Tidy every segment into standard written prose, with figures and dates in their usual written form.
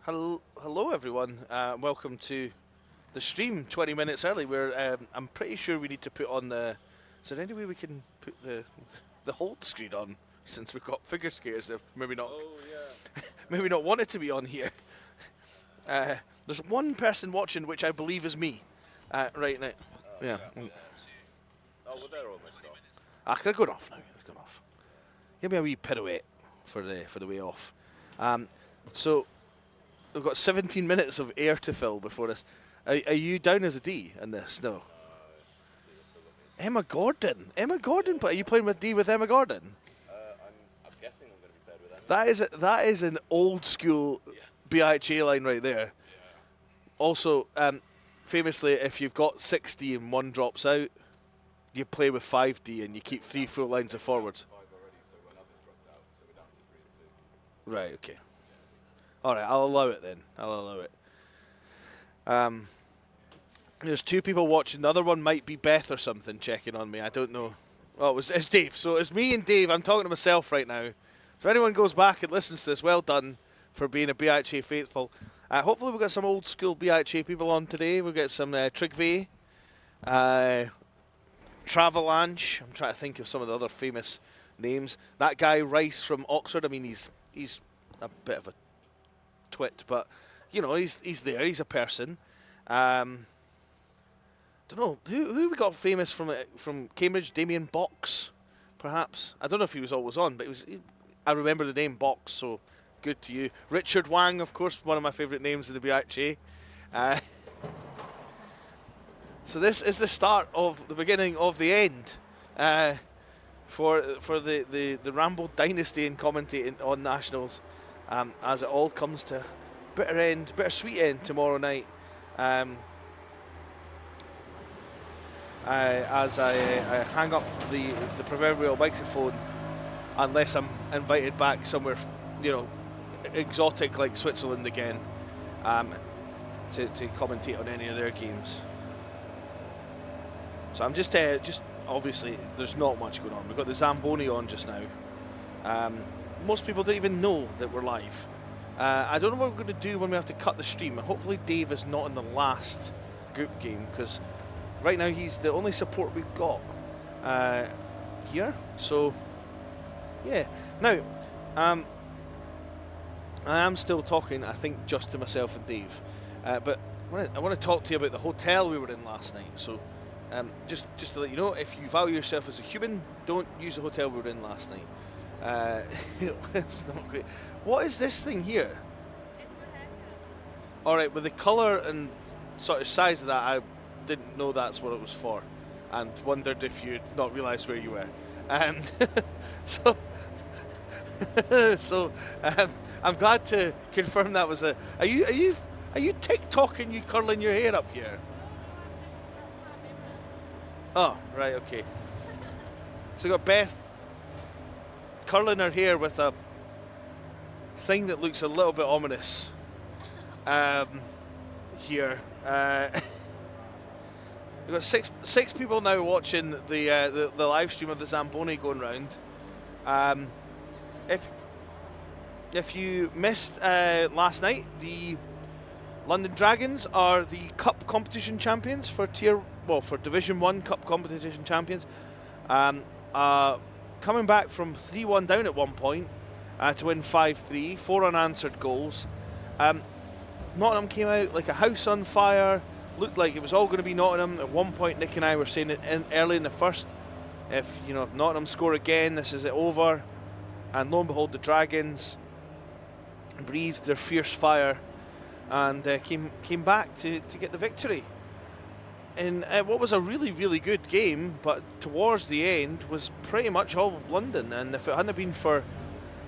Hello everyone. Welcome to the stream 20 minutes early. Where I'm pretty sure we need to put on the. Is there any way we can put the hold screen on since we've got figure skaters that maybe not maybe not wanted to be on here. There's one person watching, which I believe is me, right now. Yeah. Oh, well, they're almost off. They're going off now. They're going off. Give me a wee pirouette for the way off. So. We've got 17 minutes of air to fill before this. Are you down as a D in this? No. Emma Gordon. Emma Gordon. Are you playing with D with Emma Gordon? I'm guessing I'm going to be paired with Emma. That is an old school BUIHA line right there. Yeah. Also, famously, if you've got 6D and one drops out, you play with 5D and you keep 3 full lines of forwards. 5 already, so when others dropped out, so we're down to 3 and 2. Right, okay. All right, I'll allow it then. I'll allow it. There's 2 people watching. The other one might be Beth or something checking on me. I don't know. Oh, it's Dave. So it's me and Dave. I'm talking to myself right now. So if anyone goes back and listens to this, well done for being a BUIHA faithful. Hopefully we've got some old school BUIHA people on today. We'll get some Trigve, Travalanche. I'm trying to think of some of the other famous names. That guy Rice from Oxford. I mean, he's a bit of a twit, but you know he's there. He's a person. Don't know who we got famous from Cambridge. Damien Box, perhaps. I don't know if he was always on, but I remember the name Box. So good to you, Richard Wang, of course, one of my favourite names in the BUIHA. So this is the start of the beginning of the end for the Ramble dynasty in commentating on nationals. As it all comes to bittersweet end tomorrow night. As I hang up the proverbial microphone, unless I'm invited back somewhere, exotic like Switzerland again, to commentate on any of their games. So I'm just obviously there's not much going on. We've got the Zamboni on just now. Most people don't even know that we're live. I don't know what we're going to do when we have to cut the stream. Hopefully Dave is not in the last group game, because right now he's the only support we've got here. So, yeah. Now, I am still talking, I think, just to myself and Dave. But I want to talk to you about the hotel we were in last night. So, just to let you know, if you value yourself as a human, don't use the hotel we were in last night. It's not great. What is this thing here? It's my haircut. Alright, with the colour and sort of size of that, I didn't know that's what it was for, and wondered if you'd not realised where you were. So I'm glad to confirm that was a. Are you TikToking you curling your hair up here? Oh, right, okay. So we got Beth curling her hair with a thing that looks a little bit ominous here. We've got six people now watching the live stream of the Zamboni going round. If you missed last night, the London Dragons are the Cup competition champions for Division 1 Cup competition champions. Coming back from 3-1 down at one point to win 5-3, 4 unanswered goals. Nottingham came out like a house on fire. Looked like it was all going to be Nottingham. At one point, Nick and I were saying it early in the first, if Nottingham score again, this is it over. And lo and behold, the Dragons breathed their fierce fire and came back to get the victory. In what was a really, really good game, but towards the end was pretty much all London. And if it hadn't been for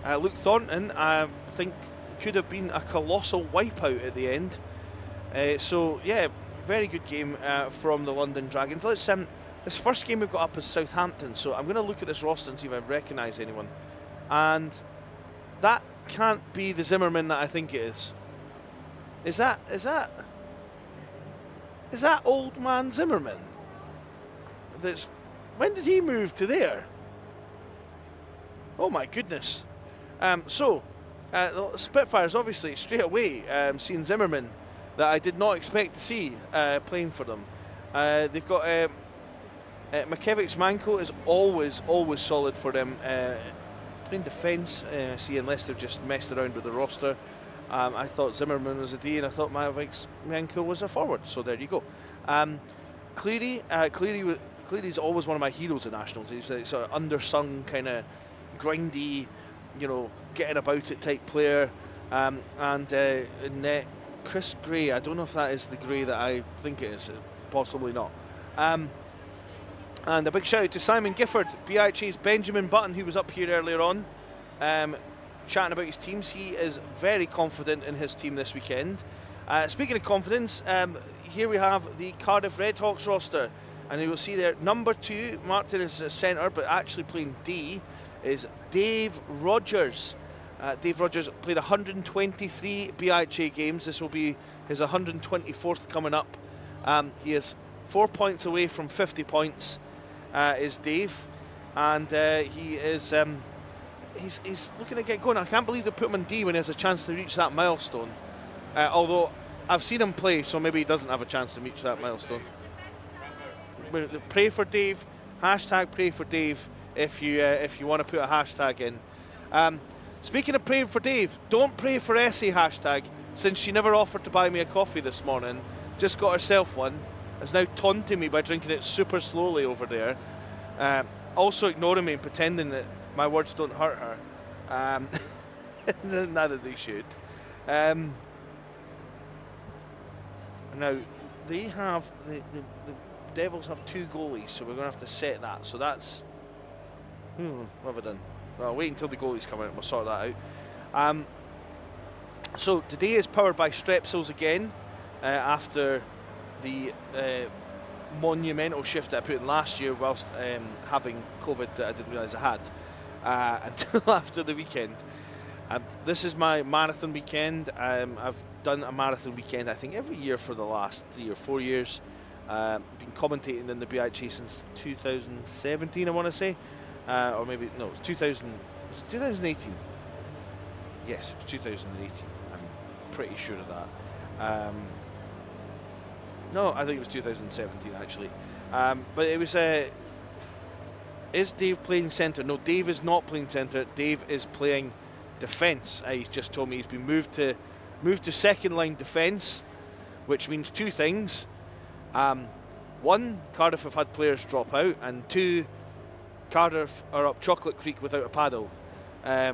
Luke Thornton, I think it could have been a colossal wipeout at the end. So yeah, very good game from the London Dragons. This first game we've got up is Southampton, so I'm going to look at this roster and see if I recognise anyone. And that can't be the Zimmerman that I think it is. Is that old man Zimmerman? When did he move to there? Oh my goodness. So The Spitfires, obviously, straight away, seeing Zimmerman, that I did not expect to see playing for them. They've got Makevich Manko is always solid for them. Playing defence, see, unless they've just messed around with the roster. I thought Zimmerman was a D, and I thought Makevich Manko was a forward. So there you go. Cleary's always one of my heroes at Nationals. He's a sort of undersung, kind of grindy, getting about it type player. And in net, Chris Gray, I don't know if that is the Gray that I think it is, possibly not. And a big shout out to Simon Gifford, BIHA's Benjamin Button, who was up here earlier on, chatting about his teams. He is very confident in his team this weekend. Speaking of confidence, here we have the Cardiff Redhawks roster, and you will see there, number 2, marked in as a centre, but actually playing D, is Dave Rogers. Dave Rogers played 123 BIHA games. This will be his 124th coming up. He is 4 points away from 50 points, is Dave, and he is he's looking to get going. I can't believe they put him in D when he has a chance to reach that milestone. Although I've seen him play, so maybe he doesn't have a chance to reach that milestone. Pray for Dave. Hashtag pray for Dave if you want to put a hashtag in. Speaking of praying for Dave, don't pray for Essie hashtag, since she never offered to buy me a coffee this morning. Just got herself one. Is now taunting me by drinking it super slowly over there. Also ignoring me and pretending that my words don't hurt her. Neither they should. Now, they have the Devils have 2 goalies, so we're going to have to set that. So that's what have I done? Well, I'll wait until the goalies come out and we'll sort that out. So today is powered by Strepsils again, after the monumental shift that I put in last year whilst having COVID that I didn't realise I had until after the weekend. This is my marathon weekend. I've done a marathon weekend, I think, every year for the last 3 or 4 years. Been commentating in the BIHA since 2017, I want to say. Or maybe, no, it's 2018. Yes, it was 2018. I'm pretty sure of that. No, I think it was 2017, actually. But it was... is Dave playing centre? No, Dave is not playing centre. Dave is playing defence. He's just told me he's been moved to second-line defence, which means 2 things. 1, Cardiff have had players drop out, and 2, Cardiff are up Chocolate Creek without a paddle,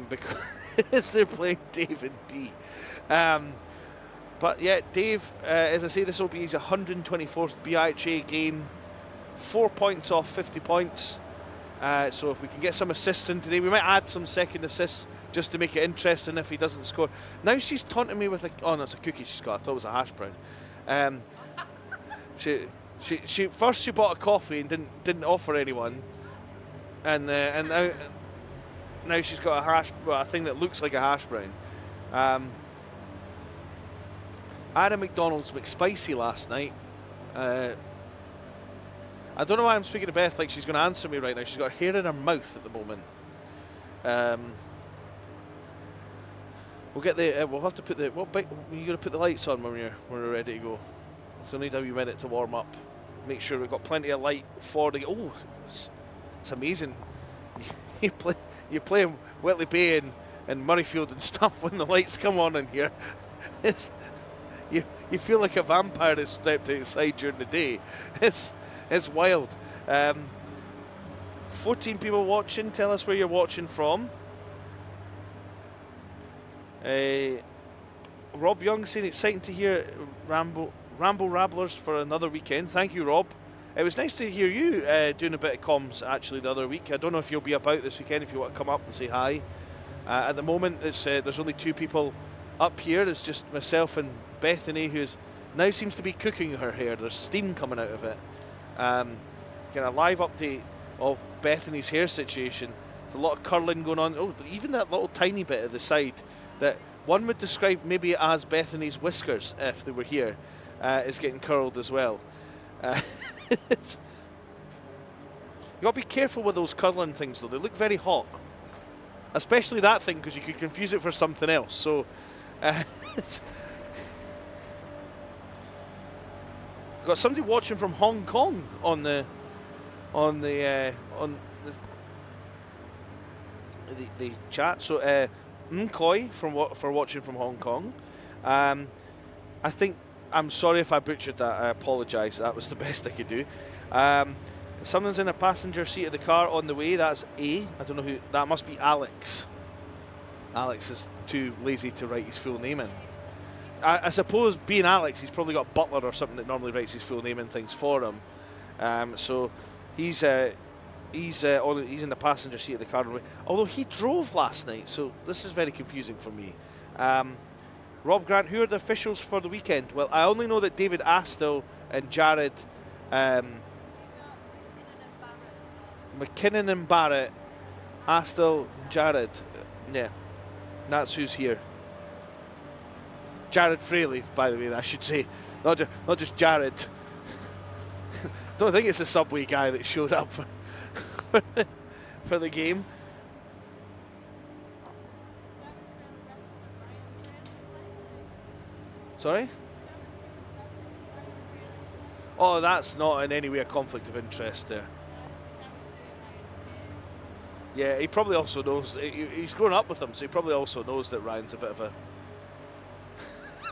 because they're playing Dave and D. But yeah, Dave, as I say, this will be his 124th BIHA game. 4 points off 50 points. So if we can get some assists in today, we might add some second assists just to make it interesting if he doesn't score. Now she's taunting me with oh no, it's a cookie she's got. I thought it was a hash brown. She first bought a coffee and didn't offer anyone, and now she's got a thing that looks like a hash brown. I had a McDonald's McSpicy last night. I don't know why I'm speaking to Beth like she's going to answer me right now. She's got hair in her mouth at the moment. We'll get the. We'll have to put the. What bike? You going to put the lights on when we're ready to go? So need a wee minute to warm up. Make sure we've got plenty of light for the. Oh, it's amazing. You play Whitley Bay and Murrayfield and stuff when the lights come on in here. You feel like a vampire has stepped outside during the day. It's wild. 14 people watching. Tell us where you're watching from. Rob Young saying exciting to hear Rambo Rabblers for another weekend. Thank you, Rob. It was nice to hear you doing a bit of comms actually the other week. I don't know if you'll be about this weekend if you want to come up and say hi. At the moment, there's only 2 people up here. It's just myself and Bethany, who's now seems to be cooking her hair. There's steam coming out of it. Get a live update of Bethany's hair situation. There's a lot of curling going on. Oh, even that little tiny bit at the side that one would describe maybe as Bethany's whiskers if they were here is getting curled as well. You got to be careful with those curling things though. They look very hot. especially that thing, because you could confuse it for something else. So, got somebody watching from Hong Kong on the chat. So, Nkoi for watching from Hong Kong. I think, I'm sorry if I butchered that. I apologise. That was the best I could do. Someone's in a passenger seat of the car on the way. That's A. I don't know who. That must be Alex. Alex is too lazy to write his full name in. I suppose, being Alex, he's probably got Butler or something that normally writes his full name in things for him. So he's in the passenger seat of the car on the way. Although he drove last night, so this is very confusing for me. Rob Grant, who are the officials for the weekend? Well, I only know that David Astle and Jared McKinnon and Barrett, Astle, Jared. Yeah, that's who's here. Jared Fraley, by the way, I should say. Not just Jared. Don't think it's a Subway guy that showed up for the game. Sorry? Oh, that's not in any way a conflict of interest there. Yeah, he probably also knows, he's grown up with them, so he probably also knows that Ryan's a bit of a...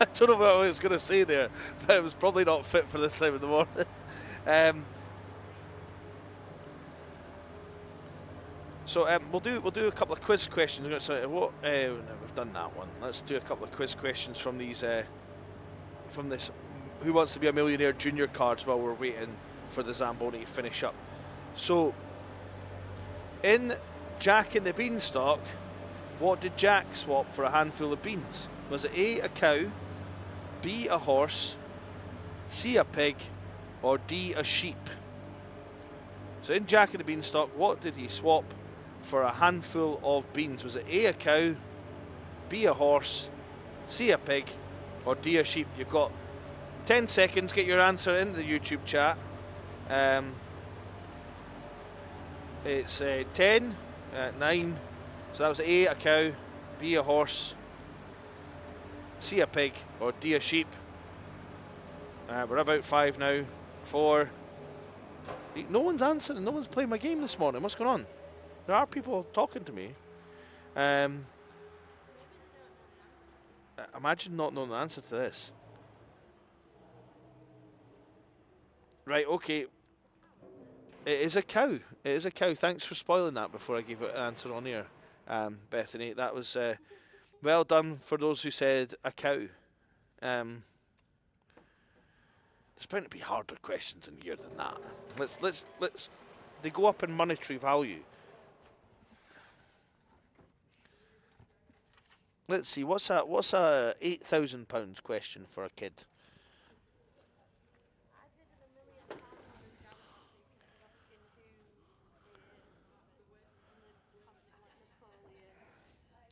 I don't know what I was going to say there, but it was probably not fit for this time of the morning. So we'll do a couple of quiz questions. So no, we've done that one. Let's do a couple of quiz questions from these from this Who Wants to Be a Millionaire Junior cards while we're waiting for the Zamboni to finish up. So in Jack and the Beanstalk, what did Jack swap for a handful of beans? Was it A, a cow, B, a horse, C, a pig, or D, a sheep? So in Jack and the Beanstalk, what did he swap for a handful of beans? Was it A, a cow, B, a horse, C, a pig, or D, a sheep? You've got 10 seconds. Get your answer in the YouTube chat. It's 10, 9. So that was A, a cow, B, a horse, C, a pig, or D, a sheep. We're about 5 now. 4. No one's answering. No one's playing my game this morning. What's going on? There are people talking to me. Imagine not knowing the answer to this. Right, okay. It is a cow. It is a cow. Thanks for spoiling that before I gave it an answer on here, Bethany. That was well done for those who said a cow. There's bound to be harder questions in here than that. Let's. They go up in monetary value. Let's see. What's a £8,000 question for a kid?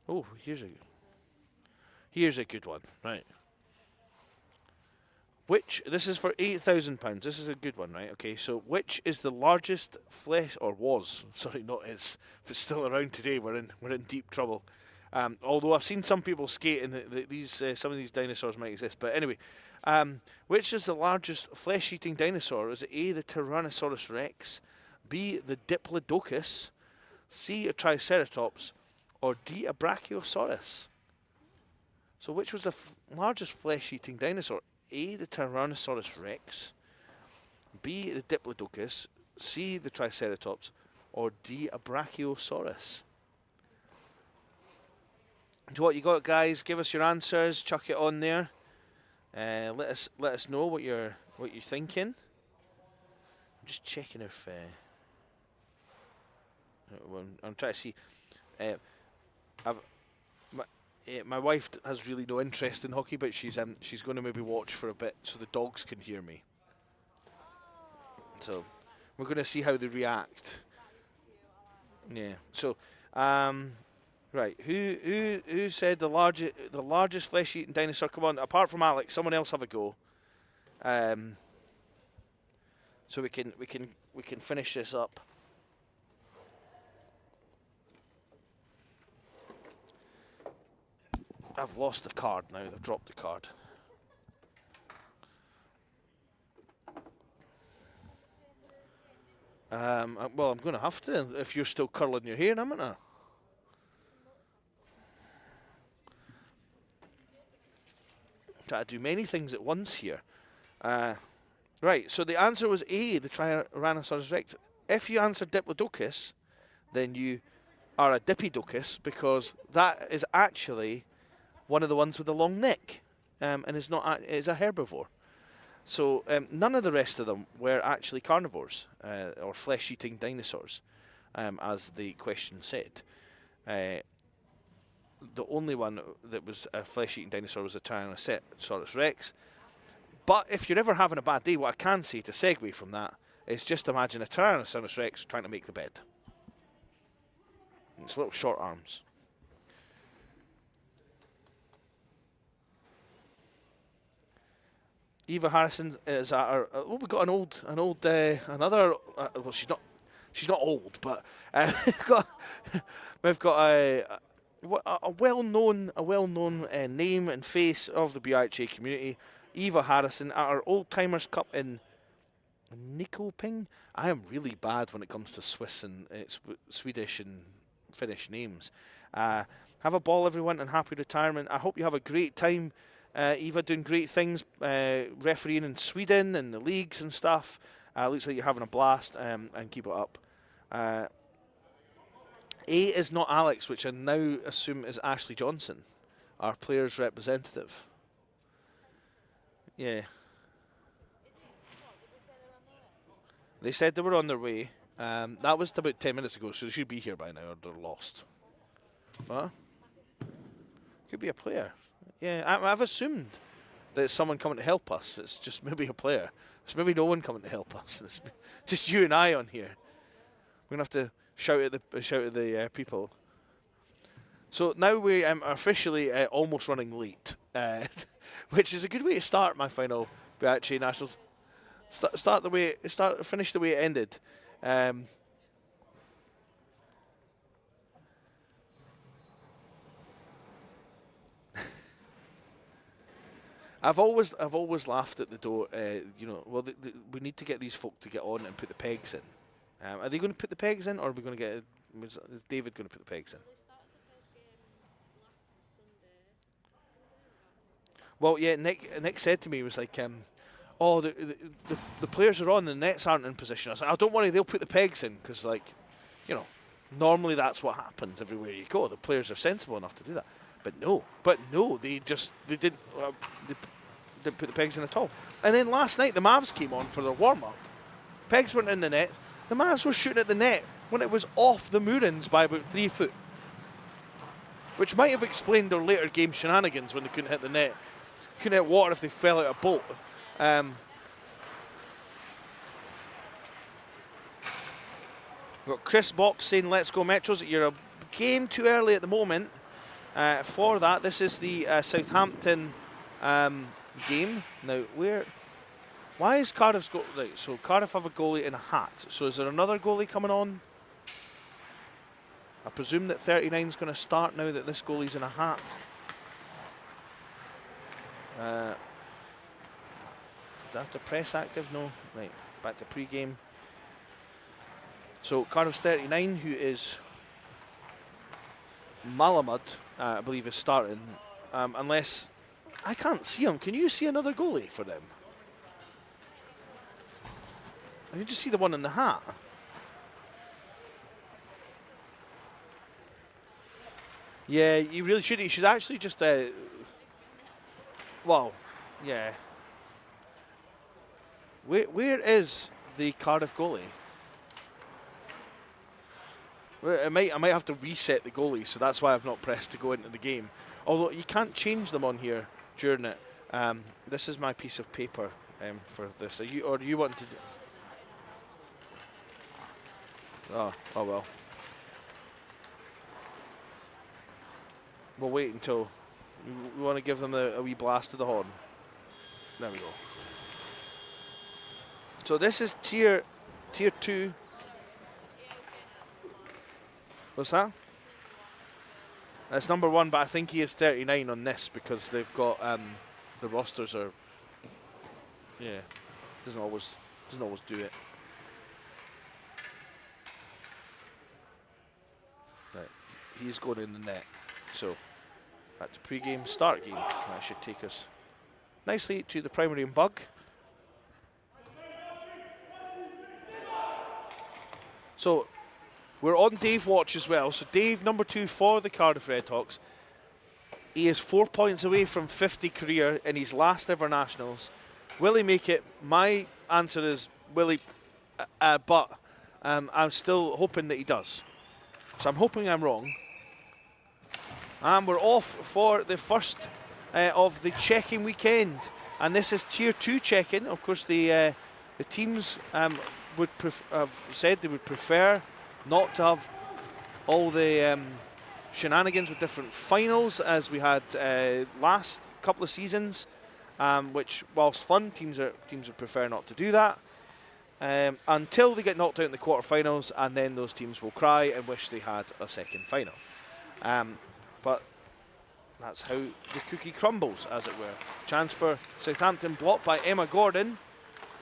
Oh, here's a good one. Right. This is for £8,000. This is a good one, right? Okay, so which is the largest flesh, or was? Sorry, not is. If it's still around today, we're in deep trouble. Although I've seen some people skating, some of these dinosaurs might exist. But anyway, which is the largest flesh-eating dinosaur? Is it A, the Tyrannosaurus Rex, B, the Diplodocus, C, a Triceratops, or D, a Brachiosaurus? So which was the largest flesh-eating dinosaur? A, the Tyrannosaurus Rex, B, the Diplodocus, C, the Triceratops, or D, a Brachiosaurus? So what you got, guys? Give us your answers. Chuck it on there. Let us know what you're thinking. I'm just checking if I'm trying to see. My wife has really no interest in hockey, but she's going to maybe watch for a bit so the dogs can hear me. So we're going to see how they react. Yeah. So right. Who said the largest flesh-eating dinosaur? Come on. Apart from Alex, someone else have a go. So we can finish this up. I've lost the card now. They've dropped the card. Well, I'm going to have to if you're still curling your hair, haven't I? Try to do many things at once here. Right, so the answer was A, the Tyrannosaurus Rex. If you answered Diplodocus, then you are a Dippydocus, because that is actually one of the ones with a long neck, and is not is a herbivore. So none of the rest of them were actually carnivores or flesh-eating dinosaurs, as the question said. The only one that was a flesh-eating dinosaur was a Tyrannosaurus Rex. But if you're ever having a bad day, what I can say to segue from that is just imagine a Tyrannosaurus Rex trying to make the bed. It's little short arms. Eva Harrison is at our. Oh, we got another. Well, she's not old, but we've got a well-known name and face of the BUIHA community. Eva Harrison at our Old Timers Cup in Nyköping. I am really bad when it comes to Swiss and Swedish and Finnish names. Have a ball, everyone, and happy retirement. I hope you have a great time, Eva, doing great things, refereeing in Sweden and the leagues and stuff. Looks like you're having a blast, and keep it up. A is not Alex, which I now assume is Ashley Johnson, our players' representative. Yeah. They said they were on their way. That was about 10 minutes ago, so they should be here by now, or they're lost. Huh? Could be a player. Yeah, I've assumed that it's someone coming to help us. It's just maybe a player. There's maybe no one coming to help us. It's just you and I on here. We're going to have to shout at the people. So now we are officially almost running late, which is a good way to start my final BUIHA Nationals. Finish the way it ended. I've always laughed at the door. Well, we need to get these folk to get on and put the pegs in. Are they going to put the pegs in, or are we going to get? Is David going to put the pegs in? Well, yeah. Nick said to me, he was like, "Oh, the players are on, the nets aren't in position." I was like, "Oh, don't worry, they'll put the pegs in, because normally that's what happens everywhere you go. The players are sensible enough to do that." But no, they didn't put the pegs in at all. And then last night the Mavs came on for their warm up. Pegs weren't in the net. The Mavs were shooting at the net when it was off the moorings by about 3 foot, which might have explained their later game shenanigans when they couldn't hit the net. Couldn't hit water if they fell out of a boat. We've got Chris Box saying, "Let's go Metros." You're a game too early at the moment. For that, this is the Southampton game. Now, why is Cardiff's got right? So Cardiff have a goalie in a hat. So is there another goalie coming on? I presume that 39 is going to start now that this goalie's in a hat. Do I have to press active? No. Right, back to pre-game. So Cardiff's 39, who is Malamud, I believe, is starting. Unless I can't see him. Can you see another goalie for them? I can just see the one in the hat. Yeah, you really should. You should actually just. Well, yeah. Where is the Cardiff goalie? I might have to reset the goalie, so that's why I've not pressed to go into the game. Although you can't change them on here during it. This is my piece of paper for this. Do you want to? Oh well. We'll wait until we want to give them a wee blast of the horn. There we go. So this is tier 2. What's that? That's number 1, but I think he is 39 on this because they've got the rosters are. Yeah, doesn't always do it. Right, he's going in the net. So back to pre-game, start game. That should take us nicely to the primary and bug. So we're on Dave watch as well. So Dave, number 2 for the Cardiff Redhawks. He is 4 points away from 50 career in his last ever nationals. Will he make it? My answer is will he, but I'm still hoping that he does. So I'm hoping I'm wrong. And we're off for the first of the check-in weekend. And this is Tier 2 check-in. Of course, the teams would have said they would prefer not to have all the shenanigans with different finals as we had last couple of seasons, which, whilst fun, teams would prefer not to do that until they get knocked out in the quarterfinals, and then those teams will cry and wish they had a second final. But that's how the cookie crumbles, as it were. Chance for Southampton, blocked by Emma Gordon.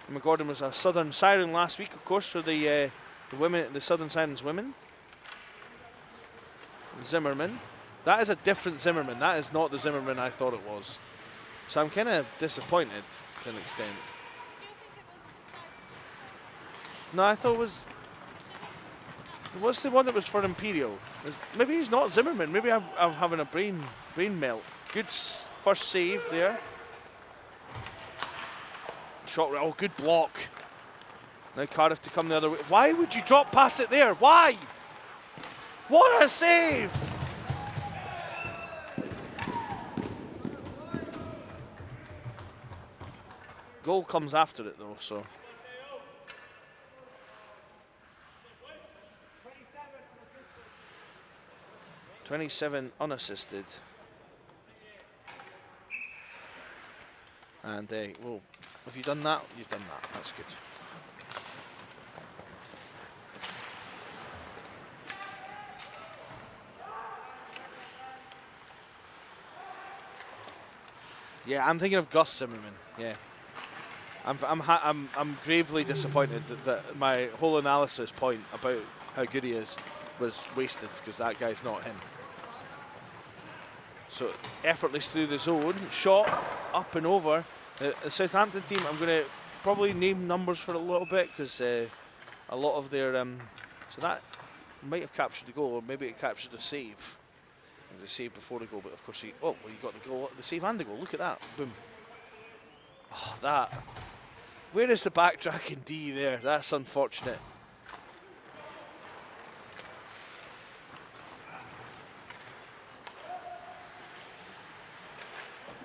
Emma Gordon was a Southern Siren last week, of course, for the women, the Southern Sirens women. Zimmerman. That is a different Zimmerman. That is not the Zimmerman I thought it was. So I'm kind of disappointed to an extent. No, I thought it was. What's the one that was for Imperial? Maybe he's not Zimmerman. Maybe I'm having a brain melt. Good first save there. Shot. Oh, good block. Now Cardiff to come the other way. Why would you drop past it there? Why? What a save! Goal comes after it though, so. 27 unassisted. And well, have you done that? You've done that. That's good. Yeah, I'm thinking of Gus Zimmerman. Yeah, I'm gravely disappointed that my whole analysis point about how good he is was wasted because that guy's not him. So effortless through the zone, shot up and over. The Southampton team, I'm going to probably name numbers for a little bit because a lot of their so that might have captured the goal, or maybe it captured a save. The save before the goal, but of course he. Oh, well, you got the goal, the save and the goal. Look at that, boom. Oh, that. Where is the backtracking D there? That's unfortunate.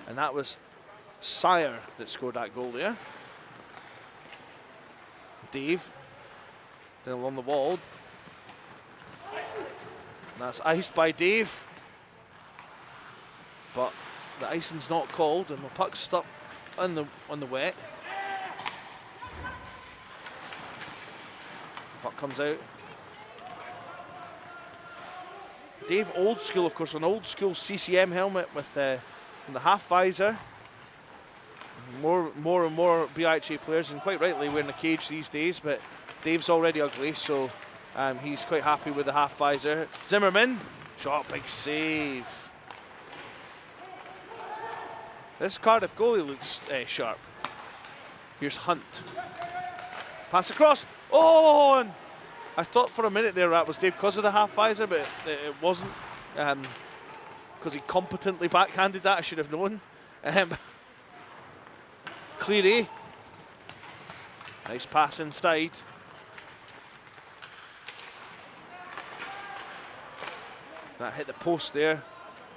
And that was Sire that scored that goal there. Dave, then along the wall. And that's iced by Dave. But the icing's not called, and the puck's stuck on the wet. Puck comes out. Dave, old school, of course, an old school CCM helmet with the half visor. More and more BUIHA players, and quite rightly, wearing a cage these days. But Dave's already ugly, so he's quite happy with the half visor. Zimmerman, shot, big save. This Cardiff goalie looks sharp. Here's Hunt. Pass across. Oh! And I thought for a minute there that was Dave because of the half visor, but it wasn't. Because he competently backhanded that, I should have known. Cleary. Nice pass inside. That hit the post there,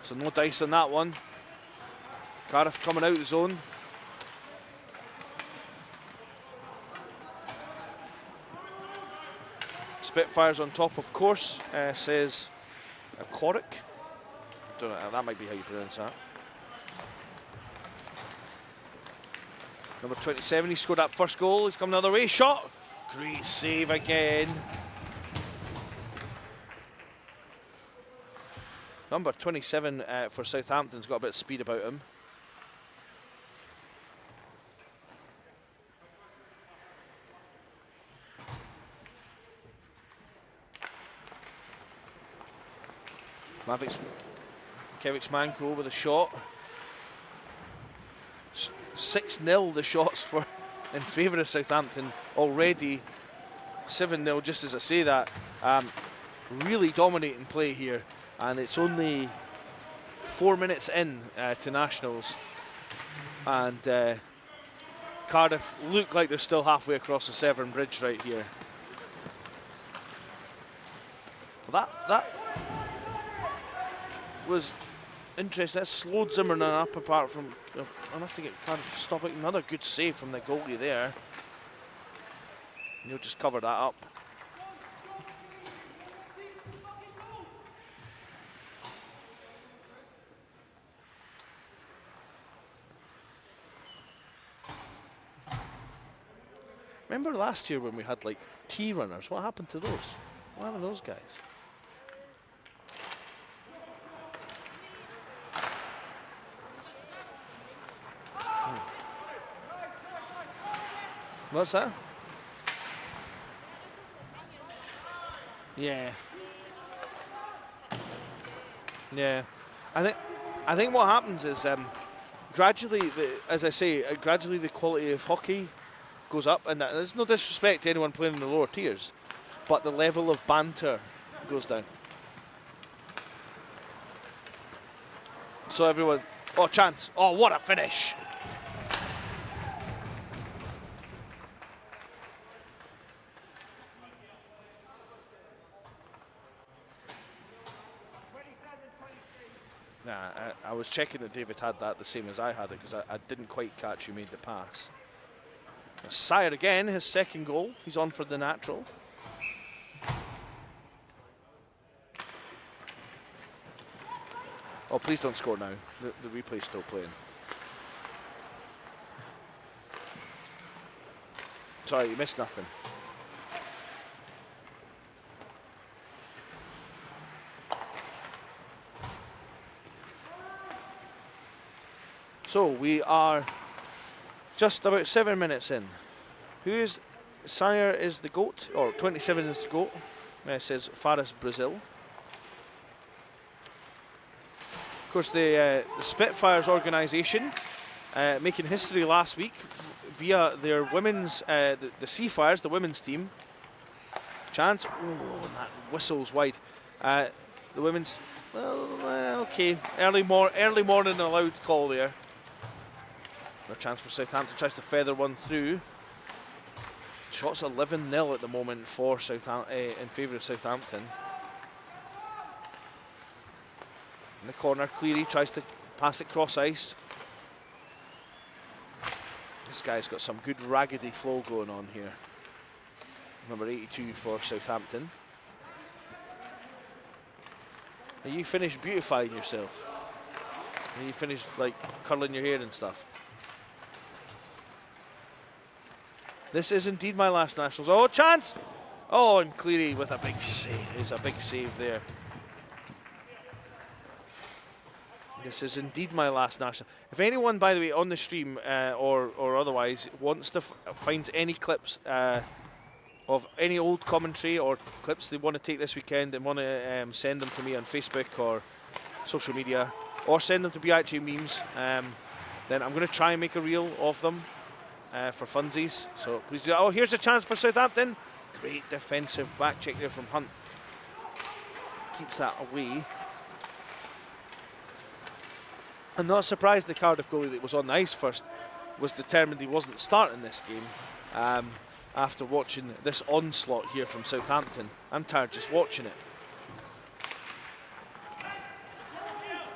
so no dice on that one. Cardiff coming out of the zone. Spitfires on top, of course, says Aquatic. Don't know, that might be how you pronounce that. Number 27, he scored that first goal. He's coming the other way. Shot. Great save again. Number 27 for Southampton's got a bit of speed about him. Kevix Manco with a shot. 6-0 the shots for in favour of Southampton already. 7-0 just as I say that. Really dominating play here, and it's only 4 minutes in to Nationals, and Cardiff look like they're still halfway across the Severn Bridge right here. That was interesting. That slowed Zimmerman up apart from enough to get Cardiff to stop it. Another good save from the goalie there. He'll just cover that up. Remember last year when we had like T runners? What happened to those? What happened to those guys? What's that? Yeah. Yeah. I think what happens is gradually, as I say, gradually the quality of hockey goes up, and there's no disrespect to anyone playing in the lower tiers, but the level of banter goes down. So everyone, oh, chance. Oh, what a finish. Nah, I was checking that David had that the same as I had it, because I didn't quite catch who made the pass. Sire again, his second goal. He's on for the natural. Oh, please don't score now. The replay's still playing. Sorry, you missed nothing. So we are just about 7 minutes in. Who is Sire is the GOAT, or 27 is the GOAT. It says Faris Brazil. Of course, the Spitfires organisation making history last week via their women's, the Seafires, the women's team. Chance, oh, that whistle's wide. The women's, well, okay, early morning allowed call there. No chance for Southampton, tries to feather one through. Shots 11-0 at the moment for Southampton, in favour of Southampton. In the corner, Cleary tries to pass it cross ice. This guy's got some good raggedy flow going on here. Number 82 for Southampton. Are you finished beautifying yourself? Are you finished like curling your hair and stuff? This is indeed my last Nationals. Oh, chance! Oh, and Cleary with a big save. It's a big save there. This is indeed my last National. If anyone, by the way, on the stream or otherwise wants to find any clips of any old commentary or clips they want to take this weekend and want to send them to me on Facebook or social media, or send them to BUIHA memes, then I'm going to try and make a reel of them. For funsies, so please do that. Oh, here's a chance for Southampton. Great defensive back check there from Hunt. Keeps that away. I'm not surprised the Cardiff goalie that was on the ice first was determined he wasn't starting this game. After watching this onslaught here from Southampton, I'm tired just watching it.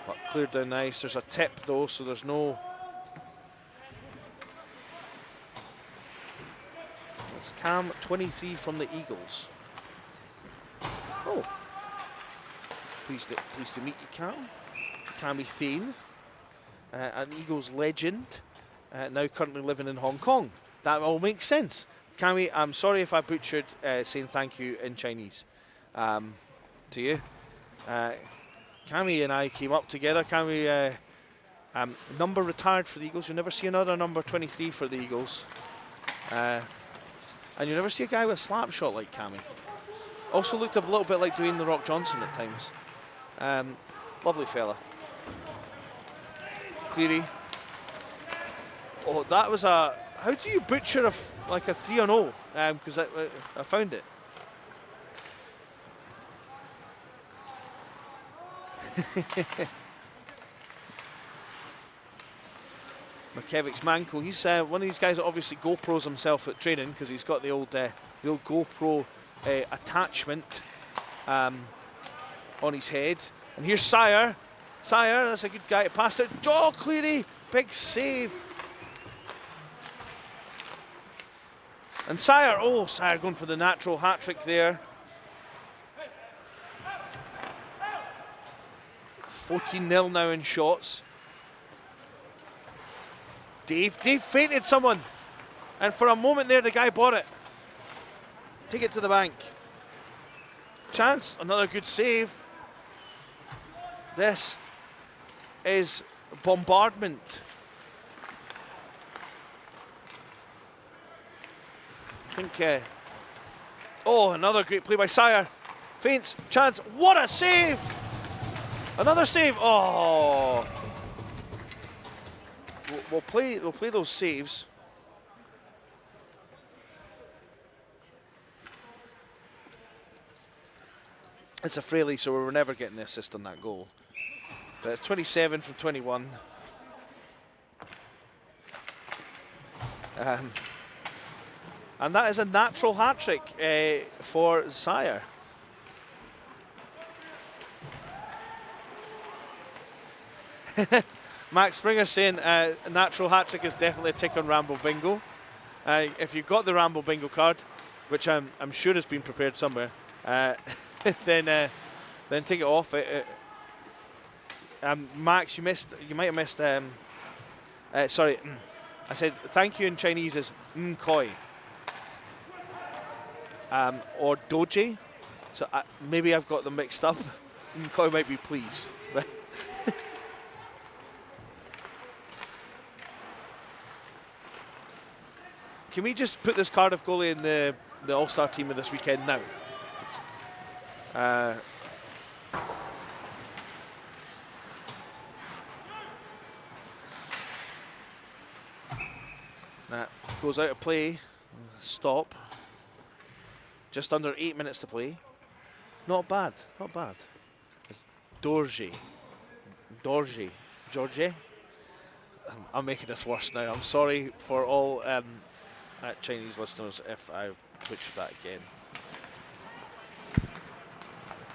But cleared down the ice. There's a tip though, so there's no. It's Cam 23 from the Eagles. Oh. Pleased to meet you, Cam. Cammy Thane, an Eagles legend, now currently living in Hong Kong. That all makes sense. Cammy, I'm sorry if I butchered saying thank you in Chinese to you. Cammy and I came up together. Cammy, number retired for the Eagles. You'll never see another number 23 for the Eagles. And you never see a guy with a slap shot like Cammy. Also looked a little bit like Dwayne "The Rock" Johnson at times. Lovely fella. Cleary. Oh, that was a... How do you butcher like a 3-0? Because I found it. Markevic's Manko. He's one of these guys that obviously GoPros himself at training because he's got the old GoPro attachment on his head. And here's Sire. Sire, that's a good guy to pass it. Oh, Cleary, big save. And Sire, oh, Sire going for the natural hat-trick there. 14-0 now in shots. Dave feinted someone. And for a moment there, the guy bought it. Take it to the bank. Chance, another good save. This is bombardment. I think, oh, another great play by Sire. Feints, chance, what a save! Another save, oh! We'll play those saves. It's a Fraley, so we were never getting the assist on that goal. But it's 27 from 21. And that is a natural hat-trick for Sire. Max Springer saying a natural hat-trick is definitely a tick on Rambo Bingo. If you've got the Rambo Bingo card, which I'm sure has been prepared somewhere, then take it off. Max, you might have missed. Sorry, I said thank you in Chinese is Nkoi or Doji. So maybe I've got them mixed up. Nkoi might be please. Can we just put this Cardiff goalie in the All-Star team of this weekend now? That goes out of play. Stop. Just under 8 minutes to play. Not bad, not bad. Dorje. Georgie. I'm making this worse now. I'm sorry for all Chinese listeners if I butchered that again.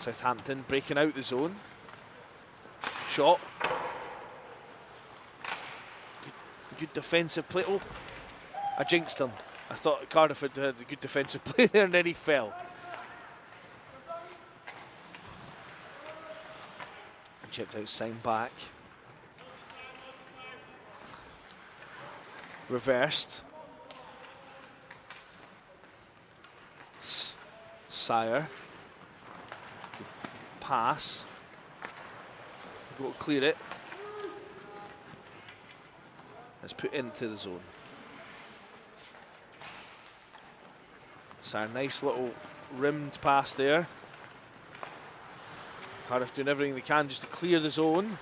Southampton breaking out the zone. Shot. Good defensive play. Oh, I jinxed him. I thought Cardiff had a good defensive play there and then he fell. Chipped out, sign back. Reversed. Sire. Pass. Go to clear it. Let's put into the zone. Sire, nice little rimmed pass there. Cardiff doing everything they can just to clear the zone.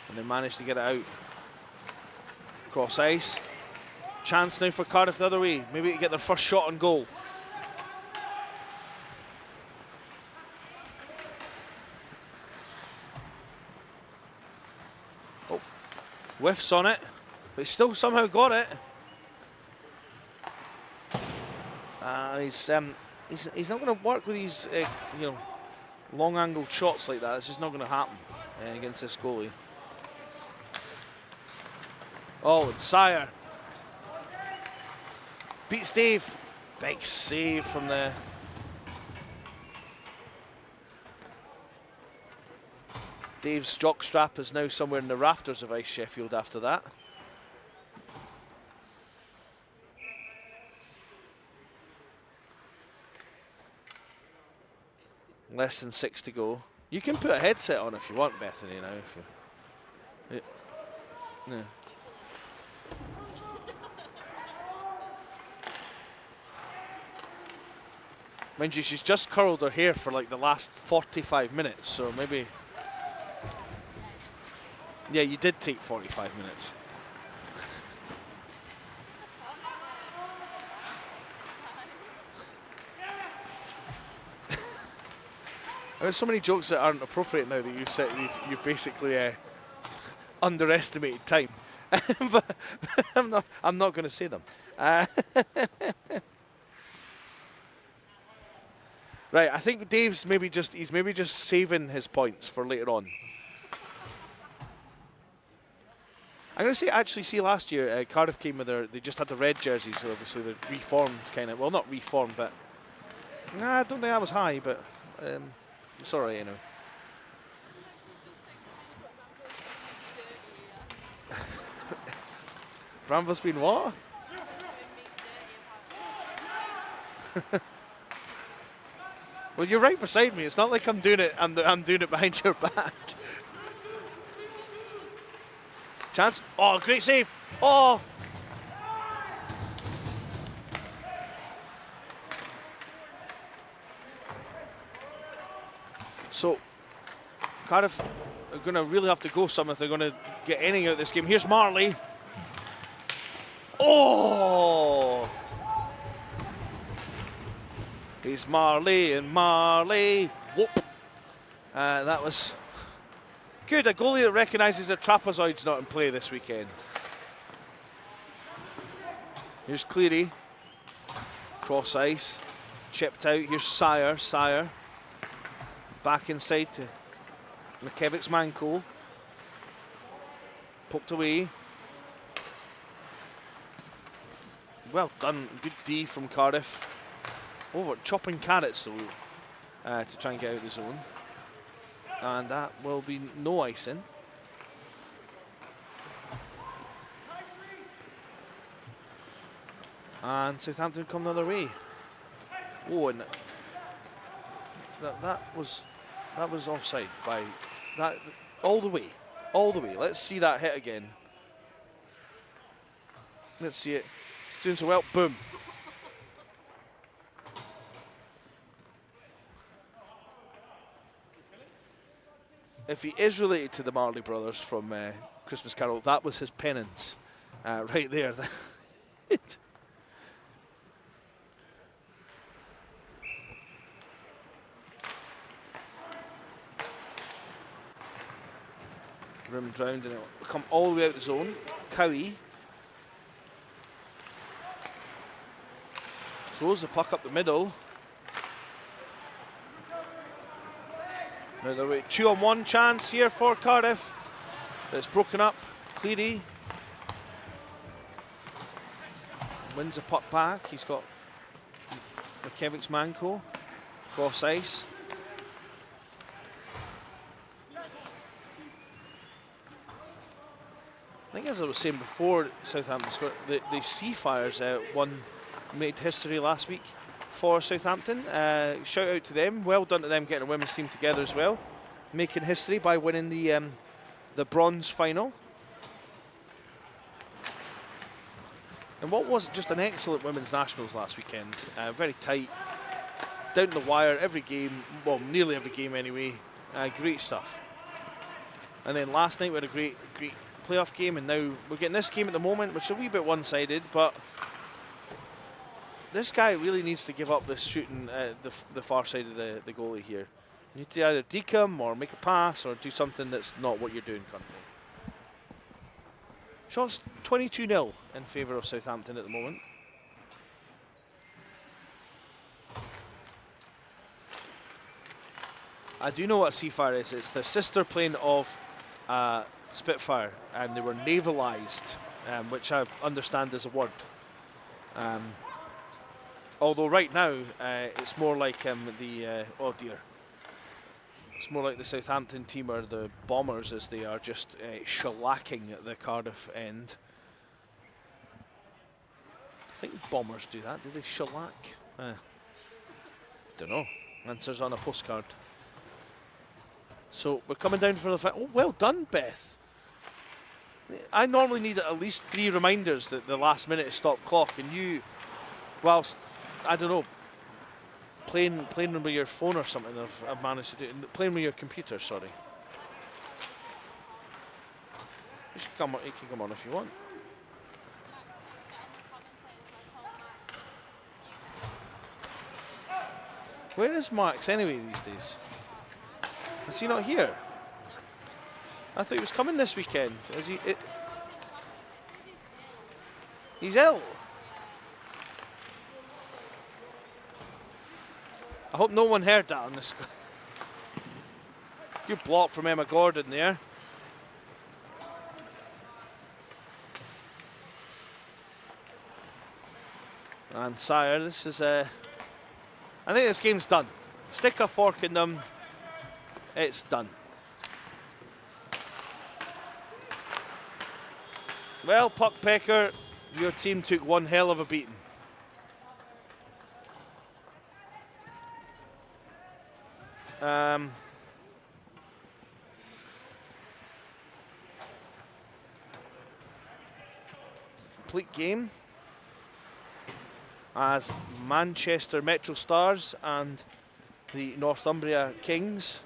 And they managed to get it out. Cross ice. Chance now for Cardiff the other way. Maybe to get their first shot on goal. Oh, whiffs on it, but he still somehow got it. He's not going to work with these, long angled shots like that. It's just not going to happen against this goalie. Oh, and Sire beats Dave. Big save from the... Dave's jockstrap is now somewhere in the rafters of Ice Sheffield after that. Less than 6 to go. You can put a headset on if you want, Bethany, now. If you, yeah. Mind you, she's just curled her hair for like the last 45 minutes, so maybe... Yeah, you did take 45 minutes. There's so many jokes that aren't appropriate now that you've said you've basically underestimated time. But I'm not going to say them. Right, I think Dave's maybe just saving his points for later on. I'm going to say, actually, see last year Cardiff came with they just had the red jerseys, so obviously they're reformed kind of. Well, not reformed, but I don't think that was high, but it's all right, you know. Bramville's been what? Well, you're right beside me. It's not like I'm doing it. I'm doing it behind your back. Chance. Oh, great save. Oh. So, Cardiff are going to really have to go some if they're going to get anything out of this game. Here's Marley. Oh. He's Marley and Marley. Whoop. That was good. A goalie that recognises their trapezoid's not in play this weekend. Here's Cleary. Cross ice. Chipped out. Here's Sire. Back inside to Makevic's Manco. Poked away. Well done. Good D from Cardiff. Over chopping carrots though to try and get out of the zone. And that will be no icing. And Southampton come the other way. Oh, and that was offside by that all the way. Let's see that hit again. Let's see it. It's doing so well. Boom. If he is related to the Marley brothers from Christmas Carol, that was his penance right there. Rimmed round and it'll come all the way out the zone. Cowie throws the puck up the middle. Now there will be 2-on-1 chance here for Cardiff. It's broken up. Cleary wins the puck back. He's got Makevic's Manco. Cross ice. I think as I was saying before, Southampton, the Seafires made history last week for Southampton. Shout out to them. Well done to them getting a women's team together as well. Making history by winning the bronze final. And what was just an excellent women's nationals last weekend. Very tight, down the wire, every game, well, nearly every game anyway. Great stuff. And then last night we had a great playoff game, and now we're getting this game at the moment, which is a wee bit one-sided, but this guy really needs to give up this shooting the far side of the goalie here. You need to either deke him or make a pass or do something that's not what you're doing currently. Shots 22-0 in favour of Southampton at the moment. I do know what a Seafire is. It's the sister plane of Spitfire, and they were navalised, which I understand is a word. Although right now it's more like oh dear, it's more like the Southampton team are the Bombers, as they are just shellacking at the Cardiff end. I think Bombers do that. Do they shellac? Don't know. Answers on a postcard. So we're coming down for the final. Oh, well done, Beth. I normally need at least 3 reminders that the last minute is stop clock, and you, whilst, I don't know, playing with your phone or something, I've managed to do it. Playing with your computer, sorry. You can come on if you want. Where is Max anyway these days? Is he not here? I thought he was coming this weekend. Is he? He's ill. I hope no one heard that on this. Good block from Emma Gordon there. And Sire, this is I think this game's done. Stick a fork in them. It's done. Well, Puck Pecker, your team took one hell of a beating. Complete game as Manchester Metro Stars and the Northumbria Kings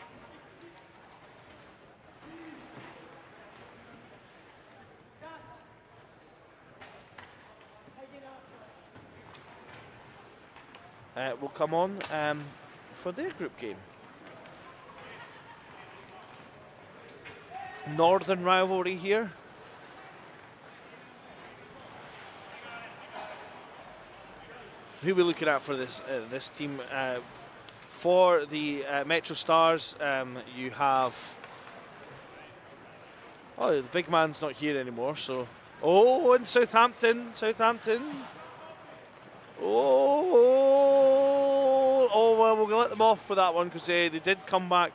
will come on for their group game. Northern rivalry here. Who are we looking at for this this team? For the Metro Stars, you have... Oh, the big man's not here anymore, so... Oh, and Southampton. Oh, well, we'll let them off for that one because they did come back.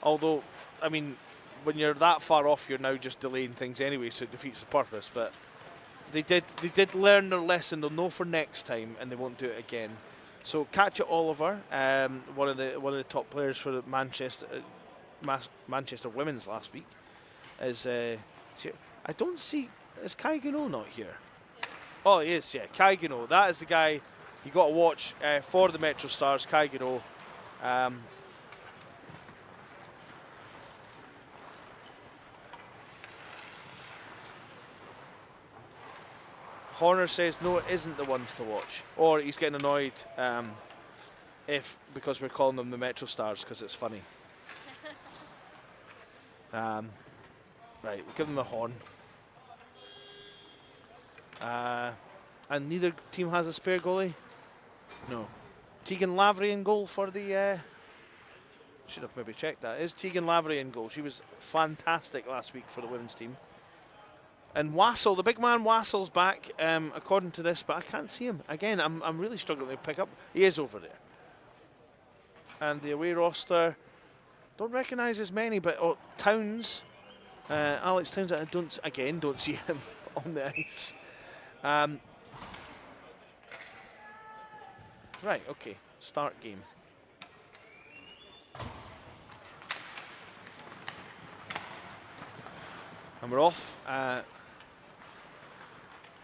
Although, I mean, when you're that far off, you're now just delaying things anyway, so it defeats the purpose. But they did learn their lesson. They'll know for next time, and they won't do it again. So, Katja Oliver, one of the top players for the Manchester Women's last week, is here. I don't see. Is Kai Guno not here? Oh, he is. Yeah, Kai Guno. That is the guy you got to watch for the Metro Stars. Kai Guno. Horner says no, it isn't the ones to watch, or he's getting annoyed because we're calling them the Metro Stars because it's funny. Right, we'll give them a horn. And neither team has a spare goalie. No. Tegan Lavery in goal for the. Should have maybe checked that. Is Tegan Lavery in goal? She was fantastic last week for the women's team. And Wassel, the big man Wassel's back, according to this, but I can't see him. Again, I'm really struggling to pick up. He is over there. And the away roster, don't recognise as many, but Towns, Alex Towns, I don't see him on the ice. Right, okay, start game. And we're off.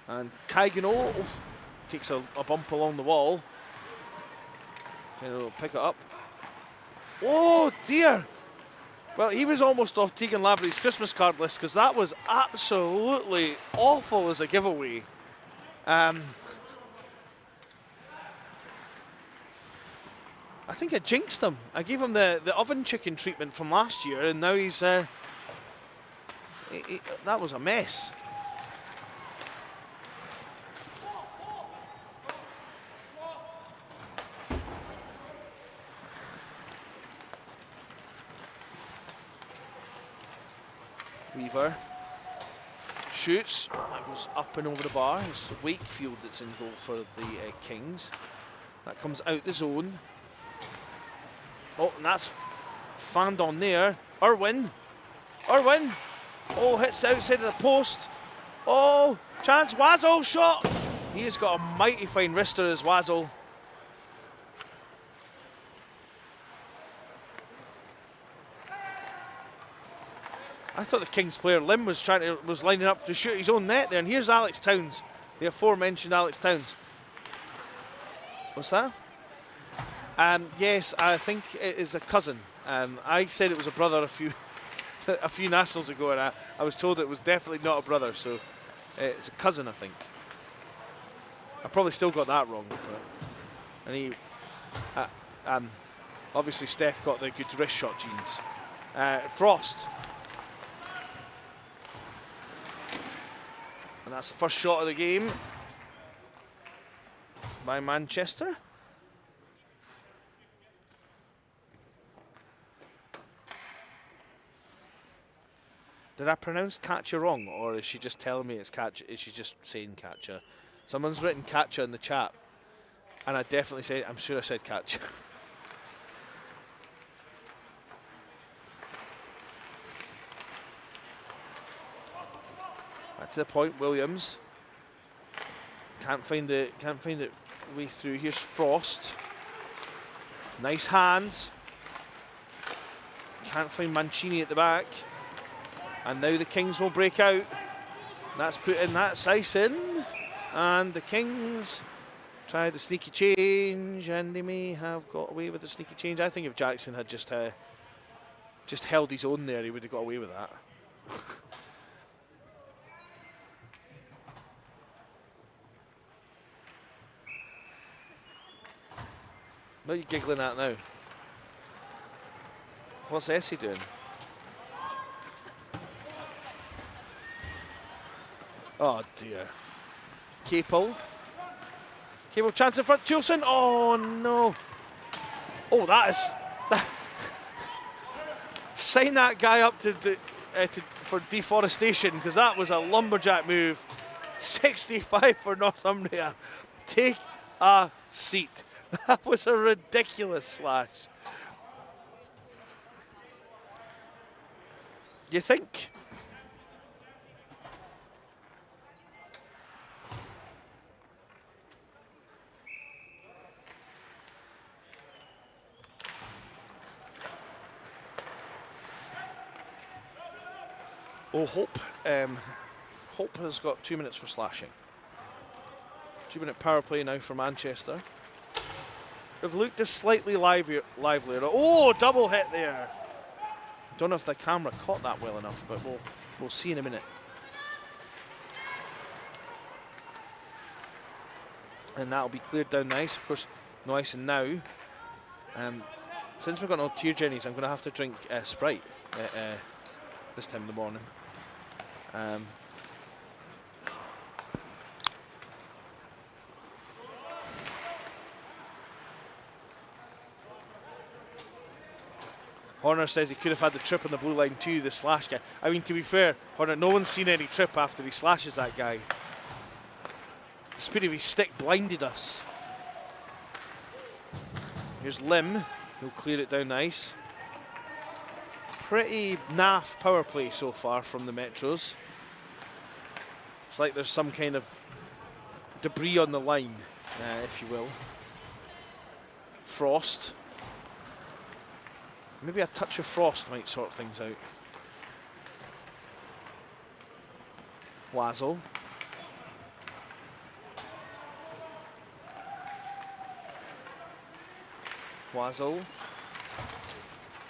And Kai Guno takes a bump along the wall. He'll pick it up. Oh dear! Well, he was almost off Tegan Lavery's Christmas card list because that was absolutely awful as a giveaway. I think I jinxed him. I gave him the oven chicken treatment from last year, and now he's... that was a mess. Weaver shoots. That goes up and over the bar. It's Wakefield that's in goal for the Kings. That comes out the zone. Oh, and that's fanned on there. Irwin. Oh, hits the outside of the post. Oh, chance. Wazzle shot. He has got a mighty fine wrister as Wazzle. I thought the Kings player Lim was lining up to shoot his own net there, and here's Alex Towns, the aforementioned Alex Towns. What's that? Yes, I think it is a cousin. I said it was a brother a few nationals ago, and I was told it was definitely not a brother, so it's a cousin, I think. I probably still got that wrong. And he, obviously Steph got the good wrist shot genes. Frost. And that's the first shot of the game by Manchester. Did I pronounce catcher wrong, or is she just telling me it's catcher? Is she just saying catcher? Someone's written catcher in the chat, and I definitely said, I'm sure I said catcher. Back to the point, Williams. Can't find it way through. Here's Frost. Nice hands. Can't find Mancini at the back. And now the Kings will break out. That's put in, that's ice in. And the Kings try the sneaky change, and they may have got away with the sneaky change. I think if Jackson had just held his own there, he would have got away with that. What are you giggling at now? What's Essie doing? Oh dear. Capel. Capel chance in front. Chilson. Oh no. Oh, that is. Sign that guy up for deforestation, because that was a lumberjack move. 65 for Northumbria. Take a seat. That was a ridiculous slash. You think? Oh, Hope. Hope has got 2 minutes for slashing. 2-minute power play now for Manchester. They've looked just slightly livelier. Oh, double hit there. Don't know if the camera caught that well enough, but we'll see in a minute. And that'll be cleared down nice. Of course, no icing now. Since we've got no tear jennies, I'm going to have to drink Sprite this time of the morning. Horner says he could have had the trip on the blue line too, the slash guy. I mean, to be fair, Horner, no one's seen any trip after he slashes that guy. The speed of his stick blinded us. Here's Lim, he'll clear it down nice. Pretty naff power play so far from the Metros. It's like there's some kind of debris on the line, if you will. Frost. Maybe a touch of frost might sort things out. Wazzle. Wazzle.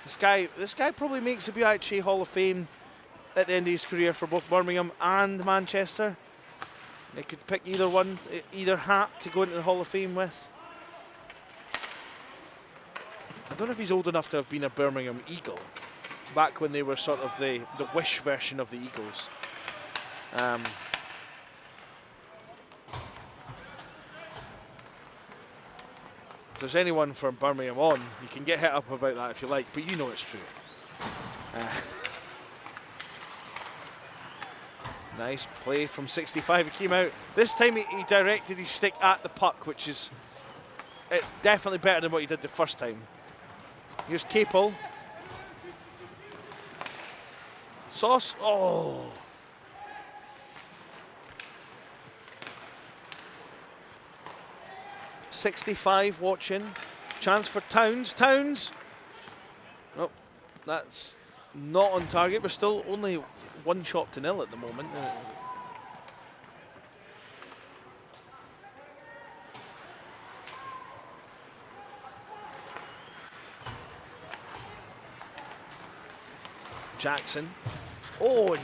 This guy probably makes the BUIHA Hall of Fame at the end of his career for both Birmingham and Manchester. They could pick either one, either hat to go into the Hall of Fame with. I don't know if he's old enough to have been a Birmingham Eagle, back when they were sort of the Wish version of the Eagles. If there's anyone from Birmingham on, you can get hit up about that if you like, but you know it's true. Nice play from 65. He came out. This time he directed his stick at the puck, which is definitely better than what he did the first time. Here's Capel. Sauce. Oh. .65 watching. Chance for Towns. Towns. Oh, that's not on target. We're still only 1 shot to nil at the moment. Jackson. Oh, and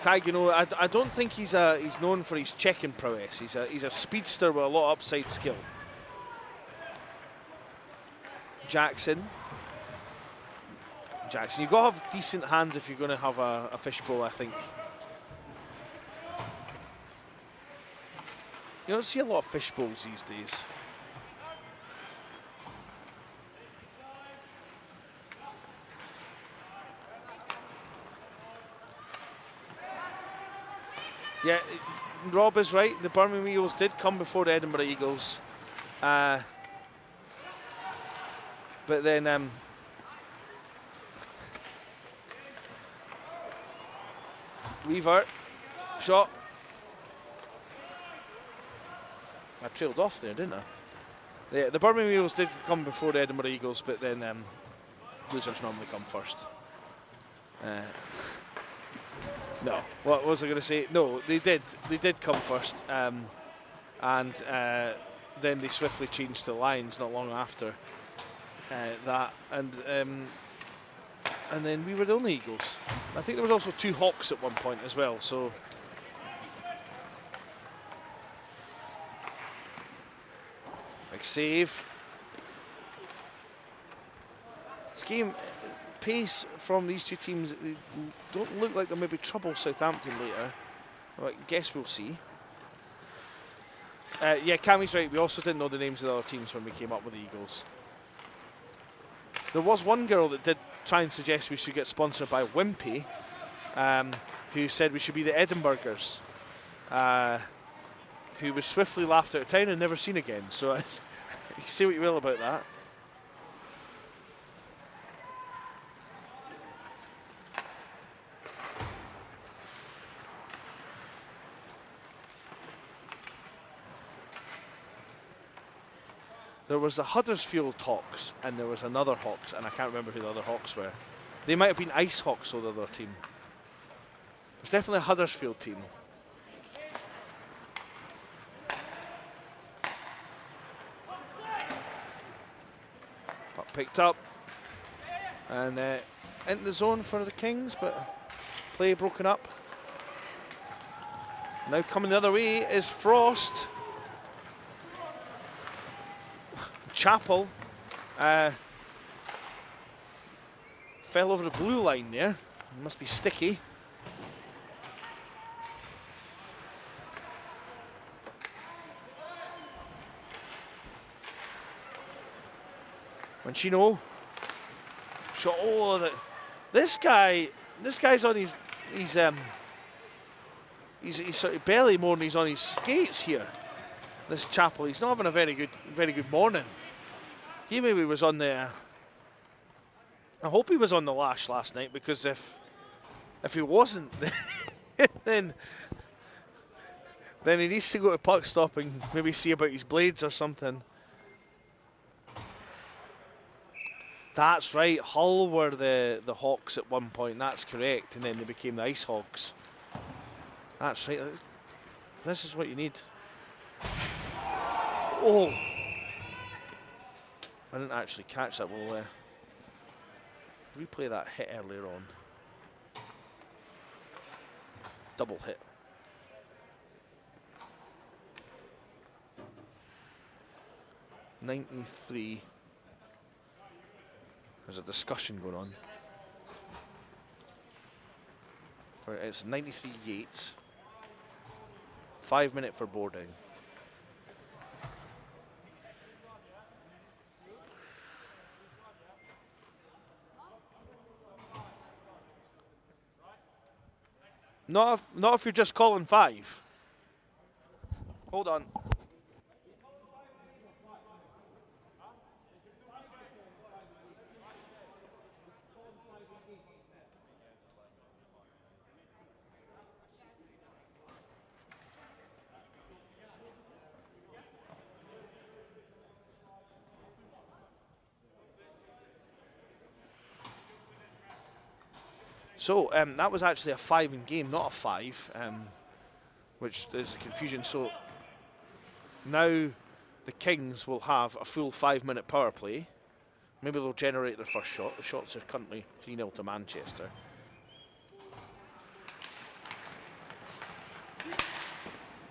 Kai, you know, I don't think he's known for his checking prowess. He's a speedster with a lot of upside skill. Jackson, you've got to have decent hands if you're going to have a fishbowl, I think. You don't see a lot of fishbowls these days. Yeah, Rob is right. The Birmingham Eagles did come before the Edinburgh Eagles. But then Weaver, shot. I trailed off there, didn't I? Yeah, the Birmingham Eagles did come before the Edinburgh Eagles, but then losers normally come first. No, what was I going to say? No, they did come first, and then they swiftly changed to Lions not long after that, and then we were the only Eagles. I think there was also 2 Hawks at one point as well. So big save. This game. Pace from these two teams don't look like there may be trouble Southampton later. Well, I guess we'll see. Yeah, Cammy's right. We also didn't know the names of the other teams when we came up with the Eagles. There was one girl that did try and suggest we should get sponsored by Wimpy, who said we should be the Edinburghers, who was swiftly laughed out of town and never seen again. So you say what you will about that. There was the Huddersfield Hawks and there was another Hawks, and I can't remember who the other Hawks were. They might have been Ice Hawks, or the other team. It was definitely a Huddersfield team. Puck picked up and into the zone for the Kings, but play broken up. Now coming the other way is Frost. Chappell fell over the blue line there. It must be sticky. Mancino shot. Oh, this guy's on his sort of belly more than he's on his skates here. This Chappell, he's not having a very good morning. He maybe was on the. I hope he was on the lash last night, because if he wasn't, then he needs to go to puck stop and maybe see about his blades or something. That's right. Hull were the Hawks at one point. That's correct, and then they became the Ice Hawks. That's right. This is what you need. Oh. I didn't actually catch that. We'll replay that hit earlier on. Double hit. .93. There's a discussion going on. It's 93 Yates. 5 minutes for boarding. Not if you're just calling 5. Hold on. So that was actually a 5 in game, not a 5, which is confusion. So now the Kings will have a full 5-minute power play. Maybe they'll generate their first shot. The shots are currently 3-0 to Manchester.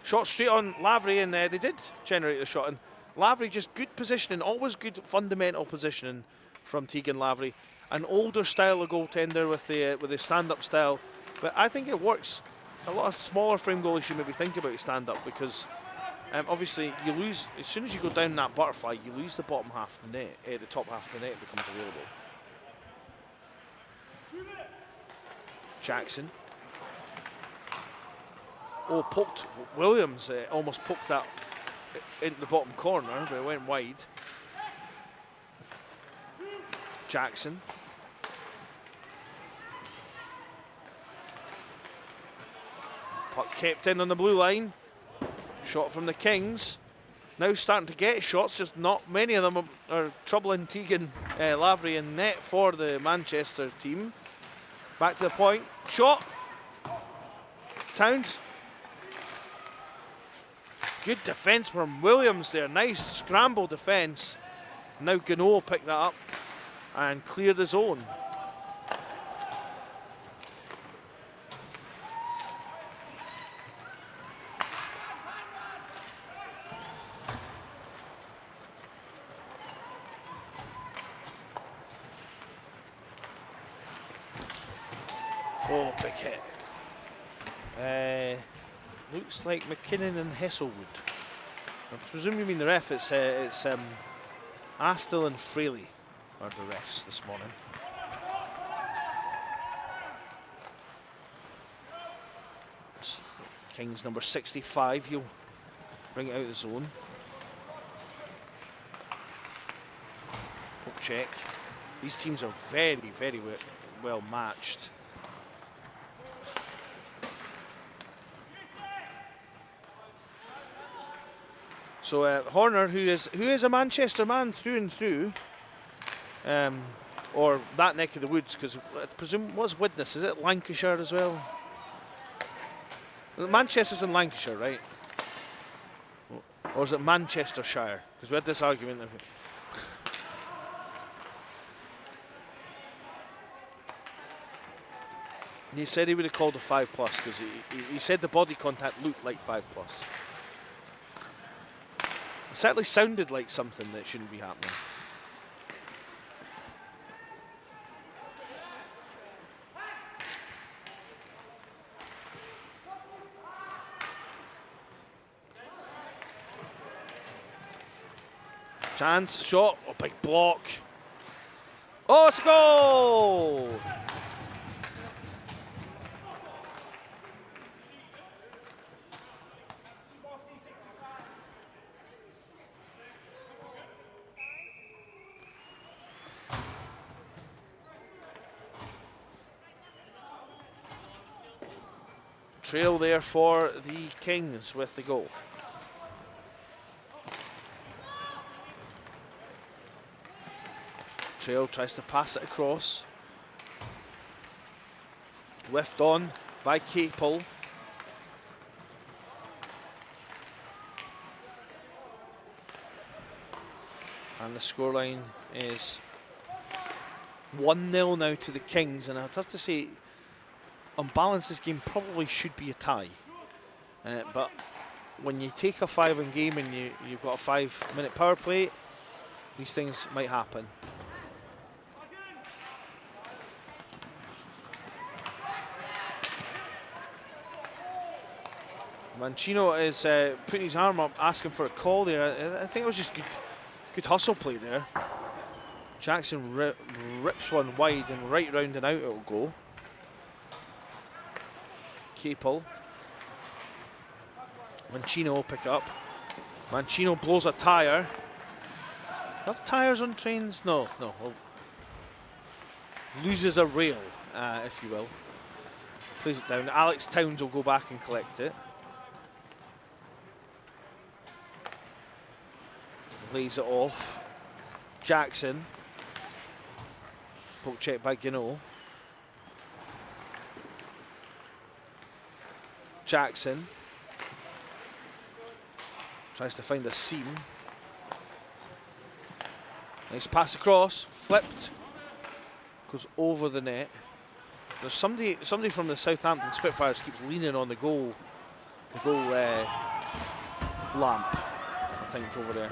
Shot straight on Lavery, and they did generate the shot. And Lavery, just good positioning, always good fundamental positioning from Tegan Lavery. An older style of goaltender with the stand-up style, but I think it works. A lot of smaller frame goalies should maybe think about stand-up, because obviously you lose as soon as you go down that butterfly. You lose the bottom half of the net. The top half of the net becomes available. Jackson. Oh, poked Williams. Almost poked that into the bottom corner, but it went wide. Jackson. Puck kept in on the blue line. Shot from the Kings. Now starting to get shots, just not many of them are troubling Tegan Lavery in net for the Manchester team. Back to the point. Shot. Towns. Good defence from Williams there. Nice scramble defence. Now Gano will pick that up and clear the zone. Oh, big hit. Looks like McKinnon and Hesselwood. I presume you mean the ref. It's Astle and Fraley are the refs this morning. Kings number 65. He'll bring it out of the zone. Poke check. These teams are very, very well matched. So Horner, who is a Manchester man through and through, or that neck of the woods, because I presume, what's Widnes? Is it Lancashire as well? Manchester's in Lancashire, right? Or is it Manchestershire? Because we had this argument. He said he would have called a 5+, because he said the body contact looked like 5+. It certainly sounded like something that shouldn't be happening. Chance, shot, a big block. Oh, it's a goal! Trail there for the Kings with the goal. Trail tries to pass it across. Whiffed on by Capel. And the scoreline is 1-0 now to the Kings, and I'd have to say, on balance, this game probably should be a tie. But when you take a 5 in game and you've got a 5-minute power play, these things might happen. Mancino is putting his arm up, asking for a call there. I think it was just good hustle play there. Jackson rips one wide, and right round and out it'll go. Capel. Mancino will pick up. Mancino blows a tyre. Have tyres on trains? No. Loses a rail, if you will. Plays it down. Alex Towns will go back and collect it. Lays it off. Jackson. Poke check by Gino. Jackson tries to find a seam. Nice pass across, flipped, goes over the net. There's somebody from the Southampton Spitfires keeps leaning on the goal lamp, I think, over there.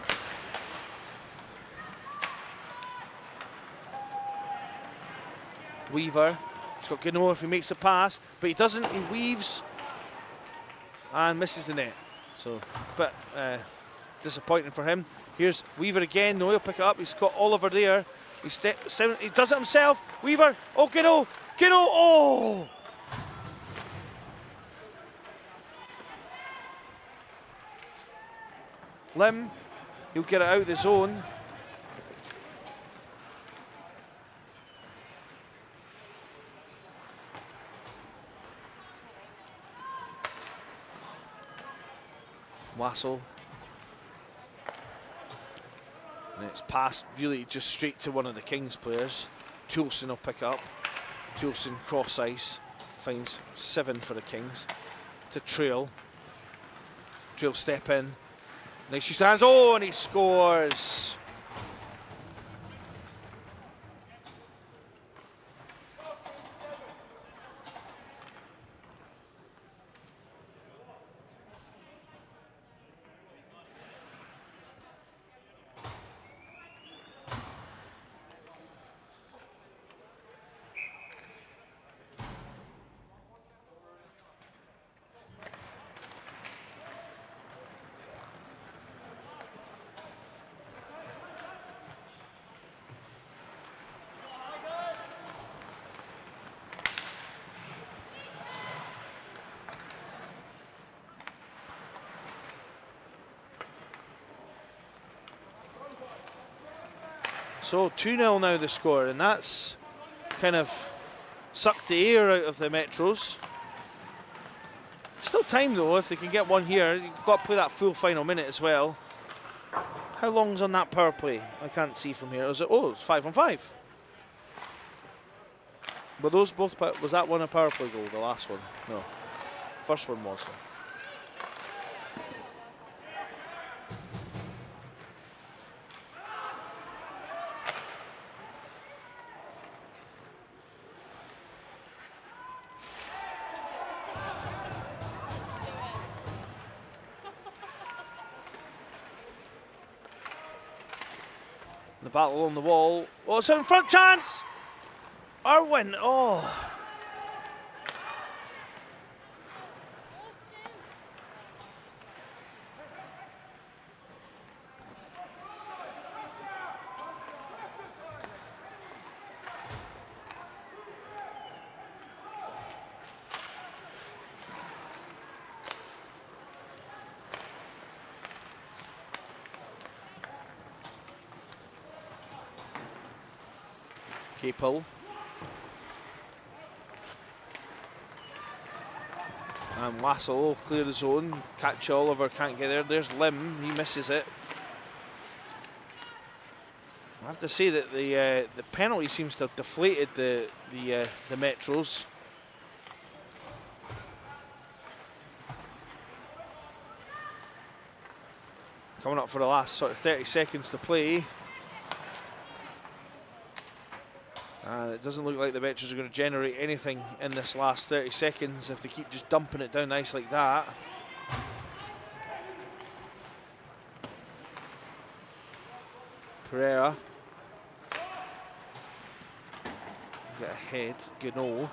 Weaver, he's got Gano if he makes the pass, but he doesn't. He weaves and misses the net. So, but disappointing for him. Here's Weaver again. No, he'll pick it up. He's got Oliver there. He does it himself. Weaver. Oh, Gano. Gano. Oh! Lim. He'll get it out of the zone. Wassel. And it's passed really just straight to one of the Kings players. Toulson will pick up. Toulson cross ice. Finds 7 for the Kings. To Trail. Trail step in. Nice she stands. Oh, and he scores. So 2-0 now the score, and that's kind of sucked the air out of the Metros. Still time though, if they can get one here. You've got to play that full final minute as well. How long's on that power play? I can't see from here. It's 5-on-5. Were those both, was that one a power play goal, the last one? No. First one was. The battle on the wall. Oh, it's in front, chance! Irwin, oh. Capel. And Wassel clear the zone. Catch Oliver, can't get there. There's Lim, he misses it. I have to say that the penalty seems to have deflated the Metros. Coming up for the last sort of 30 seconds to play. It doesn't look like the Metros are going to generate anything in this last 30 seconds if they keep just dumping it down ice like that. Pereira. Get ahead. Gano.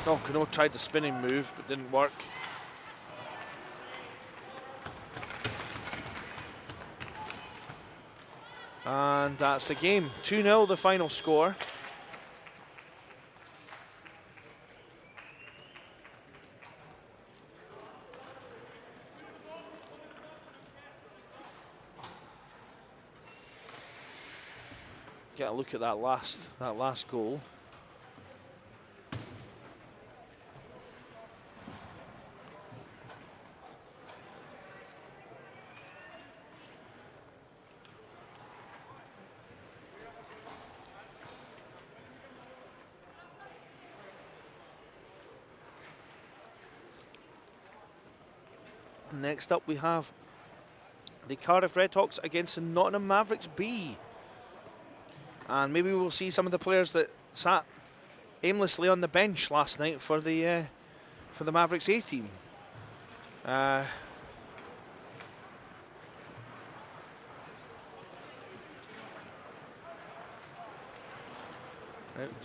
Oh, Gano tried the spinning move but didn't work. And that's the game. 2-0 the final score. Get a look at that last goal. Next up, we have the Cardiff Redhawks against the Nottingham Mavericks B. And maybe we'll see some of the players that sat aimlessly on the bench last night for the Mavericks A team. Right,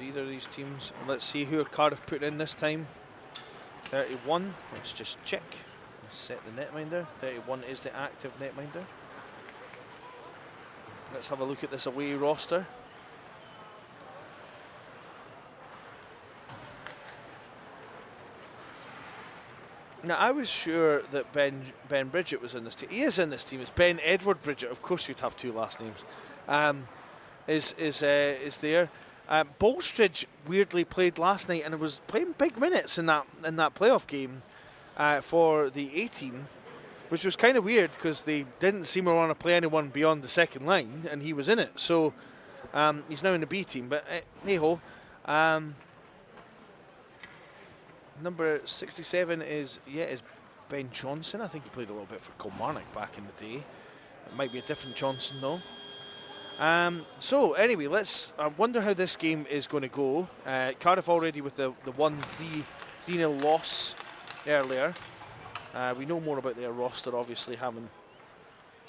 either of these teams. Let's see who Cardiff put in this time. 31. Let's just check. Set the netminder. 31 is the active netminder. Let's have a look at this away roster. Now, I was sure that Ben Bridget was in this team. He is in this team. It's Ben Edward Bridget. Of course, you'd have two last names. Is there? Bolstridge weirdly played last night and was playing big minutes in that playoff game for the A team, which was kind of weird because they didn't seem to want to play anyone beyond the second line, and he was in it. So he's now in the B team. But hey ho. Number 67 is Ben Johnson. I think he played a little bit for Kilmarnock back in the day. It might be a different Johnson though. So anyway, I wonder how this game is going to go. Cardiff already with the 1-3-0 loss earlier. We know more about their roster, obviously, having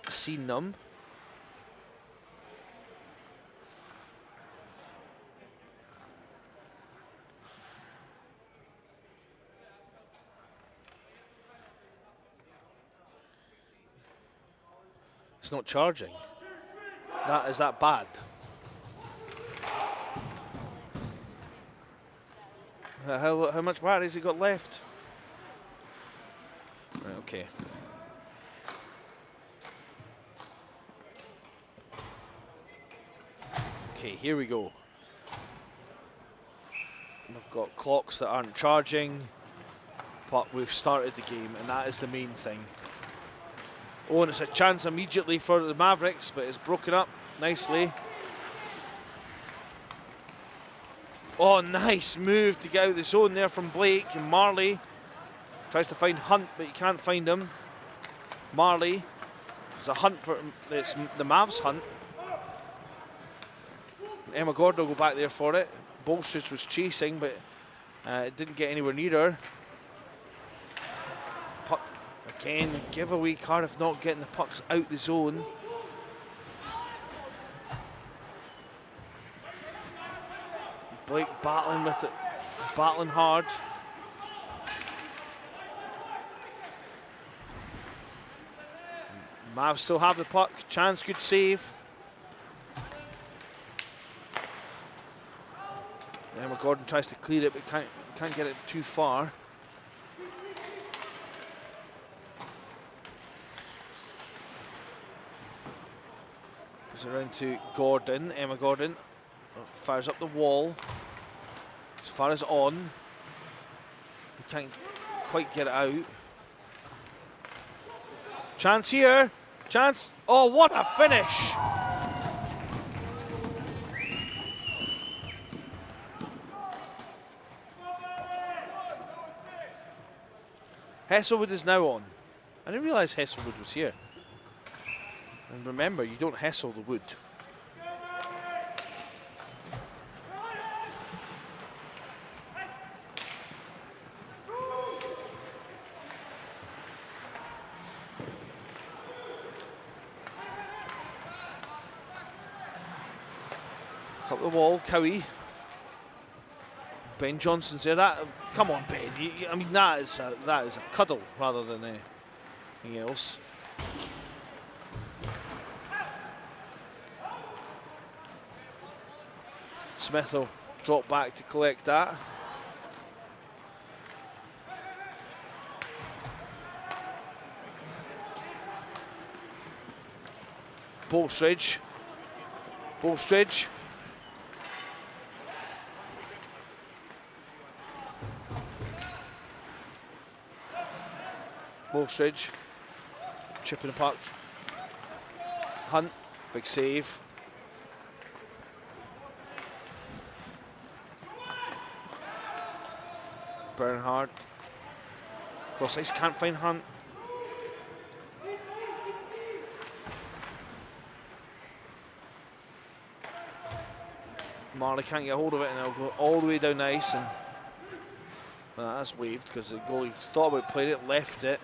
seen them. It's not charging. Is that bad? How much battery has he got left? Right, okay. Okay, here we go. We've got clocks that aren't charging, but we've started the game, and that is the main thing. Oh, and it's a chance immediately for the Mavericks, but it's broken up nicely. Oh, nice move to get out of the zone there from Blake. And Marley tries to find Hunt, but he can't find him. Marley, there's a hunt for it's the Mavs hunt. Emma Gordon will go back there for it. Bolstridge was chasing, but it didn't get anywhere near her. Puck again, giveaway. Cardiff not getting the pucks out the zone. Blake battling with it, battling hard. Mavs still have the puck. Chance, good save. Emma Gordon tries to clear it, but can't get it too far. Goes around to Gordon. Emma Gordon fires up the wall. As far as on. He can't quite get it out. Chance here. Chance. Oh, what a finish! Hesselwood is now on. I didn't realise Hesselwood was here. And remember, you don't hessel the wood. Up the wall, Cowie. Ben Johnson's there. Come on, Ben. I mean, that is a cuddle rather than anything else. Smith will drop back to collect that. Bolstridge. Bolstridge. Bolstridge, chipping the puck. Hunt, big save. Bernhard. Cross ice, can't find Hunt. Marley can't get hold of it, and it'll go all the way down the ice. And well, that's waved because the goalie thought about playing it, left it.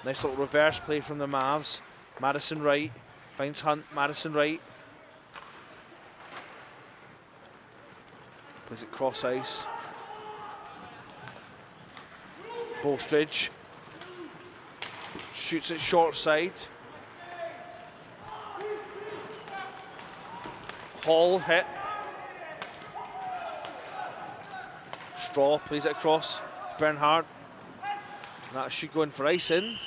Nice little reverse play from the Mavs. Madison right finds Hunt. Madison right. Plays it cross ice. Bolstridge shoots it short side. Hall hit. Straw plays it across. Bernhard. That should go in for icing.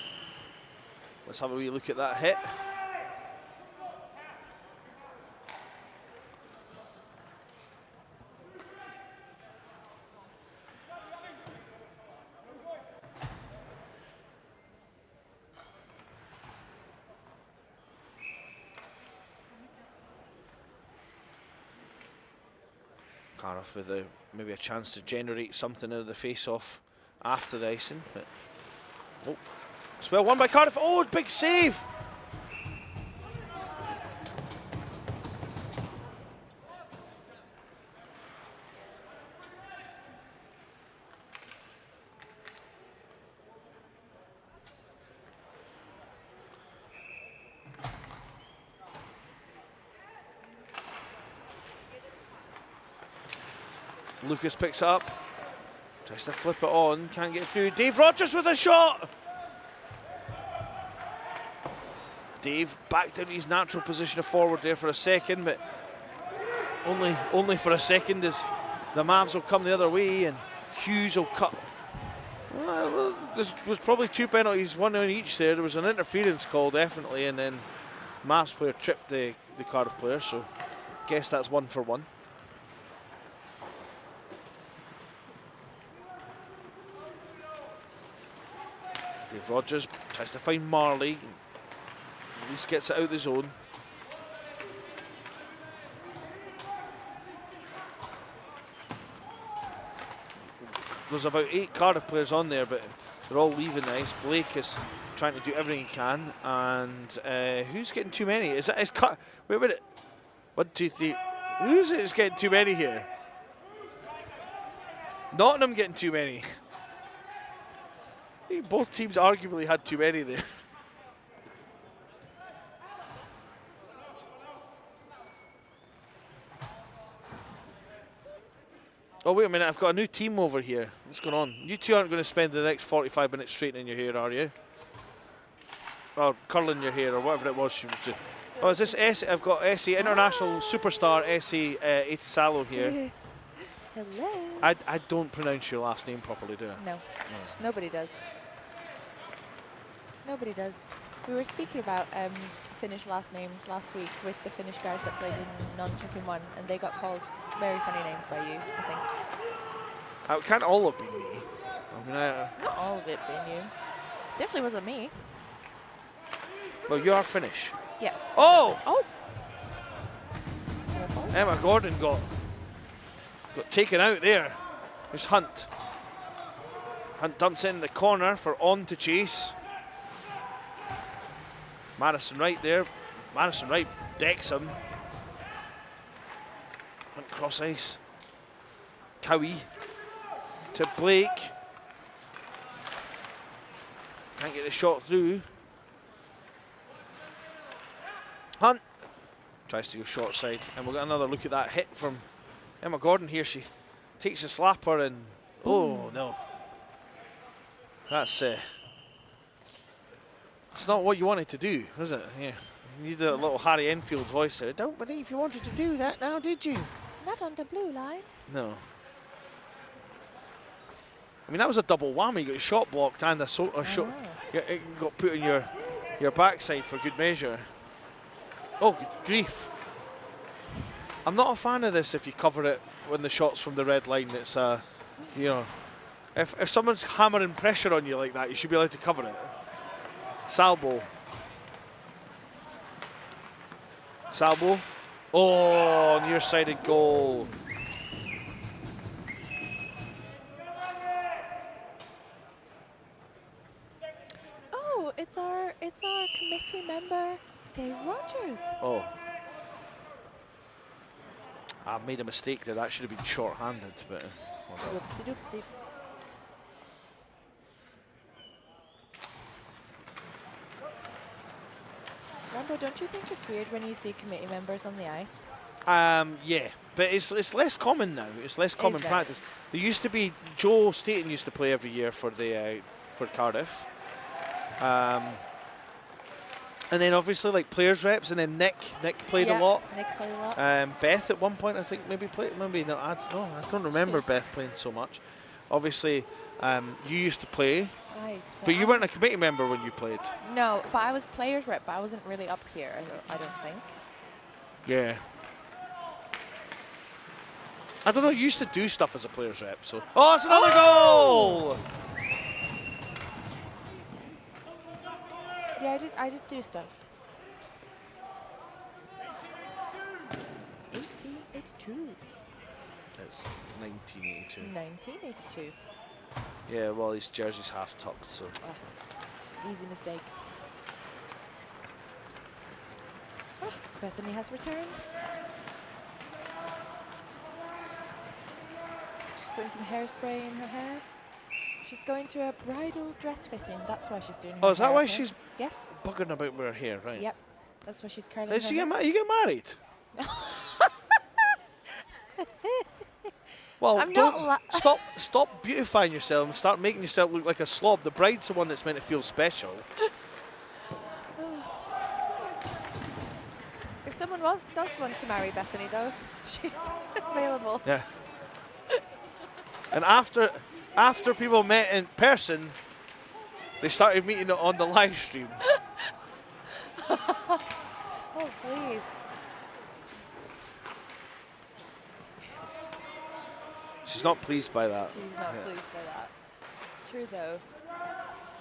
Let's have a wee look at that hit. Cardiff with maybe a chance to generate something out of the face-off after the icing. But oh, it's well won by Cardiff. Oh, big save! Lucas picks it up, tries to flip it on, can't get through. Dave Rogers with a shot! Dave back down to his natural position of forward there for a second, but only for a second, as the Mavs will come the other way and Hughes will cut. Well, there was probably 2 penalties, one on each there. There was an interference call, definitely, and then Mavs player tripped the Cardiff player, so guess that's 1 for 1. Dave Rogers tries to find Marley. At least gets it out of the zone. There's about 8 Cardiff players on there, but they're all leaving the ice. Blake is trying to do everything he can, and who's getting too many? Is that cut? Wait a minute. 1, 2, 3. Who's it that's getting too many here? Nottingham getting too many. I think both teams arguably had too many there. Oh, wait a minute, I've got a new team over here. What's going on? You two aren't going to spend the next 45 minutes straightening your hair, are you? Or curling your hair, or whatever it was she was doing. Oh, is this Essie? I've got Essie, international superstar Essie Etisalo here. Hello. I don't pronounce your last name properly, do I? No, nobody does. Nobody does. We were speaking about Finnish last names last week with the Finnish guys that played in non-Chicken 1, and they got called very funny names by you, I think. It can't all have been me. I mean, Not all of it being you. Definitely wasn't me. Well, you are Finnish. Yeah. Oh! Oh! Emma Gordon got taken out there. There's Hunt. Hunt dumps in the corner for on to chase. Madison Wright there. Madison Wright decks him. Hunt cross ice. Cowie to Blake. Can't get the shot through. Hunt tries to go short side, and we'll get another look at that hit from Emma Gordon here. She takes a slapper, and oh no. That's it's not what you wanted to do, is it? Yeah. You need a little Harry Enfield voice there. Don't believe you wanted to do that now, did you? Not on the blue line. No. I mean, that was a double whammy. You got your shot blocked and a shot. It got put on your backside for good measure. Oh, good grief. I'm not a fan of this if you cover it when the shot's from the red line. It's, you know, if someone's hammering pressure on you like that, you should be allowed to cover it. Salbo. Salbo. Oh, near-sided goal. Oh, it's our committee member, Dave Rogers. Oh. I made a mistake there. That should have been short-handed, but Whoopsie doopsie. Rambo, don't you think it's weird when you see committee members on the ice? yeah, but it's less common now. It's less common very. practice. There used to be Joe Staten used to play every year for the for Cardiff, and then obviously like players reps, and then Nick played a lot. Nick played a lot. Beth at one point I think maybe played. Maybe not. I don't remember Beth playing so much. Obviously, you used to play. But you weren't a committee member when you played. No, but I was players rep, but I wasn't really up here, I don't think. Yeah. I don't know, you used to do stuff as a players rep, so. Oh, it's another goal! Yeah, I did do stuff. 1882. It's 1982. 1982. Yeah, well, his jersey's half tucked, so. Easy mistake. Oh, Bethany has returned. She's putting some hairspray in her hair. She's going to a bridal dress fitting. That's why she's doing her Oh, is that hair, why I think. she's Yes. bugging about with her hair, right? Yep. That's why she's curling Hey, her so hair. you get married? Well, I'm don't not stop beautifying yourself and start making yourself look like a slob. The bride's the one that's meant to feel special. If someone does want to marry Bethany, though, she's available. Yeah. And after people met in person, they started meeting on the live stream. Oh, please. She's not pleased by that. She's not pleased by that. It's true, though.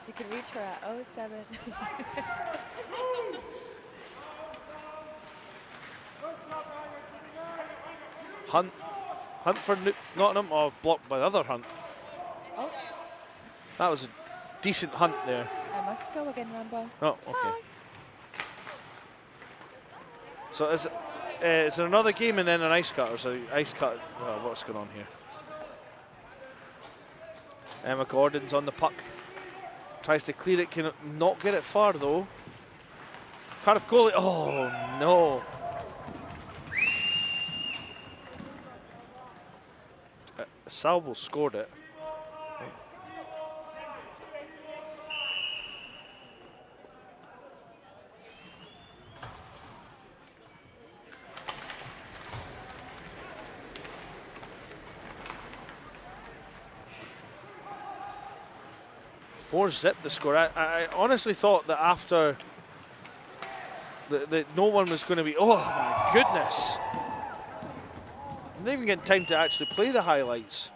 You can reach her at 07. Hunt for Nottingham, or blocked by the other Hunt. Oh, That was a decent hunt there. I must go again, Rambo. Oh, okay. Bye. So is there another game and then an ice cut, or is it ice cut? What's going on here? Emma Gordon's on the puck. Tries to clear it, can not get it far though. Cardiff goalie, oh no. Salvo scored it. Four-zip the score. I honestly thought that after that no one was going to be. Oh my goodness! I'm not even getting time to actually play the highlights.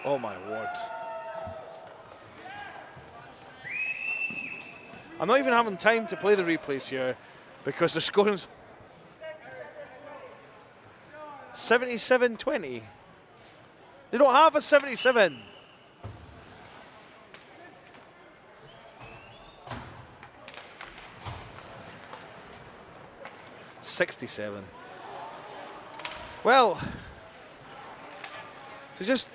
Oh my word. I'm not even having time to play the replays here because they're scoring 77-20. They don't have a 77. $67. Well, to just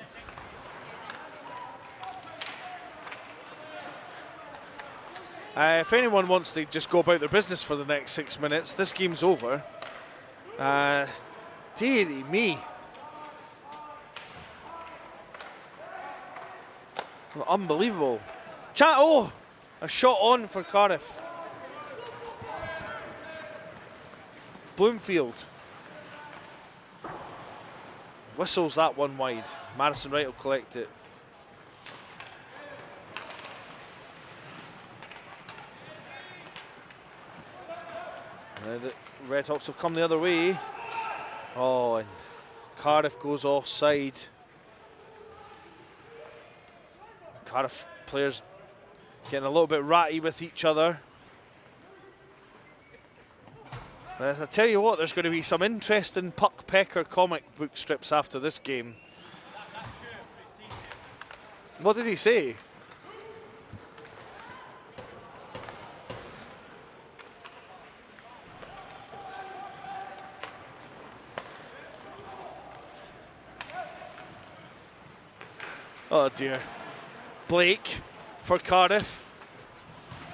if anyone wants to just go about their business for the next 6 minutes, this game's over. Dearie me. Unbelievable. Oh, a shot on for Cardiff. Bloomfield. Whistles that one wide. Madison Wright will collect it. The Redhawks will come the other way. Oh, and Cardiff goes offside. Cardiff Players getting a little bit ratty with each other. I tell you what, there's going to be some interesting Puck Pecker comic book strips after this game. What did he say? Oh dear. Blake for Cardiff.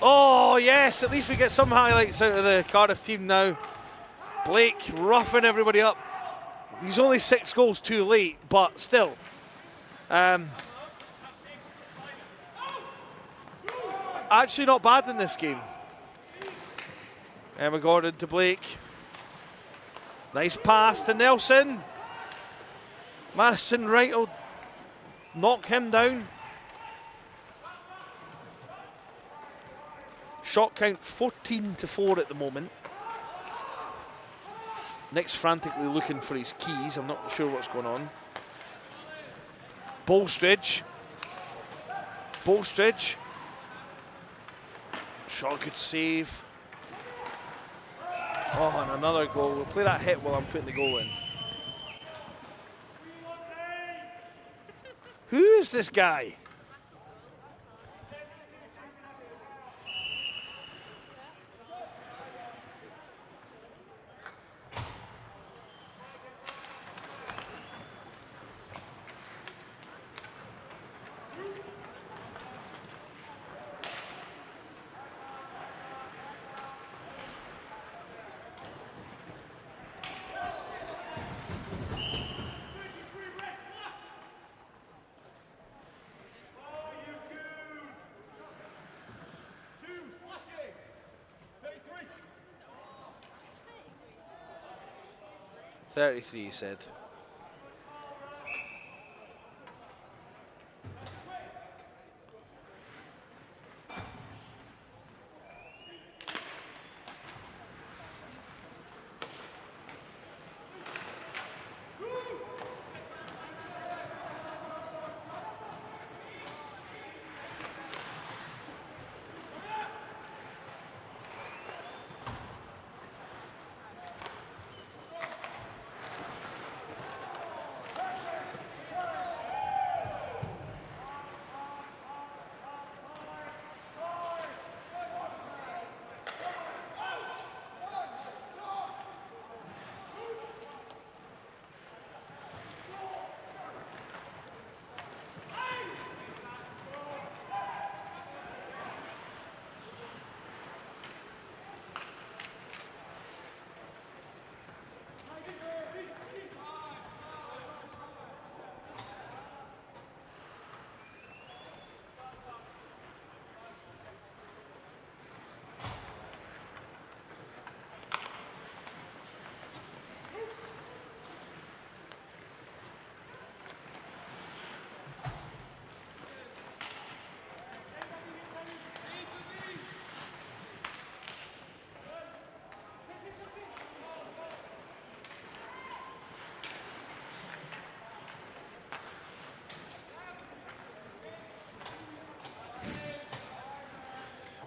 Oh yes, at least we get some highlights out of the Cardiff team now. Blake roughing everybody up. He's only 6 goals too late, but still. Actually not bad in this game. Emma Gordon to Blake. Nice pass to Nelson. Madison Wright will knock him down. Shot count 14-4 at the moment. Nick's frantically looking for his keys. I'm not sure what's going on. Bolstridge. Bolstridge. Shot, good save. Oh, and another goal. We'll play that hit while I'm putting the goal in. Who is this guy? He said.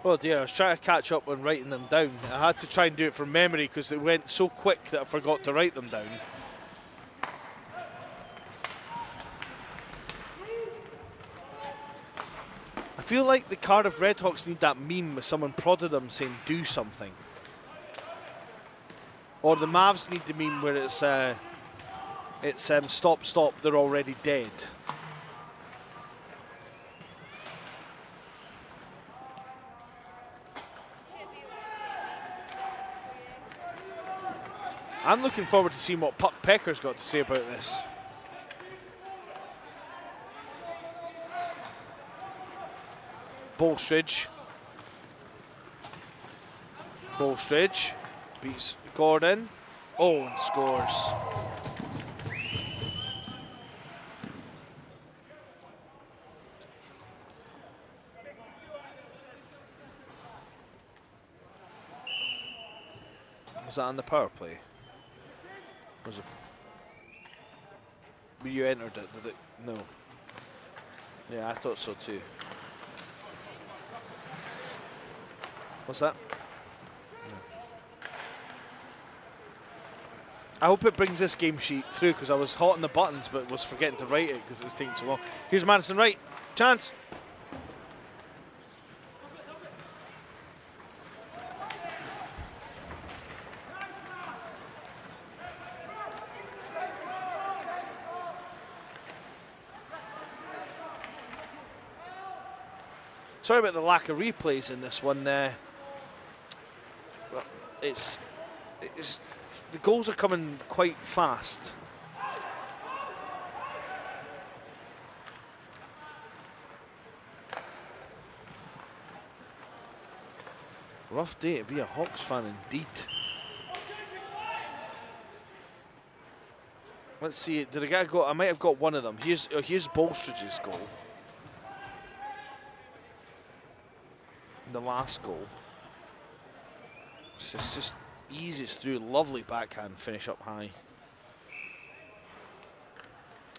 Oh dear, I was trying to catch up on writing them down. I had to try and do it from memory because it went so quick that I forgot to write them down. I feel like the Cardiff Redhawks need that meme with someone prodded them saying do something. Or the Mavs need the meme where it's stop, stop, they're already dead. I'm looking forward to seeing what Puck Pecker's got to say about this. Bolstridge. Bolstridge beats Gordon. Oh, and scores. Was that on the power play? Was it? You entered it, did it? No. Yeah, I thought so too. What's that? I hope it brings this game sheet through because I was hot on the buttons but was forgetting to write it because it was taking too long. Here's Madison Wright. Chance. Sorry about the lack of replays in this one. It's the goals are coming quite fast. Rough day to be a Hawks fan indeed. Let's see. Did I get a goal? I might have got one of them. Here's Bolstridge's goal. The last goal. It's just eases through. Lovely backhand finish up high.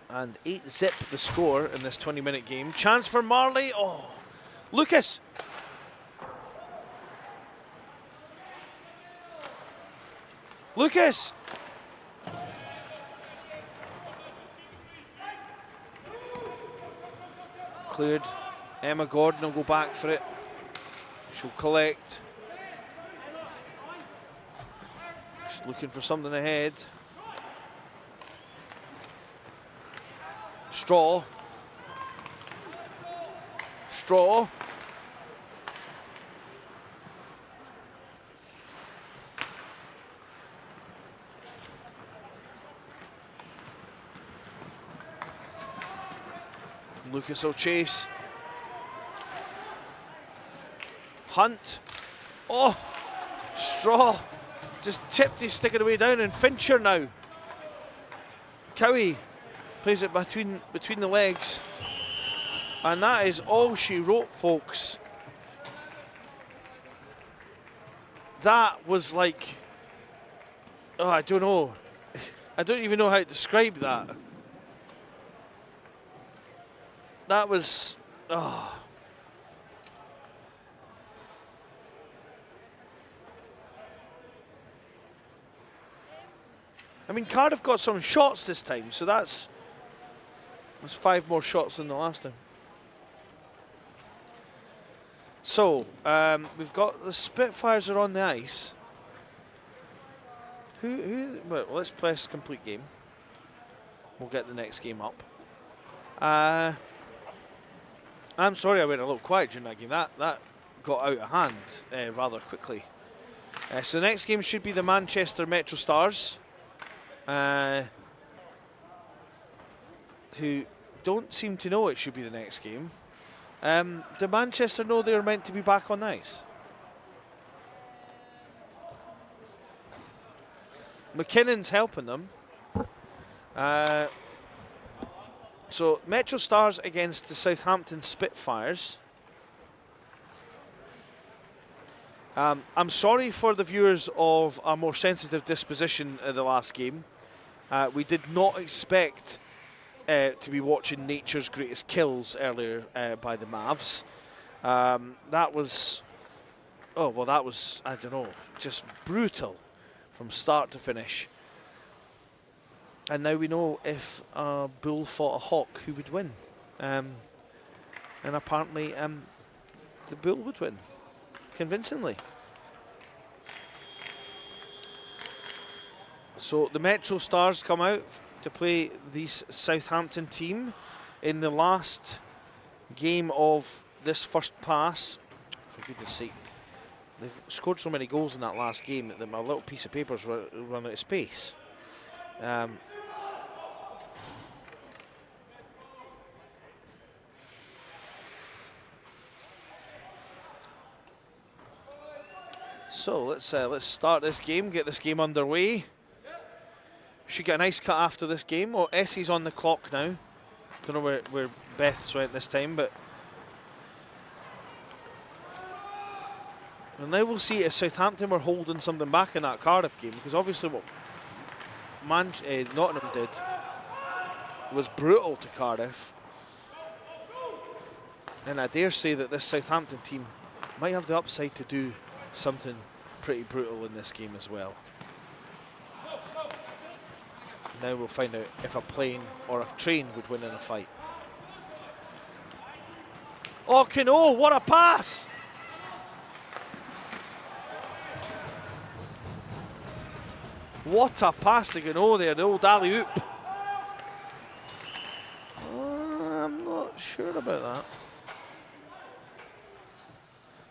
And 8-zip the score in this 20-minute game. Chance for Marley. Oh, Lucas. Lucas. Cleared. Emma Gordon will go back for it. She'll collect. Just looking for something ahead. Straw. Straw. Lucas will chase. Hunt. Oh, Straw. Just tipped his stick it away down, and Fincher now. Cowie plays it between the legs. And that is all she wrote, folks. That was like, oh, I don't know. I don't even know how to describe that. That was, oh. I mean, Cardiff got some shots this time, so that's 5 more shots than the last time. So, we've got the Spitfires are on the ice. Well, let's press complete game. We'll get the next game up. I'm sorry I went a little quiet during that game. That got out of hand rather quickly. So the next game should be the Manchester Metro Stars. Who don't seem to know it should be the next game. Do Manchester know they're meant to be back on the ice? McKinnon's helping them. So Metro Stars against the Southampton Spitfires. I'm sorry for the viewers of a more sensitive disposition in the last game. We did not expect to be watching Nature's Greatest Kills earlier by the Mavs. That was, I don't know, just brutal from start to finish. And now we know if a bull fought a hawk, who would win. And apparently the bull would win, convincingly. So the Metro Stars come out to play the Southampton team in the last game of this first pass. For goodness sake, they've scored so many goals in that last game that my little piece of paper's run out of space. So let's start this game, get this game underway. Should get a nice cut after this game. Oh, Essie's on the clock now. Don't know where Beth's went this time, but and now we'll see if Southampton were holding something back in that Cardiff game, because obviously what Nottingham did was brutal to Cardiff, and I dare say that this Southampton team might have the upside to do something pretty brutal in this game as well. Now we'll find out if a plane or a train would win in a fight. Oh, Cano, what a pass! What a pass to Cano there, the old alley-oop. I'm not sure about that.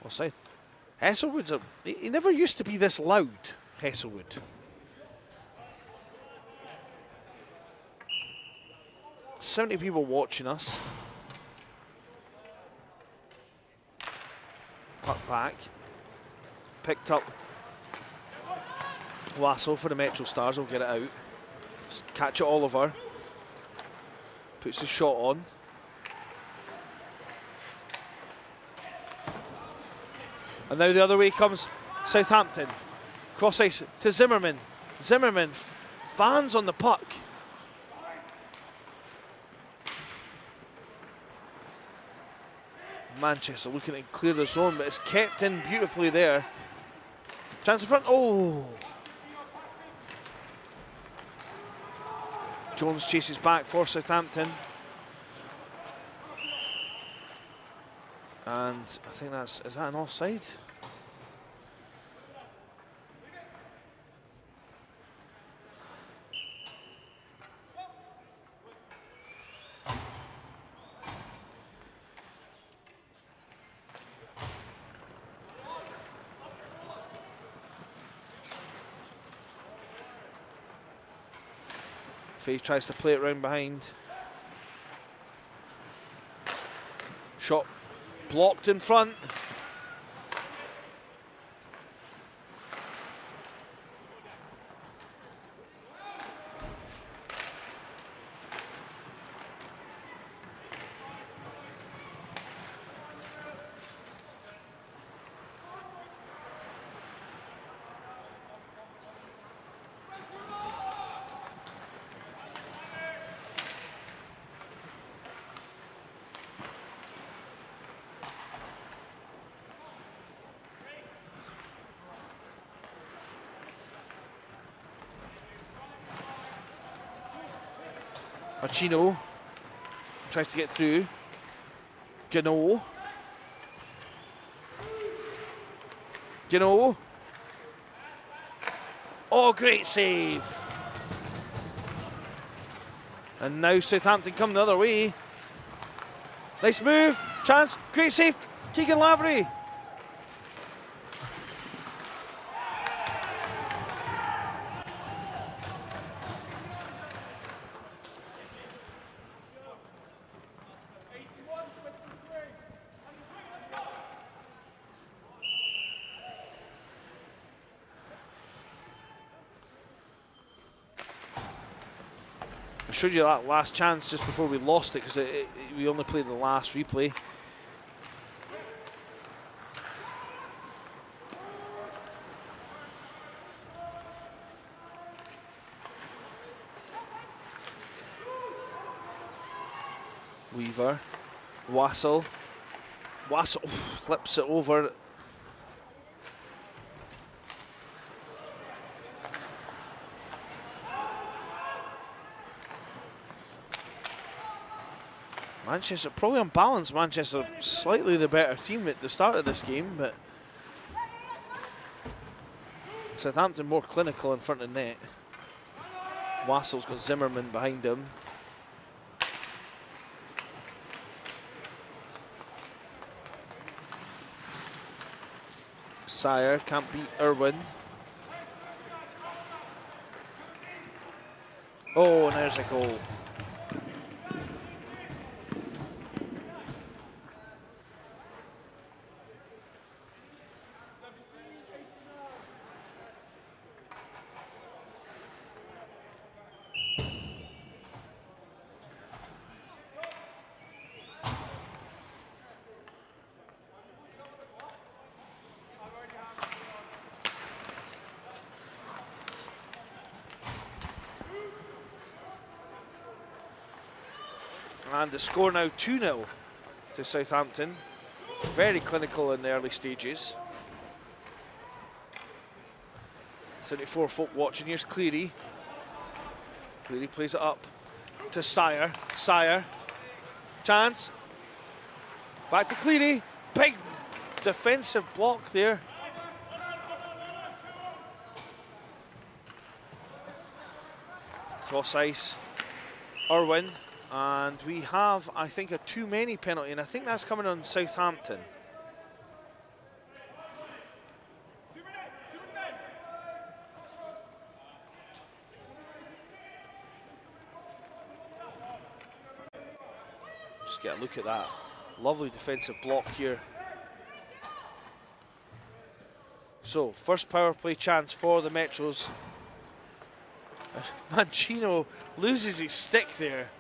Well, say, Hesselwood's he never used to be this loud, Hesselwood. 70 people watching us. Puck back. Picked up. Lasso for the Metro Stars will get it out. Just catch it Oliver. Puts the shot on. And now the other way comes Southampton. Cross ice to Zimmerman. Zimmerman fans on the puck. Manchester looking to clear the zone, but it's kept in beautifully there. Chance in front. Oh! Jones chases back for Southampton. And I think is that an offside? Faye tries to play it round behind. Shot blocked in front. Chino tries to get through. Gano. Oh, great save. And now Southampton come the other way. Nice move. Chance. Great save. Keegan Lavery. I showed you that last chance just before we lost it because we only played the last replay. Weaver, Wassel flips it over. Manchester, probably on balance, Manchester slightly the better team at the start of this game, but Southampton more clinical in front of net. Wassel's got Zimmerman behind him. Sire can't beat Irwin. Oh, and there's a goal. And the score now 2-0 to Southampton. Very clinical in the early stages. 74 folk watching. Here's Cleary. Cleary plays it up to Sire. Sire. Chance. Back to Cleary. Big defensive block there. Cross ice. Irwin. And we have, I think, a too many penalty, and I think that's coming on Southampton. Just get a look at that. Lovely defensive block here. So, first power play chance for the Metros. Mancino loses his stick there.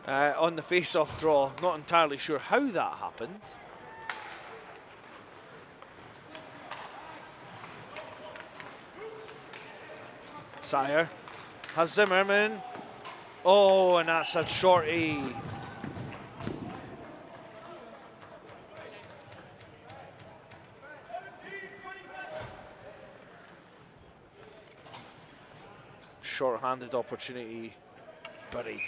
On the face-off draw. Not entirely sure how that happened. Sire has Zimmerman. Oh, and that's a shorty. Short-handed opportunity buried.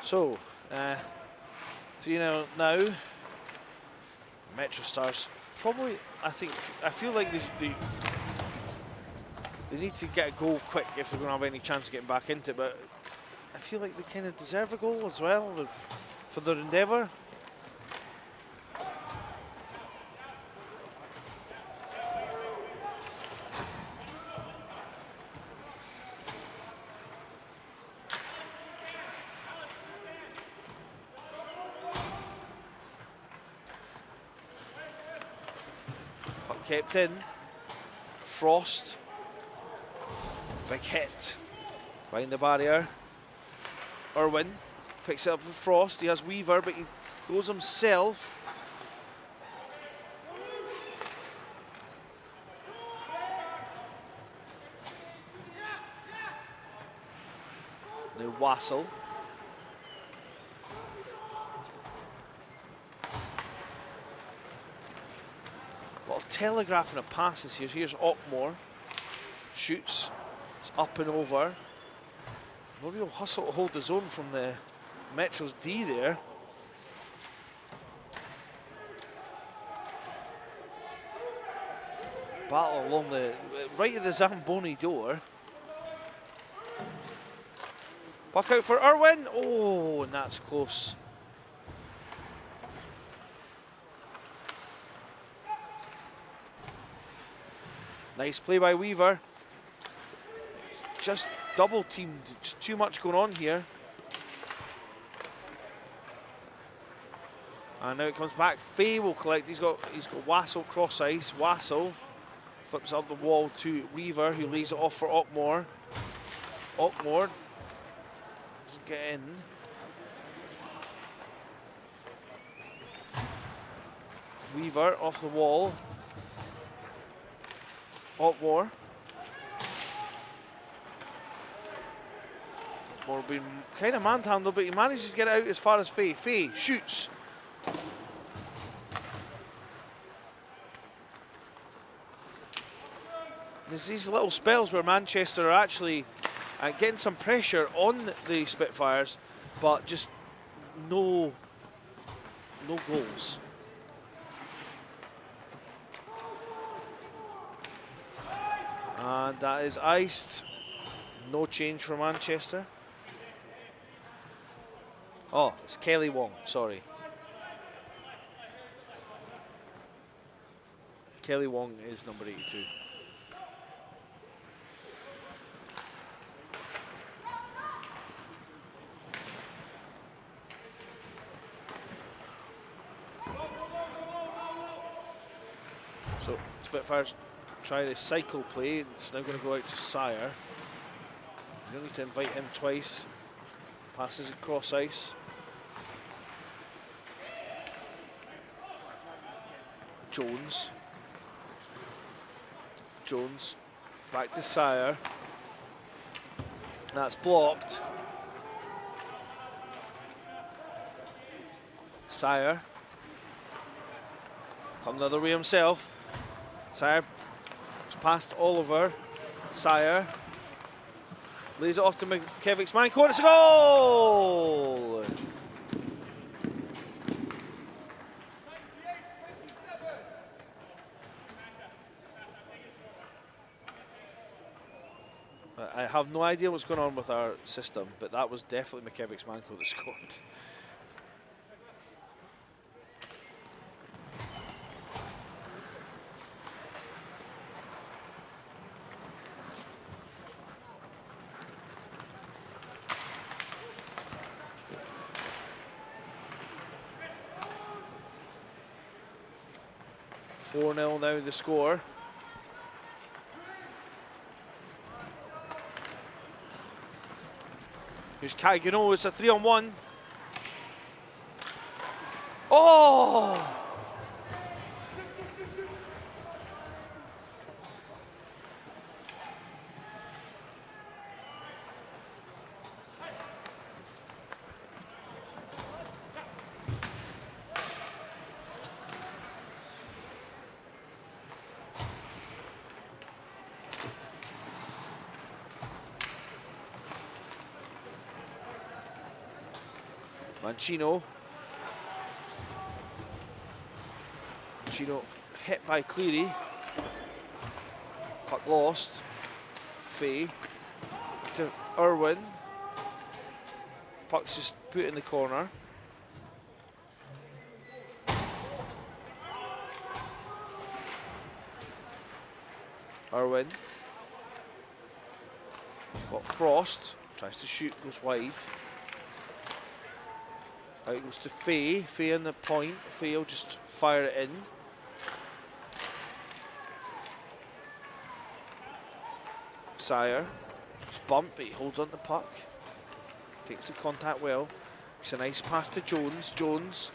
So, 3-0 now. Metro Stars probably, I feel like they need to get a goal quick if they're going to have any chance of getting back into it, but I feel like they kind of deserve a goal as well for their endeavour. Kept in. Frost. Big hit. Behind the barrier. Irwin picks it up with Frost. He has Weaver, but he goes himself. Now Wassel. Telegraphing of passes here. Here's Ockmore. Shoots. It's up and over. No real hustle to hold the zone from the Metro's D there. Battle along the right of the Zamboni door. Puck out for Irwin. Oh, and that's close. Nice play by Weaver. Just double teamed. Just too much going on here. And now it comes back. Fay will collect. He's got Wassel cross ice. Wassel flips up the wall to Weaver, who leaves it off for Ockmore. Ockmore doesn't get in. Weaver off the wall. Ockmore. Ockmore being kind of manhandled, but he manages to get it out as far as Fay. Fay shoots. There's these little spells where Manchester are actually getting some pressure on the Spitfires, but just no goals. And that is iced. No change for Manchester. Oh, it's Kelly Wong, sorry. Kelly Wong is number 82. So Spitfires try the cycle play. It's now going to go out to Sire. You don't need to invite him twice. Passes across ice. Jones. Jones back to Sire. That's blocked. Sire. Come the other way himself. Sire it's past Oliver. Sire lays it off to McKevick's man court. It's a goal! I have no idea what's going on with our system, but that was definitely McKevick's man court that scored. 4-0 now the score. Here's Kaigano, it's a 3-on-1. Oh! Mancino hit by Cleary. Puck lost. Fay to Irwin. Puck's just put in the corner. Irwin. He's got Frost. Tries to shoot, goes wide. Out it goes to Fay. Fay on the point. Fay will just fire it in. Sire. It's bumped, but he holds on the puck. Takes the contact well. It's a nice pass to Jones. Jones.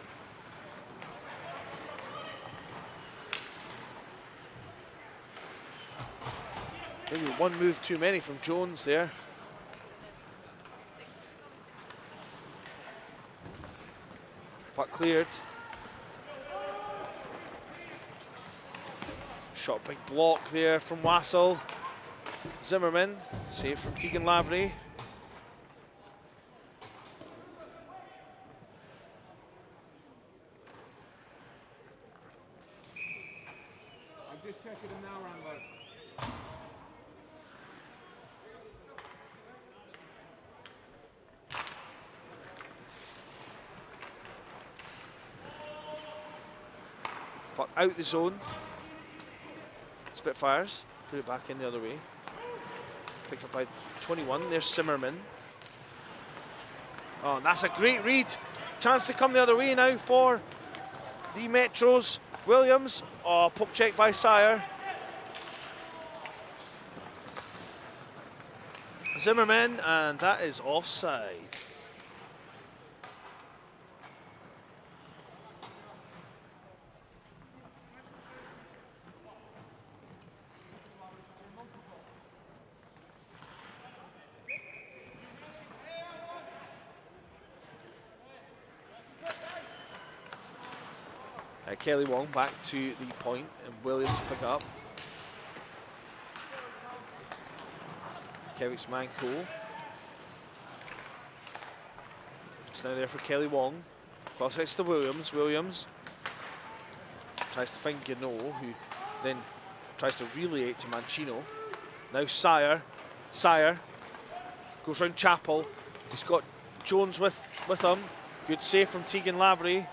Maybe one move too many from Jones there. Puck cleared. Shot big block there from Wassel. Zimmerman, save from Keegan Lavery. I'm just checking them now, Rambo. Puck out the zone. Spitfires, put it back in the other way. Picked up by 21, there's Zimmerman. Oh, and that's a great read. Chance to come the other way now for the Metros. Williams, oh, poke check by Sire. Zimmerman, and that is offside. Kelly Wong back to the point, and Williams pick up. Kevin's man cool. It's now there for Kelly Wong. Cross it's to Williams. Williams tries to find Gano, who then tries to relay it to Mancino. Now Sire goes round Chapel. He's got Jones with him. Good save from Tegan Lavery.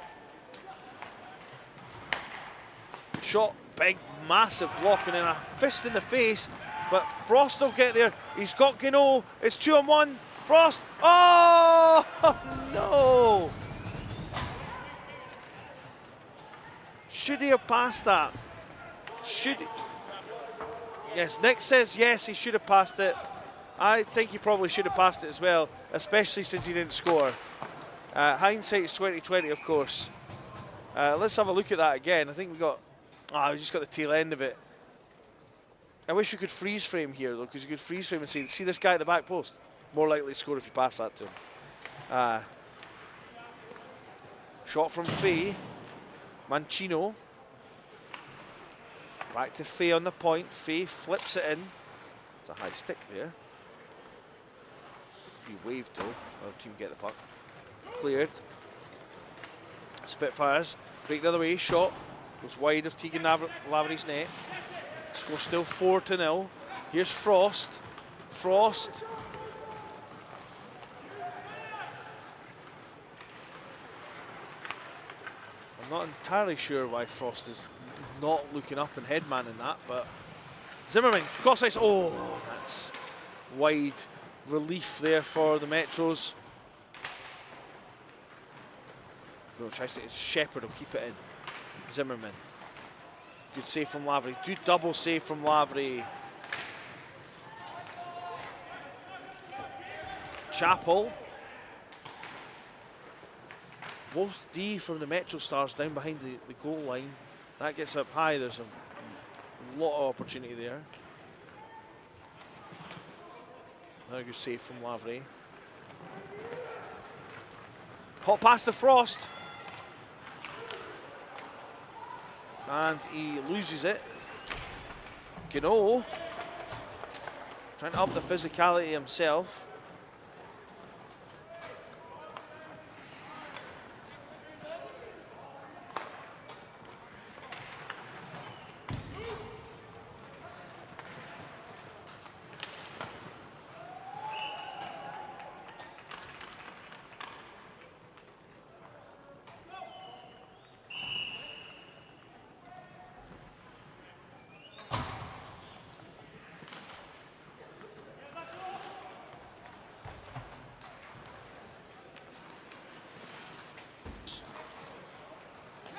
Shot, big, massive block, and then a fist in the face. But Frost will get there. He's got Guinaud. It's 2-on-1. Frost. Oh no! Should he have passed that? Should he? Yes, Nick says yes, he should have passed it. I think he probably should have passed it as well, especially since he didn't score. Hindsight's 2020, of course. Let's have a look at that again. I think we just got the tail end of it. I wish we could freeze frame here though, because you could freeze frame and see this guy at the back post. More likely to score if you pass that to him. Shot from Faye. Mancino. Back to Faye on the point. Faye flips it in. It's a high stick there. He waved though. Other team get the puck. Cleared. Spitfires. Break the other way. Shot. Goes wide of Tegan Lavery's net. Score still 4-0. Here's Frost. Frost. I'm not entirely sure why Frost is not looking up and headmanning that, but Zimmerman, cross ice. Oh, that's wide relief there for the Metros. Go try to Shepherd will keep it in. Zimmerman. Good save from Lavery. Good double save from Lavery. Chapel. Both D from the Metro Stars down behind the goal line. That gets up high. There's a lot of opportunity there. Another good save from Lavery. Hot pass to Frost. And he loses it. Guinaud trying to up the physicality himself.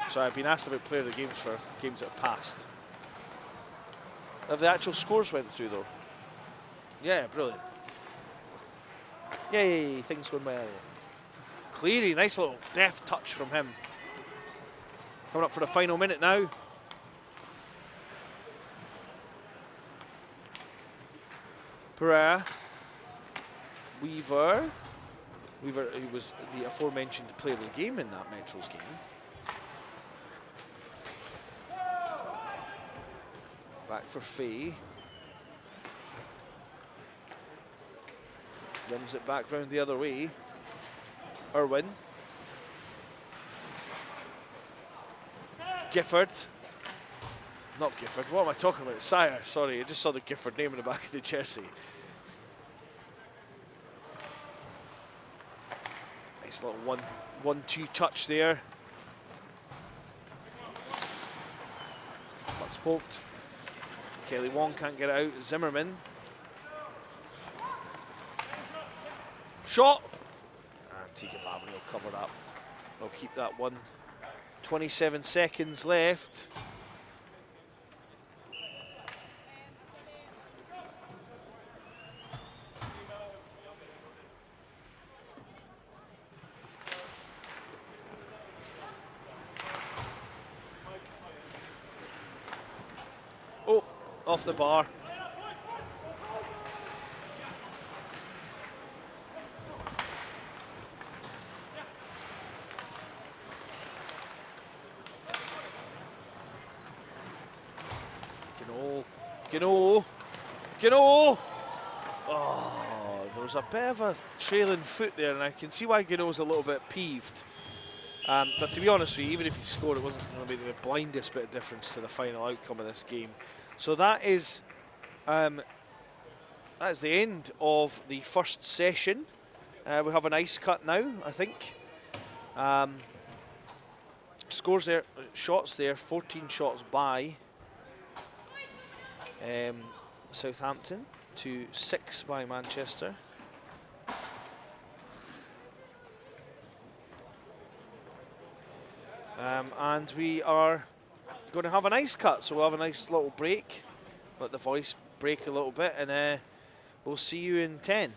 So I've been asked about player of the games for games that have passed. Have the actual scores went through though? Yeah, brilliant. Yay, things going well. Cleary, nice little deft touch from him. Coming up for the final minute now. Pereira. Weaver, he was the aforementioned player of the game in that Metros game. Back for Faye. Runs it back round the other way. Irwin. Gifford. Not Gifford, what am I talking about? Sire, sorry, I just saw the Gifford name in the back of the jersey. Nice little 1-2 touch there. Puck's poked. Kelly Wong can't get it out. Zimmerman. Shot. And Tegan Lavery will cover that. They'll keep that one. 27 seconds left. Oh, off the bar. Guinaud. Oh, there was a bit of a trailing foot there, and I can see why Guinaud's a little bit peeved. But to be honest with you, even if he scored, it wasn't going to be the blindest bit of difference to the final outcome of this game. So that is that's the end of the first session. We have an ice cut now, I think. Scores there, shots there, 14 shots by Southampton to 6 by Manchester. And we are going to have an ice cut, so we'll have a nice little break, let the voice break a little bit, and we'll see you in 10.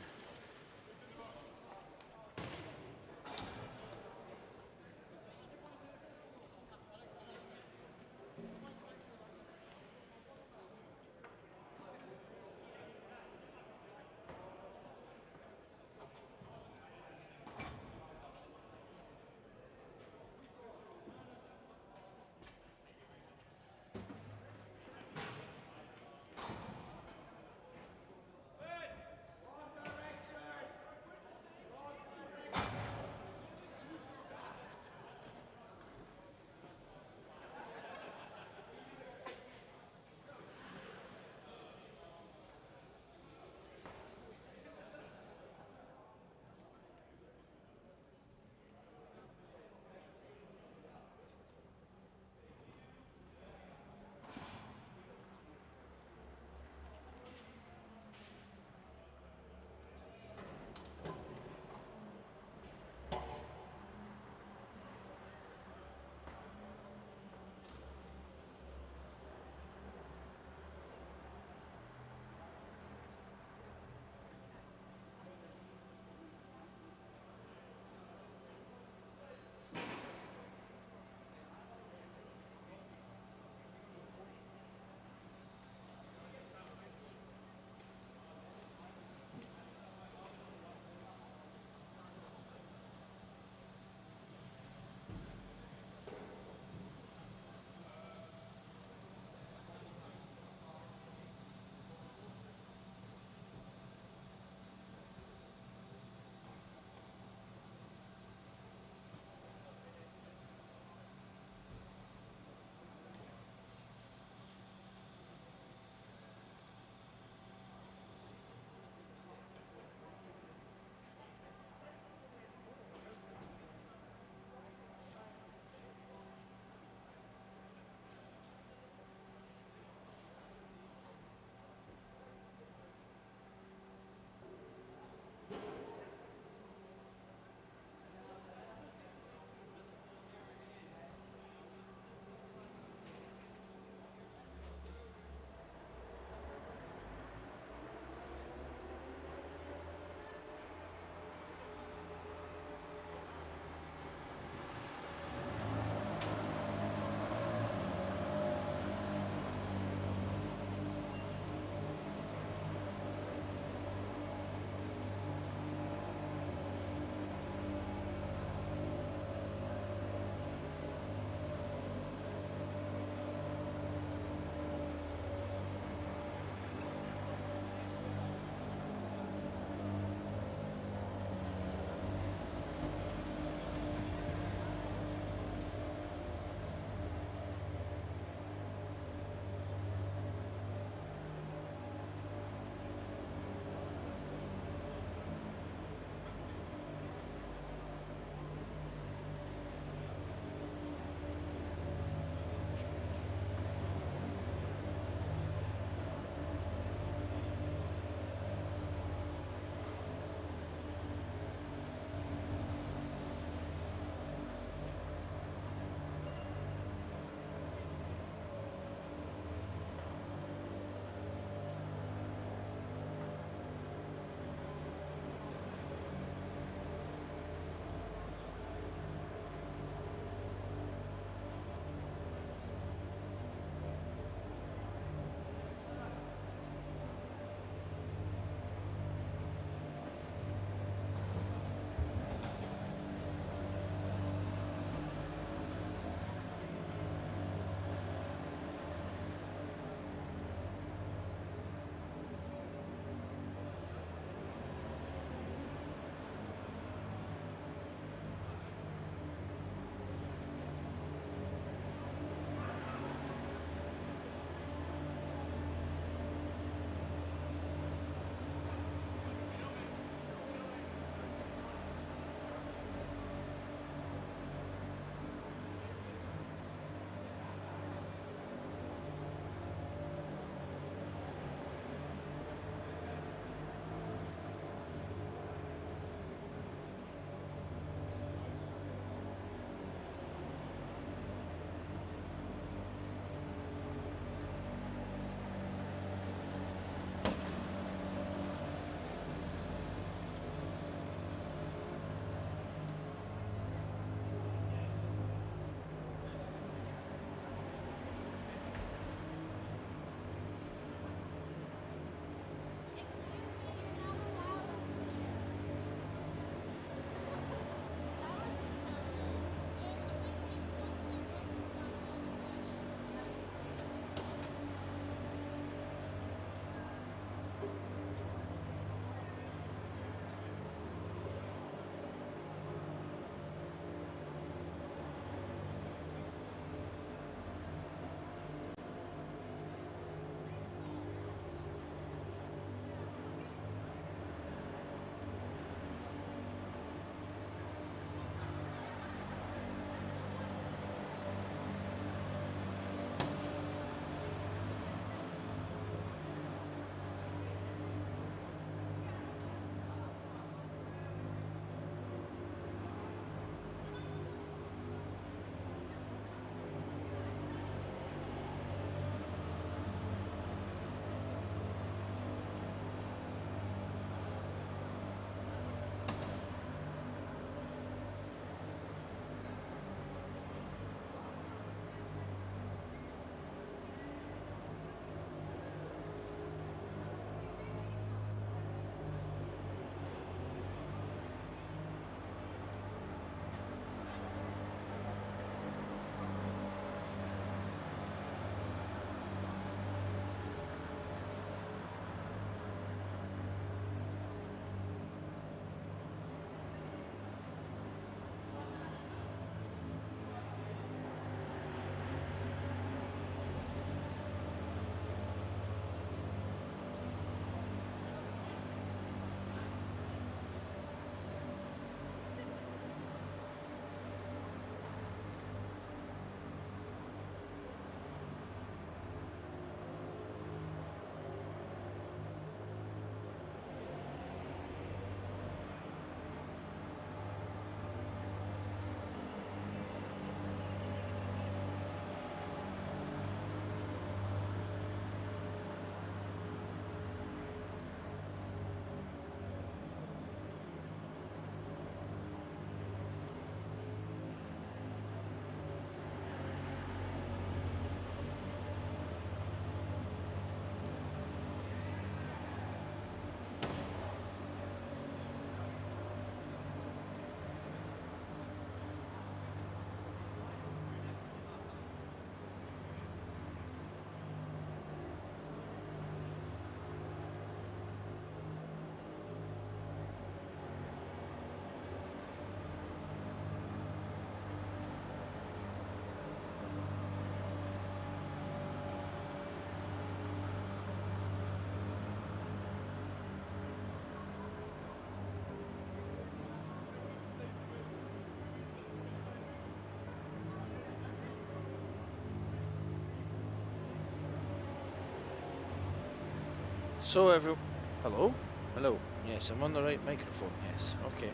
So hello, hello. Yes, I'm on the right microphone. Yes, okay.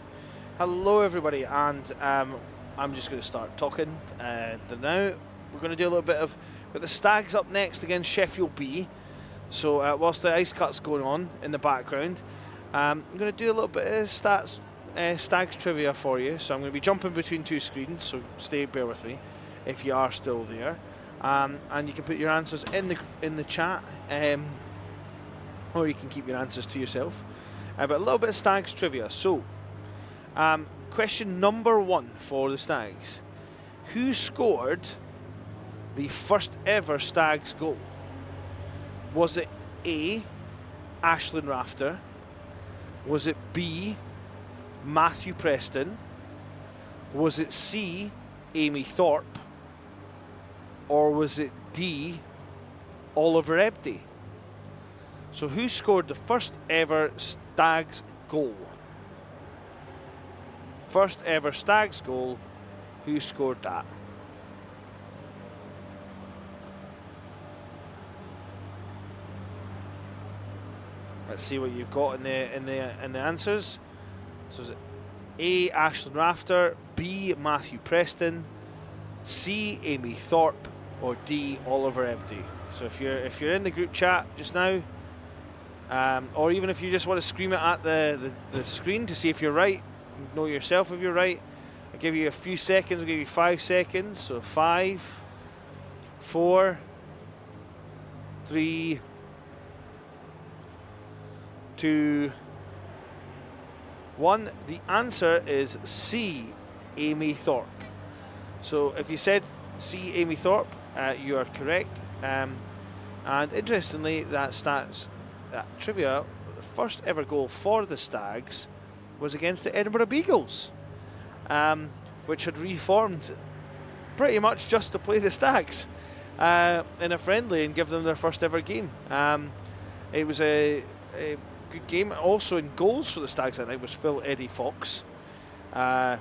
Hello, everybody, and I'm just going to start talking. Now we're going to do a little bit of. But the Stags up next against Sheffield B. So whilst the ice cut's going on in the background, I'm going to do a little bit of Stags trivia for you. So I'm going to be jumping between two screens. So bear with me, if you are still there, and you can put your answers in the chat. Or you can keep your answers to yourself. But a little bit of Stags trivia. So, question number 1 for the Stags. Who scored the first ever Stags goal? Was it A, Ashlyn Rafter? Was it B, Matthew Preston? Was it C, Amy Thorpe? Or was it D, Oliver Ebdy? So who scored the first ever Stags goal? First ever Stags goal, who scored that? Let's see what you've got in the answers. So is it A, Ashlyn Rafter, B, Matthew Preston, C, Amy Thorpe, or D, Oliver Ebdy? So if you're in the group chat just now, or even if you just want to scream it at the screen to see if you're right, know yourself if you're right. I'll give you a few seconds. I'll give you 5 seconds. So 5, 4, 3, 2, 1. The answer is C, Amy Thorpe. So if you said C, Amy Thorpe, you are correct. And interestingly, that trivia, the first ever goal for the Stags was against the Edinburgh Beagles, which had reformed pretty much just to play the Stags in a friendly and give them their first ever game. It was a good game. Also in goals for the Stags that night was Phil Eddie Fox, who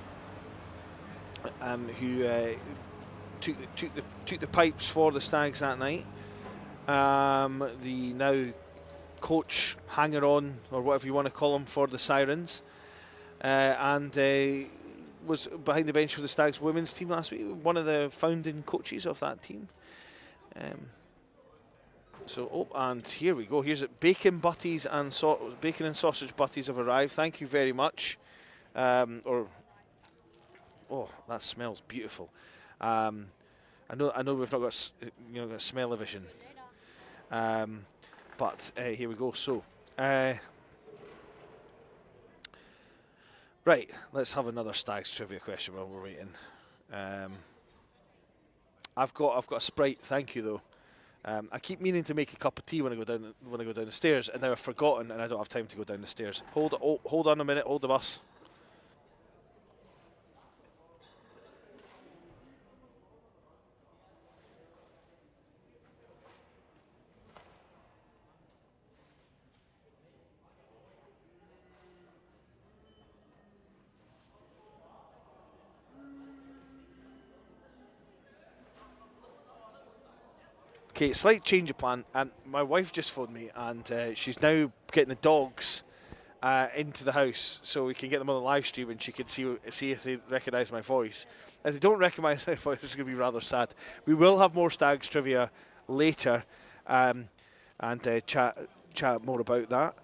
took the pipes for the Stags that night. The now coach, hanger-on, or whatever you want to call him, for the Sirens, and was behind the bench for the Stags women's team last week, one of the founding coaches of that team. And here we go. Here's it. Bacon and sausage butties have arrived. Thank you very much. Oh, that smells beautiful. I know we've not got got smell-o-vision. But here we go. So, right, let's have another Stags trivia question while we're waiting. I've got a Sprite. Thank you though. I keep meaning to make a cup of tea when I go down the stairs, and now I've forgotten, and I don't have time to go down the stairs. Hold on a minute, hold the bus. Okay, slight change of plan. My wife just phoned me, and she's now getting the dogs into the house so we can get them on the live stream, and she can see if they recognise my voice. If they don't recognise my voice, it's going to be rather sad. We will have more Stags trivia later, and chat more about that.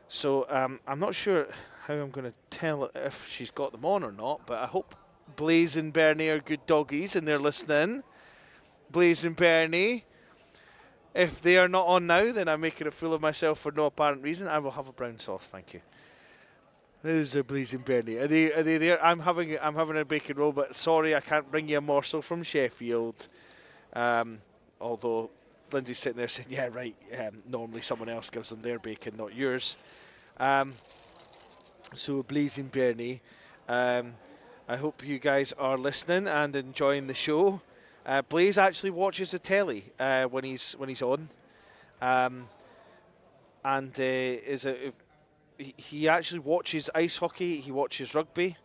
So I'm not sure how I'm going to tell if she's got them on or not, but I hope Blaze and Bernie are good doggies and they're listening. Blaze and Bernie. If they are not on now, then I'm making a fool of myself for no apparent reason. I will have a brown sauce, thank you. There's a Blaze and Bernie. Are they there? I'm having a bacon roll, but sorry, I can't bring you a morsel from Sheffield. Although Lindsay's sitting there saying, yeah, right. Normally someone else gives them their bacon, not yours. So Blaze and Bernie, I hope you guys are listening and enjoying the show. Blaze actually watches the telly when he's on, and he actually watches ice hockey. He watches rugby.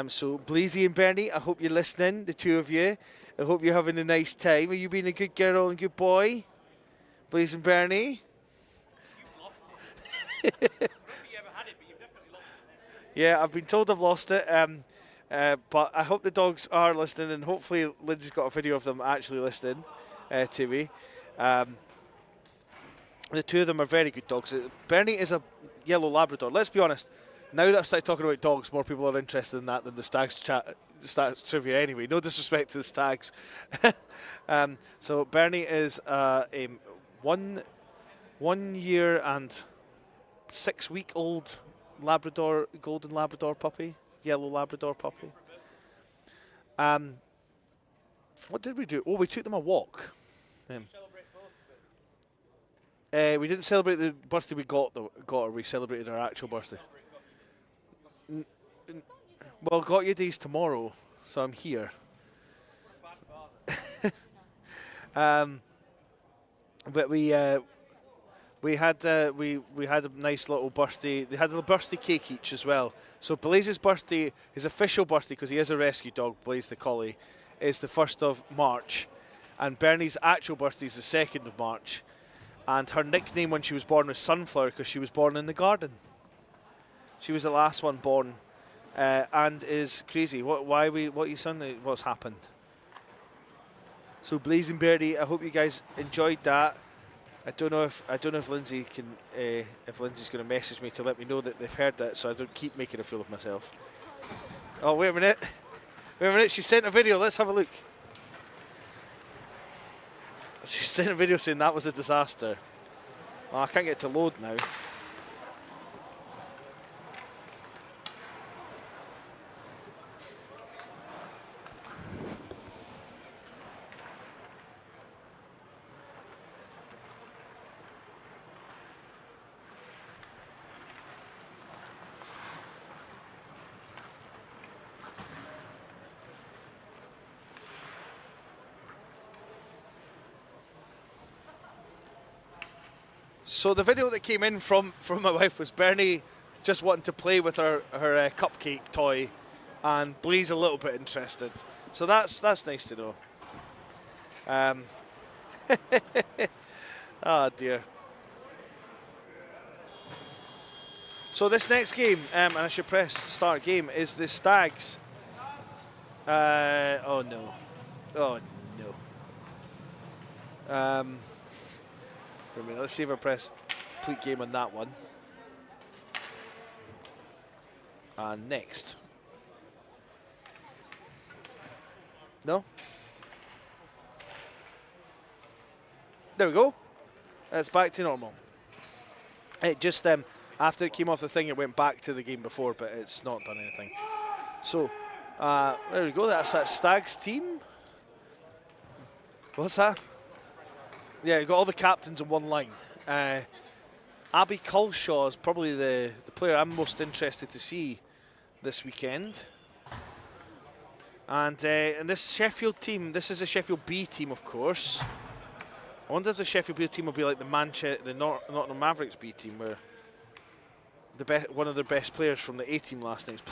So Blazy and Bernie, I hope you're listening, the two of you. I hope you're having a nice time. Are you being a good girl and good boy, Blaze and Bernie? Yeah, I've been told I've lost it. But I hope the dogs are listening, and hopefully Lindsay's got a video of them actually listening to me. The two of them are very good dogs. Bernie is a yellow Labrador. Let's be honest. Now that I started talking about dogs, more people are interested in that than the Stags trivia anyway. No disrespect to the Stags. So Bernie is a 1 year and 6 week old Labrador, golden Labrador puppy, yellow Labrador puppy. What did we do? Oh, we took them a walk. We didn't celebrate the birthday we got her. We celebrated our actual birthday. Well, got your days tomorrow, so I'm here. But we had a nice little birthday. They had a birthday cake each as well. So Blaze's birthday, his official birthday, because he is a rescue dog, Blaze the collie, is the 1st of March, and Bernie's actual birthday is the 2nd of March. And her nickname when she was born was Sunflower because she was born in the garden. She was the last one born, and is crazy. What you son? What's happened? So Blaze and Bernie, I hope you guys enjoyed that. I don't know if Lindsay can, if Lindsay's going to message me to let me know that they've heard that, so I don't keep making a fool of myself. Oh, wait a minute. She sent a video. Let's have a look. She sent a video saying that was a disaster. Oh, I can't get it to load now. So the video that came in from my wife was Bernie just wanting to play with her cupcake toy, and Blaze a little bit interested. So that's nice to know. Oh dear. So this next game, and I should press start game, is the Stags. Oh no. Oh no. Wait a minute, let's see if I press complete game on that one. And next. No? There we go. It's back to normal. It just, after it came off the thing, it went back to the game before, but it's not done anything. So, there we go. That's that Stags team. What's that? Yeah, you got all the captains in one line. Abby Culshaw is probably the player I'm most interested to see this weekend. And this Sheffield team, this is a Sheffield B team, of course. I wonder if the Sheffield B team will be like the Nottingham Mavericks B team, where one of their best players from the A team last night's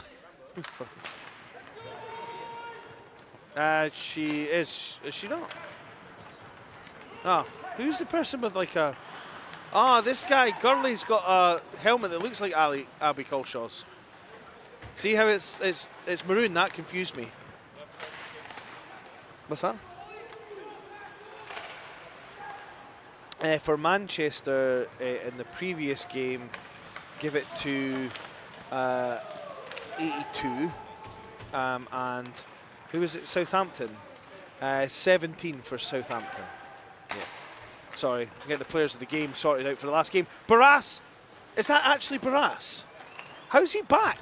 playing. She is she not? Oh, who's the person with like a... Oh, this guy, Gurley's got a helmet that looks like Abby Culshaw's. See how it's maroon? That confused me. What's that? For Manchester, in the previous game, give it to 82. And who was it? Southampton. 17 for Southampton. Yeah. Sorry, I'm getting the players of the game sorted out for the last game. Barras! Is that actually Barras? How's he back?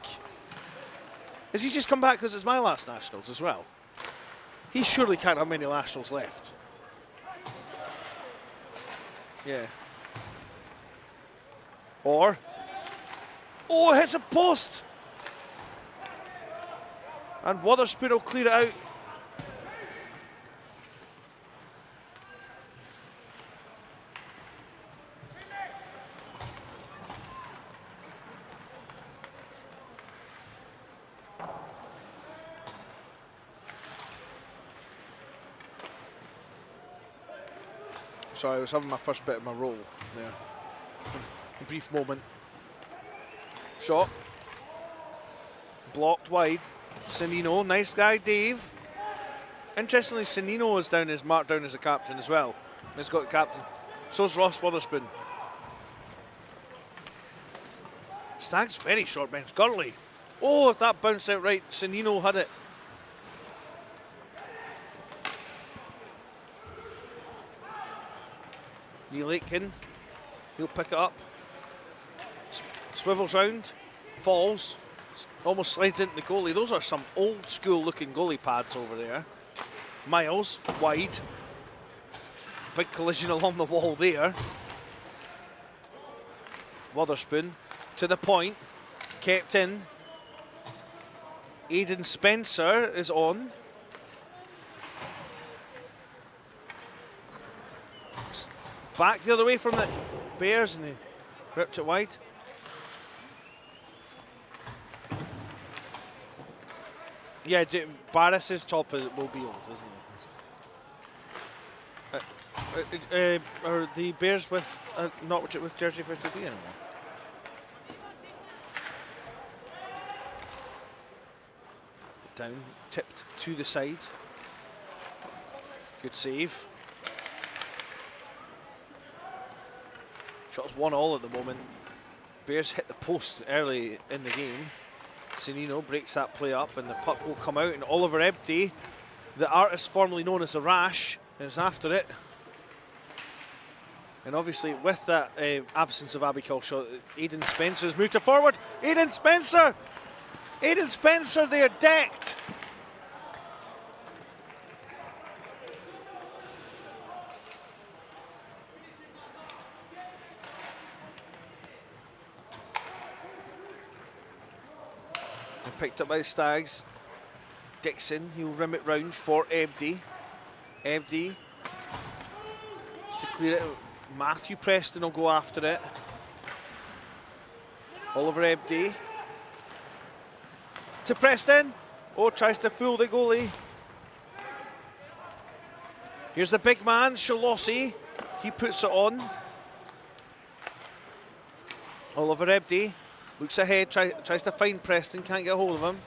Has he just come back because it's my last Nationals as well? He surely can't have many Nationals left. Yeah. Or... Oh, hits a post! And Wotherspoon will clear it out. Sorry, I was having my first bit of my roll there. A brief moment. Shot. Blocked wide. Sanino, nice guy, Dave. Interestingly, Sanino is marked down as a captain as well. He's got the captain. So's Ross Witherspoon. Stags very short bench. Gurley. Oh, if that bounced out right, Sanino had it. Neil Aitken. He'll pick it up. Swivels round. Falls. Almost slides into the goalie. Those are some old school looking goalie pads over there. Miles, wide. Big collision along the wall there. Witherspoon to the point. Kept in. Aidan Spencer is on. Back the other way from the Bears and he ripped it wide. Yeah, Barris's top will be old, isn't it? Are the Bears with not with jersey 53 anymore? Down, tipped to the side. Good save. Shots 1-1 at the moment. Bears hit the post early in the game. Sanino breaks that play up and the puck will come out and Oliver Ebdy, the artist formerly known as the Rash, is after it. And obviously with that absence of Abby Culshaw, Aidan Spencer has moved it forward. Aidan Spencer! Aidan Spencer there, decked! Picked up by the Stags. Dixon, he'll rim it round for Ebdy. Ebdy, just to clear it. Matthew Preston will go after it. Oliver Ebdy. To Preston. Oh, tries to fool the goalie. Here's the big man, Shalossi. He puts it on. Oliver Ebdy. Looks ahead, tries to find Preston, can't get a hold of him.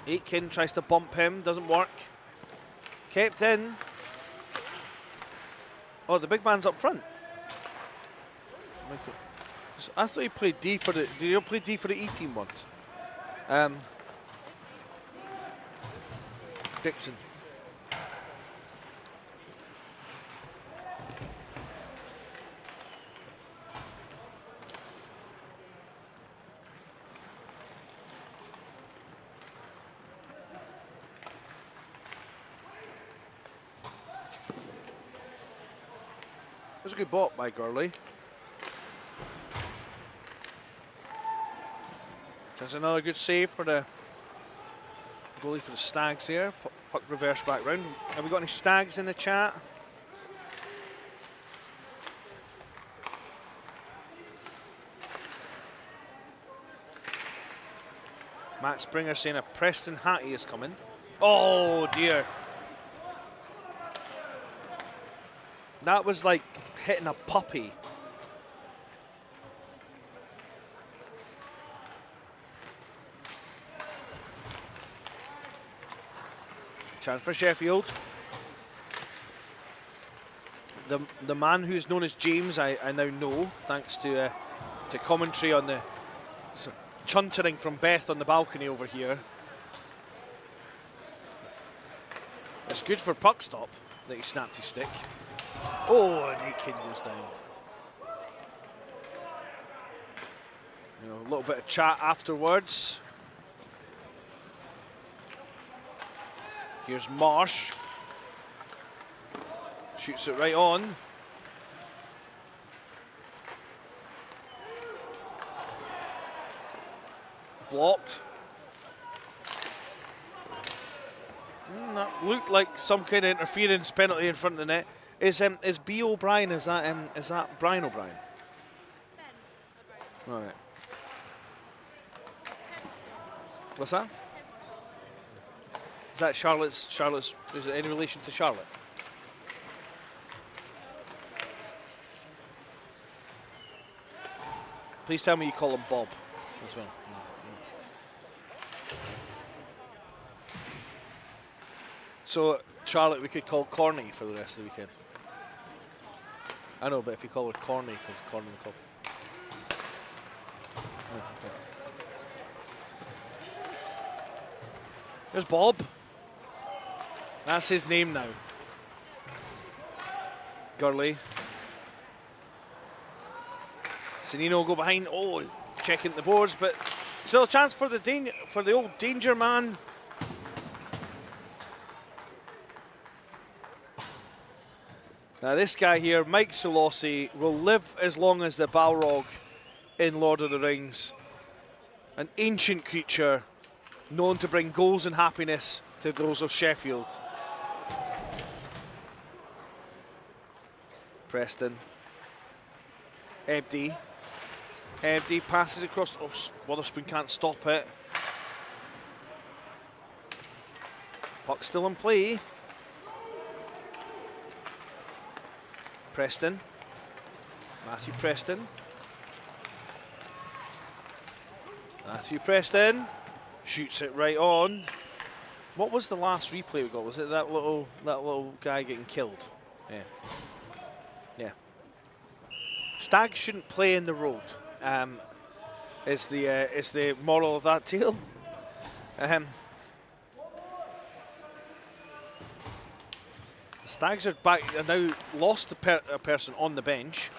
Aitken tries to bump him, doesn't work. Kept in. Oh, the big man's up front. I thought he played D for the. Did he play D for the E team once? Dixon. It was a good ball by Gurley. There's another good save for the goalie for the Stags here. Puck reverse back round. Have we got any Stags in the chat? Matt Springer saying a Preston Hattie is coming. Oh dear. That was like hitting a puppy. Chance for Sheffield. The man who's known as James, I now know, thanks to commentary on the chuntering from Beth on the balcony over here. It's good for puck stop that he snapped his stick. Oh, and Aitken goes down. You know, a little bit of chat afterwards. Here's Marsh. Shoots it right on. Blocked. That looked like some kind of interference penalty in front of the net. Is B. O'Brien, is that Brian O'Brien? Ben O'Brien. All right. What's that? Is that Charlotte's, is it in relation to Charlotte? Please tell me you call him Bob as well. So, Charlotte, we could call Corny for the rest of the weekend. I know, but if you call her Corny, because Corny will call. Oh, okay. There's Bob. That's his name now. Gurley. Sanino will go behind. Oh, checking the boards, but still a chance for the old danger man. Now this guy here, Mike Solossi, will live as long as the Balrog in Lord of the Rings. An ancient creature known to bring goals and happiness to those of Sheffield. Preston. Ebdi. Ebdi passes across. Oh, Wotherspoon can't stop it. Puck still in play. Preston. Matthew Preston. Matthew Preston shoots it right on. What was the last replay we got? Was it that little guy getting killed? Yeah. Yeah. Stags shouldn't play in the road. Is the moral of that tale. The Stags are back. Are now lost a person on the bench.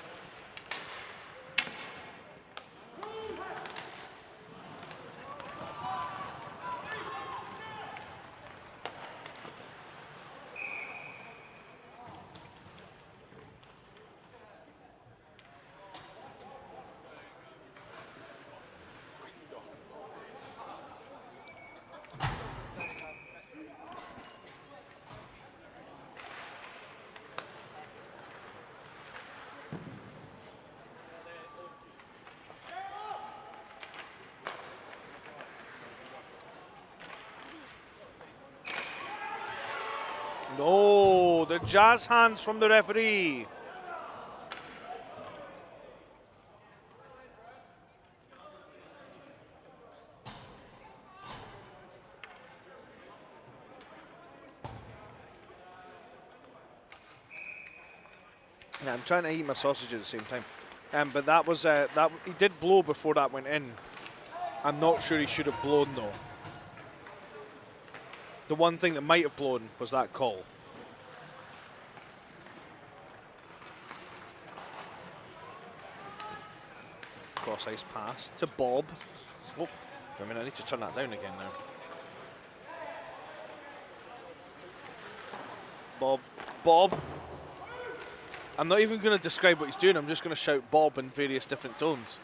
No, the jazz hands from the referee. Yeah, I'm trying to eat my sausage at the same time. But that was that he did blow before that went in. I'm not sure he should have blown though. The one thing that might have blown was that call. Cross ice pass to Bob. Oh, I mean, I need to turn that down again now. Bob. I'm not even going to describe what he's doing. I'm just going to shout Bob in various different tones.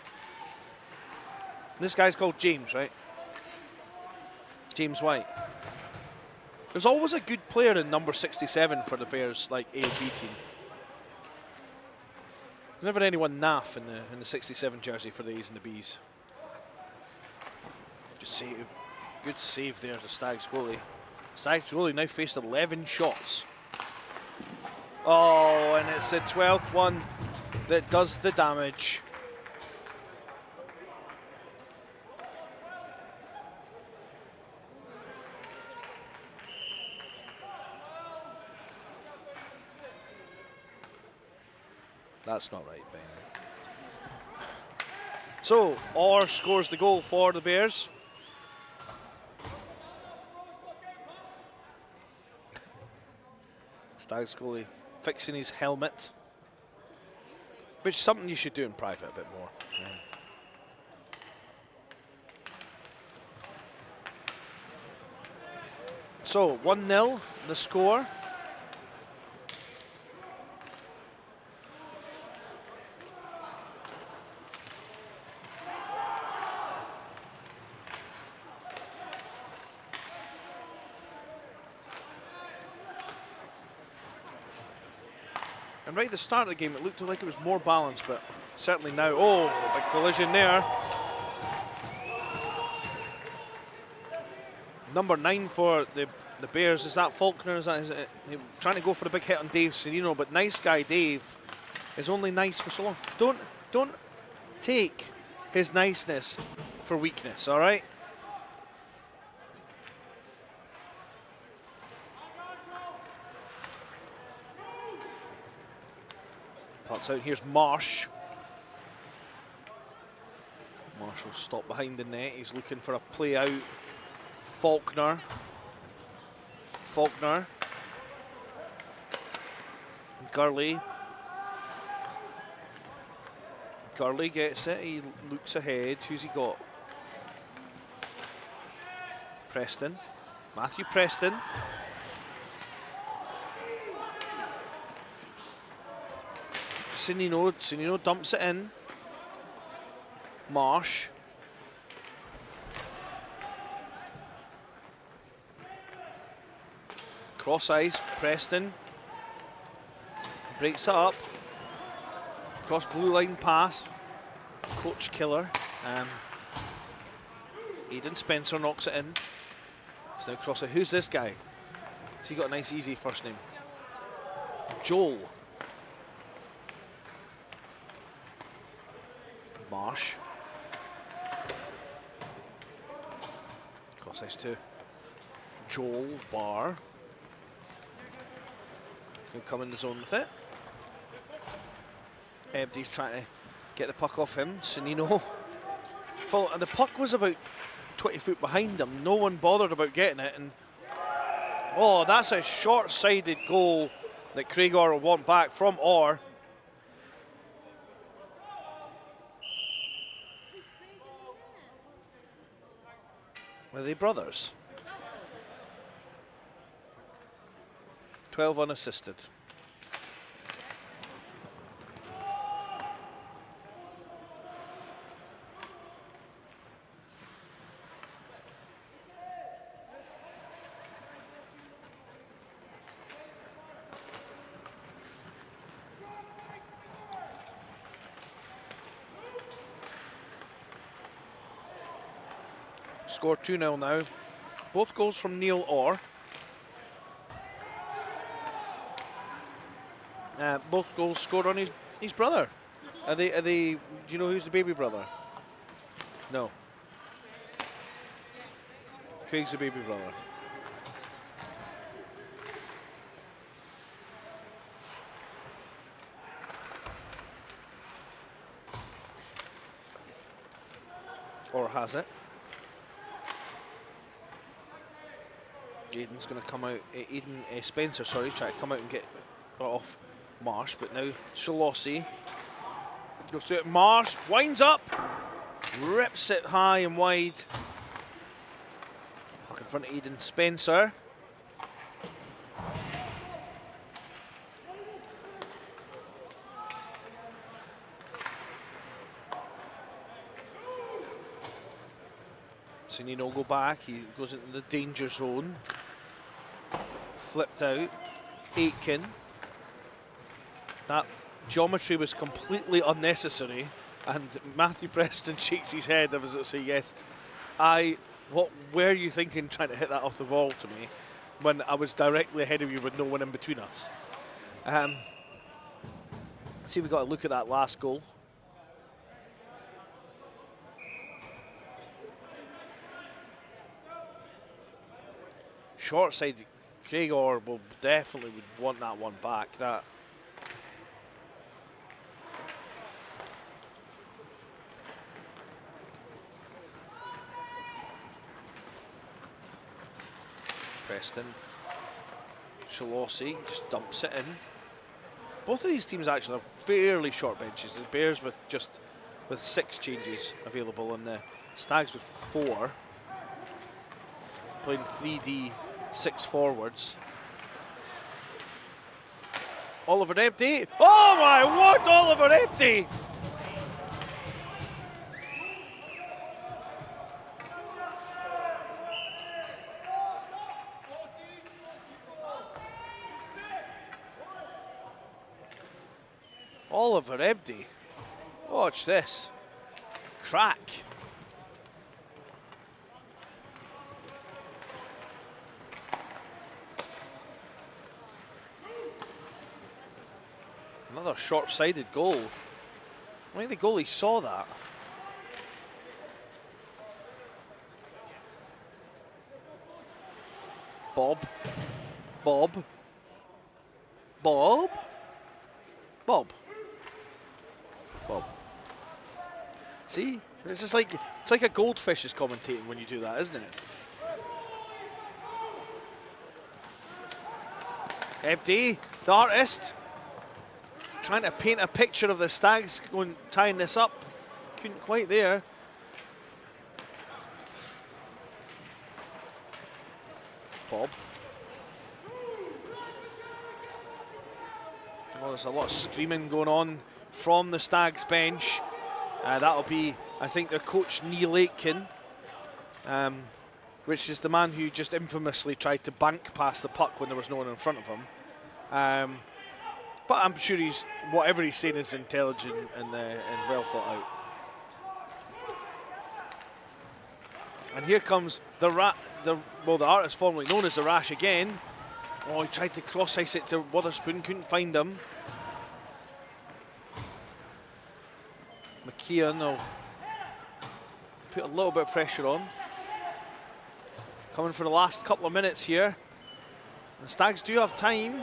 This guy's called James, right? James White. There's always a good player in number 67 for the Bears, like A and B team. There's never anyone naff in the 67 jersey for the A's and the B's. Good save there, the Stags goalie. Stags goalie now faced 11 shots. Oh, and it's the 12th one that does the damage. That's not right, Ben. So, Orr scores the goal for the Bears. Stags goalie fixing his helmet, which is something you should do in private a bit more. Yeah. So, 1-0, the score. And right at the start of the game, it looked like it was more balanced, but certainly now, oh, big collision there. Number 9 for the Bears, is that Faulkner? Is it, trying to go for the big hit on Dave Serino, but nice guy Dave is only nice for so long. Don't take his niceness for weakness, all right? Puts out, here's Marsh. Marsh will stop behind the net. He's looking for a play out. Faulkner. Gurley. Gurley gets it. He looks ahead. Who's he got? Preston. Matthew Preston. Sinino dumps it in. Marsh. Cross ice, Preston. Breaks it up. Cross blue line pass. Coach killer. Aiden Spencer knocks it in. It's now cross it. Who's this guy? Has he got a nice easy first name? Joel. Marsh. Cross ice to Joel Barr. He'll come in the zone with it. Ebdy's trying to get the puck off him. Sunino. And the puck was about 20 foot behind him. No one bothered about getting it. And oh, that's a short-sided goal that Craig Orr will want back from Orr. Are they brothers? 12 unassisted. Score 2-0 now. Both goals from Neil Orr. Both goals scored on his brother. Are they? Do you know who's the baby brother? No. Craig's the baby brother. Or has it? Aiden's going to come out. Spencer, sorry, try to come out and get it off Marsh, but now Shalossi goes to it. Marsh winds up, rips it high and wide. Puck in front of Aiden Spencer. Sunino go back. He goes into the danger zone. Flipped out. Aitken. That geometry was completely unnecessary, and Matthew Preston shakes his head as I say, yes. What were you thinking trying to hit that off the wall to me when I was directly ahead of you with no one in between us? See, we got to look at that last goal. Short side, Craig Orr will definitely would want that one back. That Preston, Shalossi just dumps it in. Both of these teams actually have fairly short benches. The Bears with 6 changes available, and the Stags with 4. Playing 3D. 6 forwards. Oliver Empty. Oh my word, Oliver Empty! Oliver Empty. Watch this. Crack. Another short-sided goal. I think the goalie saw that. Bob. Bob. Bob. Bob. Bob. See? It's just like, it's like a goldfish is commentating when you do that, isn't it? Ebdi, the artist, trying to paint a picture of the Stags going tying this up. Couldn't quite there. Bob. Oh, there's a lot of screaming going on from the Stags bench. That'll be, I think, their coach Neil Aitken, which is the man who just infamously tried to bank past the puck when there was no one in front of him. But I'm sure whatever he's saying is intelligent and well thought out. And here comes the artist formerly known as the Rash again. Oh, he tried to cross ice it to Witherspoon, couldn't find him. McKeon will put a little bit of pressure on. Coming for the last couple of minutes here. The Stags do have time.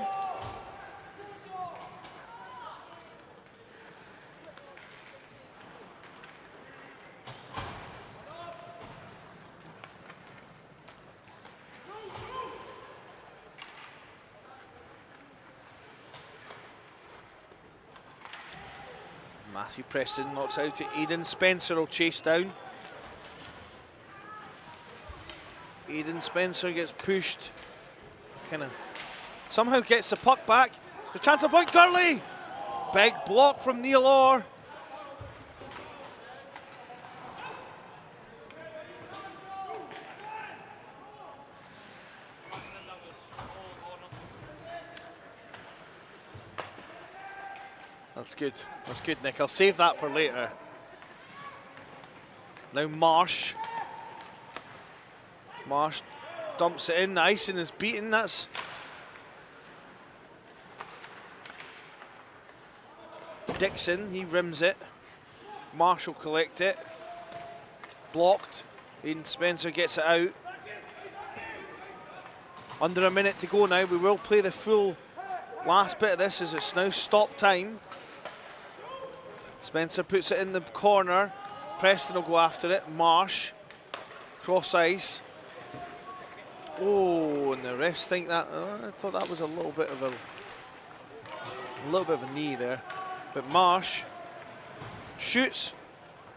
Matthew Preston knocks out to Aidan Spencer, will chase down. Aidan Spencer gets pushed, kind of somehow gets the puck back. The chance of point, Gurley! Big block from Neil Orr. That's good, Nick. I'll save that for later. Now Marsh. Marsh dumps it in. The icing is beaten. That's Dixon. He rims it. Marsh will collect it. Blocked. Aidan Spencer gets it out. Under a minute to go now. We will play the full last bit of this as it's now stop time. Spencer puts it in the corner. Preston will go after it. Marsh. Cross ice. Oh, and the refs think that. I thought that was a little bit of a knee there. But Marsh shoots.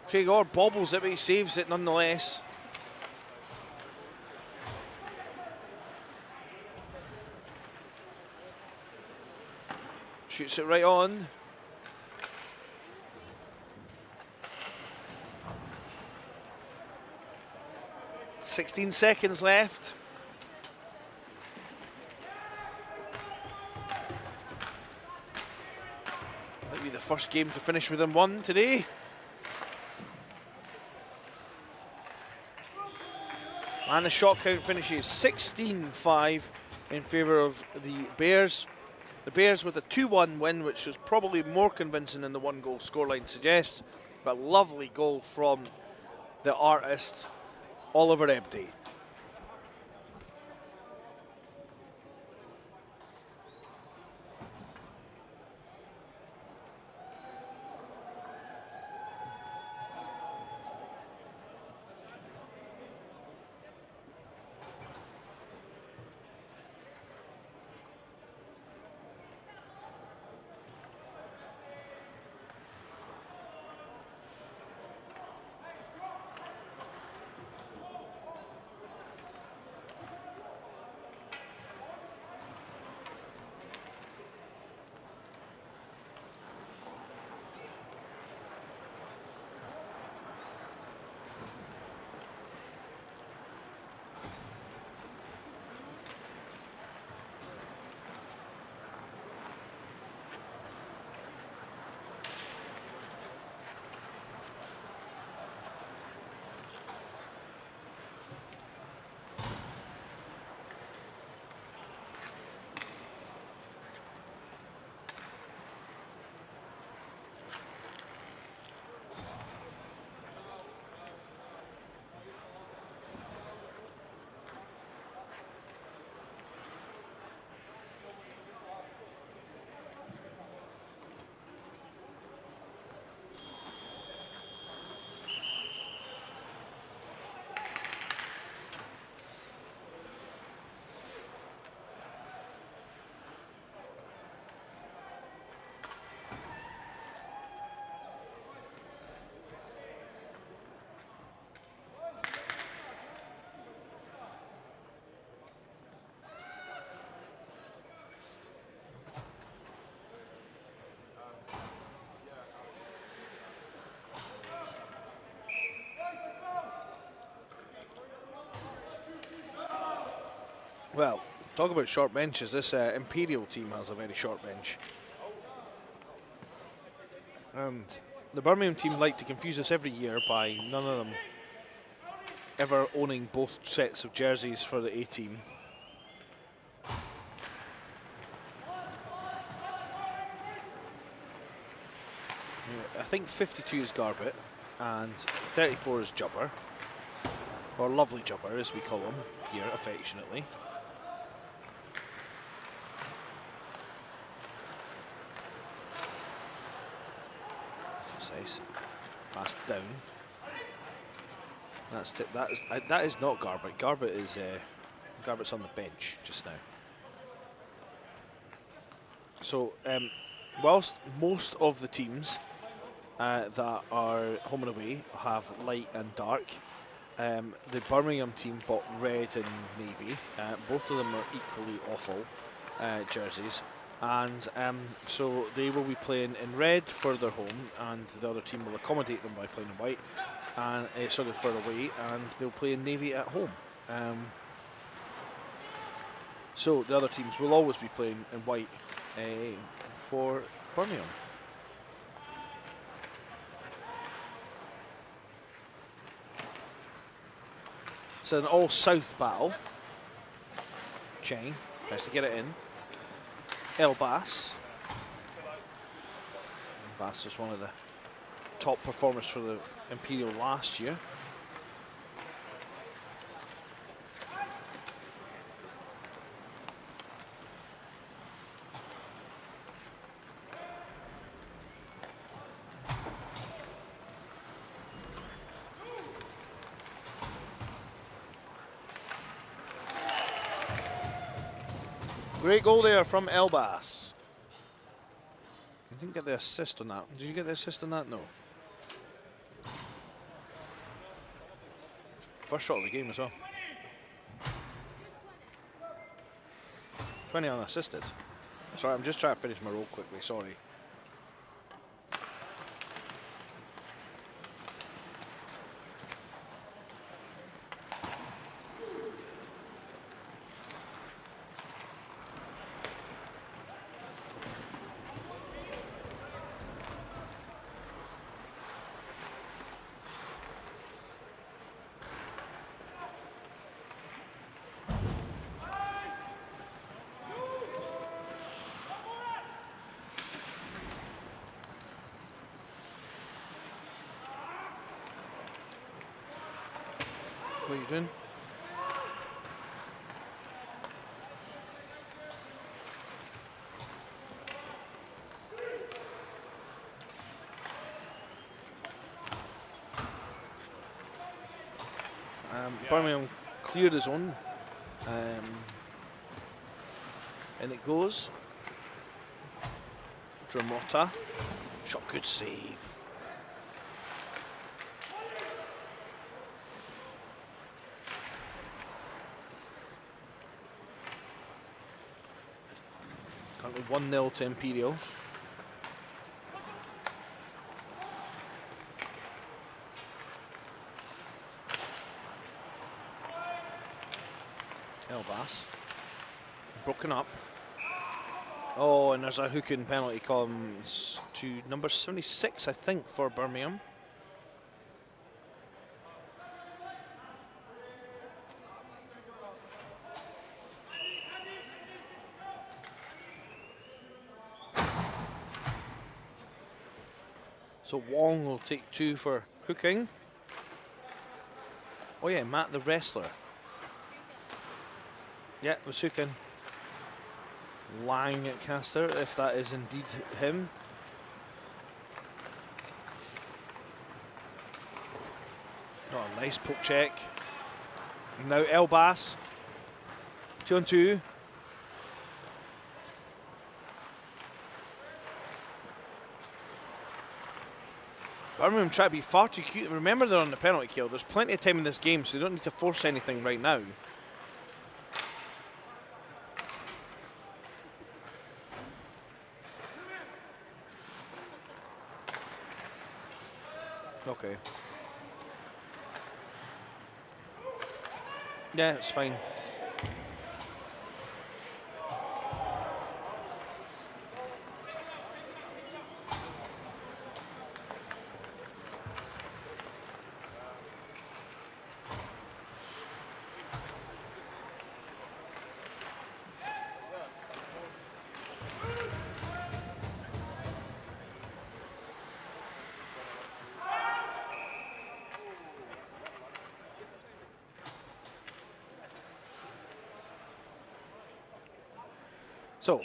Craig Orr bobbles it, but he saves it nonetheless. Shoots it right on. 16 seconds left. Might be the first game to finish within one today. And the shot count finishes 16-5 in favour of the Bears. The Bears with a 2-1 win, which was probably more convincing than the one-goal scoreline suggests. But lovely goal from the artist, Oliver Ebdi. Well, talk about short benches. This Imperial team has a very short bench. And the Birmingham team like to confuse us every year by none of them ever owning both sets of jerseys for the A team. I think 52 is Garbett and 34 is Jubber, or Lovely Jubber as we call him here affectionately. Nice. Pass down. That is not Garbett. Garbett is Garbett's on the bench just now. So whilst most of the teams that are home and away have light and dark, the Birmingham team bought red and navy. Both of them are equally awful jerseys. And so they will be playing in red for their home, and the other team will accommodate them by playing in white, and sort of for away, and they'll play in navy at home. So the other teams will always be playing in white for Birmingham. It's an all-south battle. Chang tries to get it in. Elbas. Elbas was one of the top performers for the Imperial last year. Great goal there from Elbas. I didn't get the assist on that. Did you get the assist on that? No. First shot of the game as well. 20 unassisted. Sorry, I'm just trying to finish my roll quickly. Sorry. What are you doing? Birmingham cleared his own. And it goes. Dramota. Shot, good save. Currently 1-0 to Imperial. Elbas. Broken up. Oh, and there's a hook-in penalty comes to number 76, I think, for Birmingham. So Wong will take 2 for hooking. Oh yeah, Matt the wrestler. Yeah, it was hooking. Lang at caster, if that is indeed him. Oh, nice poke check. Now Elbas. 2-on-2. Birmingham try to be far too cute. Remember, they're on the penalty kill. There's plenty of time in this game, so they don't need to force anything right now. Okay. Yeah, it's fine. So,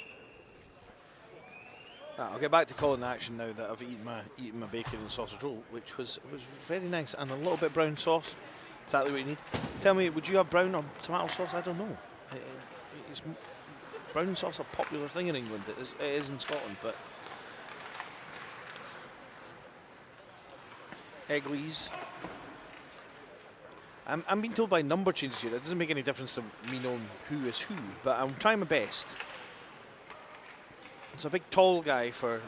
I'll get back to calling the action now that I've eaten my bacon and sausage roll, which was very nice, and a little bit of brown sauce. Exactly what you need. Tell me, would you have brown or tomato sauce? I don't know. Is brown sauce a popular thing in England? It is in Scotland, but Egglies. I'm being told by number changes here. It doesn't make any difference to me knowing who is who, but I'm trying my best. It's a big tall guy for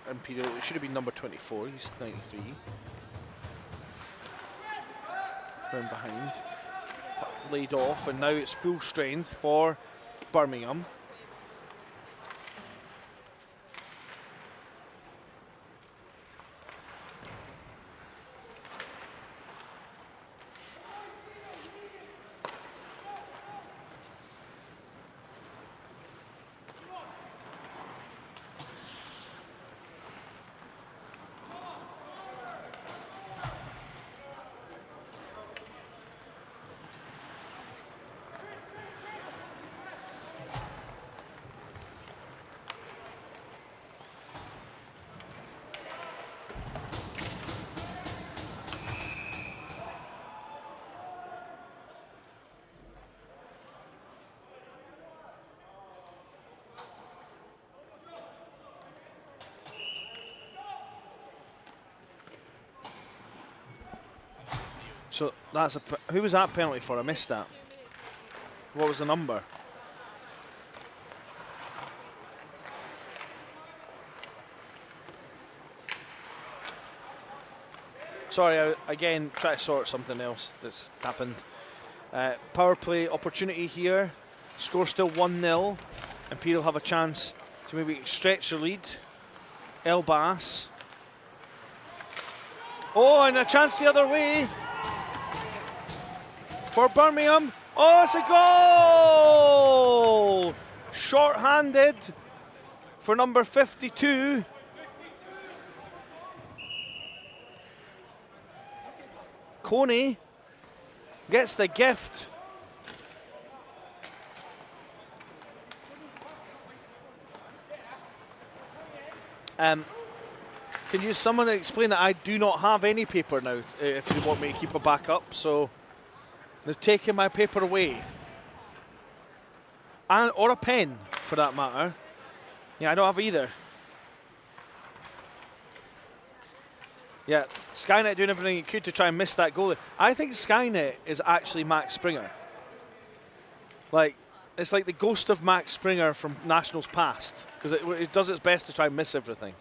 Imperial. It should have been number 24. He's 93. Round behind. Laid off, and now it's full strength for Birmingham. So that's who was that penalty for? I missed that. What was the number? Sorry, I again try to sort something else that's happened. Power play opportunity here. Score still 1-0. Imperial have a chance to maybe stretch their lead. El Bass. Oh, and a chance the other way for Birmingham. Oh, it's a goal! Short-handed for number 52. Coney gets the gift. Can you someone explain that I do not have any paper now if you want me to keep a backup? So they've taken my paper away. Or a pen, for that matter. Yeah, I don't have either. Yeah, Skynet doing everything it could to try and miss that goal. I think Skynet is actually Max Springer. Like, it's like the ghost of Max Springer from Nationals past, because it does its best to try and miss everything.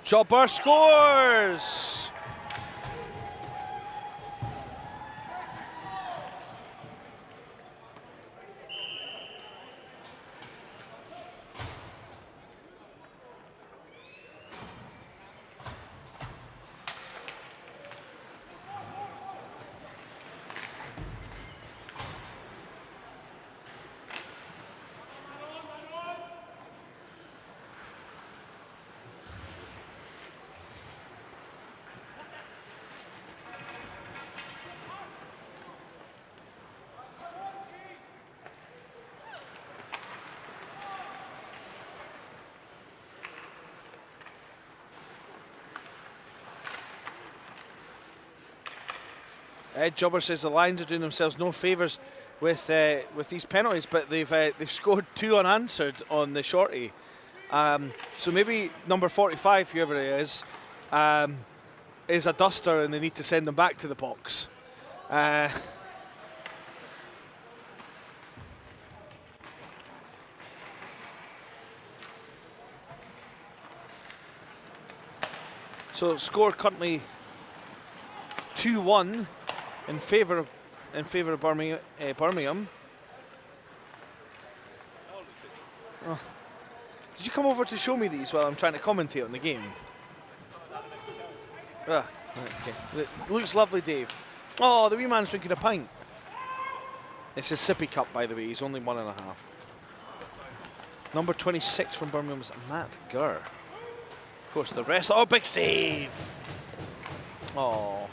Chopper scores! Ed Jobber says the Lions are doing themselves no favours with these penalties, but they've scored 2 unanswered on the shorty. So maybe number 45, whoever it is a duster, and they need to send them back to the box. So score currently 2-1 in favour of Birmingham. Oh. Did you come over to show me these while I'm trying to commentate on the game? Okay. It looks lovely, Dave. Oh, the wee man's drinking a pint. It's his sippy cup, by the way. He's only 1.5. Number 26 from Birmingham's Matt Gurr. Of course, the rest. Oh, big save. Oh.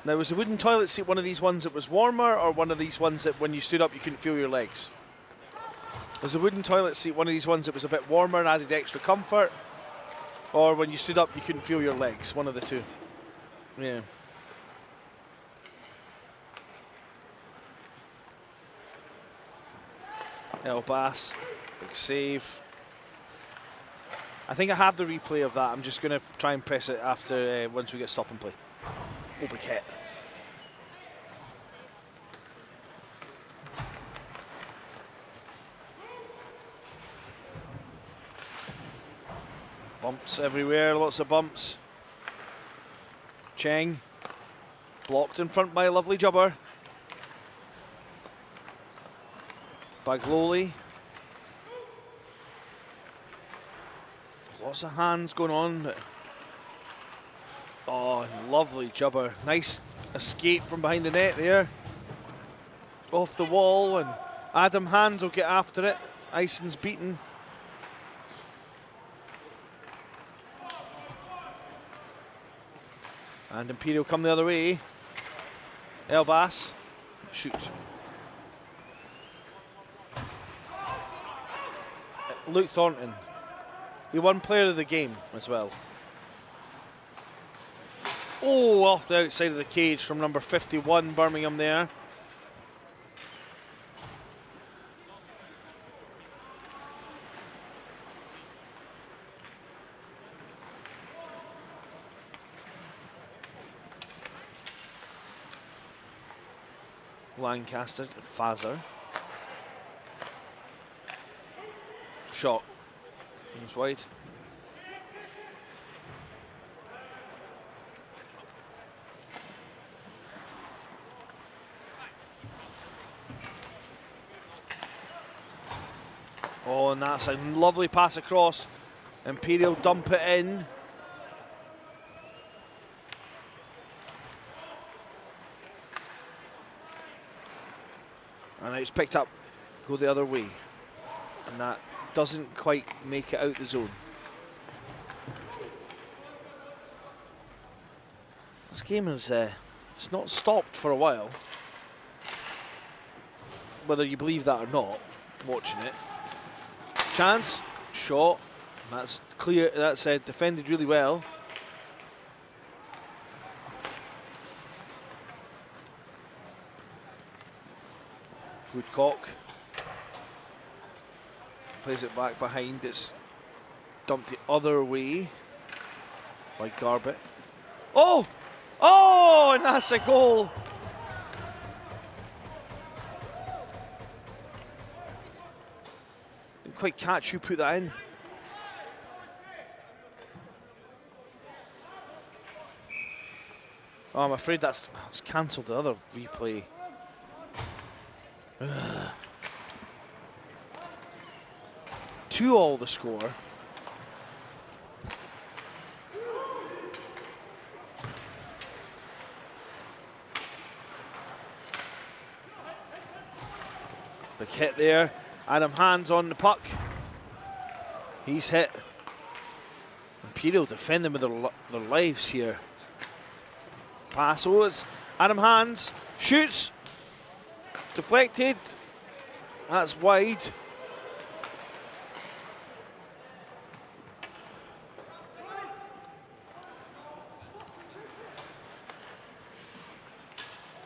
Now, was the wooden toilet seat one of these ones that was warmer, or one of these ones that when you stood up you couldn't feel your legs? Was the wooden toilet seat one of these ones that was a bit warmer and added extra comfort, or when you stood up you couldn't feel your legs? One of the two. Yeah. El Bass, big save. I think I have the replay of that. I'm just going to try and press it after once we get stop and play. Oh, big hit. Bumps everywhere, lots of bumps. Cheng, blocked in front by a lovely jubber. Bagloli. Lots of hands going on. Oh, lovely jubber. Nice escape from behind the net there. Off the wall, and Adam Hands will get after it. Ison's beaten. And Imperial come the other way. Elbas. Shoot. Luke Thornton. He won player of the game as well. Oh, off the outside of the cage from number 51, Birmingham there. Lancaster, Fazer. Shot. It's wide. Oh, and that's a lovely pass across. Imperial dump it in. And it's picked up, go the other way. And that doesn't quite make it out the zone. This game is it's not stopped for a while. Whether you believe that or not, watching it. Chance, shot, that's clear, that's defended really well. Woodcock plays it back behind, it's dumped the other way by Garbett. Oh! Oh, and that's a goal! Didn't quite catch who put that in. Oh, I'm afraid that's cancelled the other replay. Ugh. 2-2 the score. Big hit there. Adam Hands on the puck. He's hit. Imperial defending with their lives here. Pass overs. Adam Hands shoots. Deflected. That's wide.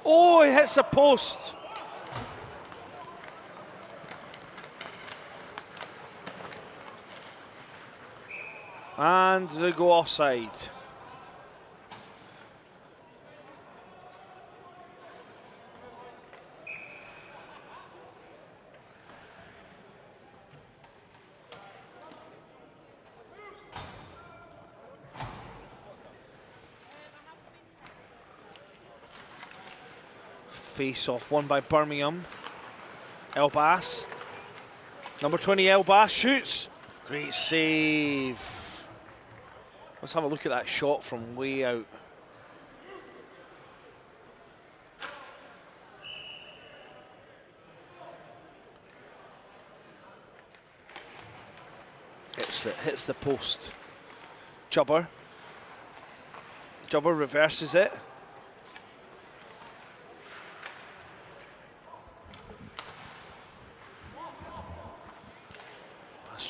Oh, he hits a post. And they go offside. Face off won by Birmingham. Elbas. Number 20 Elbas shoots. Great save. Let's have a look at that shot from way out. Hits the post. Jubber reverses it.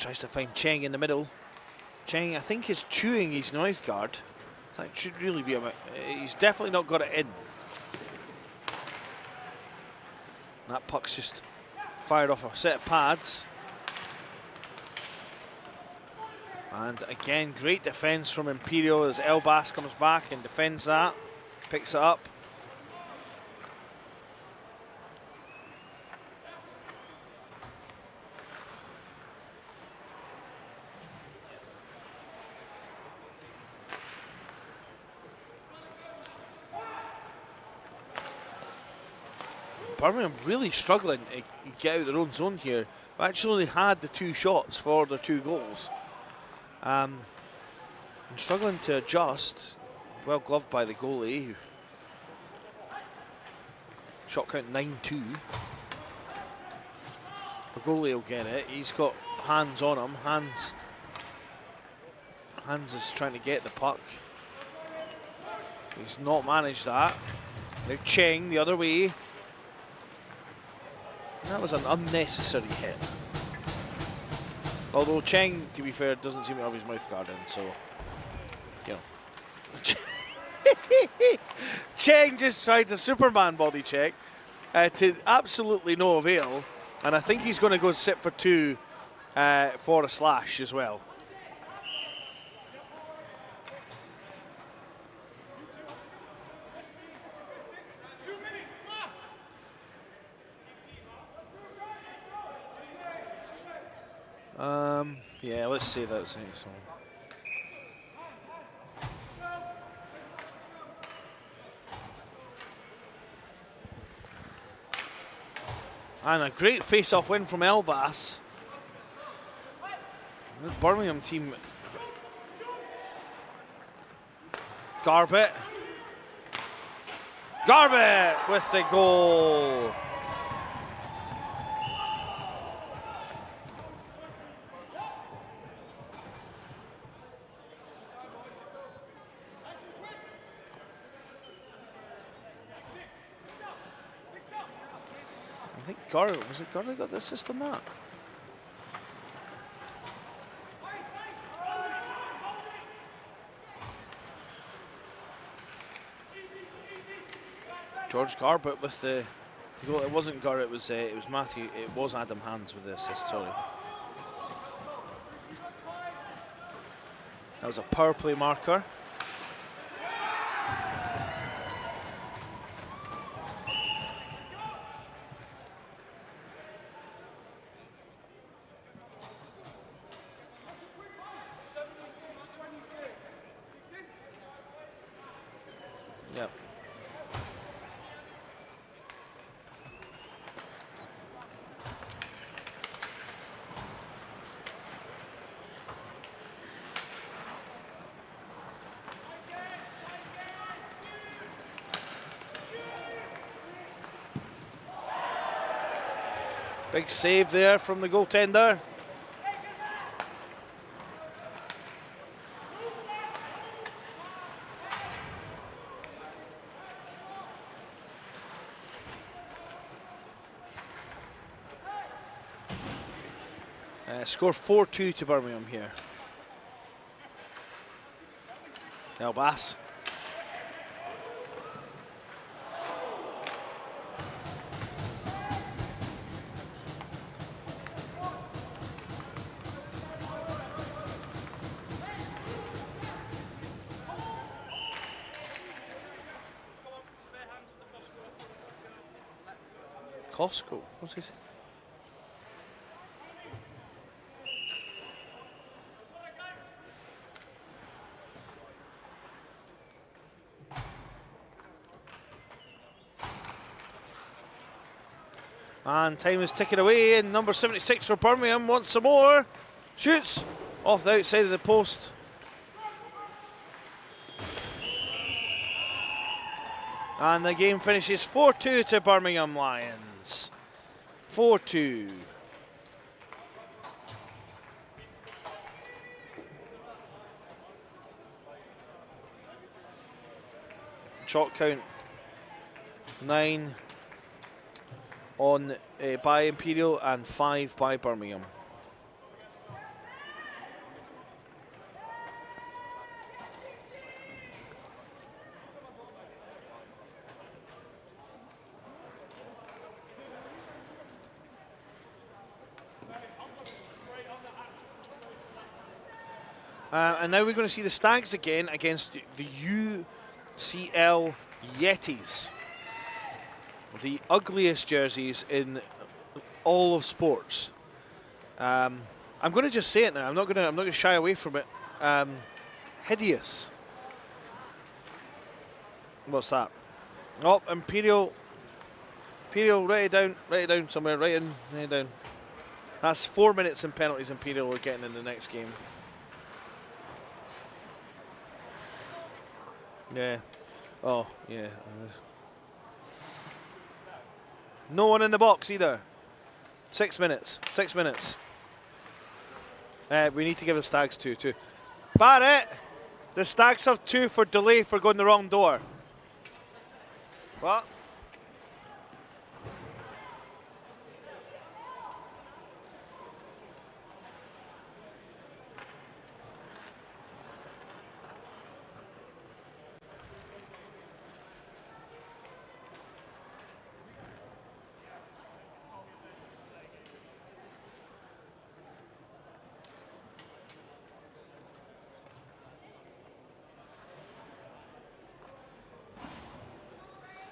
Tries to find Cheng in the middle. Cheng, I think, is chewing his mouth guard. That should really be he's definitely not got it in. That puck's just fired off a set of pads. And again, great defence from Imperial as Elbas comes back and defends that. Picks it up. Birmingham really struggling to get out of their own zone here. We actually only had the 2 shots for their 2 goals. And struggling to adjust. Well gloved by the goalie. Shot count 9-2. The goalie will get it. He's got hands on him. Hands is trying to get the puck. He's not managed that. Now Cheng the other way. That was an unnecessary hit. Although Cheng, to be fair, doesn't seem to have his mouth guard in, so, you know. Cheng just tried the Superman body check to absolutely no avail, and I think he's going to go sit for 2 for a slash as well. Yeah, let's see that. And a great face-off win from Elbas. The Birmingham team. Garbett with the goal. I think was it Gar that got the assist on that? George Garbett with the goal. It wasn't Gar, it was Matthew. It was Adam Hands with the assist. Sorry, that was a power play marker. Yep. Big save there from the goaltender. Score 4-2 to Birmingham here. Elbas. Costco, what's he saying? And time is ticking away, and number 76 for Birmingham wants some more. Shoots off the outside of the post. And the game finishes 4-2 to Birmingham Lions. 4-2. Shot count 9 on by Imperial and 5 by Birmingham. And now we're going to see the Stags again against the UCL Yetis. The ugliest jerseys in all of sports. I'm going to just say it now. I'm not going to shy away from it. Hideous. What's that? Oh, Imperial, write it down somewhere. Write it down. That's 4 minutes in penalties. Imperial are getting in the next game. Yeah. Oh, yeah. No one in the box either. 6 minutes. 6 minutes. We need to give the Stags 2 too. Barrett! The Stags have 2 for delay for going the wrong door. What?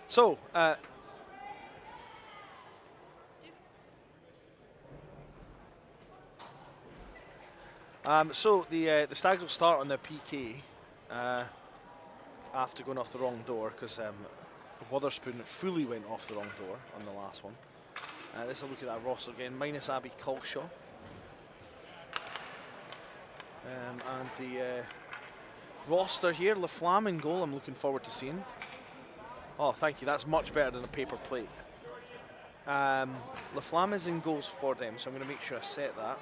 So, the Stags will start on their PK after going off the wrong door because Wotherspoon fully went off the wrong door on the last one. Let's have a look at that roster again. Minus Abby Colshaw. And the roster here, LaFlamme in goal, I'm looking forward to seeing. Oh, thank you. That's much better than a paper plate. LaFlamme is in goals for them, so I'm going to make sure I set that.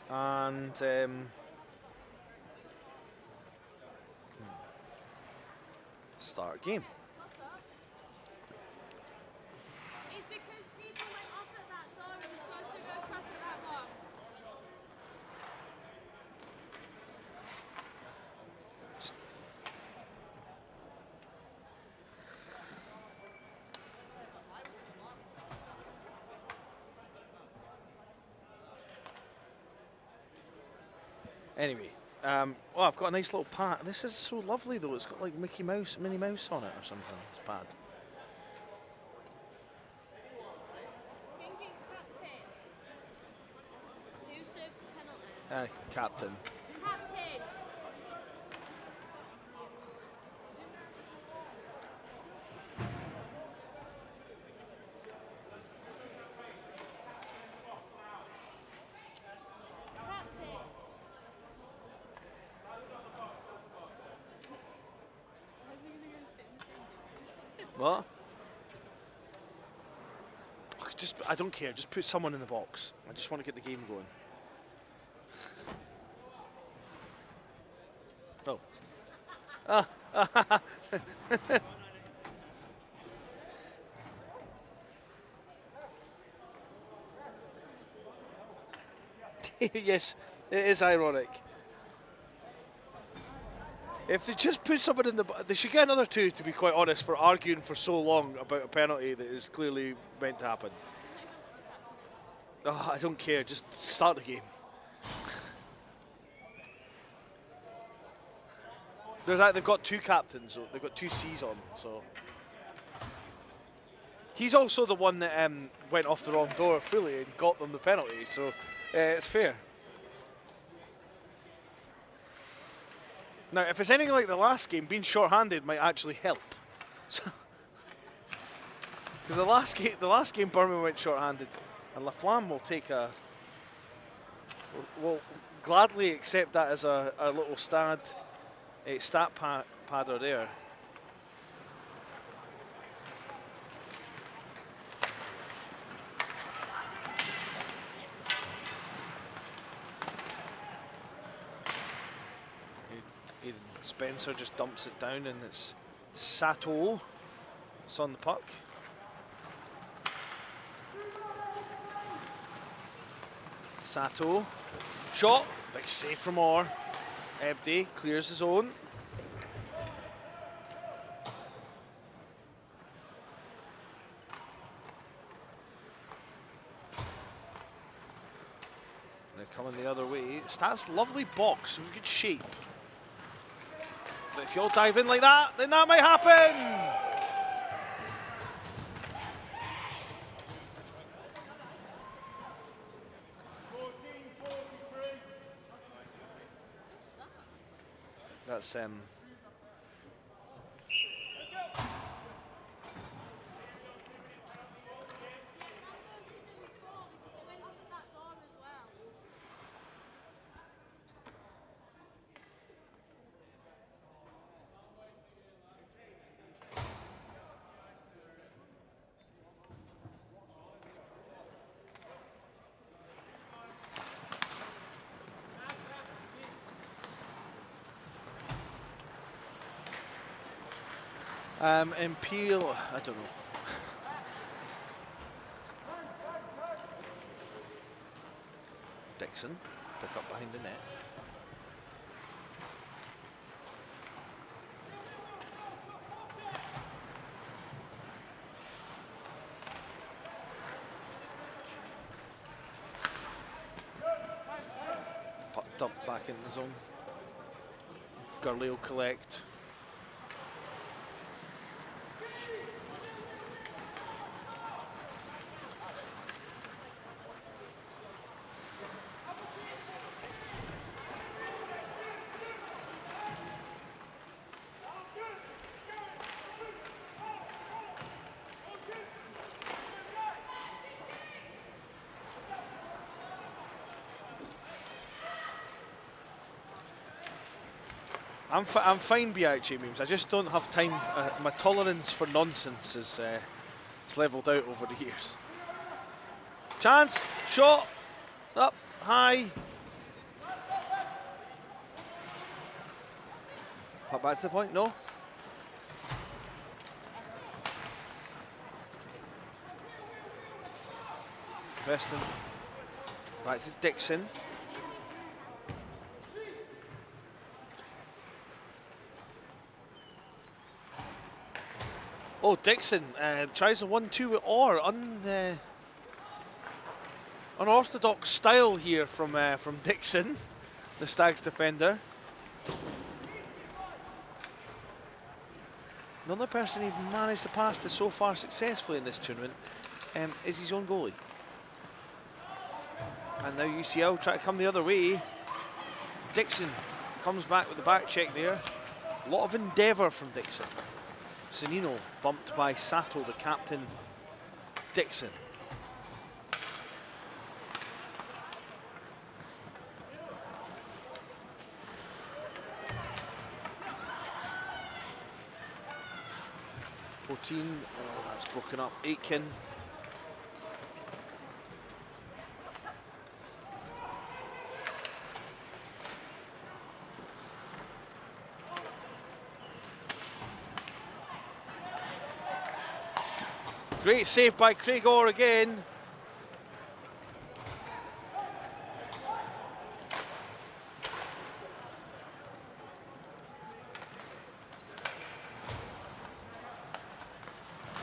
And start game. It's because people went off at that door and you're supposed to go across at that one. Anyway, oh, I've got a nice little pad. This is so lovely though. It's got like Mickey Mouse, Minnie Mouse on it or something. It's pad. Thinking captain. Who serves the penalty? Captain. Captain. What? I don't care. Just put someone in the box. I just want to get the game going. Oh. Yes, it is ironic. If they just put someone in the... They should get another 2, to be quite honest, for arguing for so long about a penalty that is clearly meant to happen. Oh, I don't care. Just start the game. They've got 2 captains. So they've got 2 C's on. So he's also the one that went off the wrong door fully and got them the penalty. So it's fair. Now, if it's anything like the last game, being short-handed might actually help. Because the last game, Birmingham went short-handed, and LaFlamme will take will gladly accept that as a little stat stat padder there. Aiden Spencer just dumps it down, and it's Sato. It's on the puck. Sato, shot, big save from Orr. Ebdi clears his own. They're coming the other way. Stats lovely box, in good shape. But if you all dive in like that, then that might happen. That's Imperial, I don't know. Dixon, pick up behind the net. Puck dumped back in the zone. Gurley will collect. I'm fine, BUIHA memes. I just don't have time. My tolerance for nonsense is it's levelled out over the years. Chance, shot, up, high. Put back to the point, no. Preston, back to Dixon. Oh, Dixon tries a 1-2 with Orr. Unorthodox style here from Dixon, the Stags defender. Another person he's managed to pass to so far successfully in this tournament is his own goalie. And now UCL try to come the other way. Dixon comes back with the back check there. A lot of endeavour from Dixon. Sanino bumped by Sato, the captain. Dixon. Oh, that's broken up. Aitken. Great save by Craig Orr again.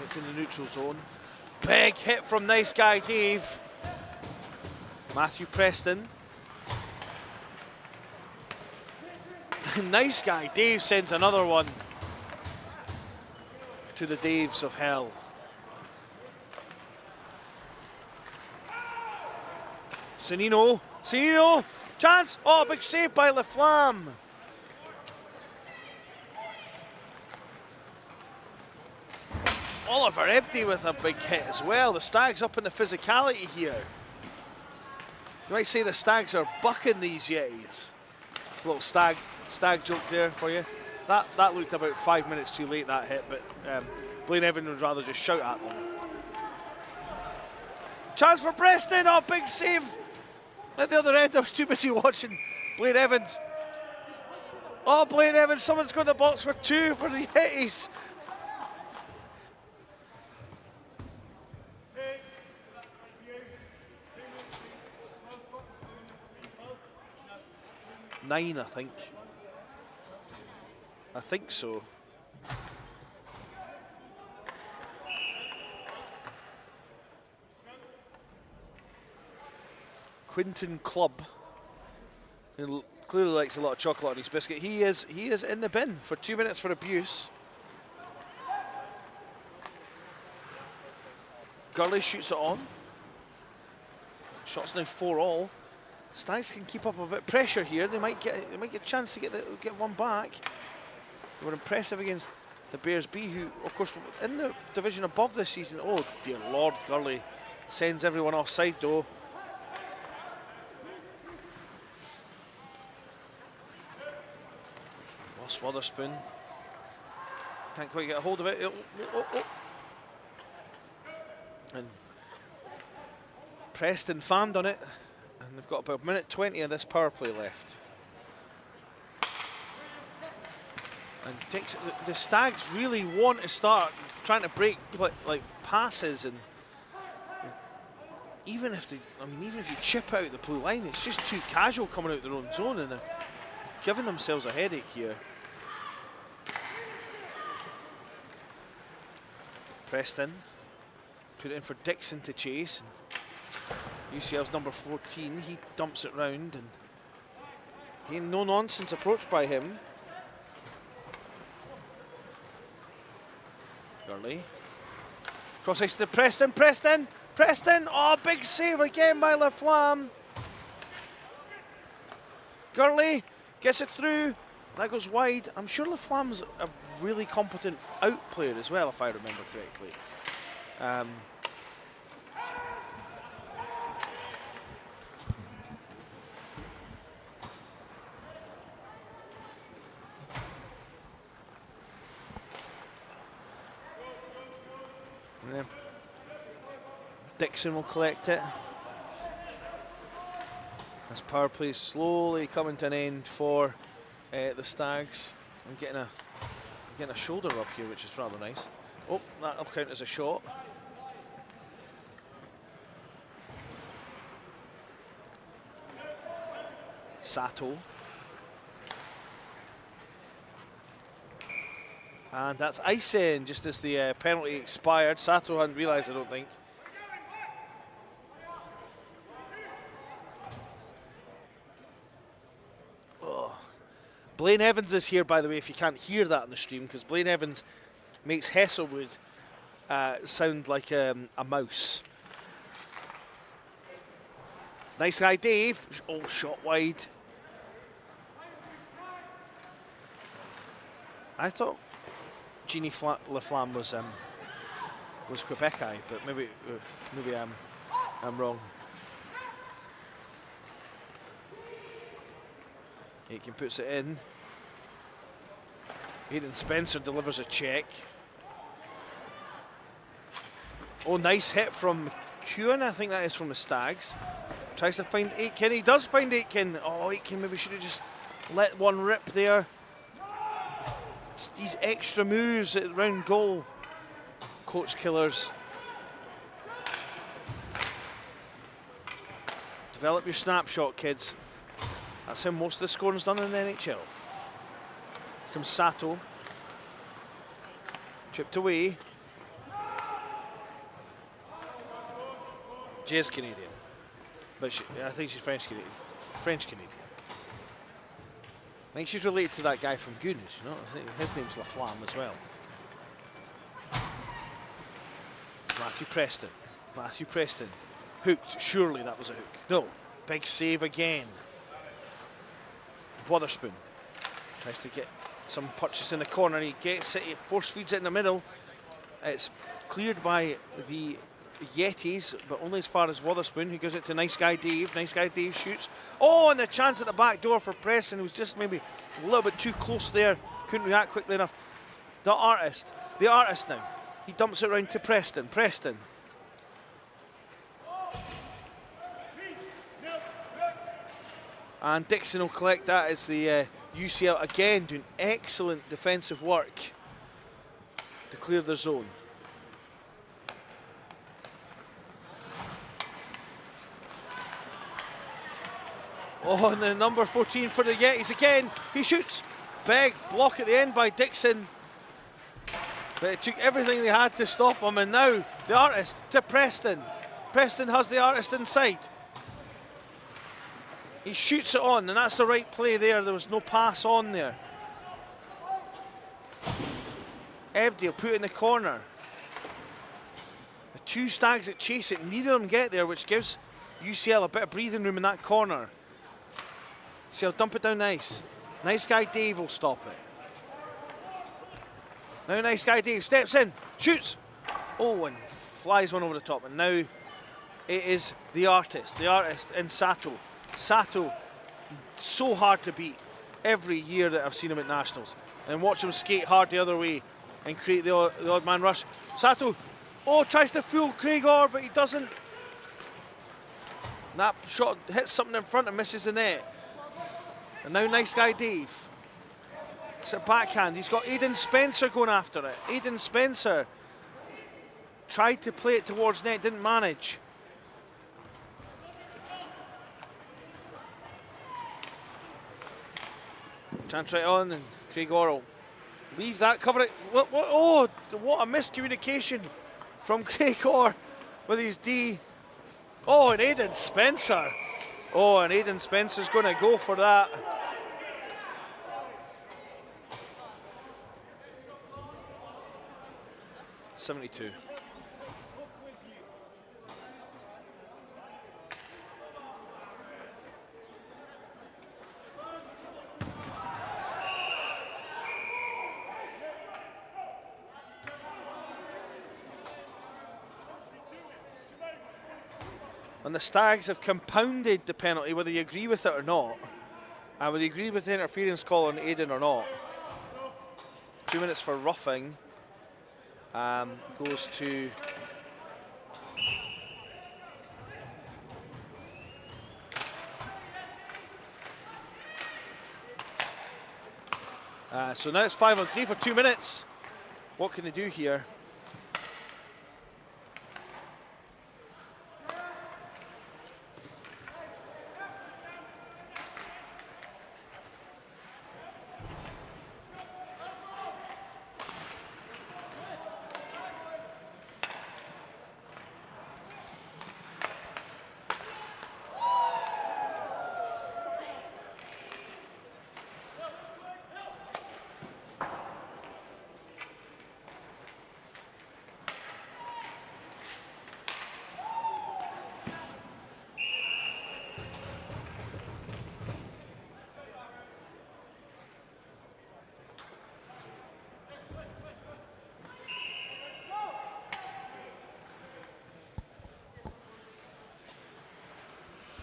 Gets in the neutral zone. Big hit from nice guy Dave. Matthew Preston. Nice guy Dave sends another one to the Daves of hell. Sanino, chance! Oh, big save by Laflamme. Oliver Ebdi with a big hit as well. The Stags up in the physicality here. You might say the Stags are bucking these Yetis. little stag joke there for you. That looked about 5 minutes too late, that hit, but Blaine Evans would rather just shout at them. Chance for Preston, oh, big save at the other end. I was too busy watching Blaine Evans. Oh, Blaine Evans, someone's got the box for 2 for the Hitties. Nine, I think. I think so. Quinton Clubb, who clearly likes a lot of chocolate on his biscuit. He is in the bin for 2 minutes for abuse. Gurley shoots it on. Shots now 4-all. Stags can keep up a bit of pressure here. They might get a chance to get one back. They were impressive against the Bears B, who, of course, in the division above this season. Oh dear Lord, Gurley sends everyone offside though. Lost Witherspoon. Can't quite get a hold of it. And Preston fanned on it. And they've got about a minute 20 of this power play left. And the Stags really want to start trying to break like passes, and even if you chip out the blue line, it's just too casual coming out their own zone, and they're giving themselves a headache here. Preston put it in for Dixon to chase. UCL's number 14, he dumps it round, and he no nonsense approach by him. Gurley. Cross ice to Preston. Oh, big save again by LaFlamme. Gurley gets it through. That goes wide. I'm sure LaFlamme's a really competent out player as well, if I remember correctly. Dixon will collect it. This power play is slowly coming to an end for the Stags. I'm getting a shoulder up here, which is rather nice. Oh, that'll count as a shot. Sato. And that's icing just as the penalty expired. Sato hadn't realised, I don't think. Blaine Evans is here, by the way, if you can't hear that on the stream, because Blaine Evans makes Hesselwood sound like a mouse. Nice guy, Dave. Oh, shot wide. I thought Jeannie LaFlamme was Quebec-eye, but maybe I'm wrong. Aiken puts it in. Hayden Spencer delivers a check. Oh, nice hit from McEwen. I think that is from the Stags. Tries to find Aitken. He does find Aitken. Oh, Aitken maybe should have just let one rip there. It's these extra moves at round goal. Coach killers. Develop your snapshot, kids. That's how most of the scoring's done in the NHL. Here comes Sato. Chipped away. She is Canadian. But I think she's French-Canadian. French-Canadian. I think she's related to that guy from Goonies, you know? His name's LaFlamme as well. Matthew Preston. Hooked. Surely that was a hook. No. Big save again. Witherspoon tries to get some purchase in the corner. He gets it, he force feeds it in the middle. It's cleared by the Yetis, but only as far as Wotherspoon, who gives it to Nice Guy Dave. Nice Guy Dave shoots. Oh, and the chance at the back door for Preston, who's just maybe a little bit too close there. Couldn't react quickly enough. The artist now. He dumps it round to Preston. Preston. And Dixon will collect that as the UCL again doing excellent defensive work to clear the zone. Oh, and the number 14 for the Yetis again. He shoots. Big block at the end by Dixon. But it took everything they had to stop him. And now the artist to Preston. Preston has the artist inside. He shoots it on, and that's the right play there. There was no pass on there. Ebdale put it in the corner. The two Stags that chase it, neither of them get there, which gives UCL a bit of breathing room in that corner. See, I'll dump it down Nice. Nice Guy Dave will stop it. Now Nice Guy Dave steps in, shoots. Oh, and flies one over the top. And now it is the artist in Sato. Sato, so hard to beat every year that I've seen him at Nationals. And watch him skate hard the other way and create the odd man rush. Sato, oh, tries to fool Craig Orr, but he doesn't. That shot hits something in front and misses the net. And now Nice Guy Dave. It's a backhand. He's got Aidan Spencer going after it. Aidan Spencer tried to play it towards net, didn't manage. Chance right on, and Craig Orr will leave that, cover it. Oh, what a miscommunication from Craig Orr with his D. Oh, and Aidan Spencer. Oh, and Aidan Spencer's going to go for that. .72. And the Stags have compounded the penalty, whether you agree with it or not. And whether you agree with the interference call on Aidan or not. 2 minutes for roughing. Goes to so now it's 5-on-3 for 2 minutes. What can they do here?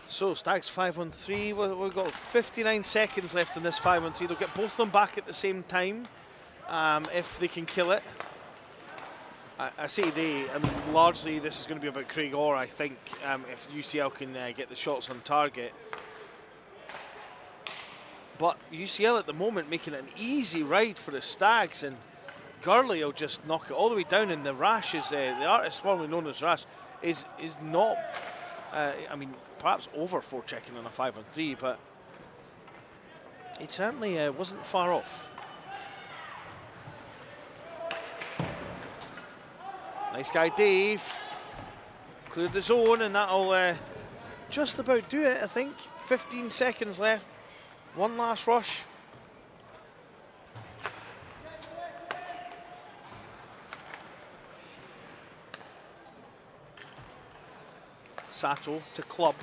So Stags 5-on-3. We've got 59 seconds left in this 5-on-3. They'll get both of them back at the same time if they can kill it. I say they. I mean, largely this is going to be about Craig Orr, I think, if UCL can get the shots on target. But UCL at the moment making an easy ride for the Stags, and Gurley will just knock it all the way down. And the Rash is the artist formerly known as Rash is not. I mean, perhaps over forechecking on a 5-on-3, but it certainly wasn't far off. Nice Guy Dave cleared the zone, and that'll just about do it, I think. 15 seconds left. One last rush. Sato to Club.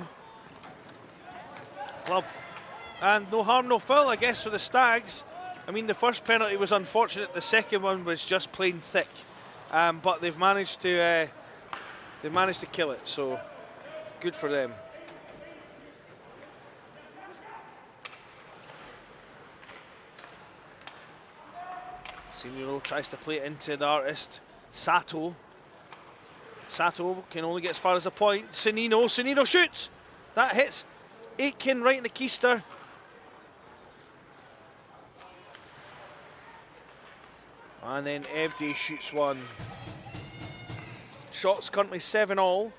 And no harm, no foul, I guess, for the Stags. I mean, the first penalty was unfortunate. The second one was just plain thick. But they've managed to They managed to kill it, so good for them. Senior tries to play it into the artist, Sato. Sato can only get as far as a point. Sanino shoots! That hits Aitken right in the keister. And then Ebdi shoots one. Shots currently 7-all.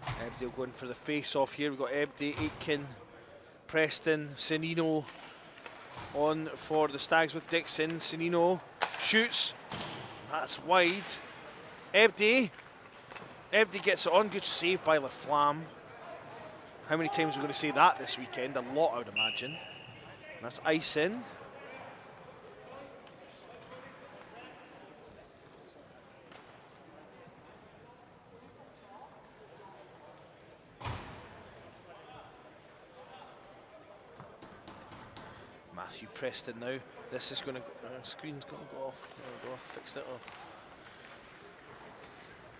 Ebdi going for the face-off here. We've got Ebdi, Aitken, Preston, Sanino on for the Stags with Dixon. Sanino shoots. That's wide. Ebdi gets it on. Good save by LaFlamme. How many times are we going to say that this weekend? A lot, I would imagine. And that's ice in. Matthew Preston now. This is going to screen's going to go off. Fixed it off.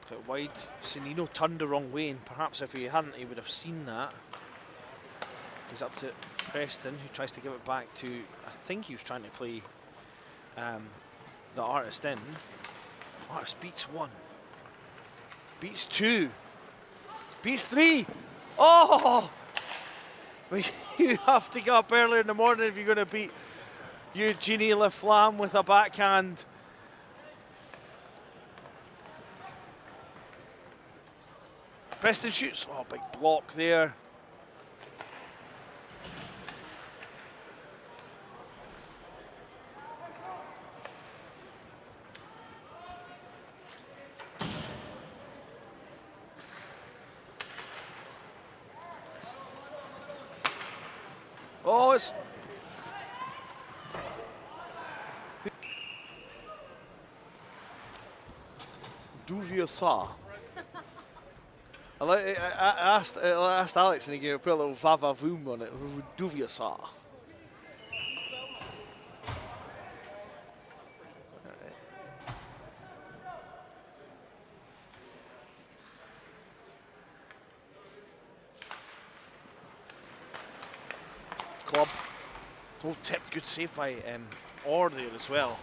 Quite wide. Sanino turned the wrong way, and perhaps if he hadn't, he would have seen that. He's up to Preston, who tries to give it back to, I think he was trying to play the artist in. Artist beats one. Beats two. Beats three. Oh! But you have to get up early in the morning if you're going to beat Eugenie LaFlamme with a backhand. Preston shoots. Oh, big block there. Oh, it's... BUIHA. I asked Alex, and he put a little va-va-voom on it. BUIHA. Club. Oh, tip. Good save by Orr there as well.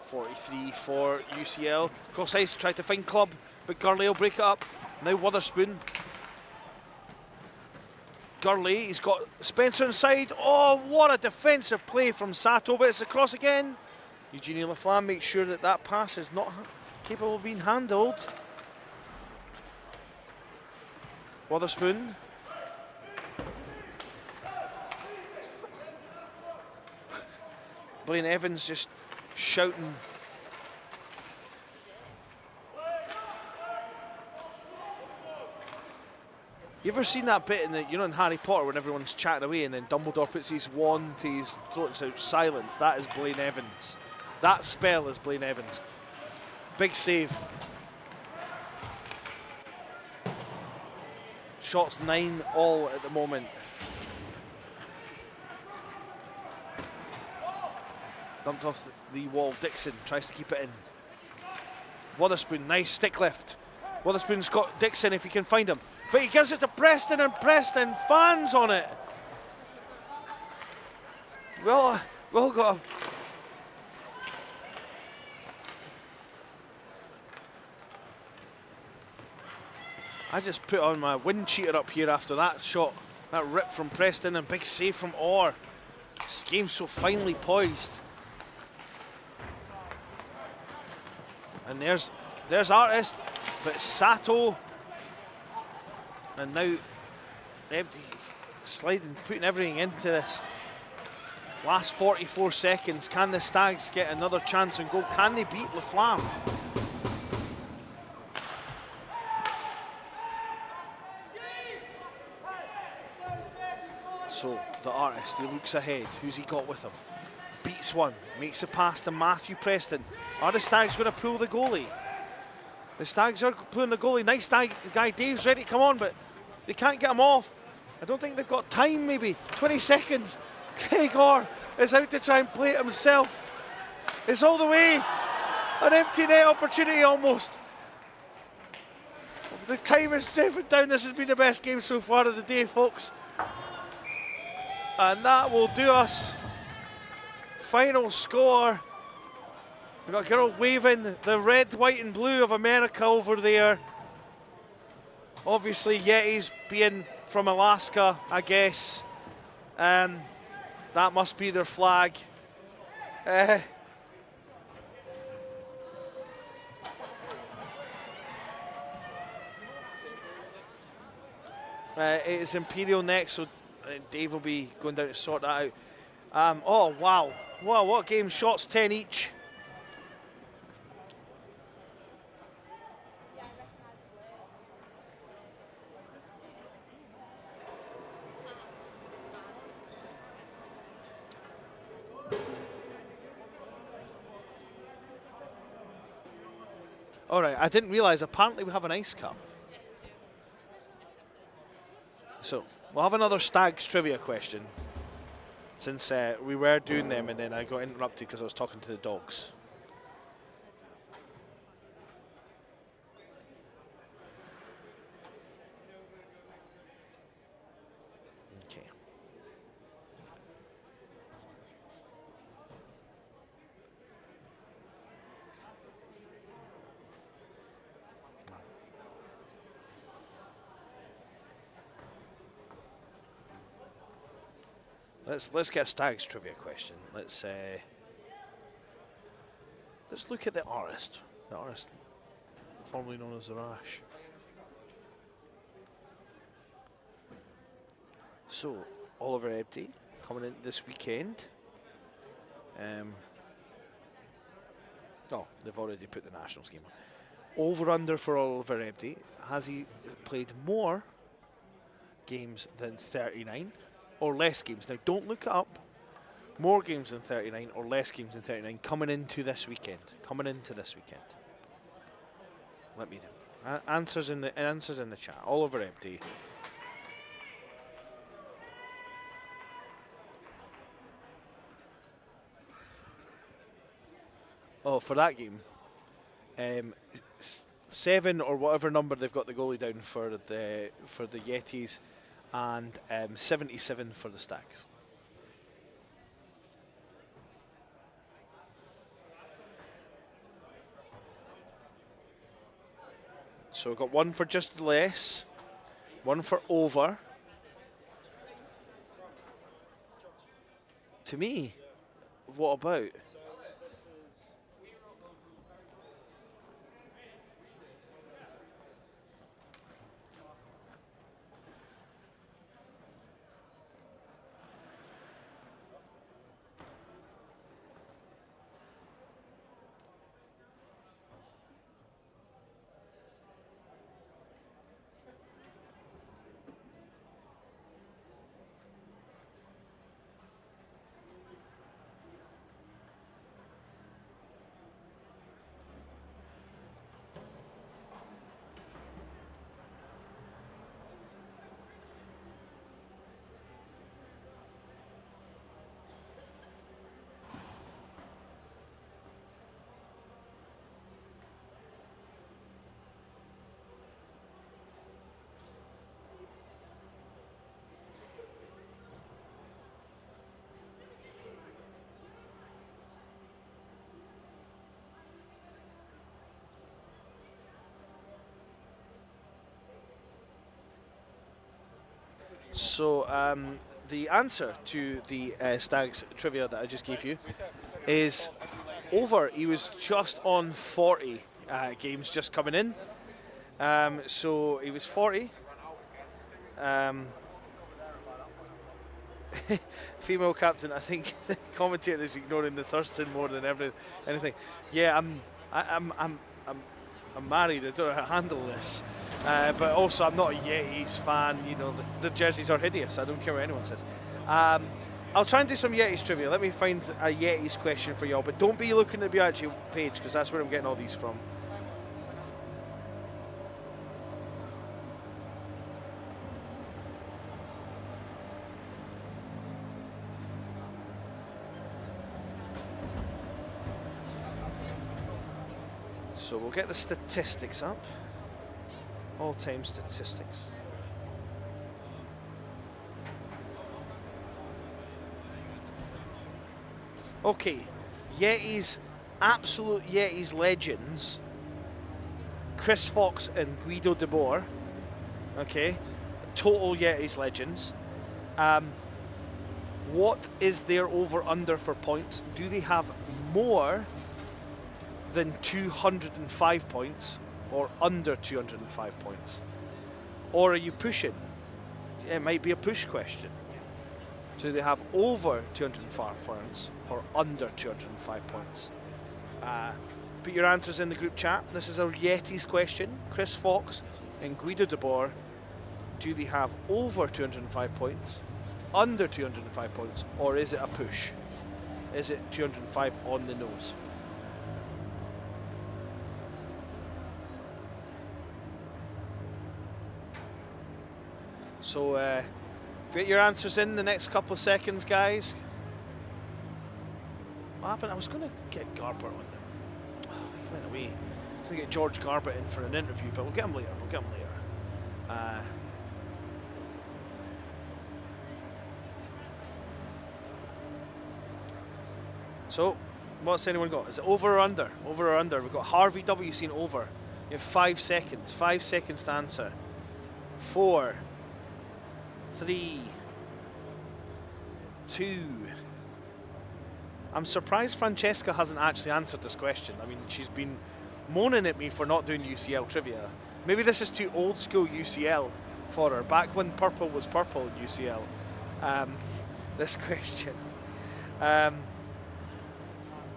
.43 for UCL. Cross ice, tried to find Club, but Gurley will break it up. Now Witherspoon. Gurley, he's got Spencer inside. Oh, what a defensive play from Sato, but it's across again. Eugenie LaFlamme makes sure that that pass is not capable of being handled. Witherspoon. Blaine Evans just shouting. You ever seen that bit in in Harry Potter when everyone's chatting away and then Dumbledore puts his wand to his throat and shouts silence? That is Blaine Evans. That spell is Blaine Evans. Big save. Shots 9-all at the moment. Dumped off the wall. Dixon tries to keep it in. Witherspoon, nice stick lift. Witherspoon's got Dixon if he can find him. But he gives it to Preston, and Preston fans on it. Well got him. I just put on my wind cheater up here after that shot. That rip from Preston and big save from Orr. This game's so finely poised. And there's Artist, but Sato. And now empty sliding, putting everything into this. Last 44 seconds. Can the Stags get another chance and goal? Can they beat LaFlamme? So the Artist, he looks ahead. Who's he got with him? Beats one, makes a pass to Matthew Preston. Are the Stags going to pull the goalie? The Stags are pulling the goalie. Nice guy. Dave's ready to come on, but they can't get him off. I don't think they've got time, maybe. 20 seconds. Gregor is out to try and play it himself. It's all the way. An empty net opportunity almost. The time is driven down. This has been the best game so far of the day, folks. And that will do us. Final score. We've got a girl waving the red, white and blue of America over there. Obviously Yetis being from Alaska, I guess. That must be their flag. It's Imperial next, so Dave will be going down to sort that out. Oh, wow. Wow, what a game. Shots 10 each. All right, I didn't realise apparently we have an ice cup. So we'll have another Stags trivia question, since we were doing them and then I got interrupted because I was talking to the dogs. Okay. Let's get a Stags trivia question. Let's look at the artist. The artist, formerly known as the Rash. So Oliver Ebdy coming in this weekend. Oh, they've already put the Nationals game on. Over under for Oliver Ebdy. Has he played more games than 39? Or less games. Now, don't look it up. More games than 39 or less games than 39 coming into this weekend. Let me know. Answers in the chat. Oliver Ebdy. Oh, for that game, 7 or whatever number they've got the goalie down for the Yetis. And 77 for the Stags. So we've got one for just less, one for over. To me, what about? So the answer to the Stags trivia that I just gave you is over. He was just on 40 games just coming in. So he was 40. Female captain, I think the commentator is ignoring the Thurston more than anything. Yeah, I'm married. I don't know how to handle this. But also, I'm not a Yetis fan. You know, the jerseys are hideous. I don't care what anyone says. I'll try and do some Yetis trivia. Let me find a Yetis question for y'all. But don't be looking at the BUIHA page, because that's where I'm getting all these from. So we'll get the statistics up. All-time statistics. Okay, Yetis, absolute Yetis legends. Chris Fox and Guido de Boer. Okay, total Yetis legends. What is their over-under for points? Do they have more than 205 points or under 205 points? Or are you pushing? It might be a push question. Do they have over 205 points or under 205 points? Put your answers in the group chat. This is our Yetis question. Chris Fox and Guido de Boer, do they have over 205 points, under 205 points, or is it a push? Is it 205 on the nose? So get your answers in the next couple of seconds, guys. What happened? I was going to get Garbutt on them. Oh, he went away. I was going to get George Garbutt in for an interview, but we'll get him later. We'll get him later. So, what's anyone got? Is it over or under? Over or under? We've got Harvey W saying over. You have 5 seconds. 5 seconds to answer. 4, 3, 2. I'm surprised Francesca hasn't actually answered this question. I mean, she's been moaning at me for not doing UCL trivia. Maybe this is too old school UCL for her. Back when purple was purple in UCL. This question.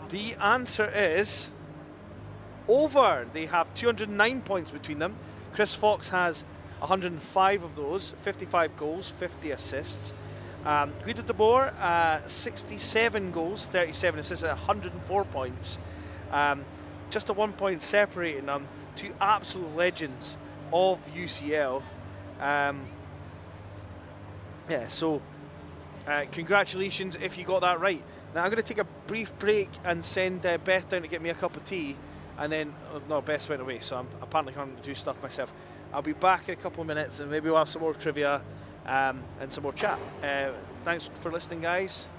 The answer is over. They have 209 points between them. Chris Fox has 105 of those, 55 goals, 50 assists. Guido de Boer, 67 goals, 37 assists, 104 points. Just a 1 point separating them. Two absolute legends of UCL. Yeah, so congratulations if you got that right. Now I'm going to take a brief break and send Beth down to get me a cup of tea, and then no, Beth went away, so I'm apparently going to do stuff myself. I'll be back in a couple of minutes, and maybe we'll have some more trivia and some more chat. Thanks for listening, guys.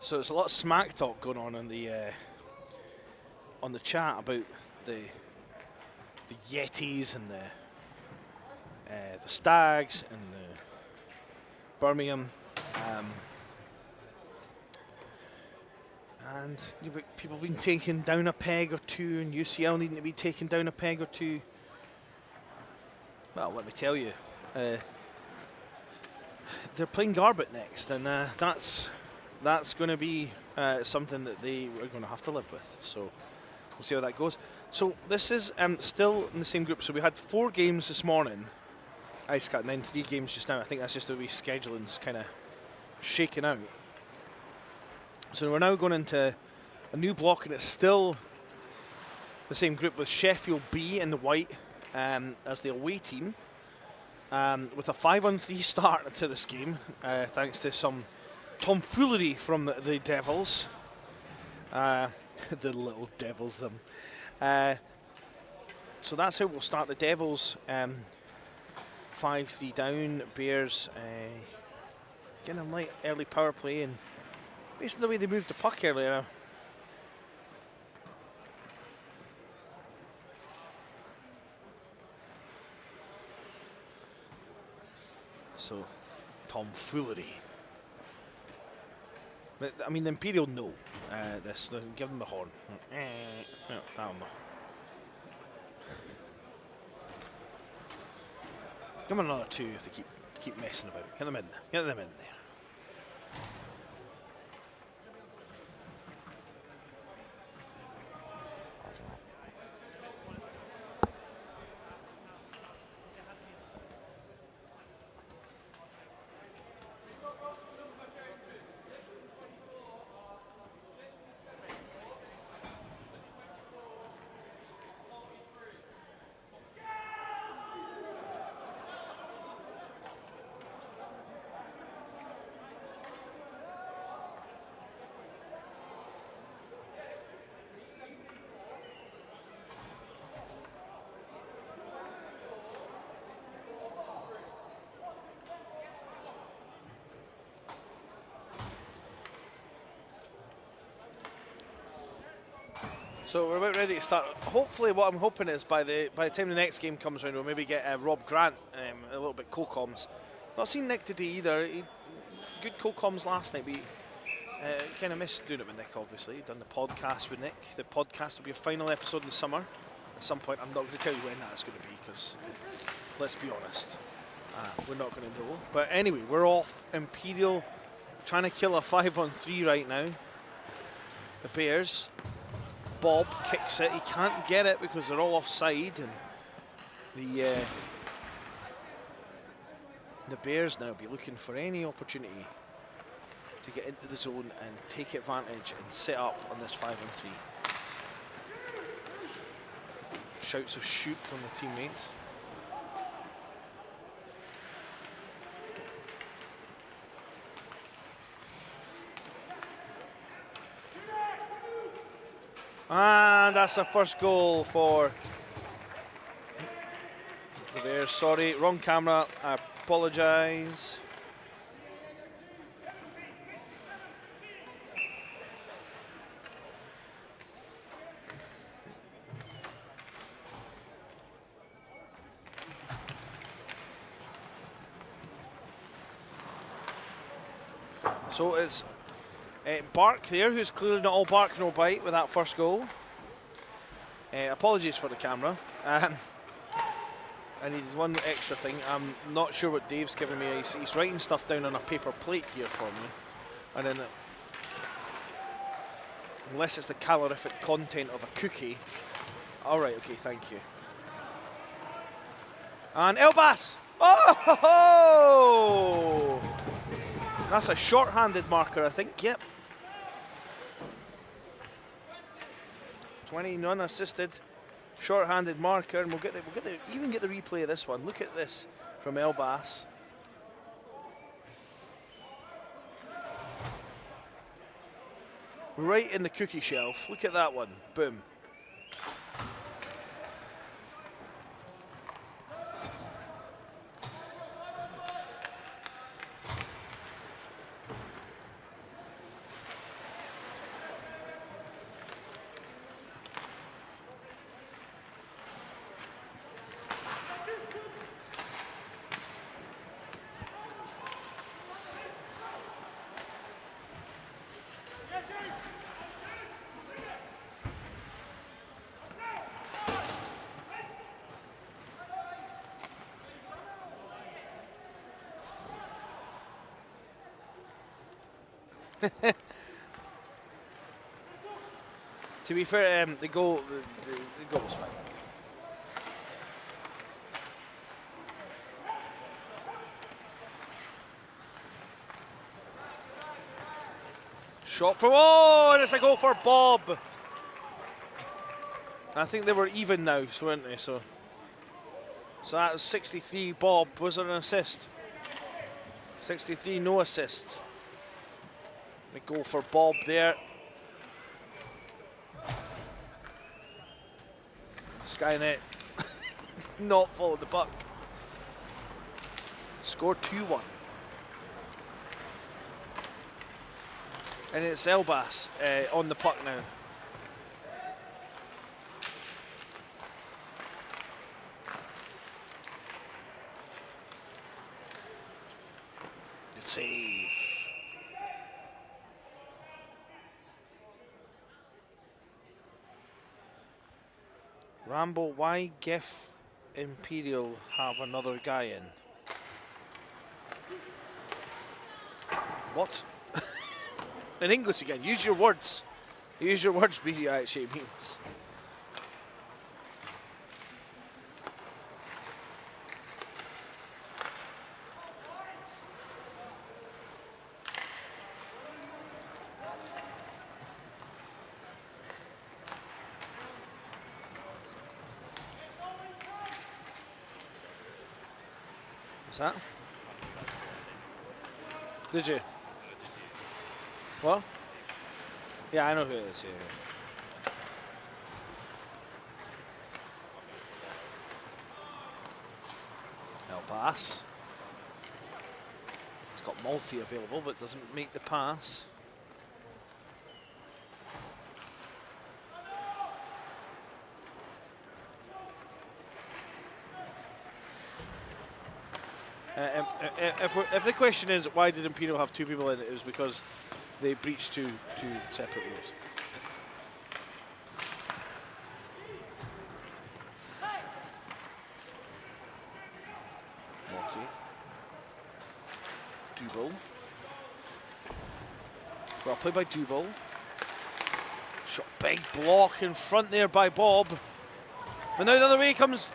So there's a lot of smack talk going on in the chat about the Yetis and the Stags and the Birmingham. And people have been taken down a peg or two, and UCL needing to be taken down a peg or two. Well, let me tell you, they're playing Garbett next, and that's going to be something that they are going to have to live with. So we'll see how that goes. So this is still in the same group. So we had 4 games this morning, Ice Cut, and then 3 games just now. I think that's just the way scheduling's kind of shaken out. So we're now going into a new block, and it's still the same group with Sheffield B in the white as the away team, with a 5-on-3 start to this game, thanks to some tomfoolery from the Devils. The little Devils, them. So that's how we'll start. The Devils 5-3 down. Bears getting a light early power play, and based on the way they moved the puck earlier. So, tomfoolery. But, I mean, the Imperial know this. Give them the horn. No, down. Give them another 2 if they keep messing about. Get them in. Get them in there. So we're about ready to start. Hopefully, what I'm hoping is by the time the next game comes around, we'll maybe get Rob Grant a little bit co-coms. Not seen Nick today either. Good co-coms last night. We kind of missed doing it with Nick, obviously. Done the podcast with Nick. The podcast will be a final episode in the summer. At some point, I'm not going to tell you when that's going to be, because let's be honest, we're not going to know. But anyway, we're off. Imperial trying to kill a 5-on-3 right now. The Bears. Bob kicks it. He can't get it because they're all offside, and the Bears now be looking for any opportunity to get into the zone and take advantage and set up on this 5-on-3. Shouts of shoot from the teammates. And that's the first goal for the Bears. Sorry, wrong camera. I apologise. So it's Bark there, who's clearly not all bark, no bite with that first goal. Apologies for the camera. And he's one extra thing. I'm not sure what Dave's giving me. He's writing stuff down on a paper plate here for me. And then, unless it's the calorific content of a cookie. All right, okay, thank you. And Elbas! Oh! That's a short-handed marker, I think. Yep. 20 non-assisted, short-handed marker, and we'll even get the replay of this one. Look at this from Elbas. Right in the cookie shelf. Look at that one. Boom. To be fair, the goal was fine. Shot from, and it's a goal for Bob. And I think they were even now, so weren't they? So that was 63. Bob, was there an assist? 63, no assist. The goal for Bob there. Skynet not followed the puck. Score 2-1. And it's Elbas on the puck now. Good save. Rambo, why GIF Imperial have another guy in? What? In English again, use your words. Use your words, BUIHA actually means. What's that? Did you? What? Yeah, I know who it is. Yeah. El pass. It's got multi available, but doesn't make the pass. If the question is why did Imperial have two people in it, it was because they breached two separate rules. Monty. Dubel. Well played by Dubel. Shot, big block in front there by Bob. But now the other way comes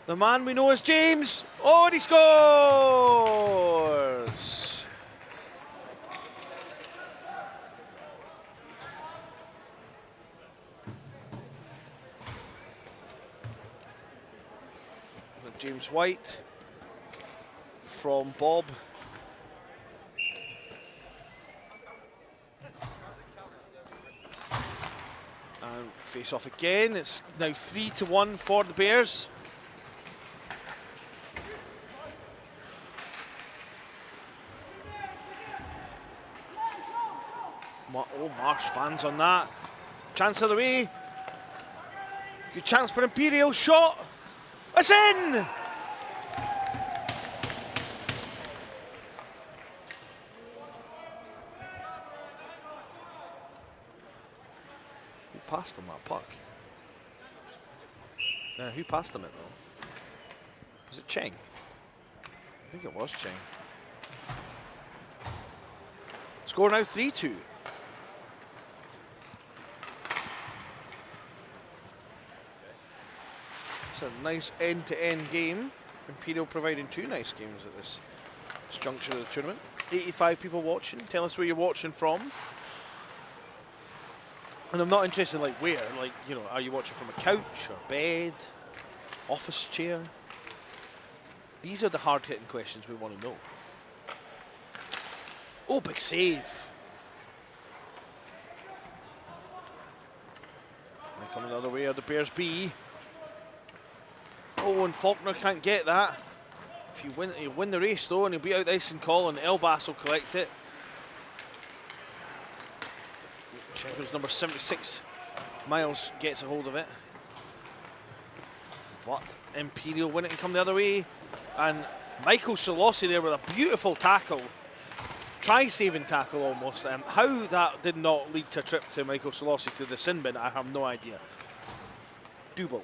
the man we know as James. Oh, and he scores! James White from Bob. And face off again. It's now 3-1 for the Bears. Oh, Marsh fans on that. Chance of the way. Good chance for Imperial. Shot. It's in! Who passed him that puck? Yeah, who passed him it though? Was it Cheng? I think it was Cheng. Score now 3-2. It's a nice end-to-end game. Imperial providing two nice games at this juncture of the tournament. 85 people watching. Tell us where you're watching from. And I'm not interested in like where. Like, you know, are you watching from a couch or bed, office chair? These are the hard-hitting questions we want to know. Oh, big save. They come the other way, are the Bears B. Oh, and Faulkner can't get that. If you win the race though, and he'll be out the ice and call, and Elbas will collect it. Sheffield's number 76, Miles, gets a hold of it. But Imperial win it and come the other way. And Michael Solossi there with a beautiful tackle. Try-saving tackle almost. How that did not lead to a trip to Michael Solossi to the sin bin, I have no idea. Dubel.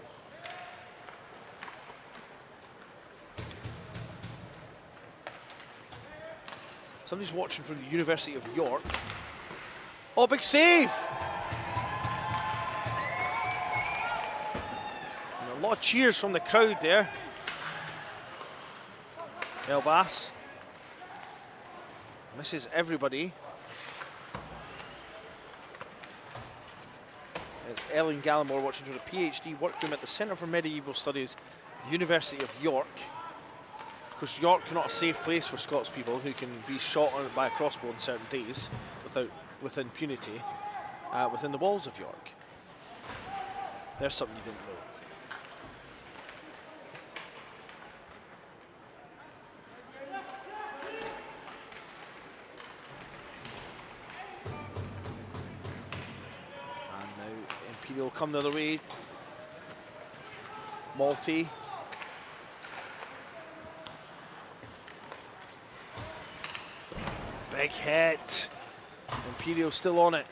Somebody's watching from the University of York. Oh, big save! And a lot of cheers from the crowd there. Elbas misses everybody. It's Ellen Gallimore watching from the PhD workroom at the Centre for Medieval Studies, University of York. Of course, York is not a safe place for Scots people who can be shot by a crossbow on certain days with impunity within the walls of York. There's something you didn't know. And now Imperial come the other way. Malty. Big hit. Imperial still on it.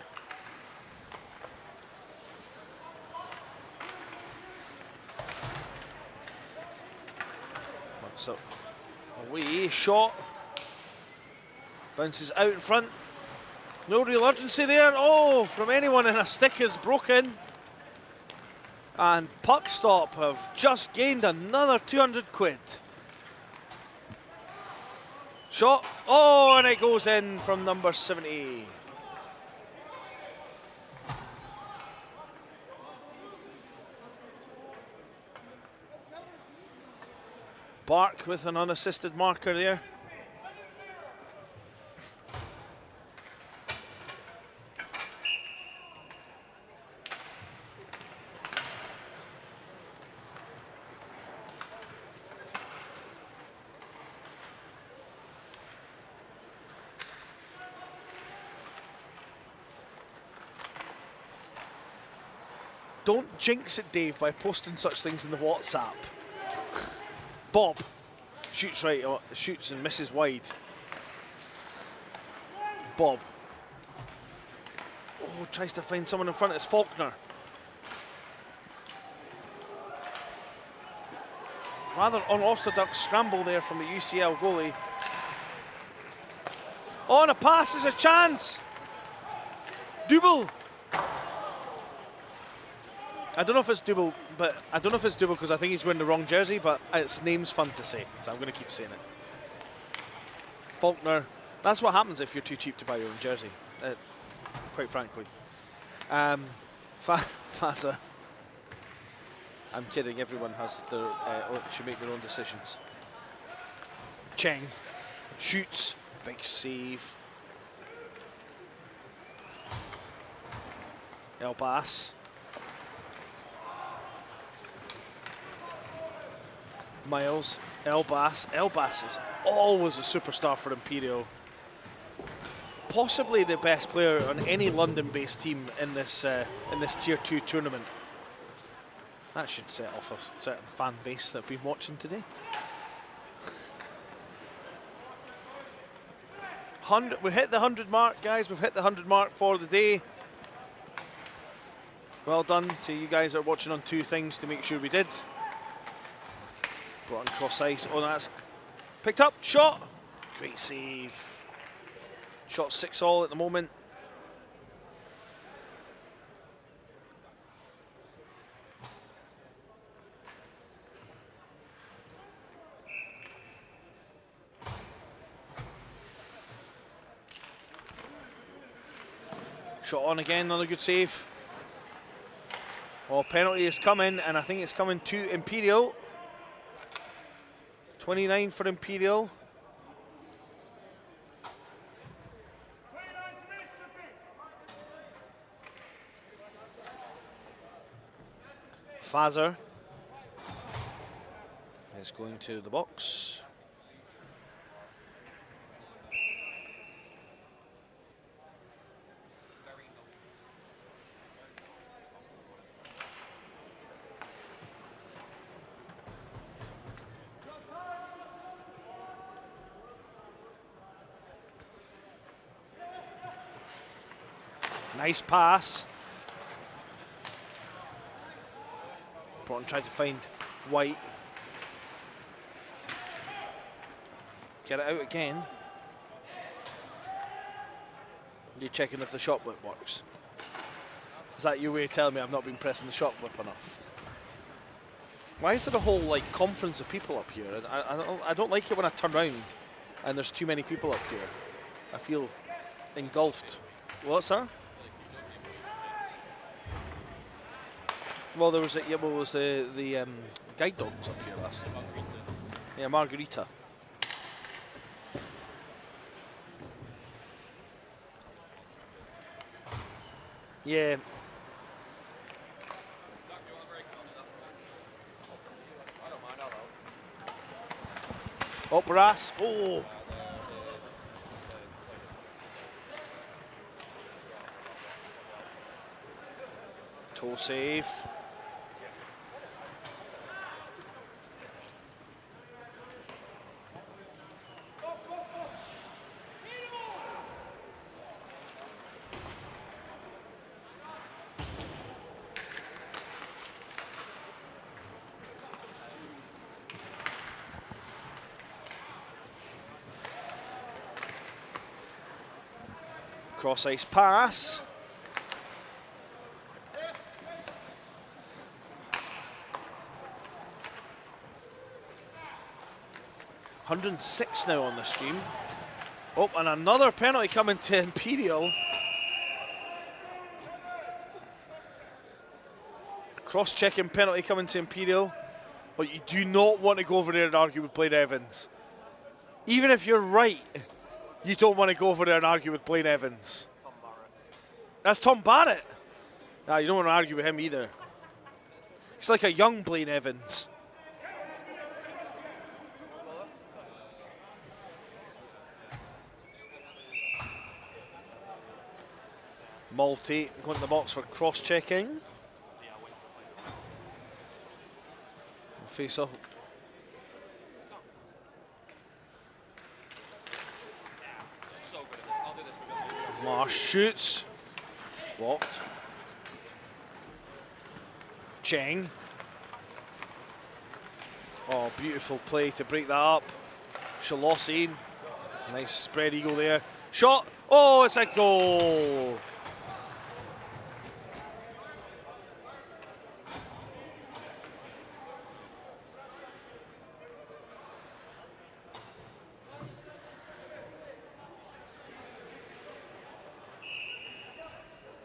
So away, shot. Bounces out in front. No real urgency there. Oh, from anyone, and a stick is broken. And Puck Stop have just gained another 200 quid. Shot. Oh, and it goes in from number 70. Bark with an unassisted marker there. Don't jinx it, Dave, by posting such things in the WhatsApp. Bob shoots right, shoots and misses wide. Bob. Oh, tries to find someone in front. It's Faulkner. Rather unorthodox scramble there from the UCL goalie. Oh, and a pass is a chance. Double. I don't know if it's double, but I don't know if it's double because I think he's wearing the wrong jersey, but its name's fun to say, so I'm going to keep saying it. Faulkner. That's what happens if you're too cheap to buy your own jersey, quite frankly. Faza. I'm kidding, everyone has their, should make their own decisions. Cheng shoots, big save. Elbas. Miles, Elbas. Elbas is always a superstar for Imperial. Possibly the best player on any London-based team in this Tier 2 tournament. That should set off a certain fan base that we've been watching today. We hit the 100 mark, guys. We've hit the 100 mark for the day. Well done to you guys that are watching on Two Things to make sure we did. Brought on cross ice. Oh, that's picked up. Shot. Great save. Shot 6-all at the moment. Shot on again. Another good save. Oh, penalty is coming, and I think it's coming to Imperial. 29 for Imperial. Fazer is going to the box. Nice pass. Broughton tried to find White. Get it out again. You're checking if the shot whip works. Is that your way of telling me I've not been pressing the shot whip enough? Why is there a whole like conference of people up here? I don't like it when I turn around and there's too many people up here. I feel engulfed. What's that? Well, there was the guide dogs up here last time. Yeah, Margarita. Yeah. Oh, brass. Oh. Toe save. Cross ice pass. $106 now on the stream. Oh, and another penalty coming to Imperial. Cross-checking penalty coming to Imperial. But you do not want to go over there and argue with Blaine Evans. Even if you're right, you don't want to go over there and argue with Blaine Evans. That's Tom Barrett. Nah, you don't want to argue with him either. He's like a young Blaine Evans. Malty going to the box for cross-checking. Face off. Marsh shoots. Blocked. Cheng. Oh, beautiful play to break that up. Shalossi. Nice spread eagle there. Shot. Oh, it's a goal.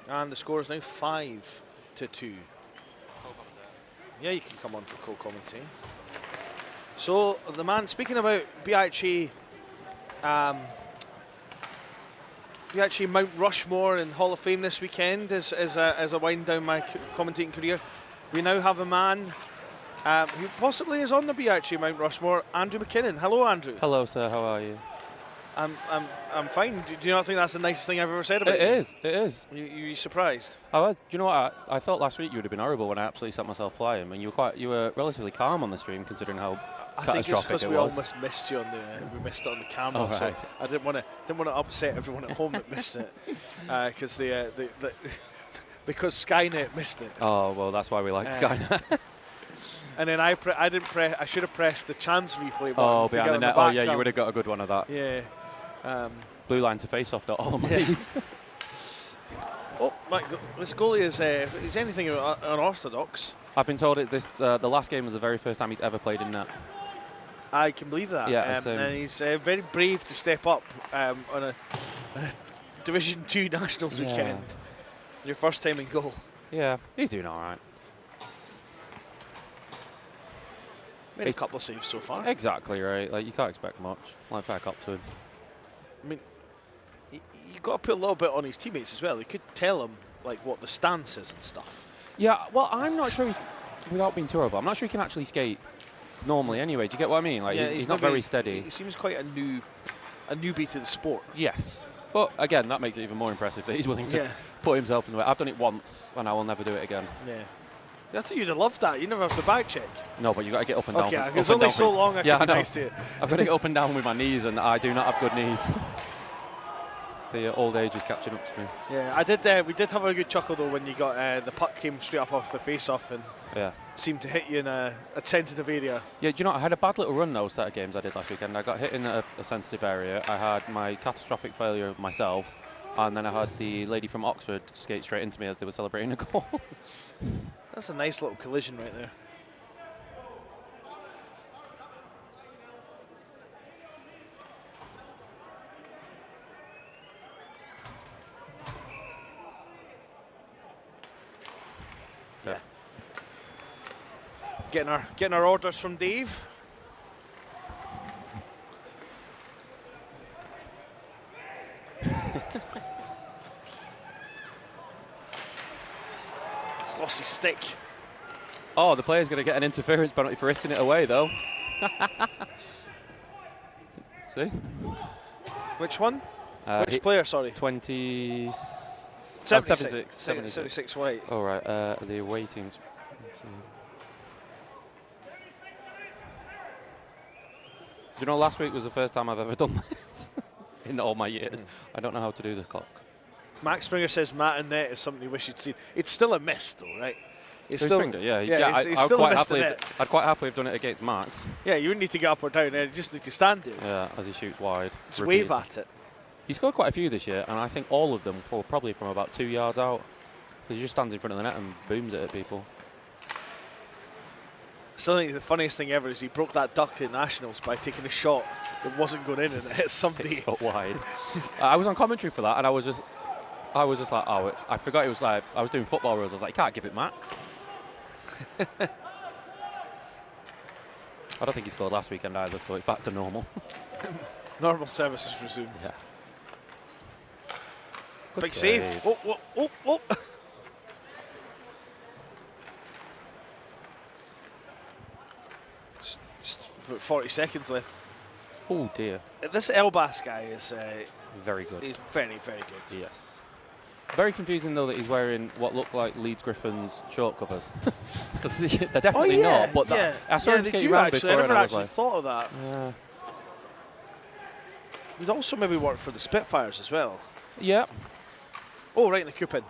And the score is now 5-2. Yeah, you can come on for co-commentating. So the man, speaking about BUIHA Mount Rushmore and Hall of Fame this weekend as I wind down my commentating career, we now have a man who possibly is on the BUIHA Mount Rushmore, Andrew McKinnon. Hello, Andrew. Hello, sir. How are you? I'm fine. Do you not think that's the nicest thing I've ever said about you? It is. You surprised? Do you know what? I thought last week you would have been horrible when I absolutely set myself flying, and you were relatively calm on the stream considering how I think it's because we was. almost missed you we missed it on the camera, Oh, right. so I didn't want to upset everyone at home that missed it, because because Skynet missed it. Oh well, that's why we like Skynet. And then I should have pressed the chance replay button. Oh, to get behind the on net. Oh yeah, you would have got a good one of that. Yeah. Blue line to face off. All my yeah. Oh my God! This goalie is anything unorthodox. I've been told the last game was the very first time he's ever played in net. I can believe that. Yeah, and he's very brave to step up on a Division 2 Nationals weekend. Your first time in goal. Yeah, he's doing all right. Made a couple of saves so far. Exactly right. Like you can't expect much. Like back up to him. I mean, you got to put a little bit on his teammates as well. You could tell him like what the stance is and stuff. Yeah. Well, I'm not sure. Without being too horrible, I'm not sure he can actually skate normally. Anyway, do you get what I mean? Like he's not very steady. He seems quite a newbie to the sport. Yes. But again, that makes it even more impressive that he's willing to put himself in the way. I've done it once, and I will never do it again. Yeah. I thought you'd have loved that. You never have to back check. No, but you got to get up and down. Okay, it's only so long I can be nice to you. I've got to get up and down with my knees, and I do not have good knees. The old age is catching up to me. Yeah, we did have a good chuckle though when you got the puck came straight up off the face-off and seemed to hit you in a sensitive area. Yeah, do you know, I had a bad little run those set of games I did last weekend. I got hit in a sensitive area. I had my catastrophic failure myself, And then I had the lady from Oxford skate straight into me as they were celebrating a goal. That's a nice little collision right there. Yeah. Getting our orders from Dave. He's lost his stick. Oh, the player's going to get an interference penalty for hitting it away, though. See? Which one? Which player, sorry? 76. 76 white. All right, the away teams. Do you know, last week was the first time I've ever done this in all my years. I don't know how to do the clock. Max Springer says Matt and net is something you wish you'd seen. It's still a miss, though, right? It's So still, Springer, yeah, it's still a miss to net. I'd quite happily have done it against Max. Yeah, you wouldn't need to get up or down there. You just need to stand there. Yeah, as he shoots wide. Just wave at it. He scored quite a few this year, and I think all of them probably from about 2 yards out. Because he just stands in front of the net and booms it at people. Still think the funniest thing ever is he broke that duck in Nationals by taking a shot that wasn't going in and it hit somebody. 6 foot wide. I was on commentary for that, and I was just like, oh, I forgot it was like, I was doing football rules. I was like, you can't give it Max. I don't think he scored last weekend either, so it's back to normal. Normal services resumed. Yeah. Big save. Oh. Just about 40 seconds left. Oh dear. This Elbas guy is Very good. he's very, very good. Yes. Very confusing though that he's wearing what look like Leeds Griffins short covers. Because they're definitely not. But I saw him skating around before, I never and I was actually like, thought of that. yeah. He'd also maybe worked for the Spitfires as well. Yeah. Oh, right in the coupon.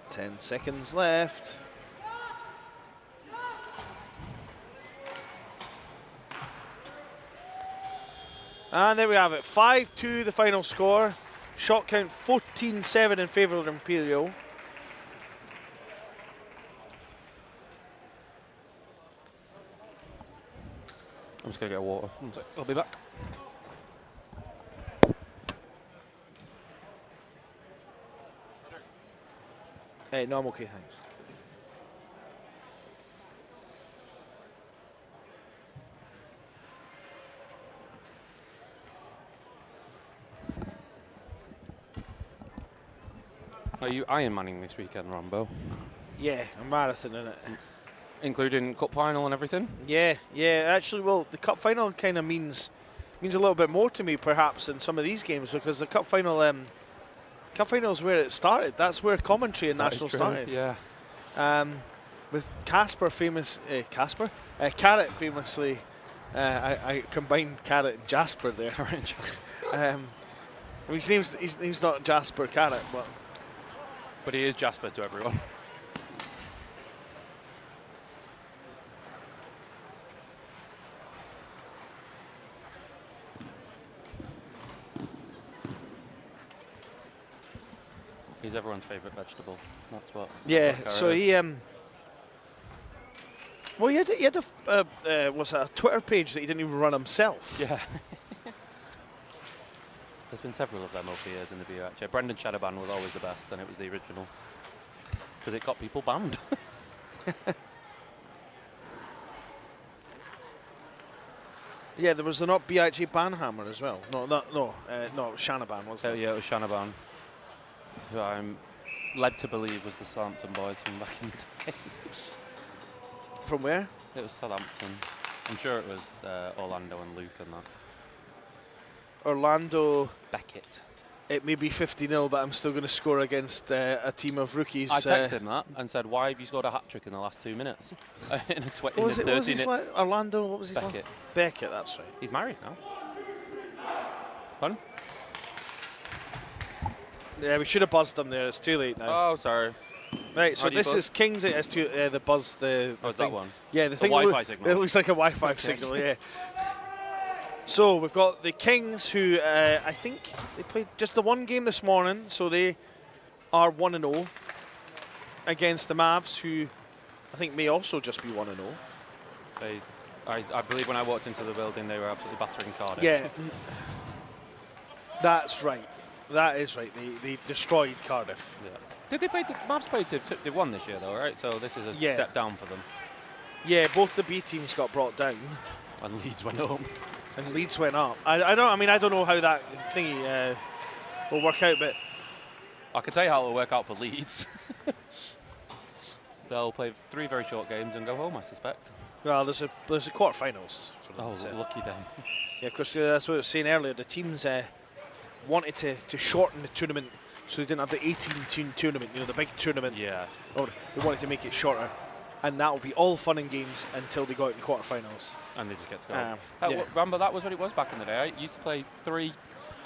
Ten seconds left. And there we have it. 5-2 the final score. Shot count 14-7 in favour of Imperial. I'm just going to get water. I'll be back. Hey, no, I'm okay, thanks. Are you Ironmanning this weekend, Rambo? Yeah, a marathon in it. Including cup final and everything? Yeah. Actually, well, the cup final kind of means a little bit more to me, perhaps, than some of these games, because the cup final is where it started. That's where commentary in National started. Yeah. With Casper Carrot famously. I combined Carrot and Jasper there. Carrot and Jasper. His name's not Jasper Carrot, But he is Jasper to everyone. He's everyone's favourite vegetable. That's what. yeah. That's what So Carrot is. he well, he had a Twitter page that he didn't even run himself. Yeah. There's been several of them over the years in the BUIHA. Brendan Shadowban was always the best, and it was the original. Because it got people banned. Yeah, there was the not BIG Banhammer as well. No, it was Shanaban, wasn't it? Yeah, it was Shanaban, who I'm led to believe was the Southampton boys from back in the day. From where? It was Southampton. I'm sure it was Orlando and Luke and that. Orlando. Beckett. It may be 50-0, but I'm still going to score against a team of rookies. I texted him that and said, why have you scored a hat-trick in the last 2 minutes? In a what was his Orlando, what was his Beckett. Beckett, that's right. He's married now. Pardon? Yeah, we should have buzzed him there. It's too late now. Oh, sorry. Right, so How do you this buzz? is Kings. It's the buzz. The Oh, it's thing. that one? Yeah, the thing. Wi-Fi signal. It looks like a Wi-Fi Okay. signal. Yeah. So we've got the Kings, who I think they played just the one game this morning, so they are 1-0 against the Mavs, who I think may also just be 1-0. I believe when I walked into the building, they were absolutely battering Cardiff. Yeah, that's right. That is right. They destroyed Cardiff. Yeah. Did they play? The Mavs played. They won this year, though, right? So this is a step down for them. Yeah, both the B teams got brought down, And Leeds went up. and Leeds went up. I don't know how that thingy will work out, but I can tell you how it'll work out for Leeds. They'll play 3 very short games and go home, I suspect. well, there's a quarterfinals for them. Oh, so. lucky them. Yeah, of course, that's what I was saying earlier. The teams wanted to shorten the tournament so they didn't have the 18-team tournament, the big tournament. Yes. Or they wanted to make it shorter. And that will be all fun and games until they go out in the quarterfinals. And they just get to go. Yeah. Remember, that was what it was back in the day. I used to play 3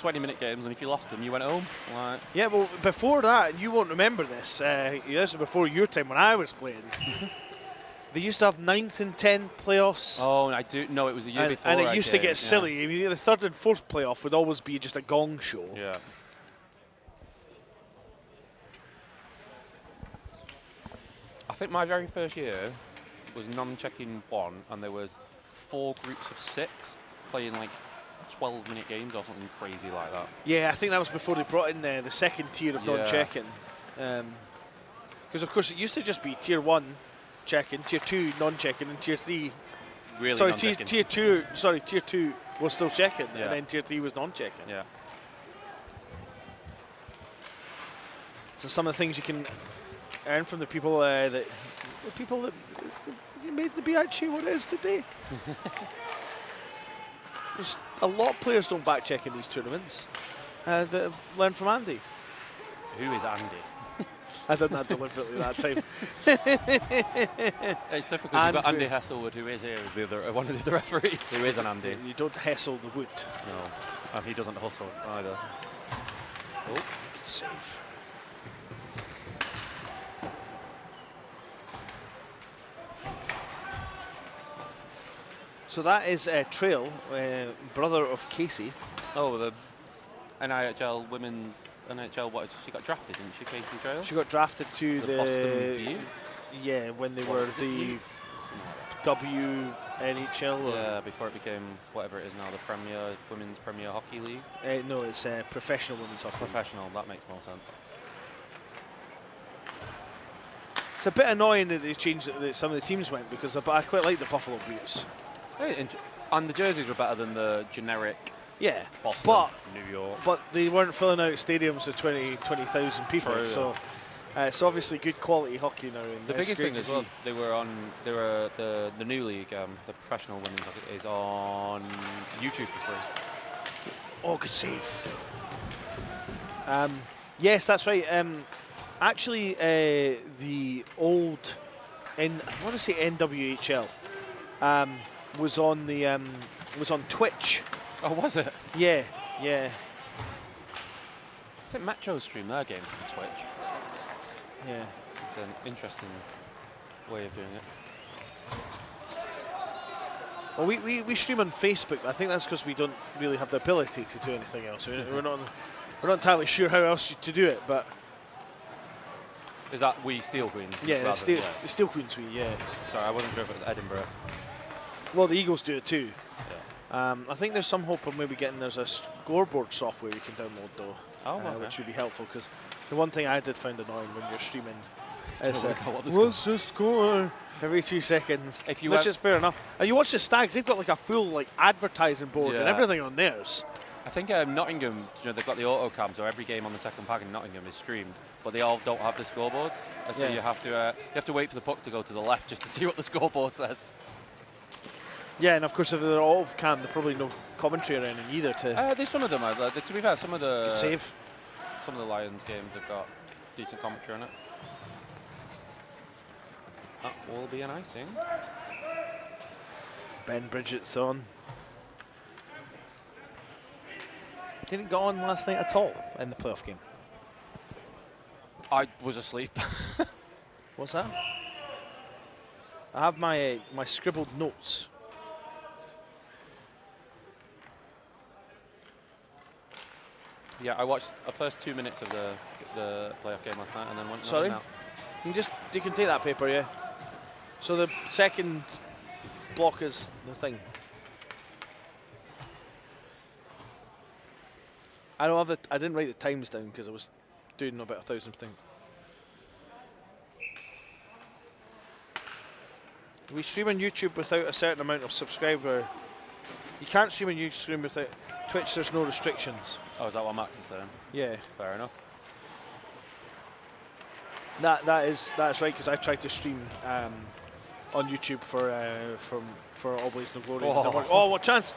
20-minute games, and if you lost them, you went home. Like, Yeah, well, before that, you won't remember this. This was before your time when I was playing. They used to have 9th and 10th playoffs. oh, I do. No, it was the year before. And it I used to came, get silly. I mean, the 3rd and 4th playoff would always be just a gong show. Yeah. I think my very first year was non-checking 1, and there was 4 groups of 6 playing like 12-minute games or something crazy like that. Yeah, I think that was before they brought in the second tier of non-checking. Because, of course, it used to just be tier 1 checking, tier 2 non-checking, and tier 3. Really Sorry, non-checking. tier 2 was still checking, Yeah. and then tier 3 was non-checking. Yeah. So some of the things you can earn from the people that made the BUIHA what it is today. There's a lot of players don't back check in these tournaments that have learned from Andy. Who is Andy? I did that deliberately that time. It's difficult. You've got Andy Hesselwood, who is here as the other, one of the other referees, who is an Andy. You don't hessle the wood. No, and he doesn't hustle either. Oh, Good save. So that is Trail, brother of Casey. oh, the NIHL women's NHL. What is she got drafted? Didn't she, Casey Trail? She got drafted to The Boston yeah, when they What were was it, the Utes? Something like that. WNHL. Or, Yeah, before it became whatever it is now, the Women's Premier Hockey League. no, it's professional women's hockey. Professional, that makes more sense. It's a bit annoying that they changed that some of the teams went because I quite like the Buffalo Beauts. And the jerseys were better than the generic Yeah, Boston, New York. but they weren't filling out stadiums with 20,000 people, True, so it's obviously good quality hockey now. And The it's biggest great thing to as well, see. the new league, the professional women's hockey, is on YouTube for free. Oh, good save. Yes, that's right. Actually, the old, I want to say NWHL, was on Twitch. Oh, was it? Yeah. I think Metro stream their games on Twitch. Yeah. It's an interesting way of doing it. Well, we stream on Facebook. I think that's because we don't really have the ability to do anything else. We're not entirely sure how else to do it, but Is that we Steel Queens? yeah, rather Steel, than- Steel Queens. Sorry, I wasn't sure if it was Edinburgh. Well, the Eagles do it too. Yeah. I think there's some hope of maybe there's a scoreboard software you can download though, Oh, okay. which would be helpful because the one thing I did find annoying when you're streaming is work out what the what's the score every 2 seconds. If you which have- is fair enough. And you watch the Stags; they've got like a full advertising board and Yeah. everything on theirs. I think Nottingham, they've got the auto cam, so every game on the second pack in Nottingham is streamed, but they all don't have the scoreboards. And so Yeah. you have to wait for the puck to go to the left just to see what the scoreboard says. Yeah, and of course if they're all off cam, there's probably no commentary or anything either to There's some of them. To be fair, some of the save. Some of the Lions games have got decent commentary on it. That will be an icing. Ben Bridget's on. Didn't go on last night at all in the playoff game. I was asleep. What's that? I have my scribbled notes. Yeah, I watched the first 2 minutes of the playoff game last night and then went. Sorry? Out. You can take that paper, yeah. So the second block is the thing. I don't have I didn't write the times down because I was doing about 1,000 things. We stream on YouTube without a certain amount of subscriber. You can't stream on YouTube without Twitch. There's no restrictions. Oh, is that what Max is saying? Yeah, Fair enough. that's right. Because I tried to stream on YouTube for All Blaze No Glory. Oh. Oh, what chance!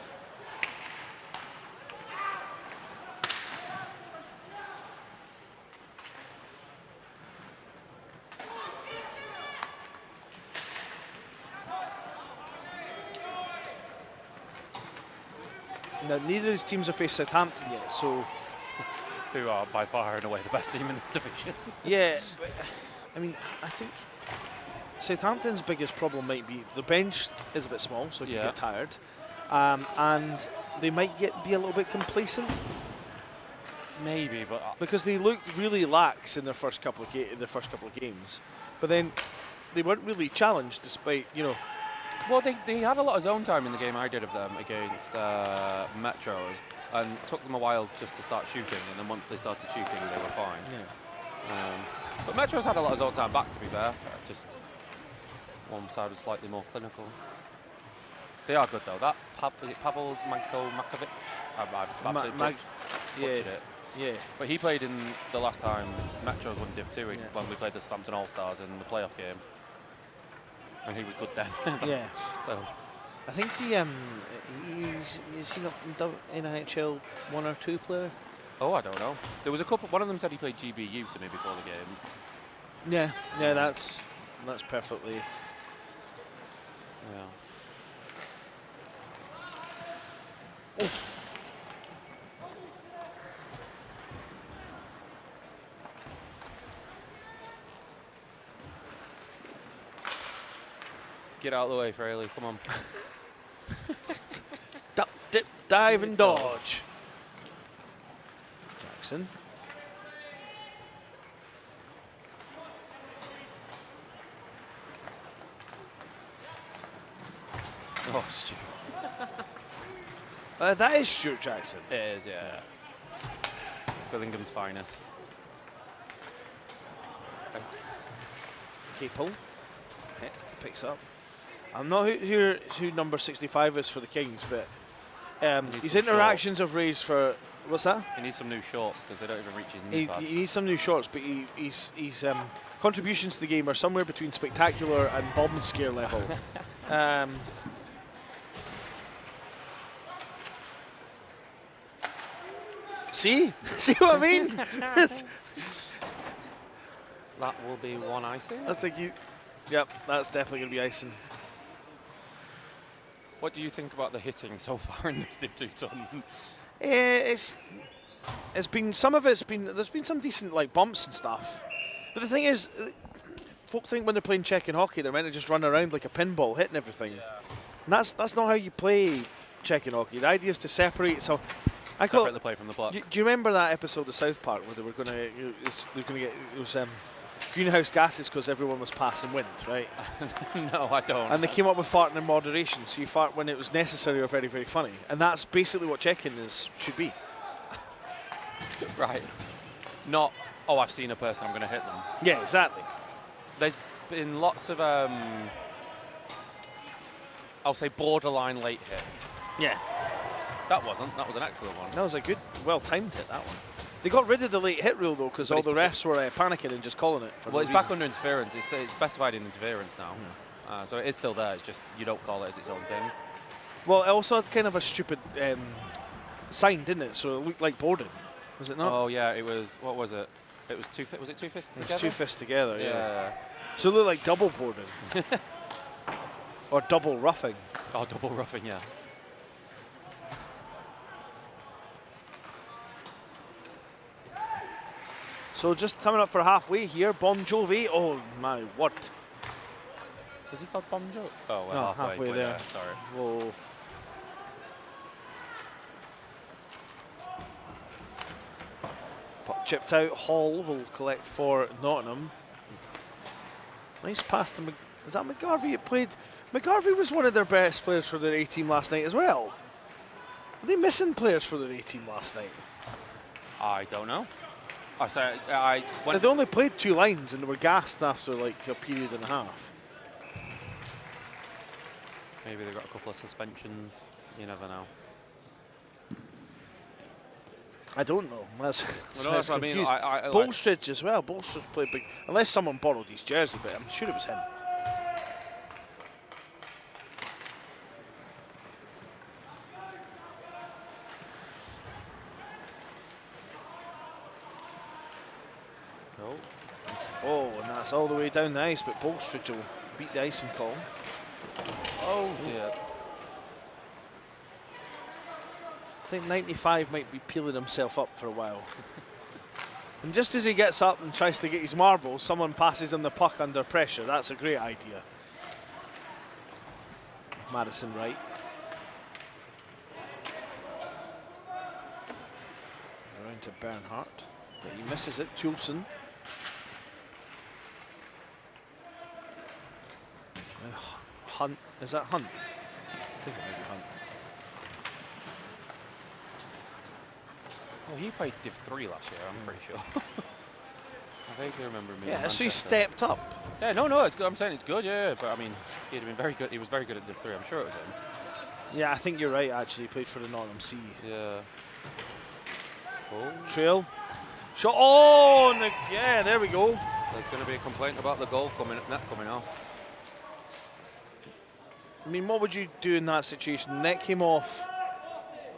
Now, neither of these teams have faced Southampton yet, so Who are by far and away the best team in this division. yeah. I mean, I think Southampton's biggest problem might be the bench is a bit small, so you Yeah. get tired, and they might be a little bit complacent Maybe, but because they looked really lax in their first couple of games, but then they weren't really challenged despite well, they had a lot of zone time in the game I did of them against Metros, and it took them a while just to start shooting, and then once they started shooting, they were fine. Yeah. But Metros had a lot of zone time back, to be fair. Just one side was slightly more clinical. They are good though. That is it Pavel's Makovic? I've absolutely yeah, butchered it. yeah. But he played in the last time Metros won Div 2 when we played the Southampton All-Stars in the playoff game. And he was good then. Yeah. So I think he's he not NHL 1 or 2 player? oh, I don't know. There was a couple. One of them said he played GBU to me before the game. Yeah, yeah, that's perfectly. Yeah. Get out of the way, Fraley. Come on. Duck, dip, dive, and dodge. Jackson. Oh, Stu. That is Stuart Jackson. It is, yeah. Billingham's finest. Okay, pull. Hit, picks up. I'm not who number 65 is for the Kings, but his some interactions have raised for. What's that? He needs some new shorts because they don't even reach his knee pads. He needs some new shorts, but his contributions to the game are somewhere between spectacular and bomb and scare level. See what I mean? That will be one icing. I think yep, that's definitely going to be icing. What do you think about the hitting so far in this Div 2 tournament? It's been some of it's been there's been some decent like bumps and stuff, but the thing is, folk think when they're playing check-in hockey they're meant to just run around like a pinball hitting everything, and that's not how you play check-in hockey. The idea is to separate. So I call Separate the play from the block. Do you remember that episode of South Park where they were going to get it was greenhouse gases because everyone was passing wind, right? No, I don't. And they came up with farting in moderation, so you fart when it was necessary or very, very funny. And that's basically what check-in should be. Right. Not, oh, I've seen a person, I'm going to hit them. Yeah, exactly. There's been lots of, I'll say, borderline late hits. Yeah. That was an excellent one. That was a good, well-timed hit, that one. They got rid of the late hit rule, though, because all the refs were panicking and just calling it. Well, it's back under interference. It's specified in interference now. Yeah. So it is still there. It's just you don't call it as its own thing. Well, it also had kind of a stupid sign, didn't it? So it looked like boarding. Was it not? Oh, yeah. It was, what was it? It was was it two fists together? It was 2 fists together, yeah. Yeah. So it looked like double boarding. Or double roughing. Oh, double roughing, yeah. So just coming up for halfway here, Bon Jovi. Oh my, what? Was he called Bon Jovi? Oh, well, No, halfway there. Sorry. Whoa. chipped out. Hall will collect for Nottingham. Nice pass to is that McGarvey that played? McGarvey was one of their best players for their A team last night as well. Were they missing players for their A team last night? I don't know. They only played 2 lines and they were gassed after like a period and a half. Maybe they got a couple of suspensions. You never know. I don't know. That's That's what I mean. Bolstridge as well. Bolstridge played big. Unless someone borrowed his jersey, but I'm sure it was him. Oh, and that's all the way down the ice, but Bolstridge will beat the icing call. Oh dear. I think 95 might be peeling himself up for a while. And just as he gets up and tries to get his marbles, someone passes him the puck under pressure. That's a great idea. Madison Wright. Around to Bernhardt, but he misses it. Chulson. Hunt. Is that Hunt? I think it might be Hunt. Well, he played Div 3 last year, I'm pretty sure. I vaguely remember me. Yeah, so he stepped up. Yeah, no, it's good. I'm saying it's good, yeah, but I mean, he'd have been very good. He was very good at Div 3. I'm sure it was him. Yeah, I think you're right. Actually, he played for the Nottingham Sea. Yeah. Oh. Trail. Shot. Oh, yeah, there we go. There's going to be a complaint about the goal net coming off. I mean, what would you do in that situation? Net came off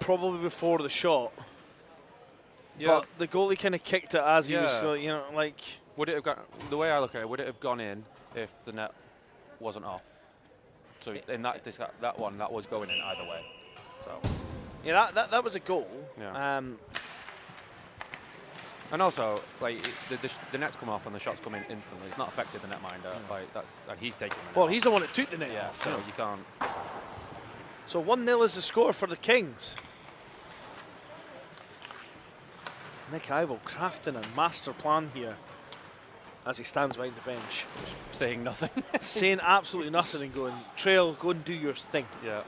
probably before the shot. Yeah. But the goalie kind of kicked it as he was, you know, like. Would it have gone, the way I look at it, would it have gone in if the net wasn't off? So in that one, that was going in either way. So. Yeah, that was a goal. Yeah. And also, like the net's come off and the shots come in instantly. It's not affected the netminder. Like and he's taking the net. Well, he's the one that took the net. Yeah, off, so you can't. So 1-0 is the score for the Kings. Nick Ivel crafting a master plan here as he stands behind the bench. Saying nothing. Saying absolutely nothing and going, Trail, go and do your thing. Yeah.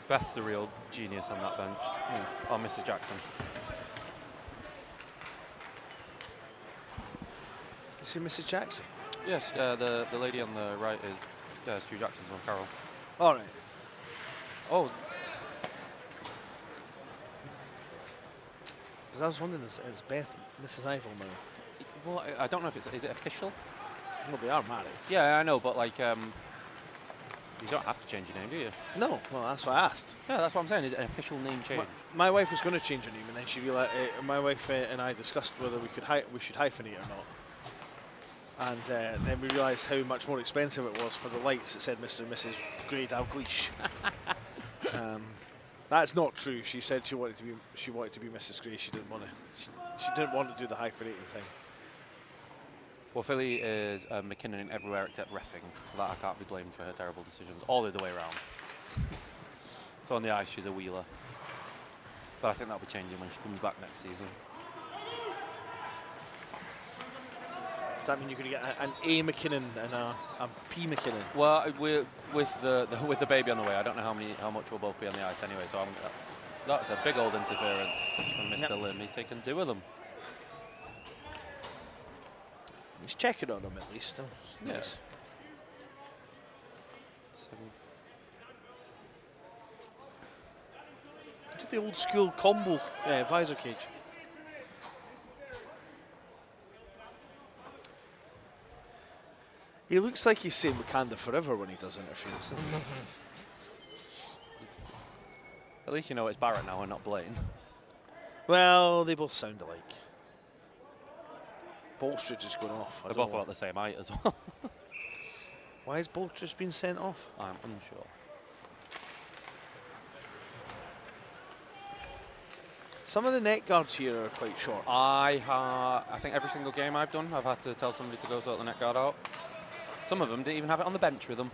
Beth's a real genius on that bench. Yeah. Or Mrs. Jackson. You see Mrs. Jackson? Yes, the lady on the right is Stu Jackson's one, Carol. All right. Oh. Because I was wondering, is Beth Mrs. Ivel now? Well, I don't know if is it official? Well, they are married. Yeah, I know, but like, you don't have to change your name, do you? No. Well, that's what I asked. Yeah, that's what I'm saying. Is it an official name change? My wife was going to change her name, and then she realized. My wife and I discussed whether we should hyphenate or not. And then we realised how much more expensive it was for the lights that said Mr. and Mrs. Grey Dalgleish. That's not true. She said she wanted to be Mrs. Grey. She didn't want to. She didn't want to do the hyphenating thing. Well, Philly is McKinnon in everywhere except reffing, so that I can't be blamed for her terrible decisions all the other way around. So on the ice, she's a wheeler. But I think that'll be changing when she comes back next season. Does that mean you're going to get an A McKinnon and a P McKinnon? Well, we're with the baby on the way. I don't know how much we'll both be on the ice anyway. So that's a big old interference from Mr. Lim. He's taken 2 of them. He's checking on them at least. Yes. To the old school combo visor cage. He looks like he's saying Wakanda forever when he does interference. At least you know it's Barrett now and not Blaine. Well, they both sound alike. Bolstridge is going off. They're both about the same height as well. Why has Bolstridge been sent off? I'm unsure. Some of the net guards here are quite short. I think every single game I've done, I've had to tell somebody to go sort the net guard out. Some of them didn't even have it on the bench with them.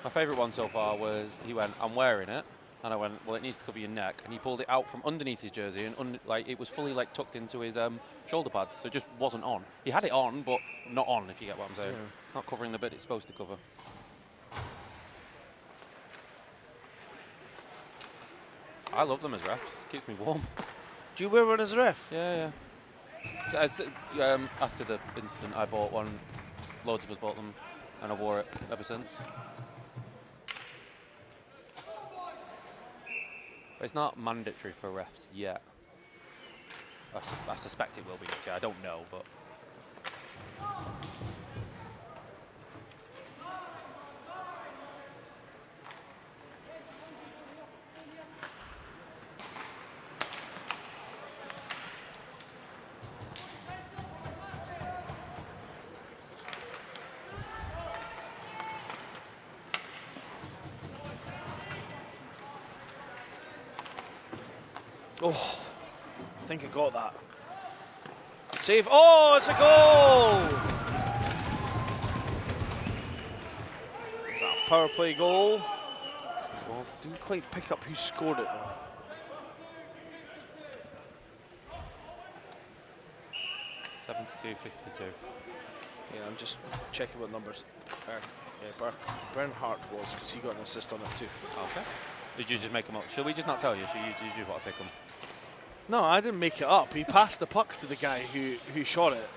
My favourite one so far was he went, I'm wearing it, And I went, well, it needs to cover your neck. And he pulled it out from underneath his jersey, and like it was fully like tucked into his shoulder pads, so it just wasn't on. He had it on, but not on, if you get what I'm saying. Yeah. Not covering the bit it's supposed to cover. I love them as refs. Keeps me warm. Do you wear one as a ref? Yeah. After the incident, I bought one. Loads of us bought them, and I wore it ever since. But it's not mandatory for refs yet. I suspect it will be next year. I don't know, but. Oh, I think I got that. Save. Oh, it's a goal! Is that a power play goal? Didn't quite pick up who scored it though. $72.52. Yeah, I'm just checking what numbers Bernhardt was, because he got an assist on it too. Okay. Did you just make them up? Shall we just not tell you? Did you want to pick them? No, I didn't make it up. He passed the puck to the guy who shot it.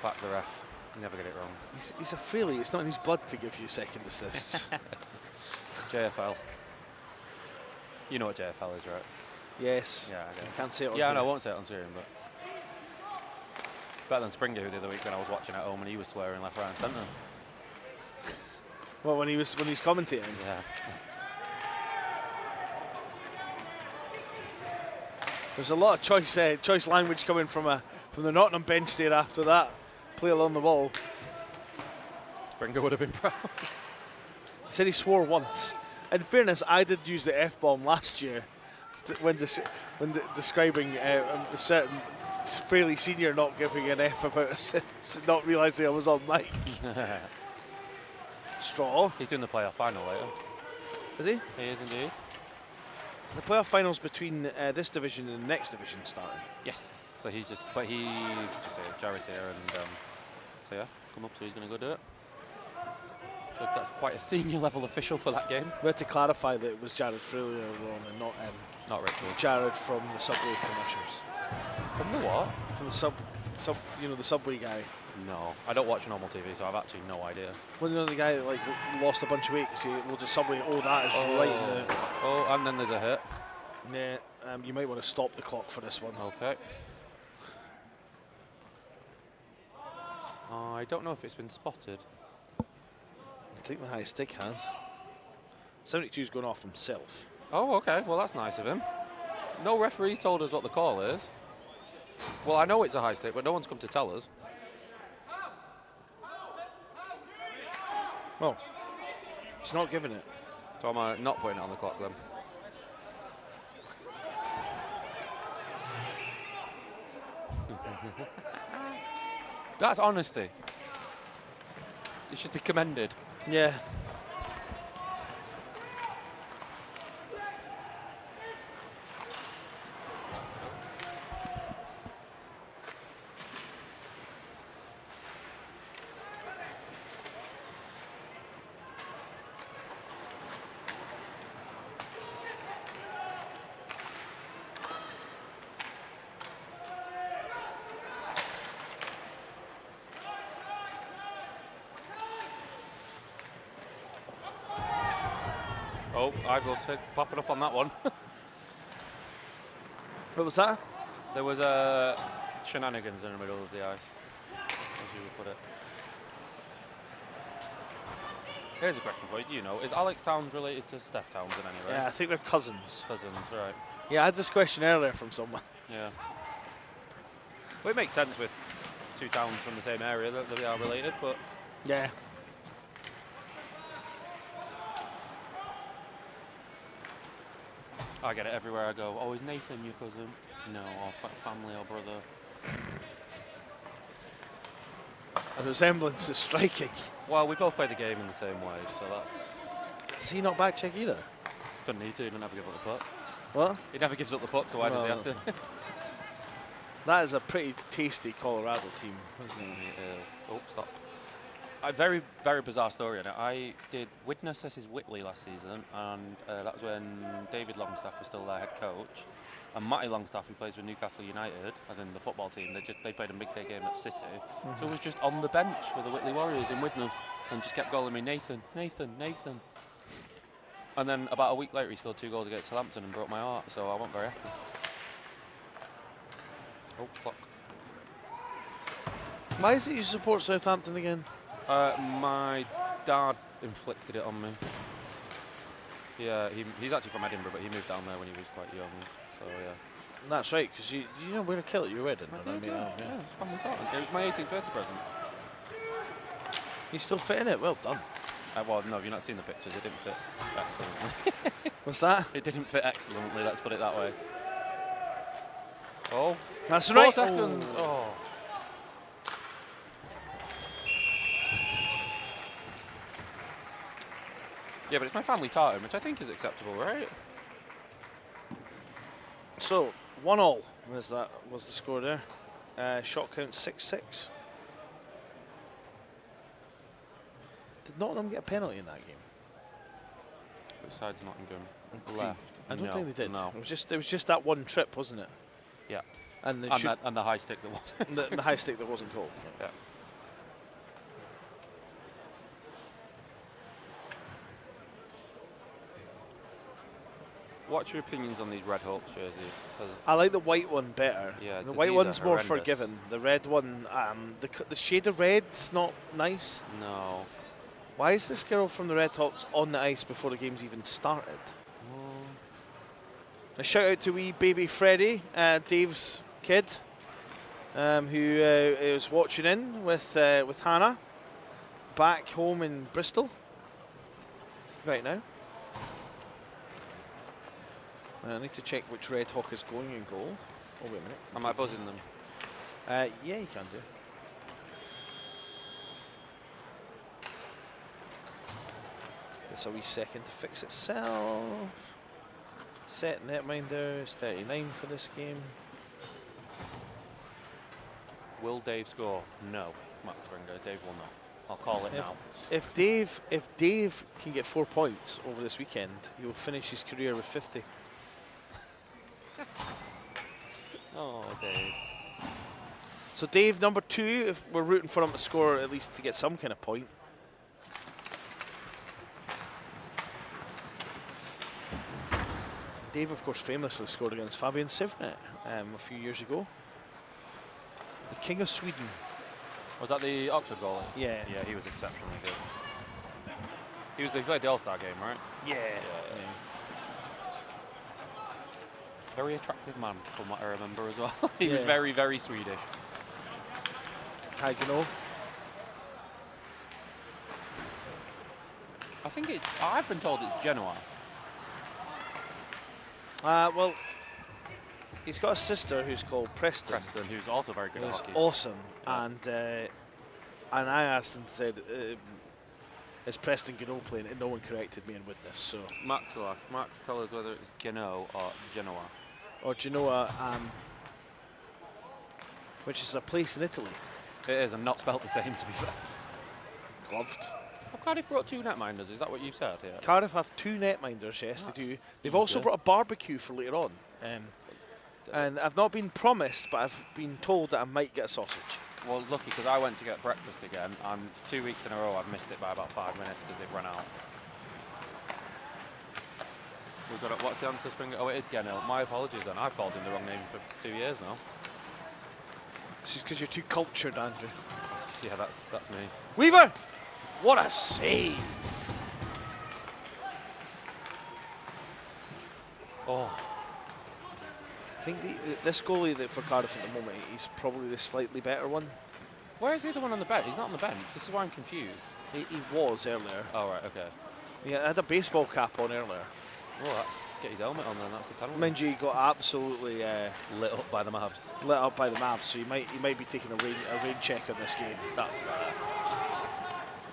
Back the ref. You never get it wrong. He's a freely. It's not in his blood to give you second assists. JFL. You know what JFL is, right? Yes. Yeah, I get it. Can't say it on Yeah, here. no, I won't say it on screen, but better than Springer the other week when I was watching at home and he was swearing left, right, and centre. Well, when he's commentating. Yeah. There's a lot of choice language coming from the Nottingham bench there after that play along the wall. Springer would have been proud. He said he swore once. In fairness, I did use the F-bomb last year when describing a certain fairly senior not giving an F about assists, not realising I was on mic. Straw. He's doing the playoff final later. Is he? He is indeed. The playoff finals between this division and the next division starting. Yes. So he's just, but he just a charioteer and so yeah, come up. So he's going to go do it. So that's quite a senior level official for that game. We had to clarify that it was Jared Freely and not Rachel. Jared from the Subway commercials. From the what? From the the Subway guy. No, I don't watch normal TV, so I've actually no idea. Well, you know the guy that like lost a bunch of weight because he will just Subway. Oh, that is right in the. Oh, and then there's a hit. Yeah, you might want to stop the clock for this one. Okay. I don't know if it's been spotted. I think the high stick has. 72's going off himself. Oh, okay. Well, that's nice of him. No referee's told us what the call is. Well, I know it's a high stick, but no one's come to tell us. Well, he's not giving it. So am I not putting it on the clock then? That's honesty. It should be commended. Yeah. Oh, eyeballs popping up on that one. What was that? There was shenanigans in the middle of the ice, as you would put it. Here's a question for you. Do you know, is Alex Towns related to Steph Towns in any way? Yeah, I think they're cousins. Cousins, right. Yeah, I had this question earlier from someone. Yeah. Well, it makes sense with two towns from the same area that they are related, but... Yeah. I get it everywhere I go. Oh, is Nathan your cousin? No, or family or brother. The resemblance is striking. Well, we both play the game in the same way, so that's... Is he not back check either? Doesn't need to. He doesn't ever give up the puck. What? He never gives up the puck, so why does he have to? That is a pretty tasty Colorado team, isn't it? Oh, stop. A very, very bizarre story on it. I did Widnes versus Whitley last season, and that was when David Longstaff was still their head coach. And Matty Longstaff, who plays for Newcastle United, as in the football team, they played a midday game at City. So he was just on the bench for the Whitley Warriors in Widnes and just kept calling me Nathan, Nathan, Nathan. And then about a week later, he scored 2 goals against Southampton and broke my heart, so I wasn't very happy. Oh, clock. Why is it you support Southampton again? My dad inflicted it on me. Yeah, he's actually from Edinburgh, but he moved down there when he was quite young. So yeah. That's right, because you know we're a kill at your wedding. I did, yeah. It was family talk. It was my 18th birthday present. You still fit in it? Well done. Well, no, have you not seen the pictures? It didn't fit excellently. What's that? It didn't fit excellently, let's put it that way. Oh. That's 4 right. seconds. Oh. Yeah, but it's my family tartan, which I think is acceptable, right? So, 1-1. Where's that? Was the score there? Shot count 6-6. Did Nottingham get a penalty in that game? Which side's Nottingham? Left. I don't think they did. No. It was just that one trip, wasn't it? Yeah. And the high stick that was. the high stick that wasn't called. Yeah. What's your opinions on these Red Hawks jerseys? I like the white one better. Yeah, the 'cause white these one's are more horrendous. forgiving. The red one, the shade of red's not nice. No. Why is this girl from the Red Hawks on the ice before the game's even started? A shout out to wee baby Freddie, Dave's kid, who is watching in with Hannah back home in Bristol right now. I need to check which Red Hawk is going in goal. Oh, wait a minute. Am I buzzing them? Yeah, you can do. It's a wee second to fix itself. Set netminder is 39 for this game. Will Dave score? No. Matt Springer, Dave will not. I'll call it now. If Dave can get 4 points over this weekend, he will finish his career with 50. Oh, Dave. So Dave, number 2, if we're rooting for him to score at least to get some kind of point. Dave, of course, famously scored against Fabian Sivnet a few years ago. The King of Sweden. Was that the Oxford goal? Yeah. Yeah, he was exceptionally good. He played the All-Star game, right? Yeah. Very attractive man, from what I remember as well. He was Yeah. very, very Swedish. Kagano. I think I've been told it's Genoa. Well, he's got a sister who's called Preston. Who's also very good at Who's hockey. awesome. Yeah. And I asked and said, is Preston Gano playing? And no one corrected me in witness. So Max will ask. Max, tell us whether it's Geno or Genoa. or Genoa, which is a place in Italy. It is, and not spelt the same, to be fair. Gloved. Oh, Cardiff brought 2 netminders. Is that what you've said? Yeah. Cardiff have 2 netminders, yes, they do. They've also eager. brought a barbecue for later on. And I've not been promised, but I've been told that I might get a sausage. Well, lucky, because I went to get breakfast again, and 2 weeks in a row I've missed it by about 5 minutes because they've run out. We've got what's the answer, Springer? Oh, it is Geno. My apologies then. I've called him the wrong name for 2 years now. It's just because you're too cultured, Andrew. Yeah, that's me. Weaver! What a save! Oh, I think this goalie for Cardiff at the moment, he's probably the slightly better one. where is the other one on the bench? He's not on the bench. This is why I'm confused. He was earlier. Oh, right, okay. Yeah, I had a baseball cap on earlier. Oh, that's get his helmet on then. That's a penalty. Mind you, he got absolutely Lit up by the Mavs. lit up by the Mavs, so he might be taking a rain check on this game. That's fair.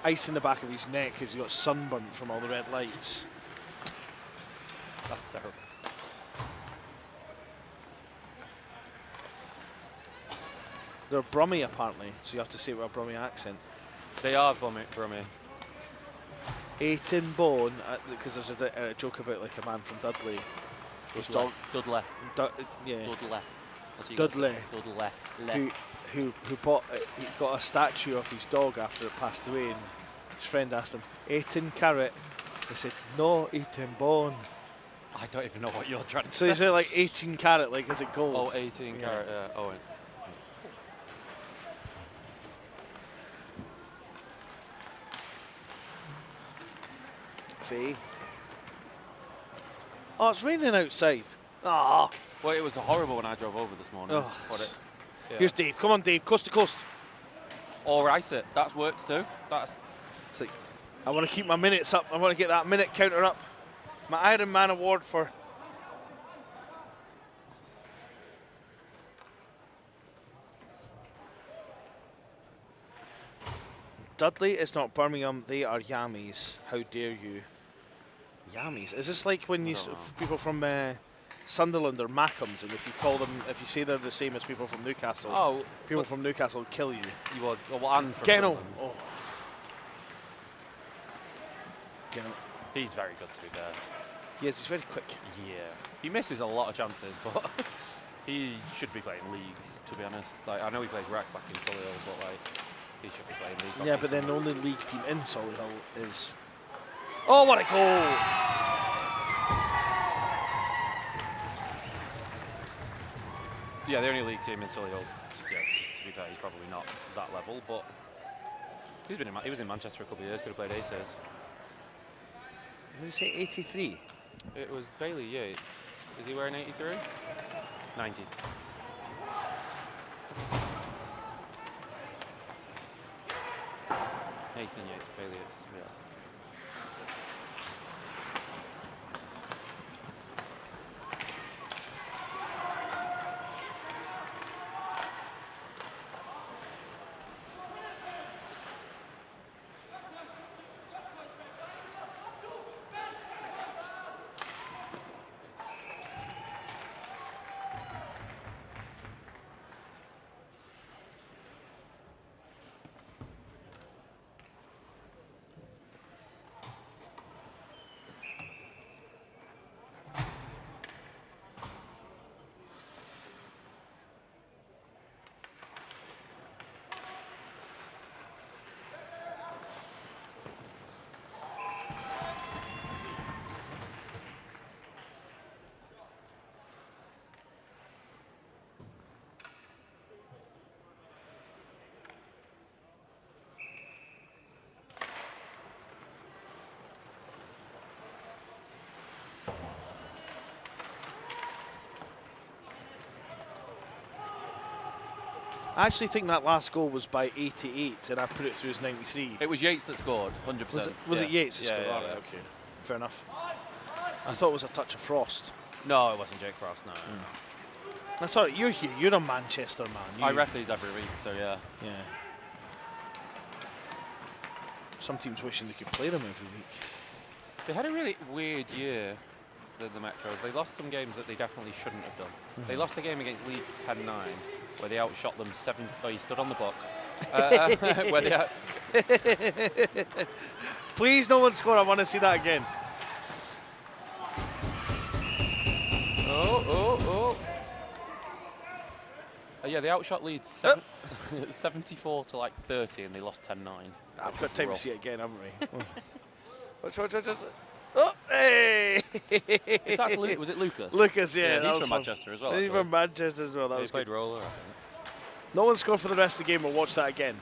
Ice in the back of his neck because he got sunburnt from all the red lights. That's terrible. They're Brummie apparently, so you have to say it with a Brummie accent. They are Brummie. 18 bone, because there's a joke about like a man from Dudley. His dog, Dudley. yeah, Dudley. That's what you gotta Dudley. say. Dudley. who bought he got a statue of his dog after it passed away, and his friend asked him, 18 carat. He said, no, 18 bone. I don't even know what you're trying to So say. he said like 18 carat, like is it gold? Oh, 18 carat, yeah. Oh, Faye. Oh, it's raining outside. Ah. well, it was horrible when I drove over this morning. Oh, Yeah. Here's Dave. Come on, Dave. Coast to coast. Or ice it. That works too. That's It's like, I want to keep my minutes up. I want to get that minute counter up. My Iron Man award for. Dudley is not Birmingham. They are Yammies. How dare you? Yammies. Is this like when you people from Sunderland or Mackhams, and if you call them, if you say they're the same as people from Newcastle, people from Newcastle will kill you. you are. Well, and from Geno. Sunderland. Oh. Geno. He's very good to be fair. Yes, he's very quick. Yeah. He misses a lot of chances, but he should be playing league. To be honest, like I know he plays rec back in Solihull, but like he should be playing league. Yeah, but then the only league team in Solihull is. Oh, what a goal! Yeah, the only league team in Solihull. Yeah, to be fair, he's probably not that level, but he was in Manchester for a couple of years. Could have played aces. Did you say 83? It was Bailey Yates. Is he wearing 83? 90. Nathan Yates, Bailey Yates. Yeah. I actually think that last goal was by 88, and I put it through as 93. It was Yates that scored, 100%. Was it Yates that scored? Yeah, All right, yeah. okay. Fair enough. I thought it was a touch of frost. No, it wasn't Jake Frost, no. That's all right. You're here. You're a Manchester man. I ref these every week, so yeah. Yeah. Some teams wishing they could play them every week. They had a really weird year, the Metros. They lost some games that they definitely shouldn't have done. They lost a game against Leeds 10-9, where they outshot them 7. Oh, he stood on the block. Where they Please, no one score. I want to see that again. Yeah, they outshot Leeds 74 to like 30, and they lost 10-9. I've got time to see it again, haven't we? Watch. Oh, hey! Was it Lucas? Lucas, yeah. Yeah, that he's was from Manchester as well. He's actually. from Manchester as well. That Yeah, he was played good. roller, I think. No one scored for the rest of the game. We'll watch that again.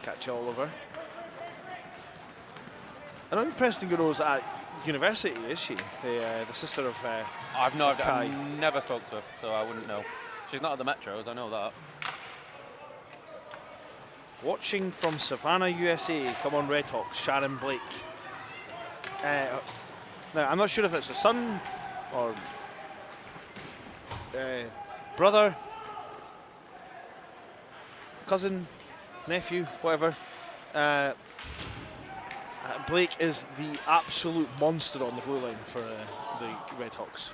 Catch Oliver. I don't think Preston Guro's at university, is she? The sister of. I've Kai. never spoke to her, so I wouldn't know. She's not at the Metros, I know that. Watching from Savannah, USA. Come on, Red Hawks. Sharon Blake. Now, I'm not sure if it's a son or brother, cousin, nephew, whatever. Blake is the absolute monster on the blue line for the Red Hawks.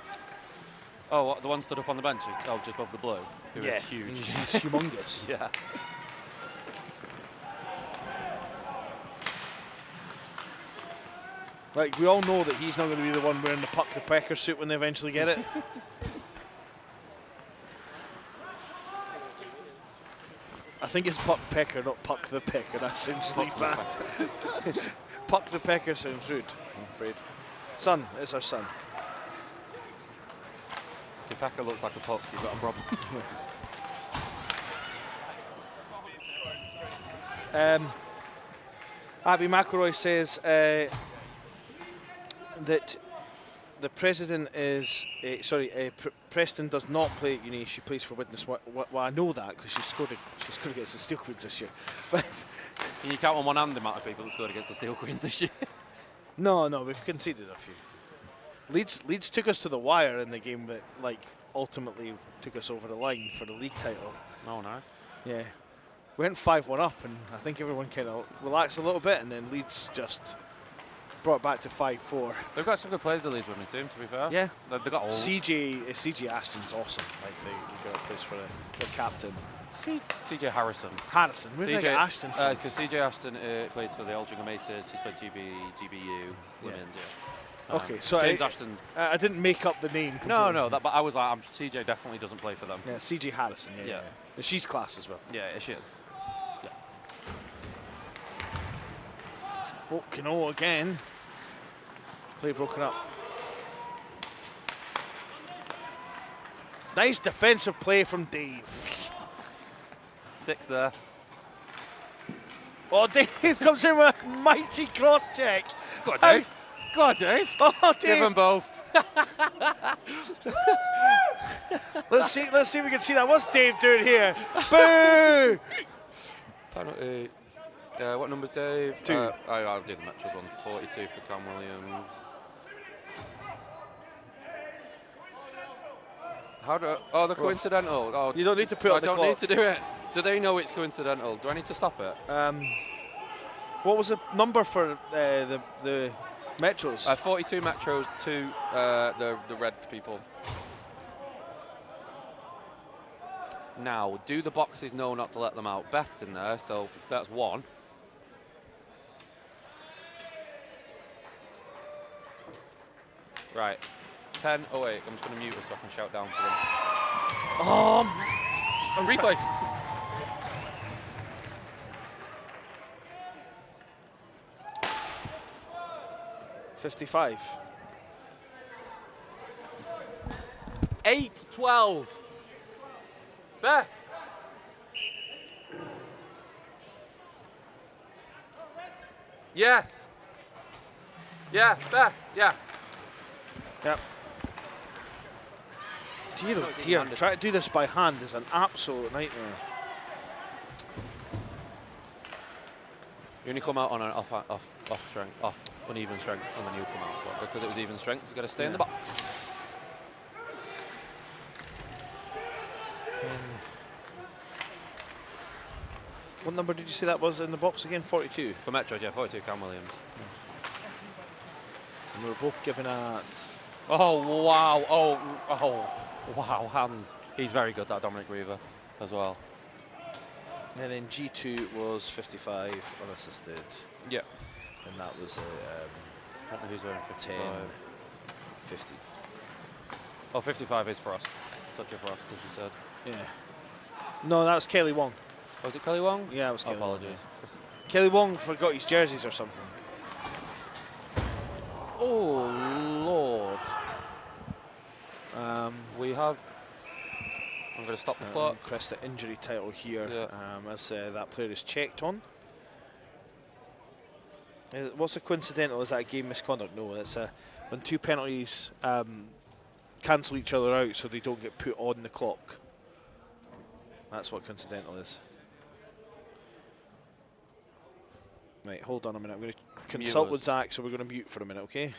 Oh, what, the one stood up on the bench? Oh, just above the blue? Who is huge. He's humongous. Yeah. Like, we all know that he's not going to be the one wearing the Puck the Pecker suit when they eventually get it. I think it's Puck Pecker, not Puck the Pecker. That sounds really bad. Puck the Pecker sounds rude, I'm afraid. Son, it's our son. If your pecker looks like a puck, you've got a problem. Abby McElroy says that the president is Preston does not play at uni. She plays for Widnes. Well, I know that because she scored against the Steel Queens this year. But Can you count on one hand the amount of people that scored against the Steel Queens this year? no, we've conceded a few. Leeds took us to the wire in the game that ultimately took us over the line for the league title. Oh, nice. Yeah, we went 5-1 up, and I think everyone kind of relaxed a little bit, and then Leeds just brought it back to 5-4. They've got some good players, the Leeds winning team, to be fair. Yeah, They've got all. CJ Ashton's awesome. They got a place for the captain. CJ Harrison. Harrison. Where did I get Ashton from? Because CJ Ashton plays for the Aldringham Aces. She's played GBU women's. Yeah. Okay, so James Ashton. I didn't make up the name. No, but I was like, CJ definitely doesn't play for them. Yeah, CJ Harrison. Yeah. And she's class as well. Yeah, she is. Yeah. Oh, Cano again. Play broken up. Nice defensive play from Dave. Sticks there. Oh, Dave comes in with a mighty cross check. Go on, Dave. Go on, Dave. Oh, Dave. Give them both. Let's see if we can see that. What's Dave doing here? Boo! Penalty. What number's Dave? 2. I'll do the Metros one. 42 for Cam Williams. The coincidental. Oh, you don't need to put it on the clock. I don't need to do it. Do they know it's coincidental? Do I need to stop it? What was the number for the Metros? 42 Metros to the red people. Now, do the boxes know not to let them out? Beth's in there, so that's 1. Right. 10. Oh, wait. I'm just going to mute her so I can shout down to them. Replay. $55. 8-12. Beth. Yes. Yeah, Beth. Yeah. Yep. Dear, oh dear. Trying to do this by hand is an absolute nightmare. You only come out on an off strength, uneven strength, and then you come out. But because it was even strength, it's got to stay in the box. What number did you say that was in the box again? 42? For Metro, yeah, 42, Cam Williams. And we were both given at... Oh, wow. Oh, wow, hands. He's very good, that Dominic Reaver, as well. And then G2 was 55 unassisted. Yeah. And that was I don't know who's wearing 10, 50. Oh, 55 is Frost. Such a Frost, as you said. Yeah. No, that was Kelly Wong. Oh, was it Kelly Wong? Yeah, it was Kelly Apologies. Wong. Yeah. Kelly Wong forgot his jerseys or something. Oh, Lord. We have... I'm going to stop the clock. Press the injury title here, Yeah. as that player is checked on. What's a coincidental? Is that a game misconduct? No, it's when 2 penalties cancel each other out so they don't get put on the clock. That's what coincidental is. Right, hold on a minute. I'm going to consult with Zach, so we're going to mute for a minute, okay?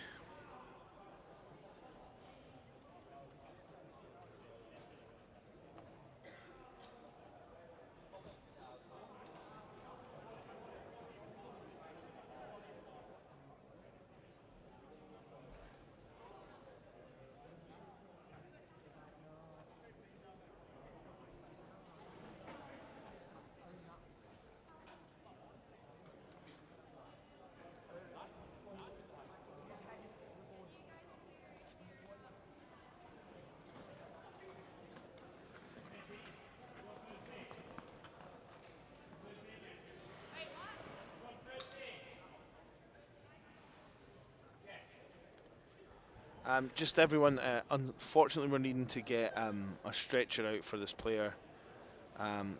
Just everyone, unfortunately, we're needing to get a stretcher out for this player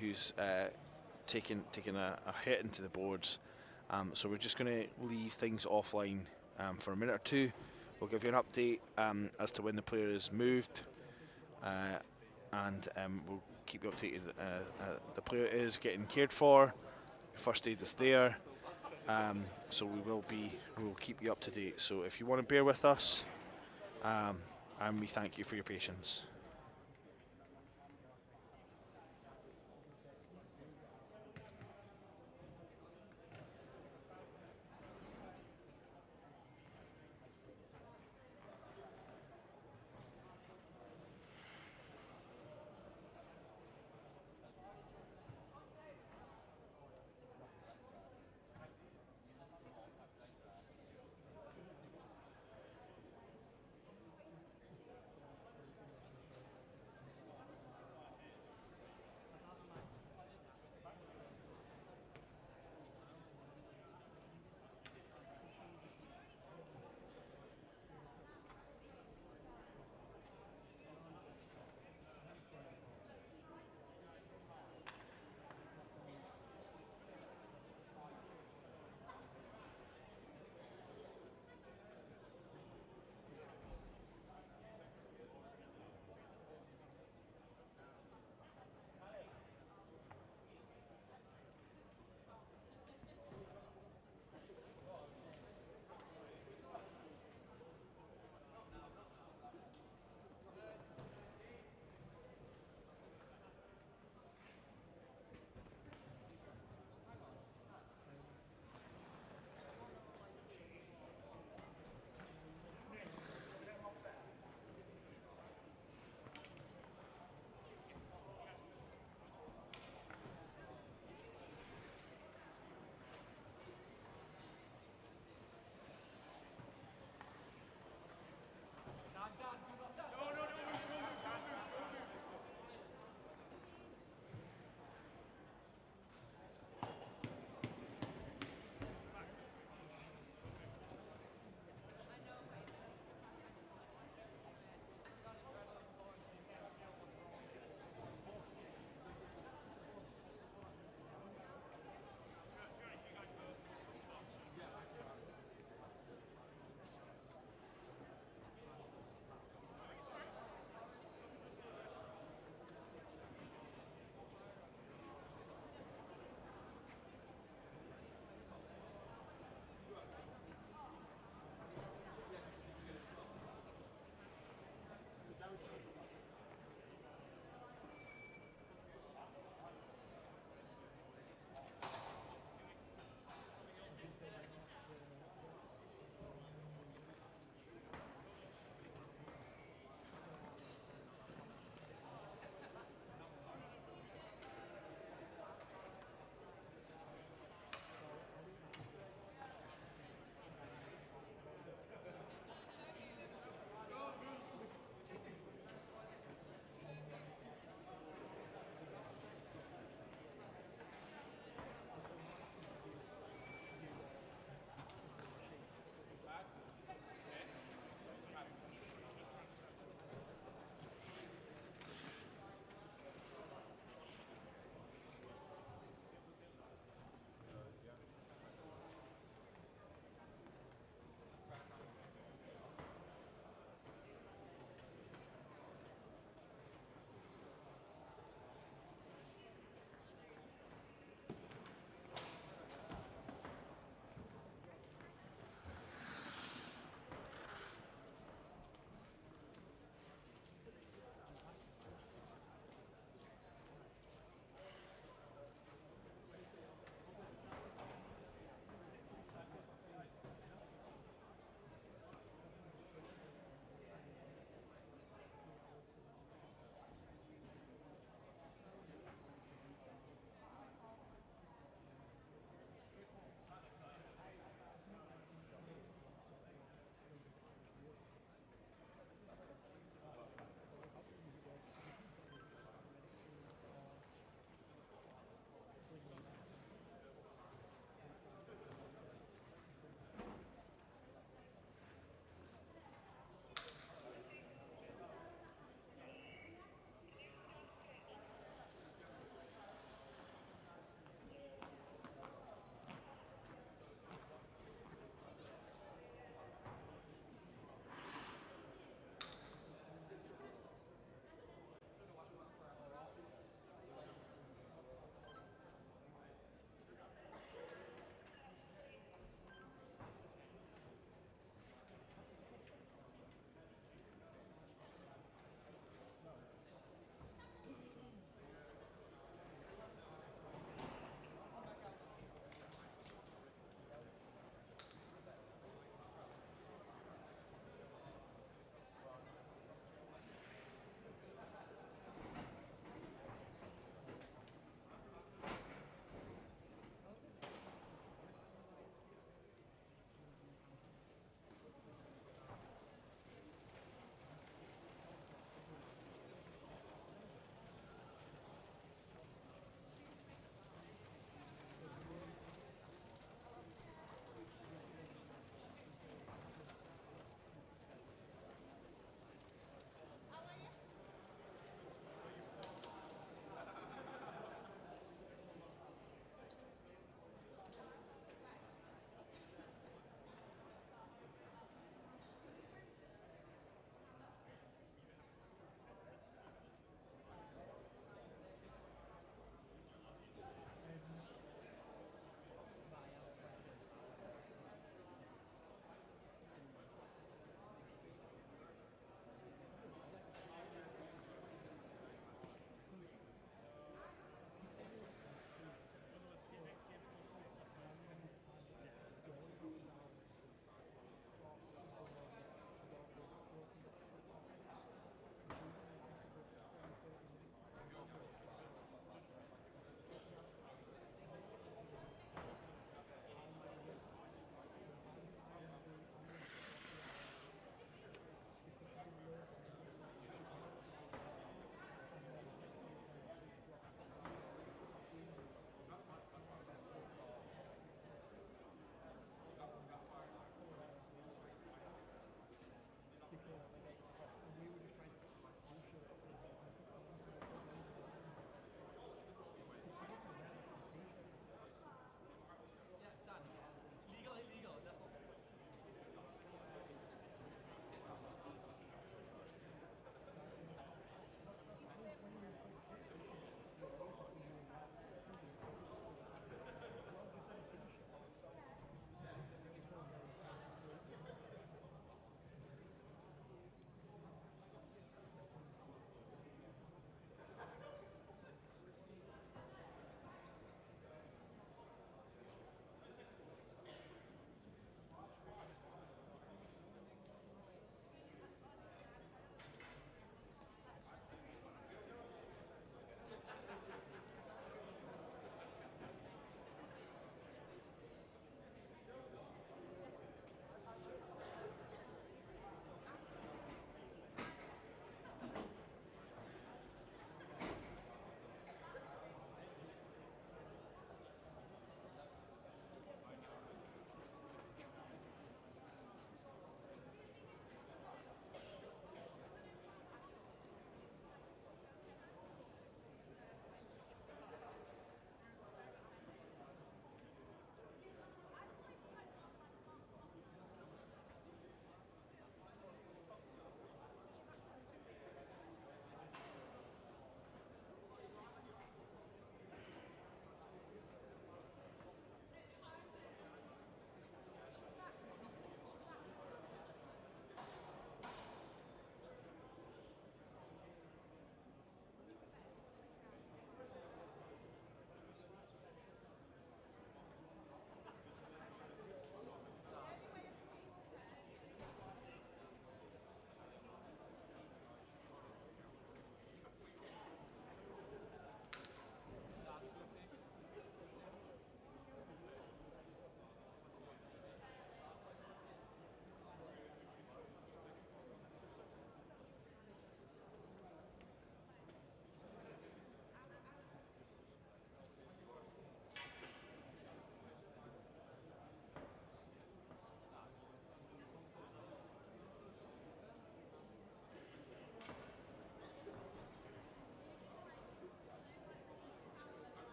who's taking a hit into the boards. So we're just going to leave things offline for a minute or two. We'll give you an update as to when the player is moved, and we'll keep you updated. The player is getting cared for. First aid is there, so we'll keep you up to date. So if you want to bear with us, and we thank you for your patience.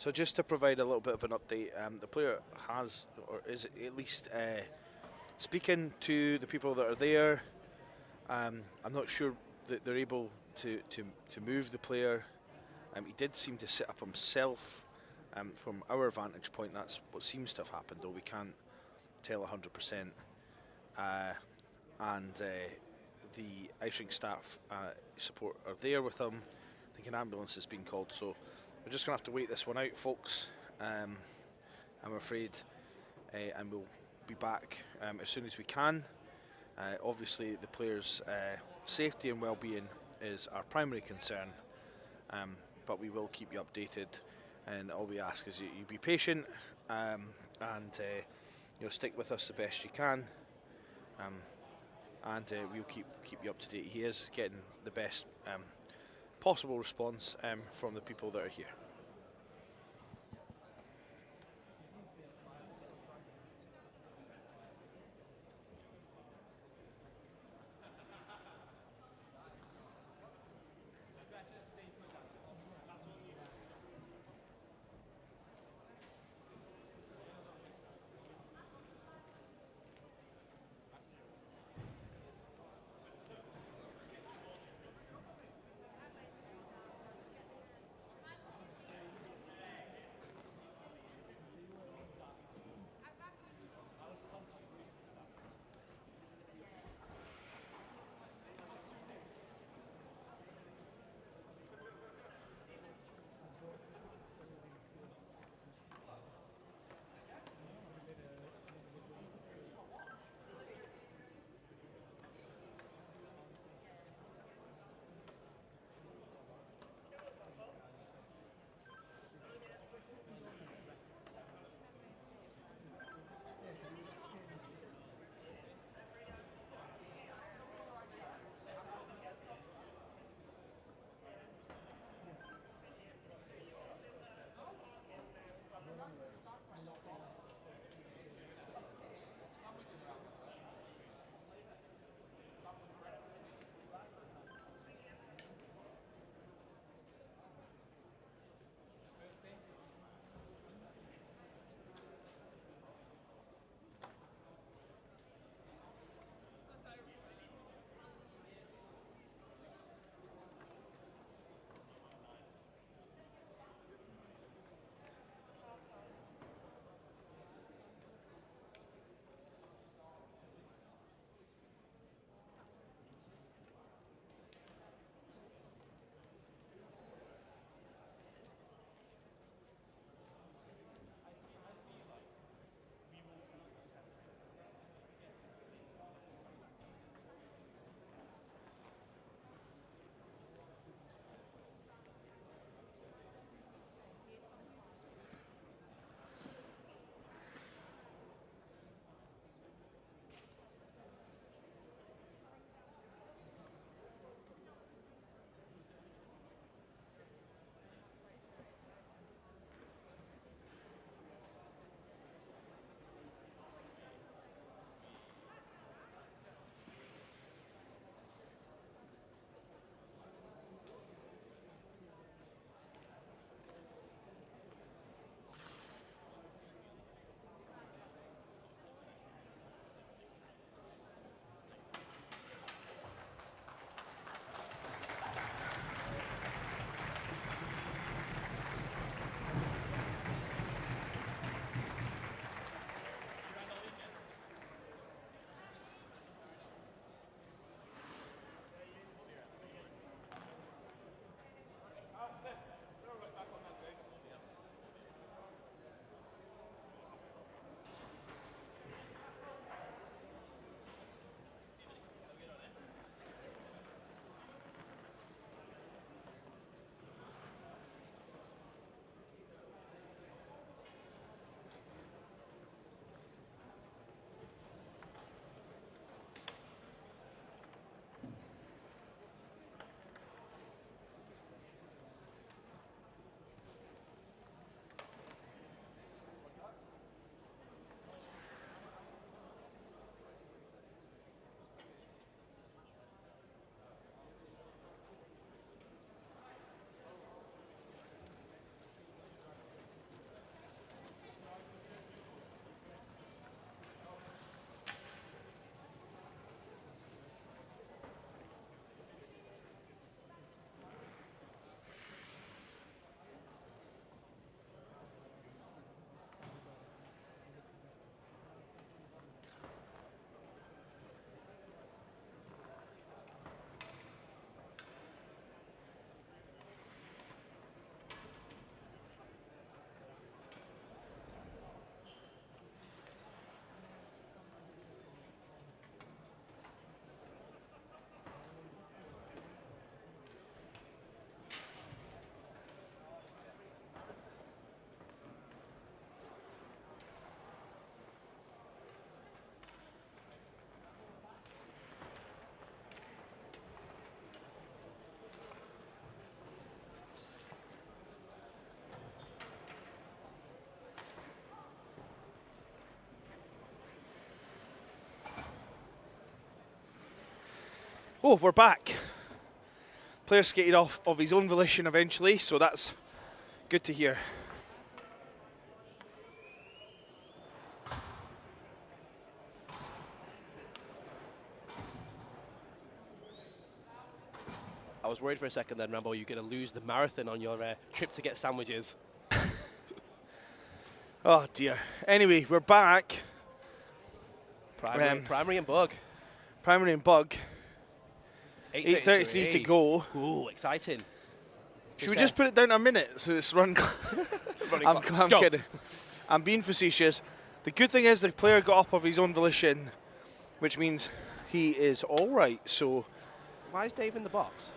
So just to provide a little bit of an update, the player has, or is at least speaking to the people that are there. I'm not sure that they're able to move the player. He did seem to sit up himself. From our vantage point, that's what seems to have happened, though we can't tell 100%. And the ice rink staff support are there with him. I think an ambulance has been called, so we're just going to have to wait this one out, folks. I'm afraid, and we'll be back as soon as we can. Obviously, the players' safety and well-being is our primary concern, but we will keep you updated. And all we ask is you be patient and stick with us the best you can, and we'll keep you up to date. He is getting the best possible response from the people that are here. Oh, we're back. Player skated off of his own volition eventually, so that's good to hear. I was worried for a second then, Rambo, you're going to lose the marathon on your trip to get sandwiches. Oh dear. Anyway, we're back. Primary and Bug. Primary and Bug. 8:33 8:33 to go. Ooh, exciting. Should we just put it down a minute so it's run? I'm kidding. I'm being facetious. The good thing is the player got up of his own volition, which means he is all right. So Why is Dave in the box?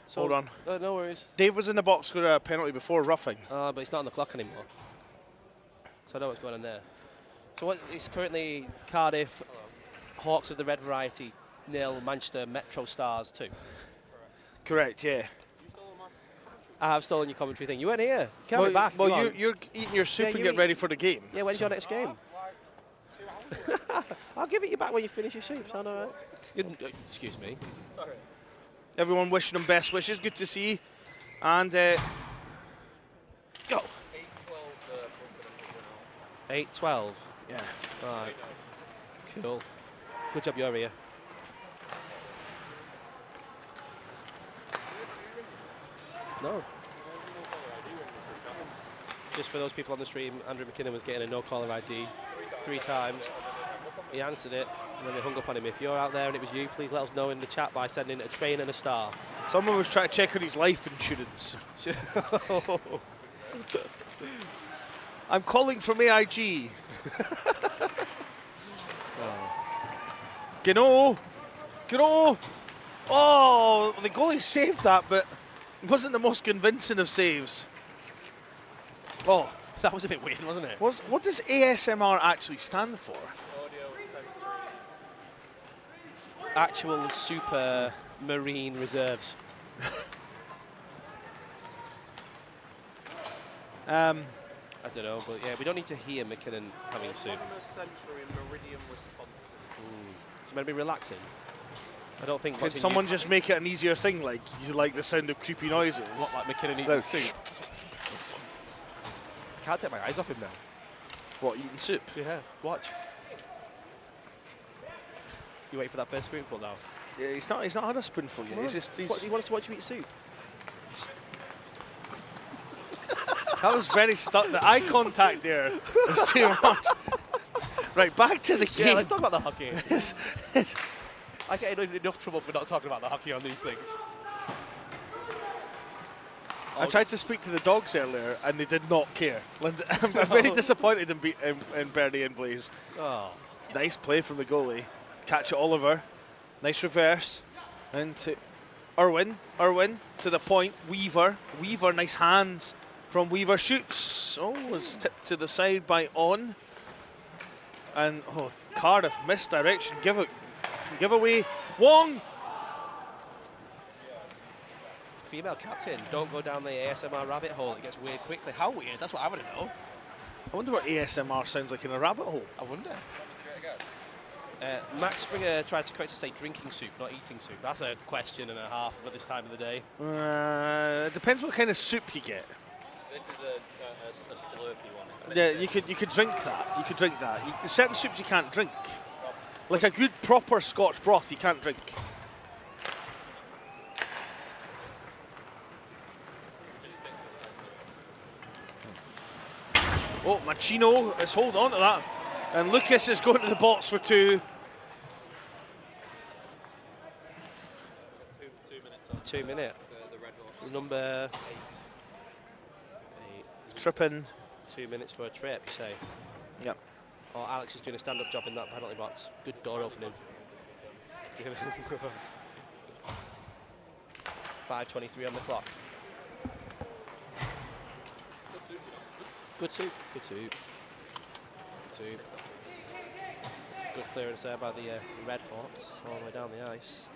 So, hold on. No worries. Dave was in the box for a penalty before roughing. But it's not on the clock anymore. So I know what's going on there. So it's currently Cardiff, Hawks of the Red Variety, 0, Manchester Metro Stars 2. Correct, yeah. I have stolen your commentary thing. You weren't here. You can't be back. Well, you're eating your soup and getting ready for the game. Yeah, when's your next game? I'll give it you back when you finish your soup. Sound all right? Excuse me. Sorry. Everyone wishing them best wishes. Good to see. And go. 8-12. Yeah. All right. Cool. Good job you're here. No. Just for those people on the stream, Andrew McKinnon was getting a no-caller ID 3 times. He answered it, and then they hung up on him. If you're out there and it was you, please let us know in the chat by sending a train and a star. Someone was trying to check on his life insurance. I'm calling from AIG. Gino! Oh, the goalie saved that, but it wasn't the most convincing of saves. Oh, That was a bit weird, wasn't it? what does ASMR actually stand for? Actual super marine reserves. I don't know, but yeah, we don't need to hear McKinnon having soup. It's meant to be relaxing. I don't think. Did someone just make it an easier thing, like you like the sound of creepy noises? What, like McKinnon eating No. soup? Can't take my eyes off him now. What, eating soup? Yeah, watch. You wait for that first spoonful now. Yeah, he's not had a spoonful yet. He's just, What, he wants to watch you eat soup. that was very stuck. The eye contact there was too much. Right, back to the game. Yeah, let's talk about the hockey. It's- I get enough trouble for not talking about the hockey on these things. I tried to speak to the dogs earlier, and they did not care. I'm very disappointed in Bernie and Blaze. Oh. Nice play from the goalie. Catch it, Oliver. Nice reverse. And to Irwin to the point. Weaver, nice hands from Weaver. Shoots. Oh, it's tipped to the side by On. And Cardiff misdirection. Give away. Wong. Female captain, don't go down the ASMR rabbit hole. It gets weird quickly. How weird? That's what I want to know. I wonder what ASMR sounds like in a rabbit hole. I wonder. Max Springer tried to correct to say drinking soup, not eating soup. That's a question and a half at this time of the day. It depends what kind of soup you get. This is a slurpy one. Yeah, you could drink that. You could drink that. Certain soups you can't drink. Like a good proper Scotch broth, you can't drink. Oh, Machino is holding on to that. And Lucas is going to the box for 2. 2 minutes on 2 minute. the Red Hawk. Number 8. Tripping. 2 minutes for a trip, say. Yep. Oh, Alex is doing a stand-up job in that penalty box. Good door opening. 5:23 on the clock. Good soup. Good soup. Good soup. Good clearance there by the Red Hawks all the way down the ice.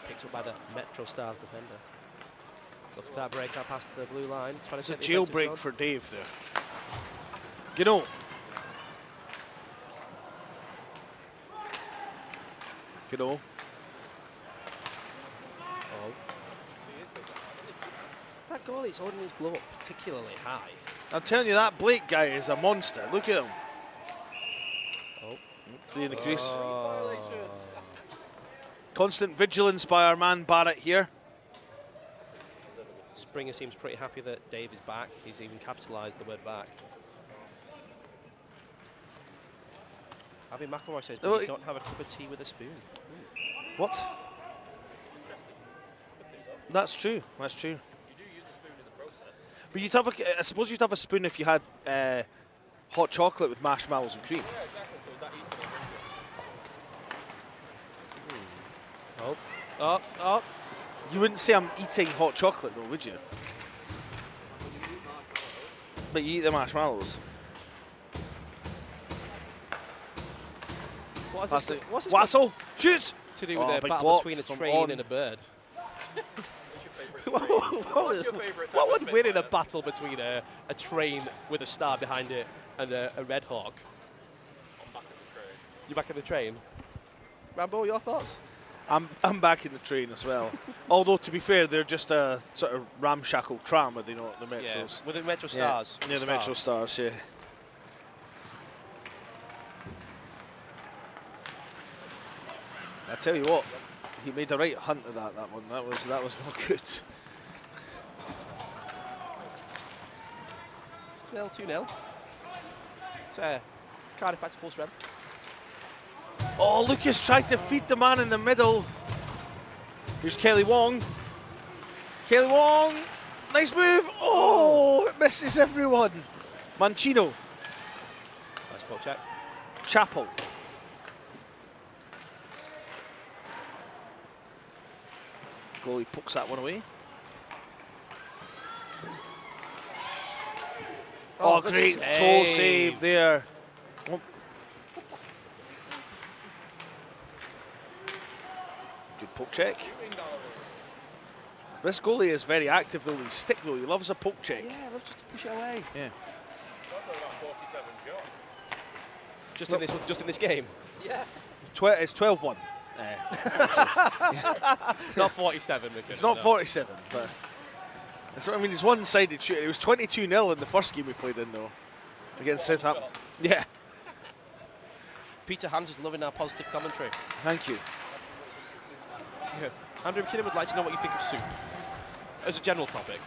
Picked up by the Metro Stars defender. Look at that breakout pass to the blue line. It's a jailbreak for Dave there. Gino. Gano. Oh. That goalie's holding his glove up particularly high. I'm telling you, that Blake guy is a monster. Look at him. Oh. Three in the crease. Oh. Constant vigilance by our man Barrett here. Springer seems pretty happy that Dave is back. He's even capitalised the word back. Abby McElroy says, Oh, "Please don't have a cup of tea with a spoon." What? That's true. That's true. You do use a spoon in the process. But you'd have I suppose you'd have a spoon if you had hot chocolate with marshmallows and cream. Yeah, exactly. So that eats it. Oh, oh, oh. You wouldn't say I'm eating hot chocolate though, would you? But you eat the marshmallows. What's That's this, it. what's this Wassel, shoots! to do with Oh, a big battle block between a from train on. and a bird? What's your favourite type What of would win in a Spitfire? battle between a train with a star behind it and a Red Hawk? I'm back in the train. You back in the train? Rambo, your thoughts? I'm back in the train as well. Although to be fair, they're just a sort of ramshackle tram, are they not? The metros. Yeah, with the Metro Yeah. Stars. Yeah, the Metro Stars. Yeah. I tell you what, he made a right hunt of that one. That was not good. Still 2-0. So, Cardiff back to full strength. Oh, Lucas tried to feed the man in the middle. Here's Kelly Wong. Kelly Wong, nice move. Oh, it misses everyone. Mancino, Nice poke check. Chappell. Goalie pokes that one away. Oh, good great save. toe save there. Oh. Good poke check. This goalie is very active though. He's stick though. He loves a poke check. Yeah, let's just push it away. Yeah. That's about 47 shot. Just in this game. Yeah. It's 12-1. Not 47. It's not 47, but I mean, it's one-sided shooting. It was 22-0 in the first game we played in though, against Southampton. Yeah. Peter Hans is loving our positive commentary. Thank you. Yeah. Andrew McKinnon would like to know what you think of soup, as a general topic.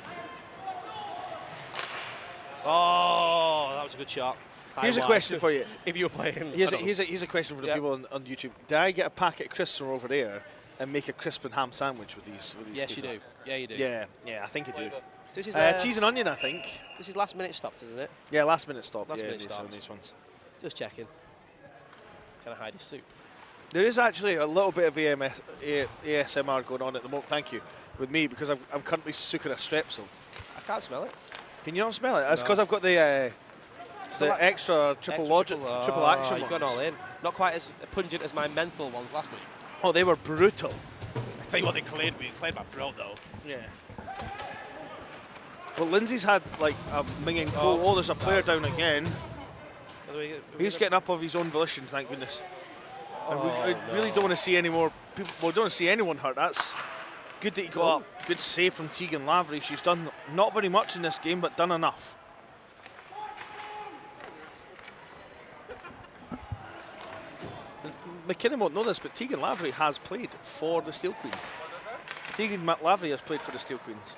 Oh, that was a good shot. Here's a question for you. If you were playing... Here's a question for the Yeah. people on YouTube. Did I get a packet of crisps from over there and make a crisp and ham sandwich with these? Yes, you do. pieces? Yeah, you do. Yeah, I think I do. This is Cheese and onion, I think. This is last minute stopped, isn't it? Yeah, last minute stop. Last yeah, minute these, stop. on these ones. Just checking. Can I hide his soup? There is actually a little bit of ASMR going on at the moment. Thank you, with me because I'm currently sucking a strepsil. I can't smell it. Can you not smell it? That's No. because I've got the like extra triple logic, triple action You've ones. gone all in. Not quite as pungent as my menthol ones last week. Oh, they were brutal. I tell you what, they cleared me. Cleared my throat though. Yeah. Well, Lindsay's had like a minging cold. Oh, there's a player down again. He's getting up of his own volition, thank goodness. And I really don't want to see any more people. Well, don't want to see anyone hurt. That's good that he got up. Good save from Tegan Lavery. She's done not very much in this game, but done enough. McKinnon won't know this, but Tegan Lavery has played for the Steel Queens. Tegan Lavery has played for the Steel Queens.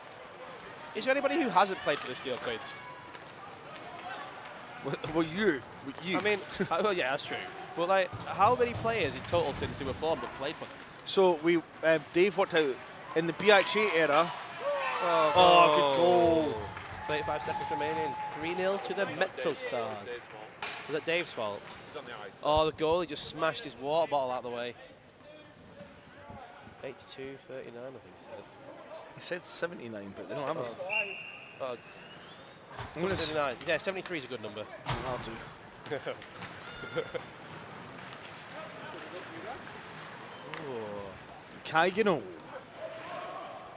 Is there anybody who hasn't played for the Steel Queens? Well, you. I mean, well, yeah, that's true. But like, how many players in total since they were formed have played for them? So Dave worked out in the BUIHA era. Oh, good goal. 35 seconds remaining. 3-0 to the Metro Stars. Dave's fault. Was that Dave's fault? He's on the ice. Oh, the goalie just smashed his water bottle out of the way. 82-39, I think he said. He said 79, but they don't have it. Oh, I'm gonna 79. Yeah, 73 is a good number. I'll do. Can you know?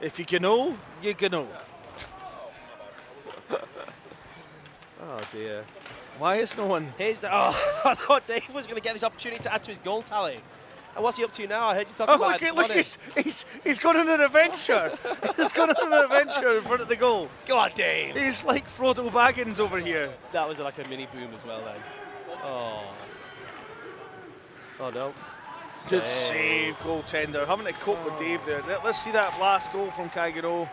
If you can know, you can know. Oh dear. Why is no one? Here's the. Oh, I thought Dave was going to get this opportunity to add to his goal tally. And what's he up to now? I heard you talking Oh, about look, it. look, he's gone on an adventure. He's gone on an adventure in front of the goal. Go on, Dave. He's like Frodo Baggins over here. That was like a mini boom as well then. Oh. Oh no. Good save, goaltender. Having to cope with Dave there. Let's see that last goal from Kaiguro.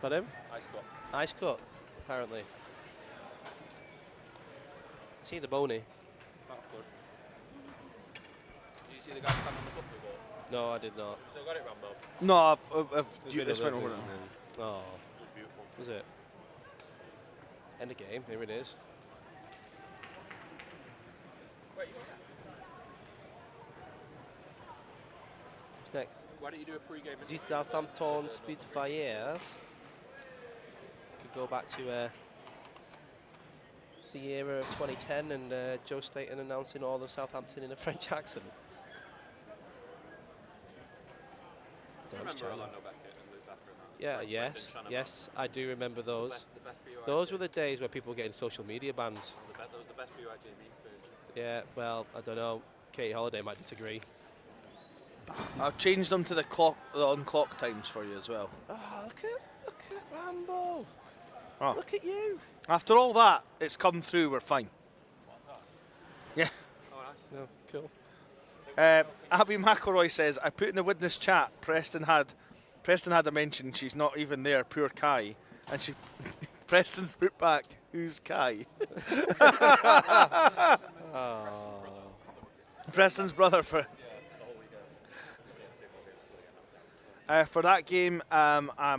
Pardon? Ice cut. Ice cut, apparently. See the bony. That's good. Did you see the guy stand on the book before? No, I did not. Still got it, Rambo? No, There's you been just a went little over it. bit. Oh, It was beautiful. was it? End of game. Here it is. Wait, What's next? why don't you do a pre-game? These Southampton Spitfires. Could go back to the era of 2010 and Joe Staten announcing all of Southampton in a French accent. Remember Orlando Beckett and Luke Becker and that? Yeah, Like yes, Brendan Shanahan. yes, I do remember those. The best BUIHA. Those were the days where people were getting social media bans. That was the best BUIHA experience. Yeah, well, I don't know. Katie Holiday might disagree. I've changed them to the on-clock times for you as well. Oh, look at Rambo. Oh. Look at you. After all that, it's come through. We're fine. Yeah. Oh, nice. No, cool. Abby McElroy says, I put in the witness chat, Preston had a mention, she's not even there, poor Kai. And she Preston's put back, who's Kai? Oh. Preston's brother for that game.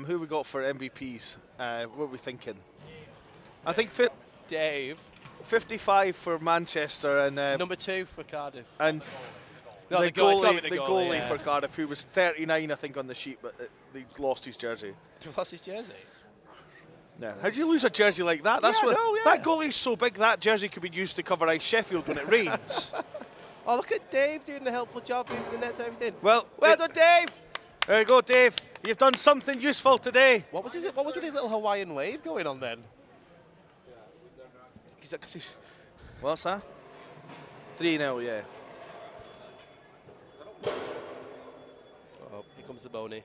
Who we got for MVPs? What are we thinking? I think Dave. 55 for Manchester and Number 2 for Cardiff. and No, the the goal- it's gotta goalie, be the the goalie goalie, yeah. for Cardiff, who was 39, I think, on the sheet, but he lost his jersey. He lost his jersey. Yeah. How do you lose a jersey like that? That's Yeah, what. no, yeah. That goalie's so big that jersey could be used to cover Ice Sheffield when it rains. Oh, look at Dave doing the helpful job moving the nets and everything. Well done, Dave. There you go, Dave. You've done something useful today. What was with his little Hawaiian wave going on then? What's that? 3-0, yeah. Oh, here comes the bony.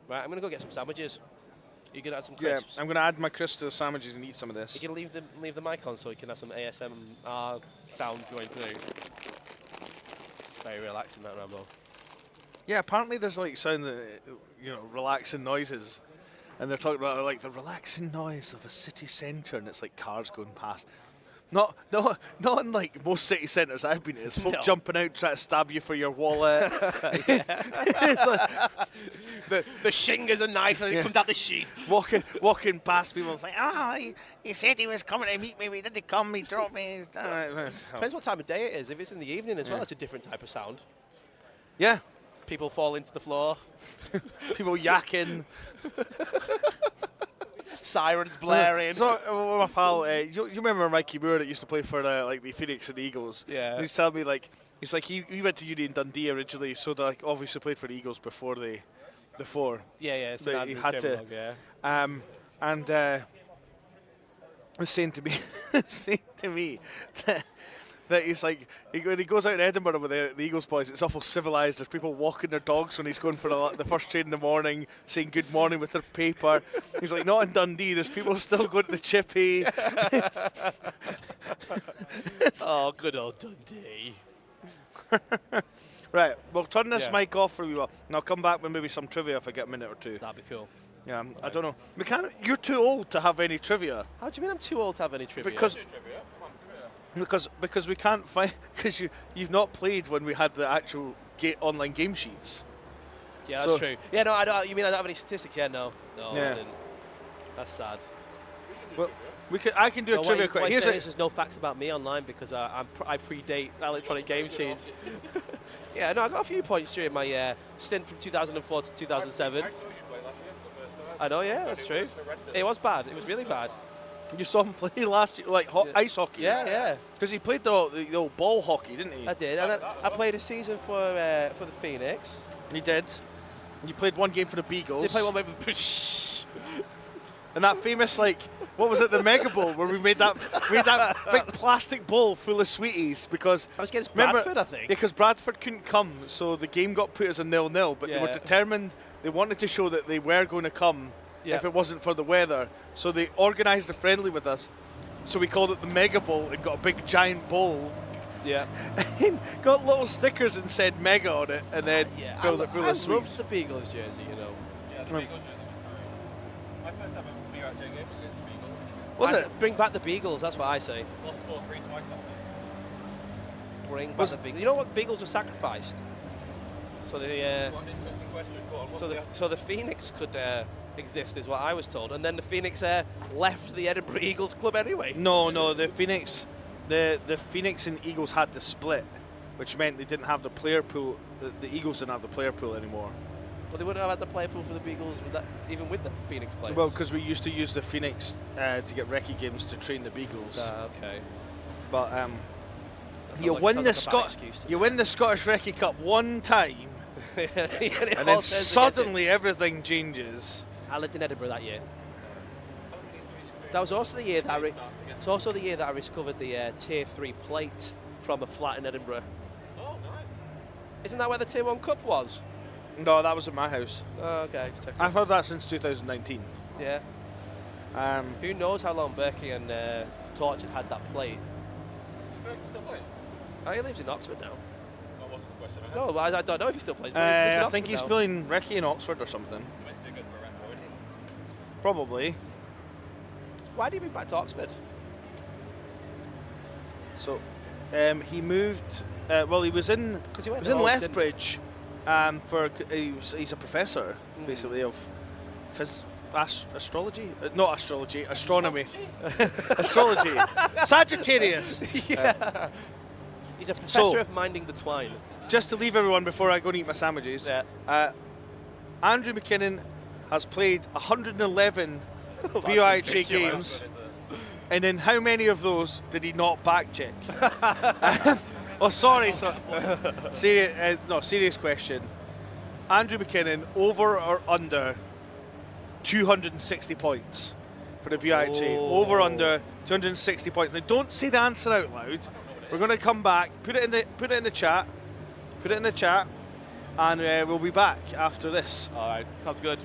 Right, I'm going to go get some sandwiches. You're going to have some Yeah, crisps. I'm going to add my crisps to the sandwiches and eat some of this. You're going to leave the mic on so you can have some ASMR sounds going through. Very relaxing, that, Rambo. Yeah, apparently there's like sound, relaxing noises. And they're talking about like the relaxing noise of a city centre, and it's like cars going past. Not in like most city centres I've been in. It's folk No. jumping out trying to stab you for your wallet. It's like The shing is a knife and it comes out the sheath. walking past people and say, he said he was coming to meet me, but he didn't come, he dropped me. Depends what time of day it is. If it's in the evening as well, it's a different type of sound. Yeah, People fall into the floor. people yakking. Sirens blaring. So my pal, you remember Mikey Moore that used to play for the Phoenix and Eagles? Yeah. He's telling me he went to uni in Dundee originally, so they obviously played for the Eagles before. Yeah. They- he had to- Yeah. And was saying to me that he's like, when he goes out in Edinburgh with the Eagles boys, it's awful civilised. There's people walking their dogs when he's going for the first train in the morning, saying good morning with their paper. He's like, not in Dundee, there's people still going to the chippy. Oh, good old Dundee. Right, we'll turn this Yeah. mic off for a wee while, and I'll come back with maybe some trivia if I get a minute or two. That'd be cool. Yeah, I don't know. You're too old to have any trivia. How do you mean I'm too old to have any trivia? Because Trivia. Come on, give it a... because we can't find, because you've not played when we had the actual online game sheets. yeah, that's so- true. Yeah, no, I don't. You mean I don't have any statistics? Yeah, no, Yeah. I didn't. That's sad. Well, I can do a trivia What quiz. he's Here's saying a, is there's no facts about me online because I predate electronic game sheets. Yeah, no, I got a few points during my stint from 2004 to 2007. I saw you play last year for the first time. I know, yeah, that's true. horrendous. It was bad. It was really bad. you saw him play last year, like Yeah. ice hockey. Yeah. Because he played the old ball hockey, didn't he? I did. And I played a season for the Phoenix. He did. You played one game for the Did Beagles. play one with And that famous, like, what was it, the Mega Bowl, where we made that big plastic bowl full of sweeties because I was against remember- Bradford, I think. because Bradford couldn't come, so the game got put as a 0-0. But they were Yeah. determined. They wanted to show that they were going to come Yeah. if it wasn't for the weather. So they organised a friendly with us. So we called it the Mega Bowl and got a big giant bowl. Yeah. Got little stickers and said Mega on it, and then filled it full I of sweets. love the Beagles jersey, you know. Yeah, the Beagles jersey was great. My first ever BUIHA game was against the Beagles. Was I it? Bring back the Beagles, that's what I say. Lost 4-3 twice that season. Bring back Was- the Beagles. You know what? Beagles were sacrificed. So the What an interesting question. Go on, what's so the Phoenix could exist, is what I was told, and then the Phoenix left the Edinburgh Eagles club anyway. No, the Phoenix, the Phoenix and Eagles had to split, which meant they didn't have the player pool. The Eagles didn't have the player pool anymore. But they wouldn't have had the player pool for the Beagles, with that, even with the Phoenix players. Well, because we used to use the Phoenix to get recce games to train the Beagles. Okay. But That sounds you like- win sounds the like a bad excuse to you win the Scottish Recce Cup one time, me. and it and all then turns against it. suddenly everything changes. I lived in Edinburgh that year. That was also the year that it's also the year that I discovered the Tier 3 plate from a flat in Edinburgh. Oh, nice. Isn't that where the Tier 1 Cup was? No, that was at my house. Oh, okay, just checking. I've heard that since 2019. Yeah. Who knows how long Berkey and Torch had that plate? Berkey still playing? Oh, he lives in Oxford now. That wasn't the question. No, but I don't know if he still plays. But he lives in I Oxford think he's now. playing recce in Oxford or something. He went too good for a record, didn't he? Probably. Why did he move back to Oxford? So, he moved. Well, he was in. Because He went was in home, didn't he? Lethbridge. He's a professor, basically, of astrology. Not astrology, astronomy. Astrology. Sagittarius. Yeah. He's a professor of minding the twine. Just to leave everyone before I go and eat my sandwiches. Yeah. Andrew McKinnon has played 111 BUIHA games. And in how many of those did he not back check? Oh, sorry. Serious question. Andrew McKinnon, over or under 260 points for the BUIHA? Oh. Over under 260 points. Now, don't say the answer out loud. We're going to come back. Put it in the chat. Put it in the chat, and we'll be back after this. All right, sounds good.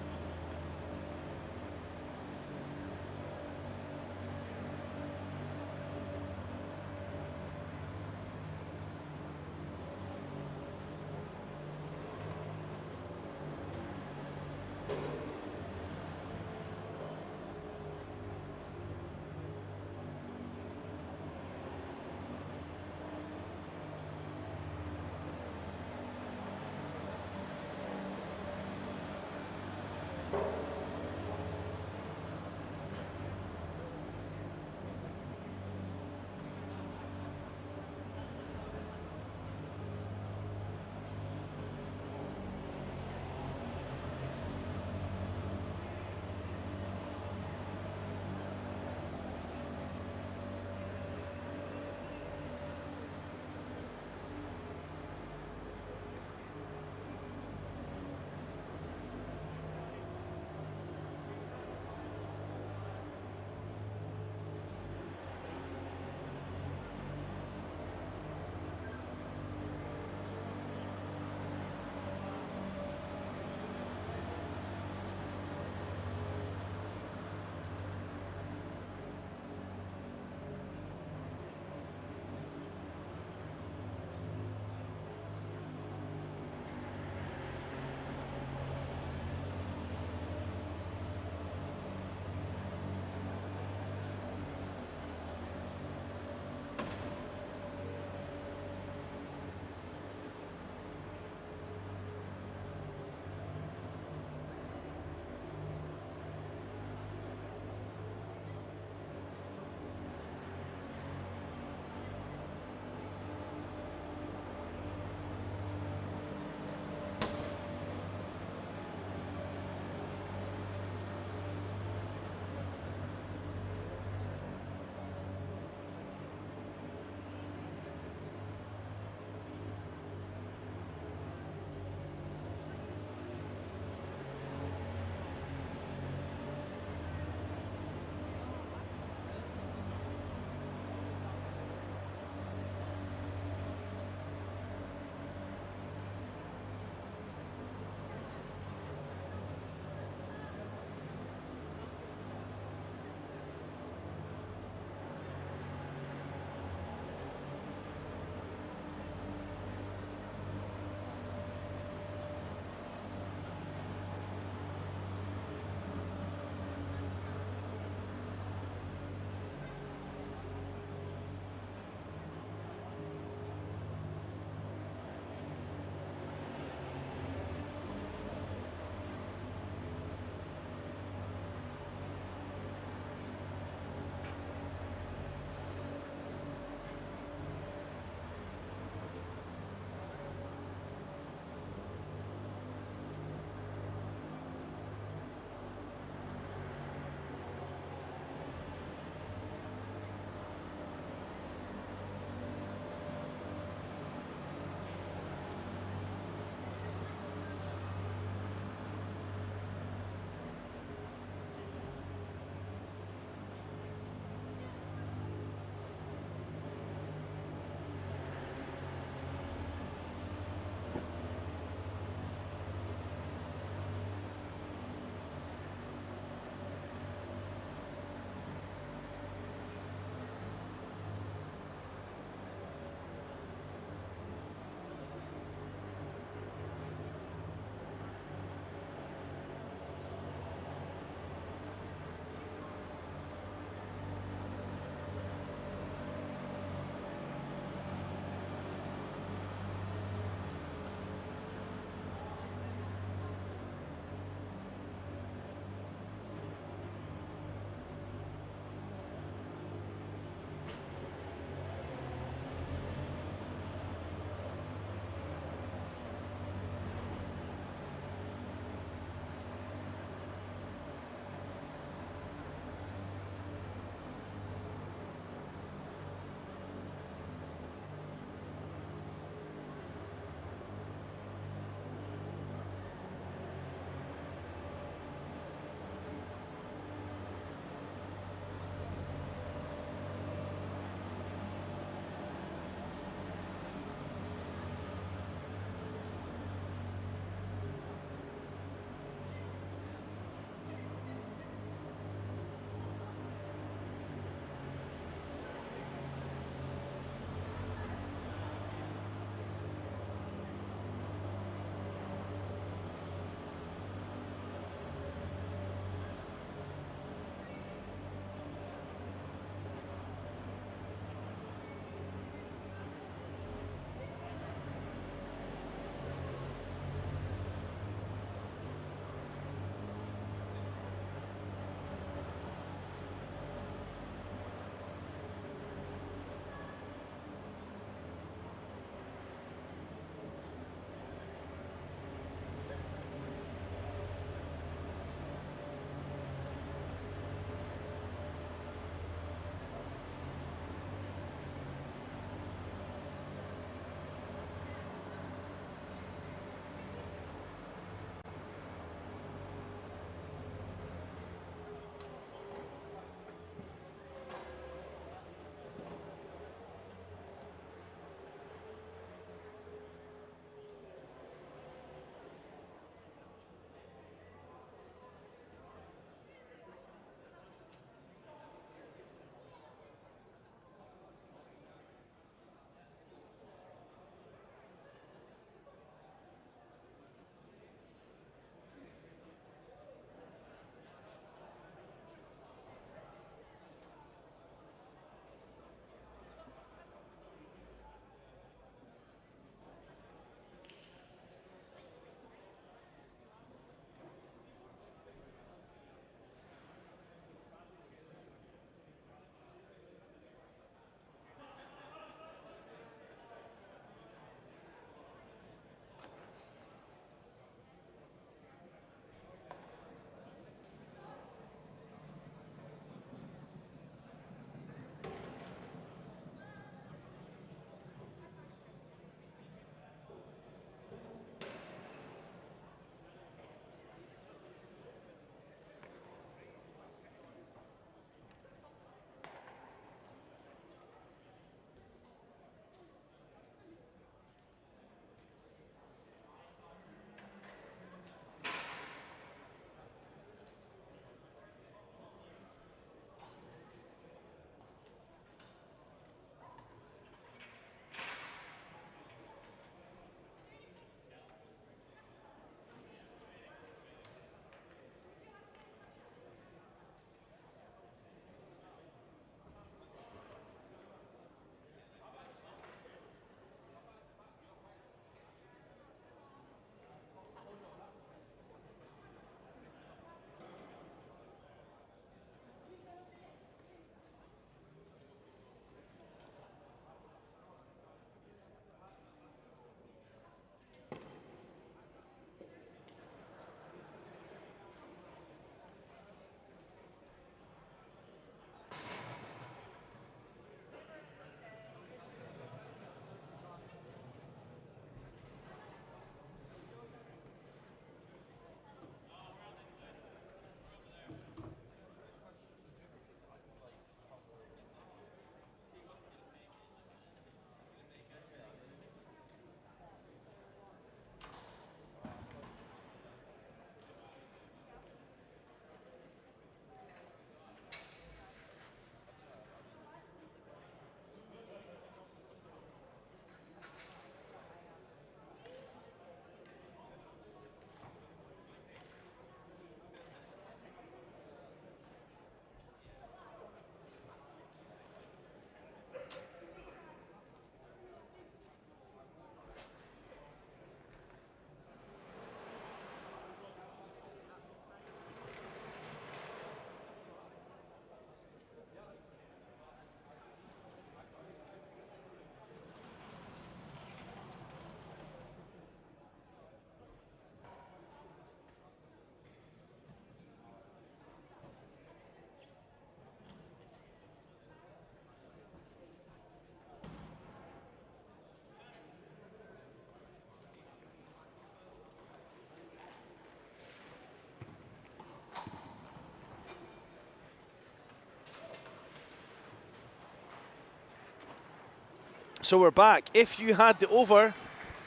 So we're back. If you had the over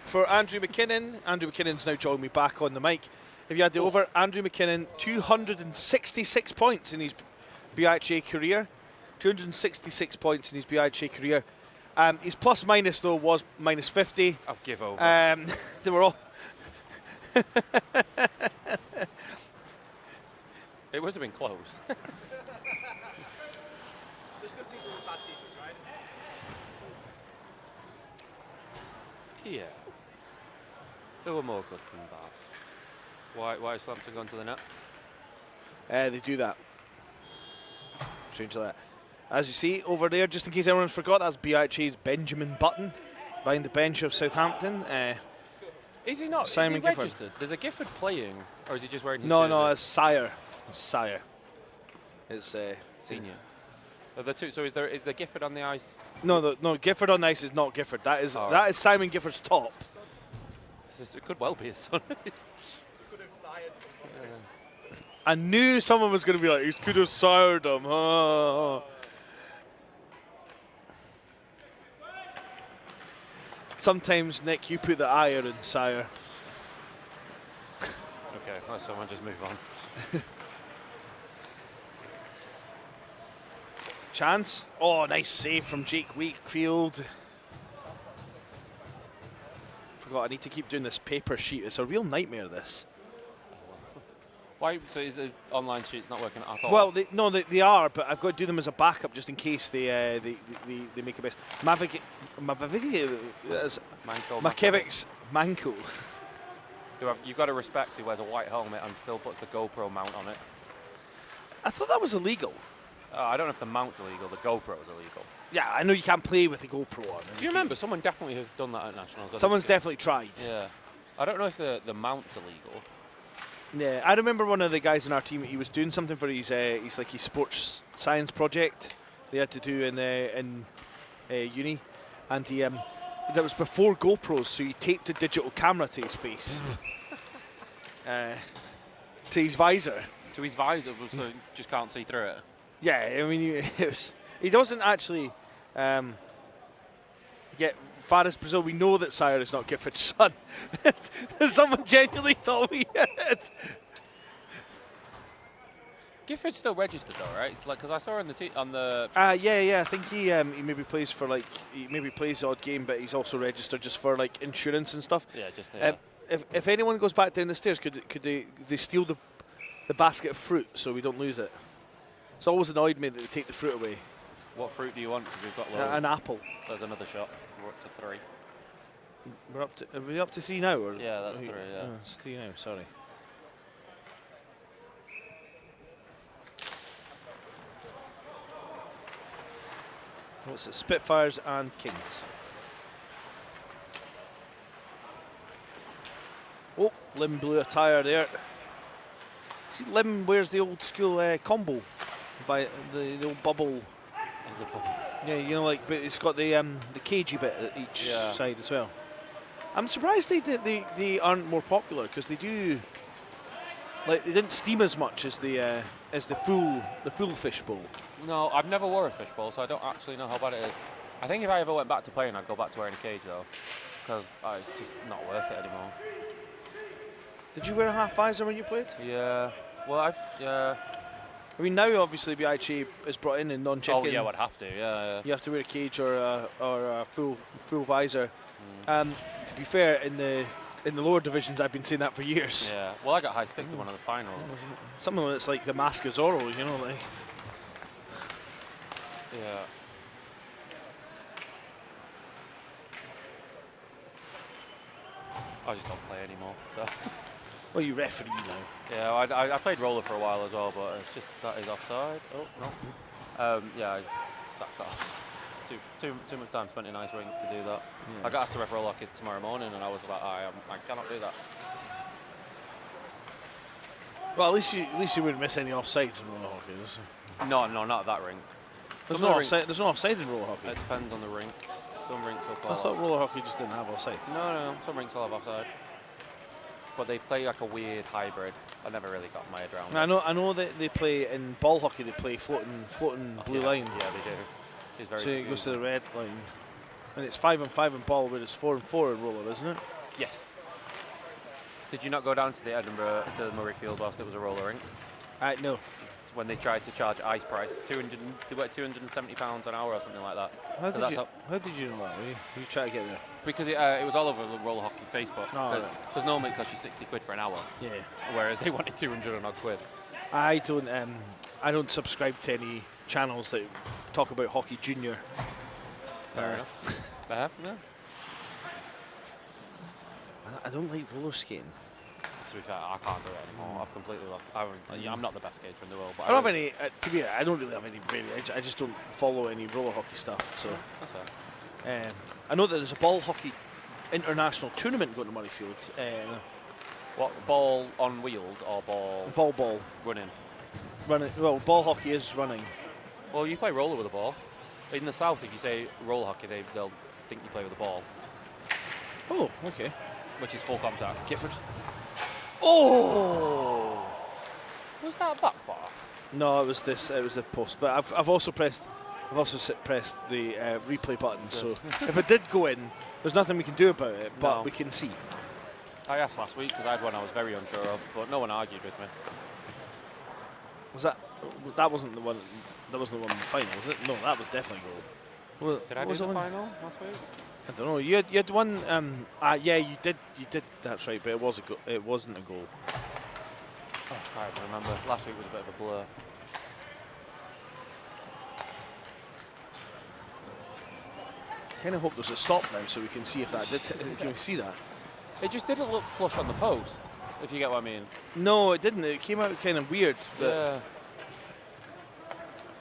for Andrew McKinnon's now joined me back on the mic. If you had the over, Andrew McKinnon, 266 points in his BUIHA career. 266 points in his BUIHA career. His plus minus, though, was minus 50. I'll give over. They were all... It would have been close. There's good seasons and bad seasons, right? Yeah. There were more good than bad. Why is Southampton gone to the net? They do that. Strange like that. As you see over there, just in case anyone forgot, that's BUIHA's Benjamin Button behind the bench of Southampton. Is he not? Simon is he Gifford. registered? There's a Gifford playing, or is he just wearing his No, jersey? no, it's Sire. It's Sire. It's Senior. Are the two, so is there Gifford on the ice? No, Gifford on ice is not Gifford. That is Simon Gifford's top. It could well be his son. I knew someone was going to be like, he could have sired him. Sometimes, Nick, you put the ire in Sire. Okay, let someone just move on. Chance. Oh, nice save from Jake Wakefield. Forgot I need to keep doing this paper sheet. It's a real nightmare, this. Why? So is online sheets not working at all? Well, they are, but I've got to do them as a backup just in case they make a mess. Makevic's Manko. You've got to respect who wears a white helmet and still puts the GoPro mount on it. I thought that was illegal. I don't know if the mount's illegal, the GoPro's illegal. Yeah, I know you can't play with the GoPro on. Do you remember? Someone definitely has done that at Nationals. Someone's definitely tried. Yeah. I don't know if the mount's illegal. Yeah, I remember one of the guys in our team, he was doing something for his sports science project they had to do in uni. And that was before GoPros, so he taped a digital camera to his face. To his visor. To his visor, so you just can't see through it. Yeah, I mean, he doesn't actually get far as Brazil. We know that Sire is not Gifford's son. Someone genuinely thought we had. Gifford's still registered though, right? It's like because I saw on the Yeah. I think he maybe plays for he maybe plays the odd game, but he's also registered just for insurance and stuff. Yeah, just if anyone goes back down the stairs, could they steal the basket of fruit so we don't lose it? It's always annoyed me that they take the fruit away. What fruit do you want? Because we've got loads. An apple. There's another shot. We're up to 3. Are we up to 3 now? Or yeah, that's 3. Yeah, it's 3 now. Sorry. What's it? Spitfires and Kings. Oh, Lim blew a tyre there. See, Lim wears the old school combo, by the old bubble. Yeah, but it's got the cagey bit at each side as well. I'm surprised they aren't more popular because they do. They didn't steam as much as the full fishbowl. No, I've never wore a fishbowl, so I don't actually know how bad it is. I think if I ever went back to playing, I'd go back to wearing a cage though, because it's just not worth it anymore. Did you wear a half visor when you played? Yeah. Well, I mean, now obviously BUIHA is brought in non-chicken. Oh yeah, I'd have to. Yeah. You have to wear a cage or a full visor. To be fair, in the lower divisions, I've been saying that for years. Yeah. Well, I got high stick to one of the finals. Something that's like the Mask of Zorro, Yeah. I just don't play anymore, so. Well, you referee now. Yeah, I played roller for a while as well, but it's just that is offside. Oh no. Yeah, I sacked that off. Too much time spent in ice rinks to do that. Yeah. I got asked to ref roller hockey tomorrow morning, and I was like, I cannot do that. Well, at least you wouldn't miss any offsides in roller hockey. No, not at that rink. There's no offside in roller hockey. It depends on the rink. Some rinks will I call. thought roller hockey just didn't have offside. No. Some rinks will have offside. But they play like a weird hybrid. I never really got my head around. I know that they play in ball hockey. They play floating blue line. Yeah, they do. It's very so it goes to the red line. And it's 5 and 5 in ball, but it's 4 and 4 in roller, isn't it? Yes. Did you not go down to the Edinburgh, to Murrayfield whilst it was a roller rink? No. When they tried to charge ice price, they were £270 an hour or something like that. How did you know that? You try to get there? Because it was all over the roller hockey Facebook. Because normally it costs you 60 quid for an hour. Yeah. Whereas they wanted 200 and odd quid. I don't subscribe to any channels that talk about hockey junior. Fair enough. Yeah. I don't like roller skating. To be fair, I can't do it anymore. I've completely lost. I'm not the best skater in the world. But I don't have any. To be honest, I don't really have any. I just don't follow any roller hockey stuff. So that's fair. I know that there's a ball hockey international tournament going to Murrayfield. What, ball on wheels or ball? Ball. Running. Well, ball hockey is running. Well, you play roller with a ball. In the south, if you say roller hockey, they'll think you play with a ball. Oh, okay. Which is full contact. Gifford. Oh! Was that back bar? No, it was this. It was the post. But I've also pressed the replay button. So if it did go in, there's nothing we can do about it. But we can see. I asked last week because I had one I was very unsure of, but no one argued with me. Was that? That wasn't the one. That wasn't the one in the final, was it? No, that was definitely goal. Well, did I do the final last week? I don't know. You had one. Yeah, you did. You did. That's right. But it was a go it wasn't a goal. Oh, I can't even remember. Last week was a bit of a blur. I kind of hope there's a stop now so we can see if that did. Can we see that? It just didn't look flush on the post, if you get what I mean. No, it didn't. It came out kind of weird. But Yeah.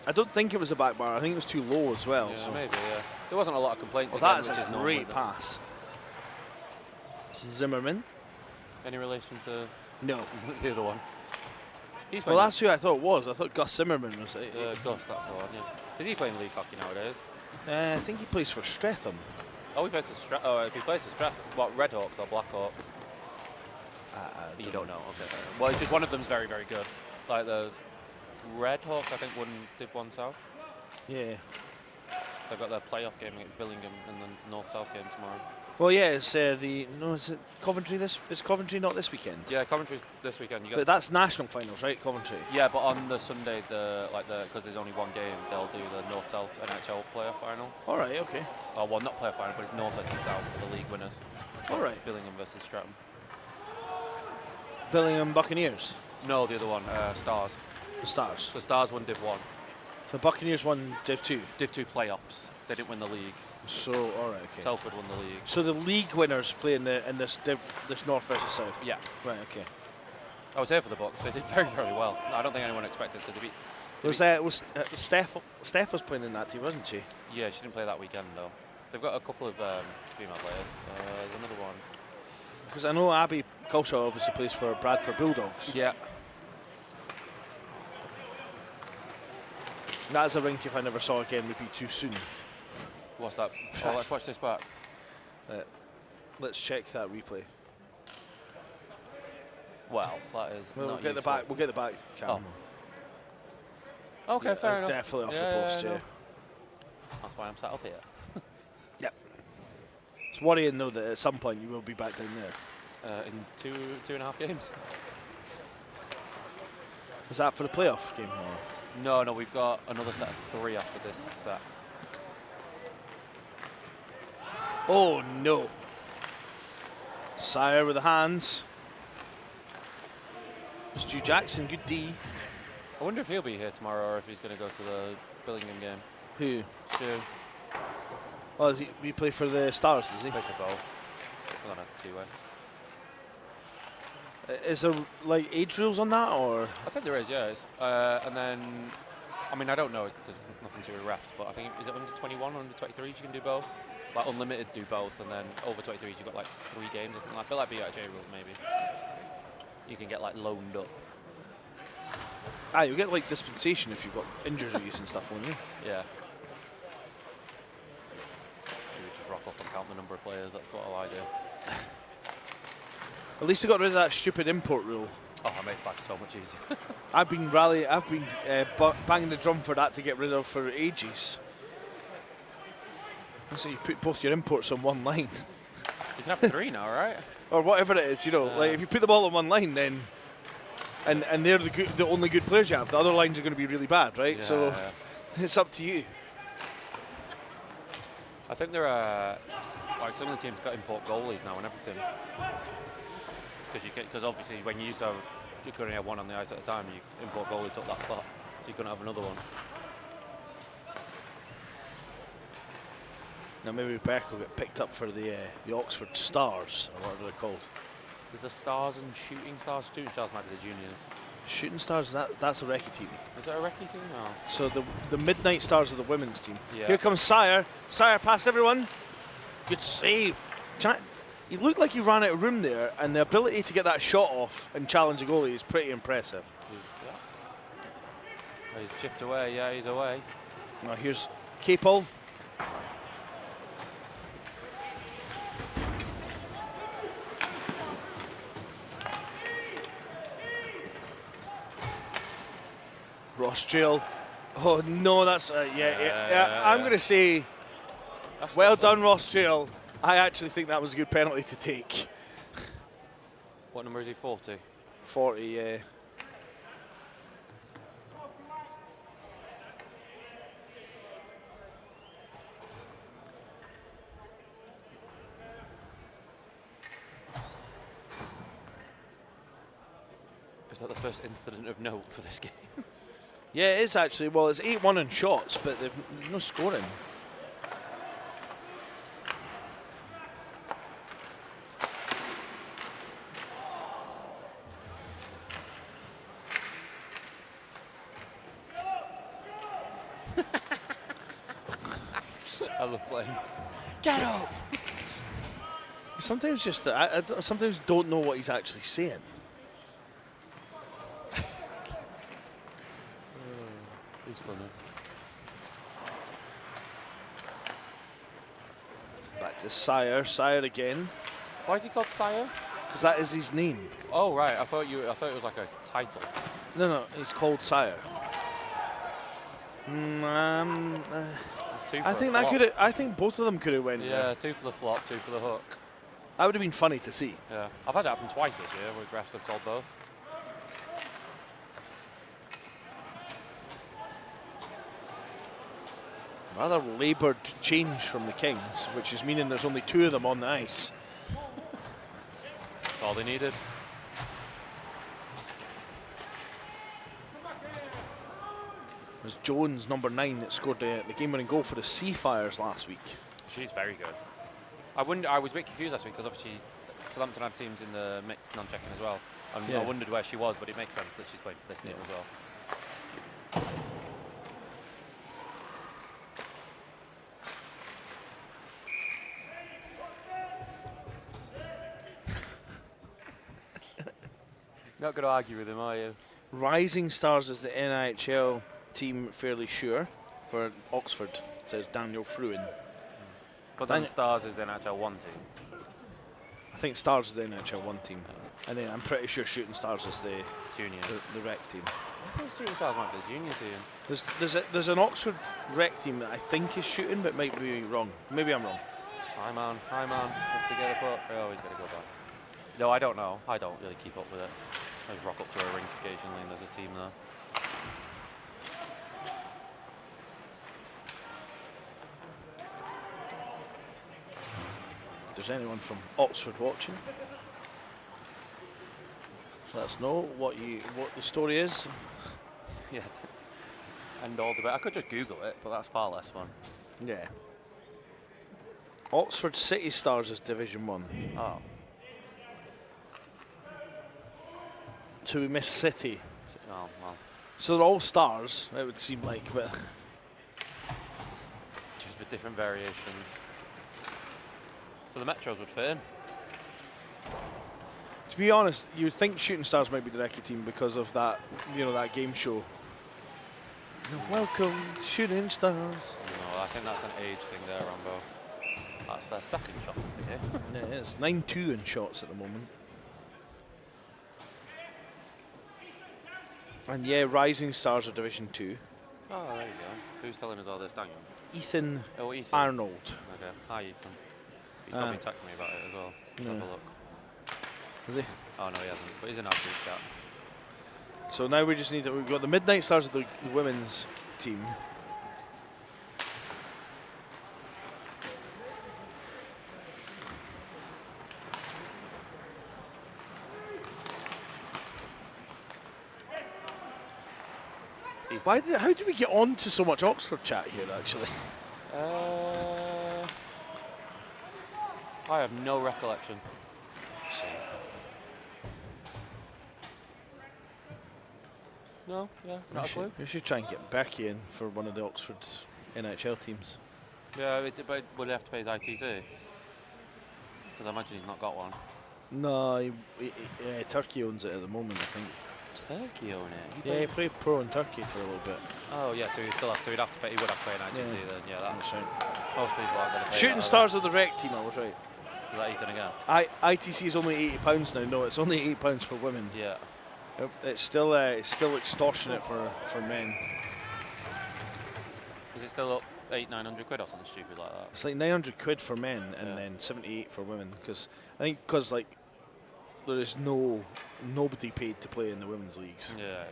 I don't think it was a back bar. I think it was too low as well. Yeah, So maybe, yeah. There wasn't a lot of complaints well, again, that which is is a normally great the- pass. Zimmerman? Any relation to No. the other one? He's Well, playing that's who I thought it was. I thought Gus Zimmerman was. Gus, that's the one, yeah. Is he playing league hockey nowadays? I think he plays for Streatham. Oh, he plays for if he plays for Stratham, what, Redhawks or Blackhawks? You don't know, okay. Fair enough. Well, it's just one of them's very, very good. Like the Redhawks, I think, won Div 1 South. Yeah. They've got their playoff game against Billingham and then North-South game tomorrow. Well, yeah, it's is it Coventry is Coventry not this weekend? Yeah, Coventry's this weekend. But that's national finals, right? Coventry. Yeah, but on the Sunday, because there's only one game, they'll do the North-South NHL playoff final. All right, okay. Oh, well, not playoff final, but it's North versus South for the league winners. All right. Billingham versus Streatham. Billingham Buccaneers. No, the other one, Stars. The Stars. So Stars won Div 1. The Buccaneers won Div 2. Div 2 playoffs. They didn't win the league. So, all right, okay. Telford won the league. So the league winners play in this North versus South. Yeah. Right, okay. I was here for the Bucks. They did very, very well. I don't think anyone expected because they beat. Was Steph was playing in that team, wasn't she? Yeah, she didn't play that weekend though. They've got a couple of female players. There's another one. Because I know Abby Culshaw obviously plays for Bradford Bulldogs. Yeah. That's a rink if I never saw again would be too soon. What's that? Oh, let's watch this back. Let's check that replay. Well, that is. We'll not get the back. We'll get the back camera. Oh. Okay, Yeah, fair that's enough. definitely off the post. no. Yeah. That's why I'm sat up here. Yep. It's worrying though that at some point you will be back down there. In two and a half games. Is that for the playoff game? Or? No, we've got another set of 3 after this set. Oh no. Sire with the hands. Stu Jackson, good D. I wonder if he'll be here tomorrow or if he's going to go to the Billingham game. Who? Stu. Oh, he play for the Stars, does he? Plays for both. I don't know, 2-way. Is there like age rules on that, or? I think there is, yeah. And then, I mean, I don't know because there's nothing to be refs, but I think, is it under 21 or under 23s you can do both? Like unlimited do both, and then over 23s you've got like 3 games or something. I feel like BUIHA rules maybe. You can get like loaned up. You get like dispensation if you've got injuries and stuff, won't you? Yeah. You would just rock up and count the number of players, that's what I do. At least they got rid of that stupid import rule. Oh, it makes life so much easier. I've been banging the drum for that to get rid of for ages. So you put both your imports on one line. You can have 3 now, right? Or whatever it is, you know. Like if you put them all on one line, then and they're the only good players you have. The other lines are going to be really bad, right? Yeah, so yeah. it's up to you. I think there are like some of the teams got import goalies now and everything. Because obviously when you used to have, you could only have one on the ice at a time. You import goalie took that slot, so you couldn't have another one. Now maybe Beck will get picked up for the Oxford Stars, or whatever they're called. Is the Stars and Shooting Stars? Shooting Stars might be the juniors. Shooting Stars, that's a recce team. Is that a recce team? No. So the Midnight Stars are the women's team. Yeah. Here comes Sire. Sire past everyone. Good save. He looked like he ran out of room there, and the ability to get that shot off and challenge a goalie is pretty impressive. He's chipped away. Yeah, he's away. Now here's Capel. Rothschild. Oh no, that's yeah. I'm going to say, That's well not done, Rothschild. I actually think that was a good penalty to take. What number is he? 40. 40, yeah. Is that the first incident of note for this game? Yeah, it is actually. Well, it's 8-1 in shots, but they've no scoring. I love playing. Get up! Sometimes just I sometimes don't know what he's actually saying. He's funny. Back to Sire. Sire again, Why is he called Sire? because that is his name. Oh right, I thought it was like a title. No, he's called Sire. Two for I a think that flop. could. I think both of them could have went. Yeah, 2 for the flop, 2 for the hook. That would have been funny to see. Yeah, I've had it happen twice this year where refs have called both. Rather laboured change from the Kings, which is meaning there's only 2 of them on the ice. That's all they needed. It was Jones, number 9, that scored the game-winning goal for the Seafires last week. She's very good. I was a bit confused last week because obviously Southampton had teams in the mixed non-checking as well. And Yeah. I wondered where she was, but it makes sense that she's playing for this team as well. Not going to argue with him, are you? Rising Stars is the NHL team, fairly sure, for Oxford, says Daniel Fruin. But then Stars is the NHL 1 team. I think Stars is the NHL 1 team. And then I'm pretty sure Shooting Stars is the Juniors. the rec team. I think Shooting Stars might be the junior team. There's an Oxford rec team that I think is shooting, but might be wrong. Maybe I'm wrong. Hi man. If they get a puck, they always got to go back. No, I don't know. I don't really keep up with it. I rock up to a rink occasionally and there's a team there. If there's anyone from Oxford watching, let us know what the story is. Yeah. End all debate. I could just Google it, but that's far less fun. Yeah. Oxford City Stars is Division 1. Oh. So we missed City. Oh, well. So they're all stars, it would seem like, but Just with different variations. So the Metros would fit in. to be honest, you would think Shooting Stars might be the recce team because of that, that game show. Welcome, Shooting Stars. No, I think that's an age thing there, Rambo. That's their second shot of the game. Yeah, it's 9-2 in shots at the moment. And yeah, Rising Stars are Division 2. Oh, there you go. Who's telling us all this, Daniel? Ethan Oh, Ethan. Arnold. Okay. Hi, Ethan. He's probably texting me about it as well. Let's have a look. Is he? Oh, no, he hasn't. But he's in our group chat. So now we just need we've got the Midnight Stars of the women's team. How did we get on to so much Oxford chat here, actually? I have no recollection. No, yeah, not a clue. We should try and get Berkey in for one of the Oxford's NHL teams. Yeah, but would he have to pay his ITC? Because I imagine he's not got one. No, Turkey owns it at the moment, I think. Turkey own it? Yeah, he played pro in Turkey for a little bit. Oh yeah, so he'd still have to. He would have to pay an ITC then. Yeah, that's right. Most people aren't going to pay. Shooting that, Stars of the Rec team, I was right. Is that Ethan again? ITC is only £80 now. No, it's only £80 for women. Yeah. It's still extortionate for men. Is it still up 800-900 quid or something stupid like that? It's like 900 quid for men and then 78 for women. Because I think like there is nobody paid to play in the women's leagues. Yeah.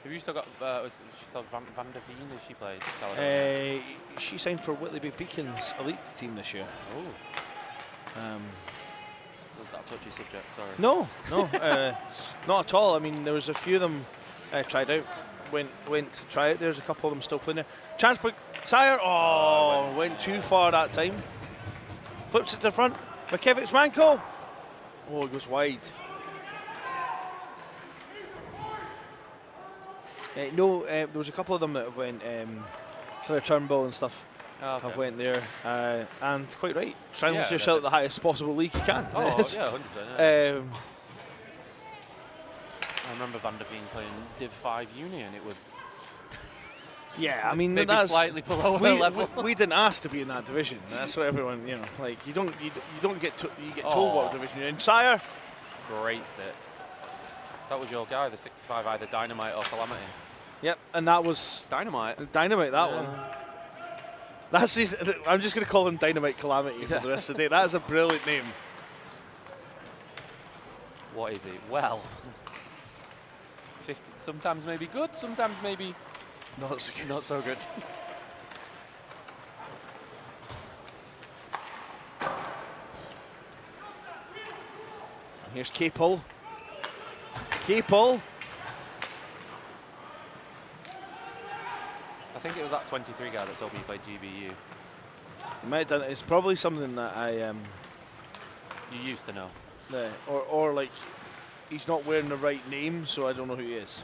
Have you still got she's called Van der Veen? Has she played? She signed for Whitley Beacon's elite team this year. Oh. Was that a touchy subject? Sorry. No, not at all. I mean, there was a few of them tried out, went to try it. There's a couple of them still playing there. Chance for Sire. Oh, went too far that time. Flips it to the front. Makiewicz Manko. Oh, it goes wide. There was a couple of them that went Claire Turnbull and stuff. Oh, okay. Have went there, and quite right. Challenge Yeah, yourself at the highest possible league you can. Oh, yeah, 100%. Yeah. I remember Van der Veen playing Div 5 Uni, and it was. Yeah, I mean maybe that's slightly below her level. We didn't ask to be in that division. That's what everyone, like you don't get told what division you're in. Sire, great stick. That was your guy, the 65, either Dynamite or Calamity. Yep, and that was Dynamite. Dynamite, that one. That's his, I'm just going to call him Dynamite Calamity for the rest of the day. That is a brilliant name. What is it? Well, 50. Sometimes maybe good, sometimes maybe not so good. Not so good. And here's Capel. Capel. I think it was that 23 guy that told me he played GBU. He might have done it. It's probably something that I You used to know. or like he's not wearing the right name, so I don't know who he is.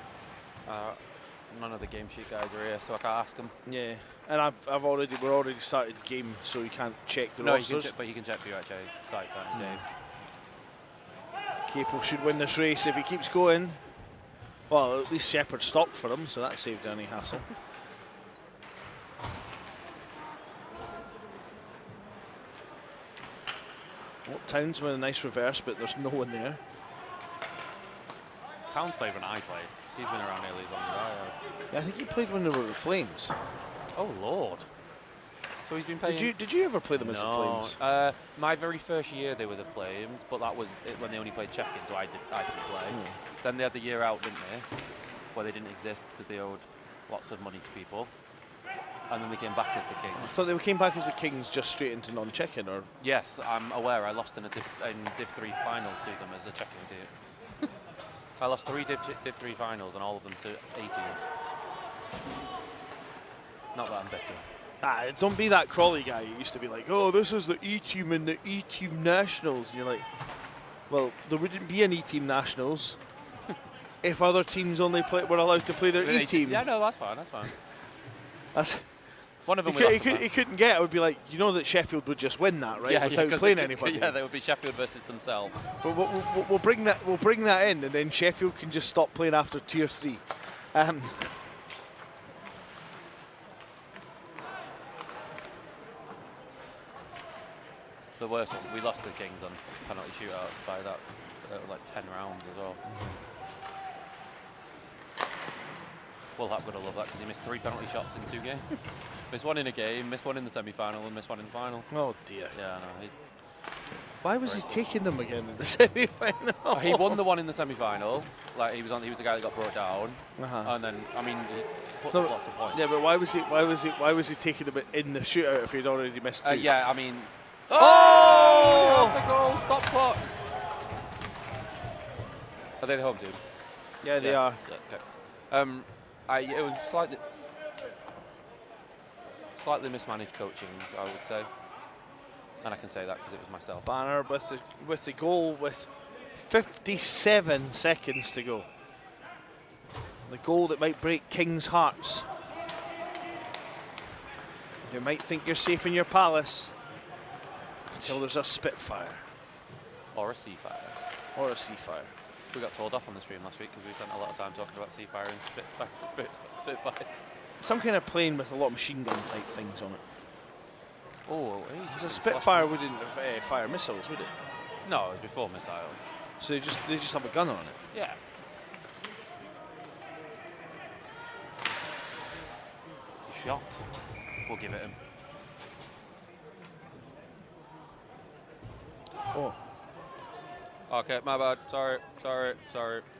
None of the game sheet guys are here, so I can't ask them. Yeah, and we're already started the game, so you can't check the rosters. But you can check the UHA site, can't you, Dave? Capel should win this race if he keeps going. Well, at least Shepherd stopped for him, so that saved any hassle. Towns with a nice reverse, but there's no one there. Towns played when I played. He's been around nearly as long as I have. Yeah, I think he played when they were the Flames. Oh Lord! So he's been playing. Did you ever play them as the Flames? My very first year they were the Flames, but that was when they only played check-in, so I didn't play. Then they had the year out, didn't they? Where they didn't exist because they owed lots of money to people. And then they came back as the Kings. So they came back as the Kings just straight into non-check-in, or? Yes, I'm aware. I lost in Div 3 finals to them as a check-in team. I lost 3 Div 3 finals and all of them to A teams. Not that I'm bitter. Don't be that Crawley guy. You used to be like, oh, this is the E-team and the E-team nationals. And you're like, well, there wouldn't be an E-team nationals if other teams only were allowed to play their E-team. Yeah, no, that's fine. That's fine. That's one of them. He couldn't get. I would be like, you know that Sheffield would just win that, right? Yeah, without playing anybody. Yeah, they would be Sheffield versus themselves. We'll bring that. We'll bring that in, and then Sheffield can just stop playing after Tier 3. The worst one, we lost the Kings on penalty shootouts by that like 10 rounds as well. Wilhap got to love that because he missed 3 penalty shots in 2 games. Missed 1 in a game, missed 1 in the semi-final, and missed 1 in the final. Oh dear. Yeah, no. Why was he taking them again in the semi-final? He won the one in the semi-final. Like he was the guy that got brought down, and then I mean he put up lots of points. Yeah, but why was he taking them in the shootout if he'd already missed 2? Yeah, I mean. Oh! Off the goal! Stop clock. Are they the home team? Yeah, they are. Yeah, okay. It was slightly mismanaged coaching, I would say, and I can say that because it was myself. Banner with the goal with 57 seconds to go. The goal that might break King's hearts. You might think you're safe in your palace until there's a Spitfire. Or a Seafire. Or a Seafire. We got told off on the stream last week because we spent a lot of time talking about Seafire and Spitfires. Some kind of plane with a lot of machine gun type things on it. Oh, Because a Spitfire wouldn't fire missiles, would it? No, it was before missiles. So they just have a gun on it. Yeah. It's a shot. We'll give it him. Oh. Okay, my bad. Sorry.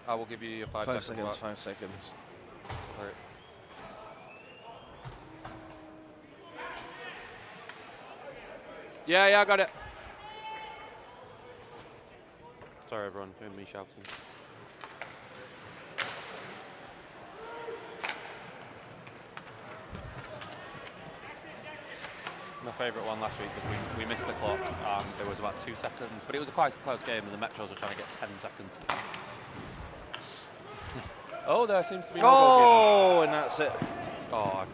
I will give you your 5 seconds. 5 seconds. Sorry. Yeah, I got it. Sorry, everyone, hearing me shouting. My favourite one last week was we missed the clock and there was about 2 seconds, but it was a quite close game and the Metros were trying to get 10 seconds. Oh, there seems to be no goalkeeper. And that's it. Oh,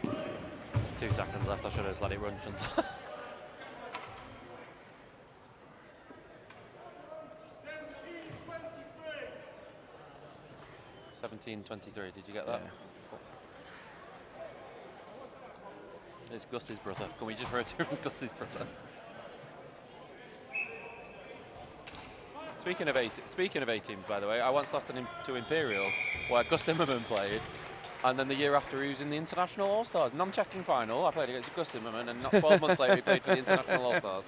there's 2 seconds left. I should have just let it run, shouldn't I? 17-23. Did you get that? Yeah. It's Gus's brother. Can we just refer to him as Gus's brother? Speaking of A teams, by the way, I once lost to Imperial, where Gus Zimmerman played, and then the year after he was in the International All Stars non-checking final. I played against Gus Zimmerman, and not 12 months later he played for the International All Stars.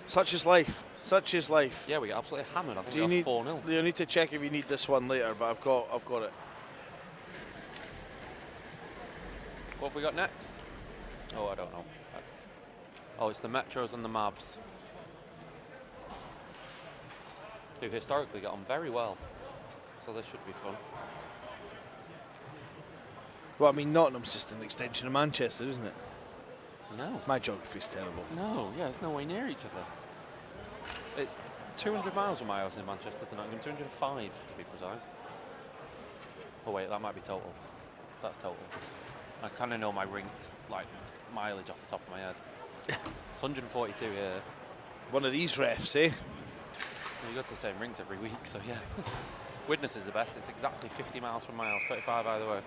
Such is life. Such is life. Yeah, we got absolutely hammered. I think that was 4-0. You need to check if you need this one later, but I've got it. What have we got next? Oh, I don't know. Oh, it's the Metros and the Mavs, who historically got on very well. So this should be fun. Well, I mean, Nottingham's just an extension of Manchester, isn't it? No. My geography's terrible. No, yeah, it's nowhere near each other. It's 200 miles from my house in Manchester to Nottingham, 205 to be precise. Oh wait, that might be total. That's total. I kind of know my rinks, like mileage off the top of my head. It's 142 here. One of these refs, eh? Well, you go to the same rinks every week, so yeah. Widnes is the best. It's exactly 50 miles from my house, 25 either way.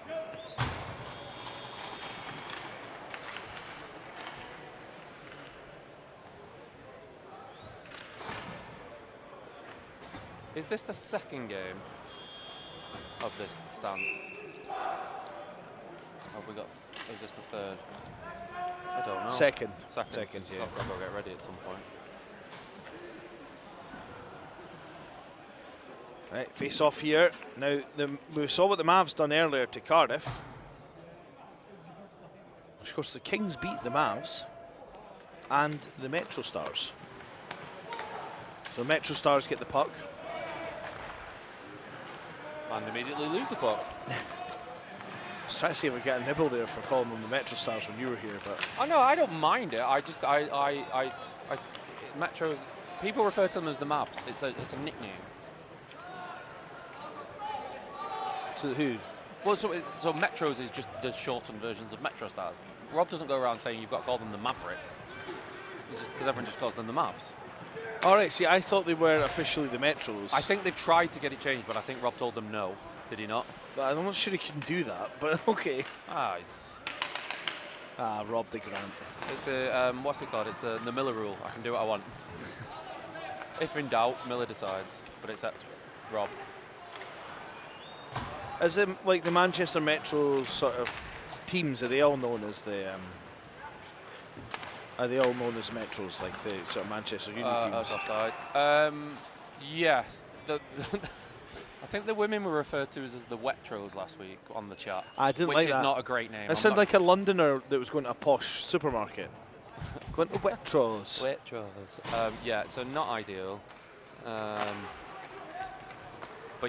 Is this the second game of this stance? Have we got? Is this the third? I don't know. Second, yeah. yeah. I've got to go get ready at some point. Right, face off here. Now, we saw what the Mavs done earlier to Cardiff. Of course, the Kings beat the Mavs and the Metro Stars. So Metro Stars get the puck. And immediately lose the clock. I was trying to see if we get a nibble there for calling them the Metro Stars when you were here, but Oh no, I don't mind it. I just Metros. People refer to them as the Mavs. It's a nickname. to who? Well, so Metros is just the shortened versions of Metro Stars. Rob doesn't go around saying you've got to call them the Mavericks. It's just because everyone just calls them the Mavs. All right, see, I thought they were officially the Metros. I think they've tried to get it changed, but I think Rob told them no. Did he not? But I'm not sure he can do that, but okay. It's Rob the Grant. It's the what's it called? It's the Miller rule. I can do what I want. If in doubt, Miller decides. But except Rob. As in, like the Manchester Metro sort of teams, are they all known as the? Are they all known as Metros, like the sort of Manchester Union teams? That's offside. Yes. I think the women were referred to as the Wetros last week on the chat. I didn't which like is that. not a great name. It sounded like a Londoner that was going to a posh supermarket. Going to Wetros. Wetros. Yeah, so not ideal. But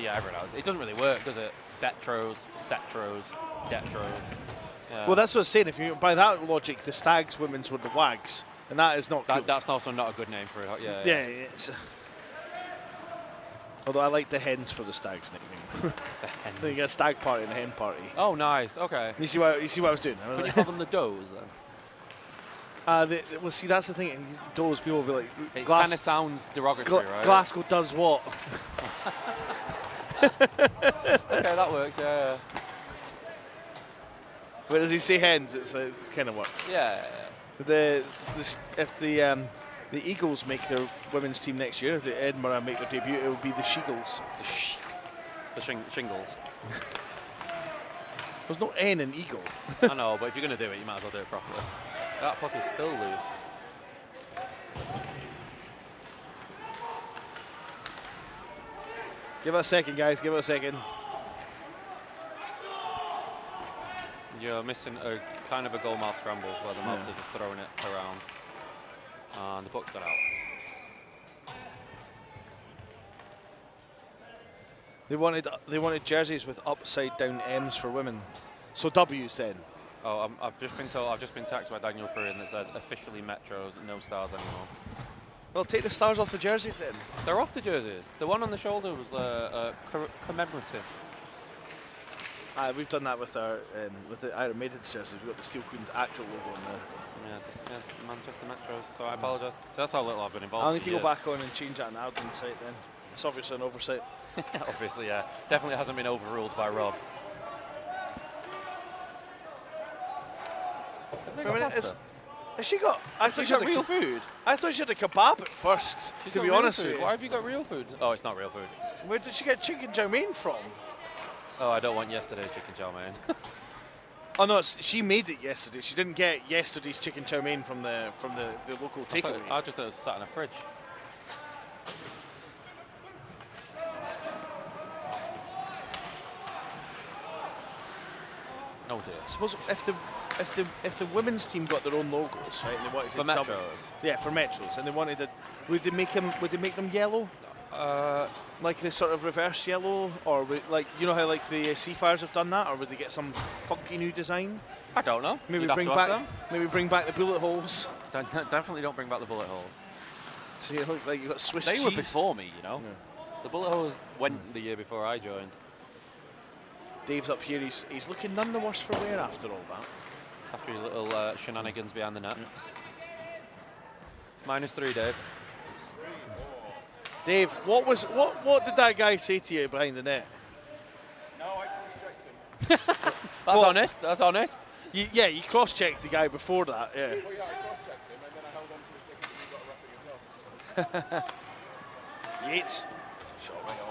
yeah, everyone knows. It doesn't really work, does it? Betros, Setros, Detros. Yeah. Well, that's what I'm saying. If you by that logic, the Stags women's were the Wags, and that is not cool. That's also not a good name for it. Yeah. Yeah, it's, although I like the Hens for the Stags nickname. The hens. So you get a stag party and a hen party. Oh, nice. Okay. You see what I was doing? Can you call them the does then? Well, see, that's the thing. Those people will be like, It kind of sounds derogatory, right? Glasgow does what? Okay, that works. Yeah. Whereas he say hens, it kind of works. Yeah. If the Eagles make their women's team next year, if the Edinburgh make their debut, it will be the Sheagles. The shingles. The shingles. There's no N in Eagle. I know, but if you're going to do it, you might as well do it properly. That puck is still loose. Give it a second, guys. Give it a second. You're missing a kind of a goal mouth scramble where the mouths are just throwing it around. And the puck's got out. They wanted jerseys with upside down M's for women. So W's then. Oh, I've just been texted by Daniel Freeman that says officially Metros, no stars anymore. Well, take the stars off the jerseys then. They're off the jerseys. The one on the shoulder was commemorative. We've done that with our with the Iron Maiden's jerseys. We've got the Steel Queen's actual logo on there. Yeah, Manchester Metros. So I apologise. So that's how little I've been involved. I'll need to go back on and change that on the admin site then. It's obviously an oversight. Obviously, yeah. Definitely hasn't been overruled by Rob. Have they got pasta? Has she got? I thought she had real food. I thought she had a kebab at first. She's to got be real honest food. with you. Why have you got real food? Oh, it's not real food. Where did she get chicken chow mein from? Oh, I don't want yesterday's chicken chow mein. Oh no, she made it yesterday. She didn't get yesterday's chicken chow mein from the local takeaway. I just thought it was sat in a fridge. Oh dear. I suppose if the women's team got their own logos, right, and they wanted For to Metros. yeah, for Metros, and they wanted to, would they make them yellow? Like the sort of reverse yellow, or like you know how like the Seafires have done that, or would they get some funky new design? I don't know. Maybe You'd bring have to ask back them. maybe bring back the bullet holes. Definitely don't bring back the bullet holes. So you look like you got Swiss They cheese. were before me, you know. Yeah. The bullet holes went the year before I joined. Dave's up here. He's looking none the worse for wear after all that. After his little shenanigans behind the net. -3, Dave. Dave, what did that guy say to you behind the net? No, I cross-checked him. That's honest. That's honest. You cross-checked the guy before that, yeah. Well, yeah, I cross-checked him, and then I held on to the stick until he got a roughing as well. Yates. Shot right on.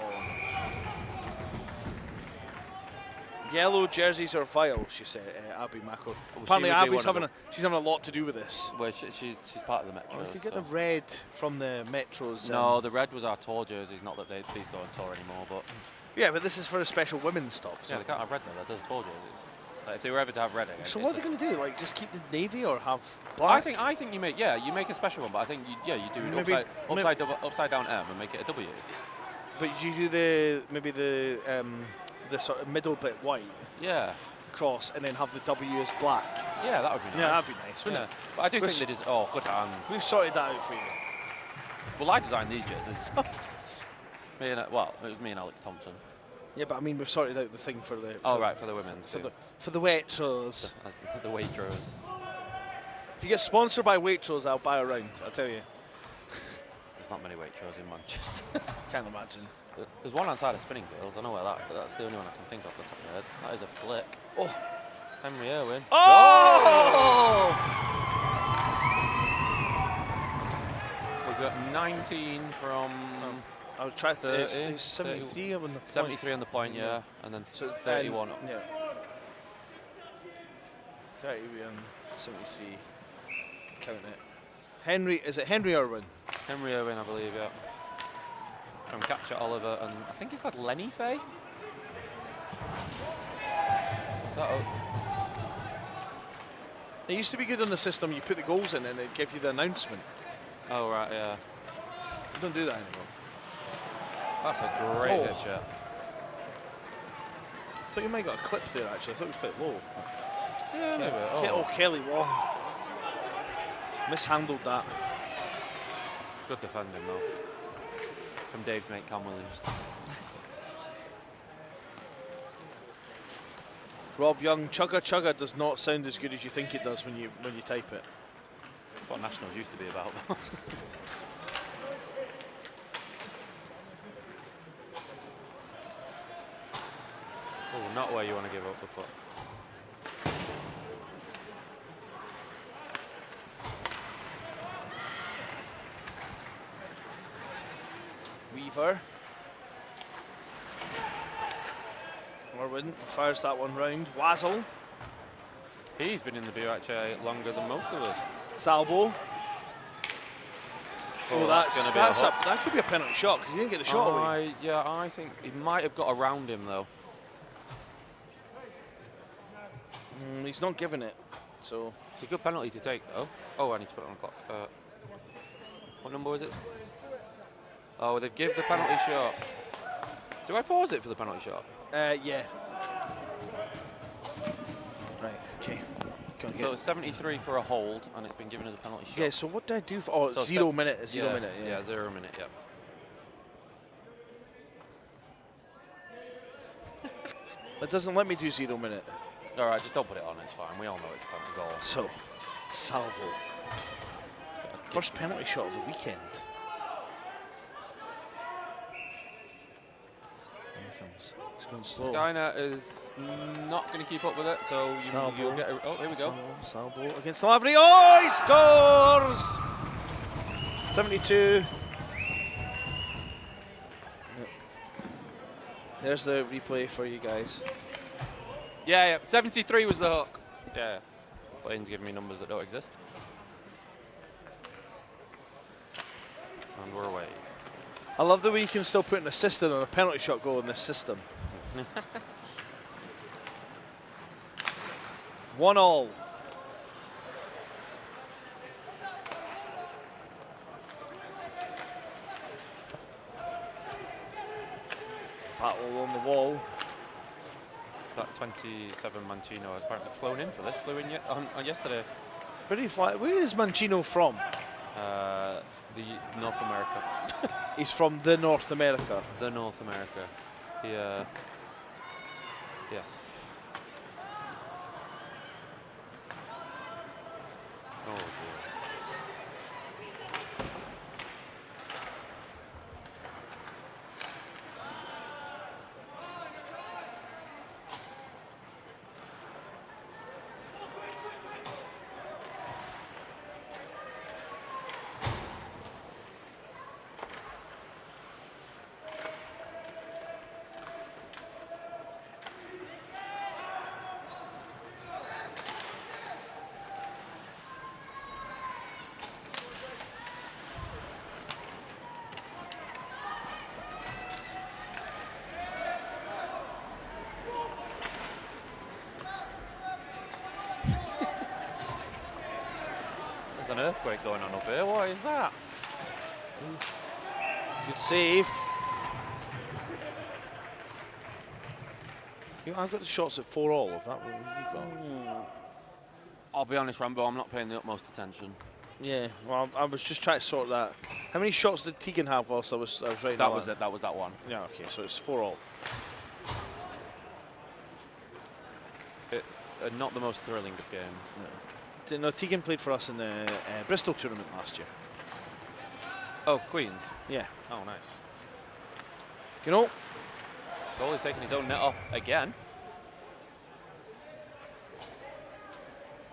Yellow jerseys are vile, she said, Abby Mako. Apparently would be Abby's one of she's having a lot to do with this. Well, she's part of the Metros. Oh, you could get so. the red from the Metros. No, the red was our tour jerseys. Not that these go on tour anymore, but Yeah, but this is for a special women's stop. So, yeah, they can't have red though. They're tour jerseys. Like, if they were ever to have red again. so what are they going to do? Like, just keep the navy or have black? I think you make a special one, but I think you do it Maybe- upside down M and make it a W. But you do the sort of middle bit white Yeah, cross and then have the W as black. yeah, that would be nice. Yeah, that'd be nice, wouldn't Yeah. But I do think they just good hands. it? We've sorted that out for you. Well, I designed these jerseys. it was me and Alex Thompson. Yeah, but I mean, we've sorted out the thing for the. Oh right, for the women's. For the Waitrose. The Waitrose. If you get sponsored by Waitrose, I'll buy a round. I tell you, There's not many Waitrose in Manchester. can't imagine. There's one outside of Spinningfields. I know where but that's the only one I can think of off the top of my head. That is a flick. Oh! Henry Irwin. Oh! We've got 19 from I'll try 30, 73 on the point. 73 on the point, yeah, and then So 31. Yeah. 30 and 73. Count it. Henry, is it Henry Irwin? Henry Irwin, I believe, yeah. From Catcher Oliver, and I think he's got Lenny Fay. It used to be good on the system. You put the goals in and it'd give you the announcement. Oh, right, yeah. We don't do that anymore. That's a great hit shot. I thought you might got a clip there, actually. I thought it was quite low. Yeah, maybe. Kelly Wong. Mishandled that. Good defending, though. From Dave's mate, Cam Williams. Rob Young, Chugga Chugga does not sound as good as you think it does when you type it. That's what Nationals used to be about, though. Oh, not where you want to give up the puck. Weaver. Irwin fires that one round. Wazzle. He's been in the BUIHA longer than most of us. Salbo. Oh, that's going to be a hook. That could be a penalty shot because he didn't get the shot away. Yeah, I think he might have got around him, though. He's not giving it, so. It's a good penalty to take, though. Oh, I need to put it on the clock. What number was it? Oh, they've given the penalty shot. Do I pause it for the penalty shot? Yeah. Right, okay. So it's 73 for a hold, and it's been given as a penalty shot. Yeah, so what did I do for... Oh, it's So 0 minute, it's yeah, 0 minute, yeah. Yeah, 0 minute, yeah. It doesn't let me do 0 minute. All right, just don't put it on, it's fine. We all know it's a penalty goal. So, Salvo. First penalty shot of the weekend. Here it comes. It's going slow. Skynet is not going to keep up with it, so you'll get a... Oh, here we go. Salvo against Lavry. Oh, he scores! 72. Yep. There's the replay for you guys. Yeah, 73 was the hook. Yeah. Blaine's giving me numbers that don't exist. And we're away. I love that we can still put an assistant on a penalty shot goal in this system. 1-1. Battle on the wall. That 27 Mancino has apparently flown in for this. Flew in on yesterday. Where do you fly? Where is Mancino from? The North America. He's from the North America. The North America. Yes. Oh dear. There's an earthquake going on up here. What is that? Good save. I've got the shots at 4-all. Is that what you've got? I'll be honest, Rambo, I'm not paying the utmost attention. Yeah, well, I was just trying to sort that. How many shots did Tegan have whilst I was writing That was it. That was that one. Yeah, okay, so it's 4-all. Not the most thrilling of games. No, Tegan played for us in the Bristol tournament last year. Oh, Queens. Yeah. Oh, nice. You know, Goalie's taking his own net off again.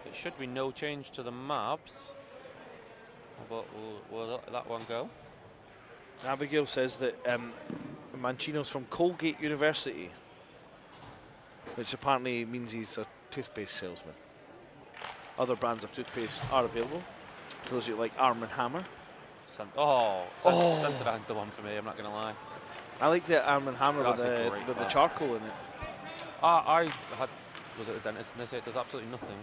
It should be no change to the maps. But we'll let that one go. Abigail says that Mancino's from Colgate University, which apparently means he's a toothpaste salesman. Other brands of toothpaste are available. For those of you like Arm & Hammer. Sensodyne's the one for me, I'm not going to lie. I like the Arm & Hammer That's with, a the, great with the bar. charcoal in it. Was at the dentist and they say it does absolutely nothing.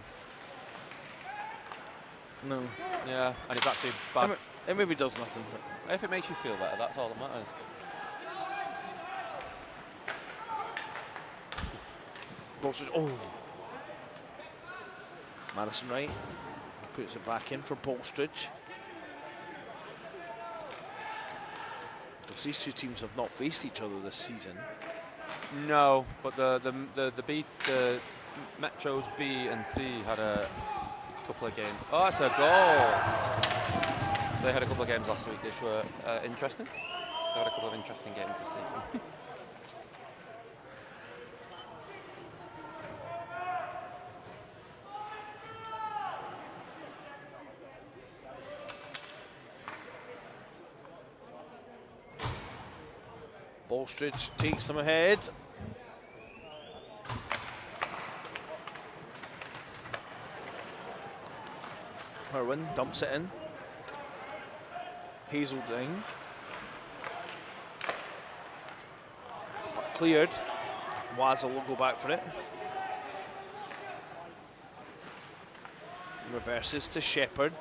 No. Yeah, and it's actually bad. It maybe does nothing. But If it makes you feel better, that's all that matters. Bolstridge, Madison Wright puts it back in for Bolstridge. Because these two teams have not faced each other this season. No, but the Metros B and C had a couple of games. Oh, that's a goal! They had a couple of games last week which were interesting. They had a couple of interesting games this season. Bolstridge takes them ahead. Irwin dumps it in. Hazeldine. Cleared. Wazzle will go back for it. Reverses to Shepherd.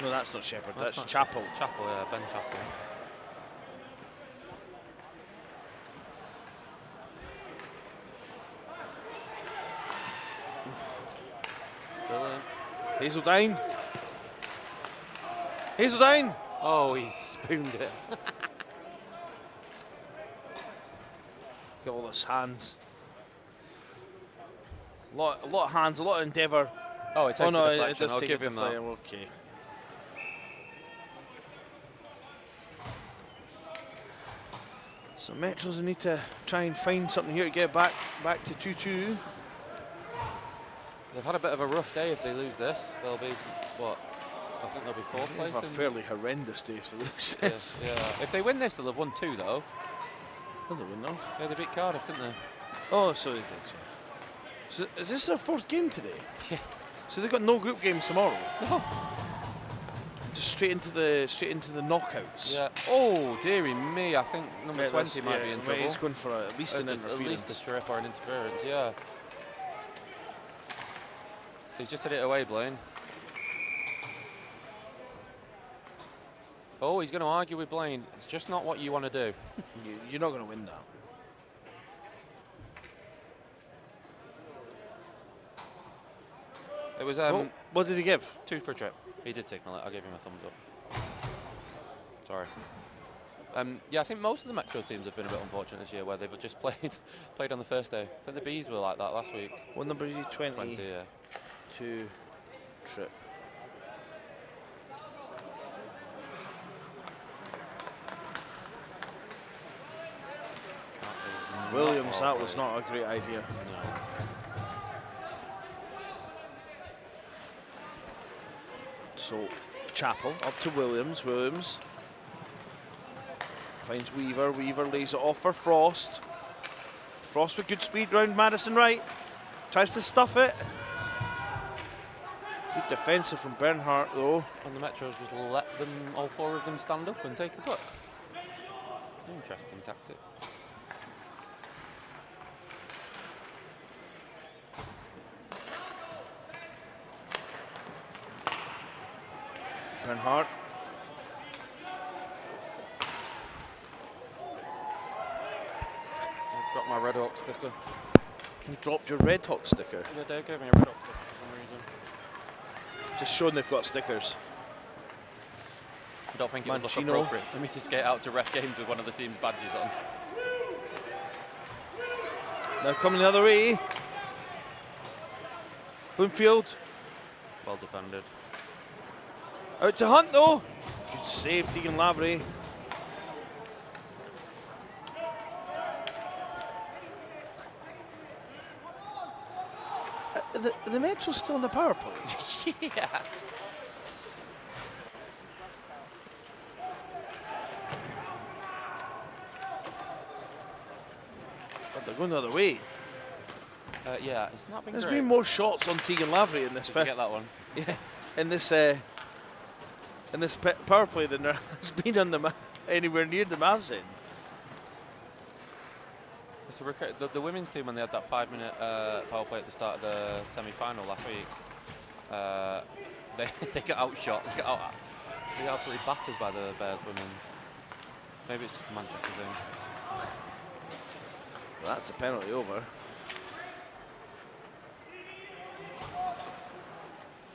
No, that's not Shepherd, that's not Chapel. Chapel, yeah, Ben Chapel. Still in. Hazeldine. Hazeldine. Oh, he's spooned it. Get all those hands. A lot of hands, a lot of endeavour. Oh, it takes no, a it deflection. does I'll take give a him that. deflection. Okay. So Metros need to try and find something here to get back to 2-2. They've had a bit of a rough day. If they lose this, they'll be, what? I think they'll be fourth They place. have a fairly horrendous day if they lose Yeah, this. yeah. If they win this, they'll have won 2 though. Well, they wouldn't have. Yeah, they beat Cardiff, didn't they? Oh, so they did, yeah. So is this their fourth game today? Yeah. So they've got no group games tomorrow. No. Just straight into the knockouts. Yeah. Oh, dearie me! I think number Yeah, 20 might be in trouble. He's going for at least an interference. At least a strip or an interference. Yeah. He's just hit it away, Blaine. Oh, he's going to argue with Blaine. It's just not what you want to do. You're not going to win that. It was What did he give? 2 for a trip. He did signal it. I gave him a thumbs up. Sorry. Yeah, I think most of the Metros teams have been a bit unfortunate this year, where they've just played on the first day. I think the Bees were like that last week. What number is he? 20. 20, yeah. 2 trip. Williams, that was not a great idea. No. So Chapel up to Williams. Williams finds Weaver. Weaver lays it off for Frost. Frost with good speed round Madison Wright. Tries to stuff it. Good defensive from Bernhardt though. And the Metros just let them, all 4 of them, stand up and take the puck. Interesting tactic. Bernhardt. I've dropped my Red Hawk sticker. You dropped your Red Hawk sticker. Yeah, Dave gave me a Red Hawk sticker for some reason. Just showing they've got stickers. I don't think it would look Mancino. appropriate for me to skate out to ref games with one of the team's badges on. Now coming the other way. Bloomfield. Well defended. Out to Hunt though. Good save, Tegan Lavery. The Metro's still in the power play. Yeah. going the other way. Yeah, it's not been There's great. been more shots on Tegan Lavery in this Did you get that one? yeah, in this power play than there has been on the anywhere near the Mavs end. So the women's team, when they had that 5-minute power play at the start of the semi-final last week, they got outshot. They got absolutely battered by the Bears women's. Maybe it's just a Manchester thing. Well, that's a penalty over.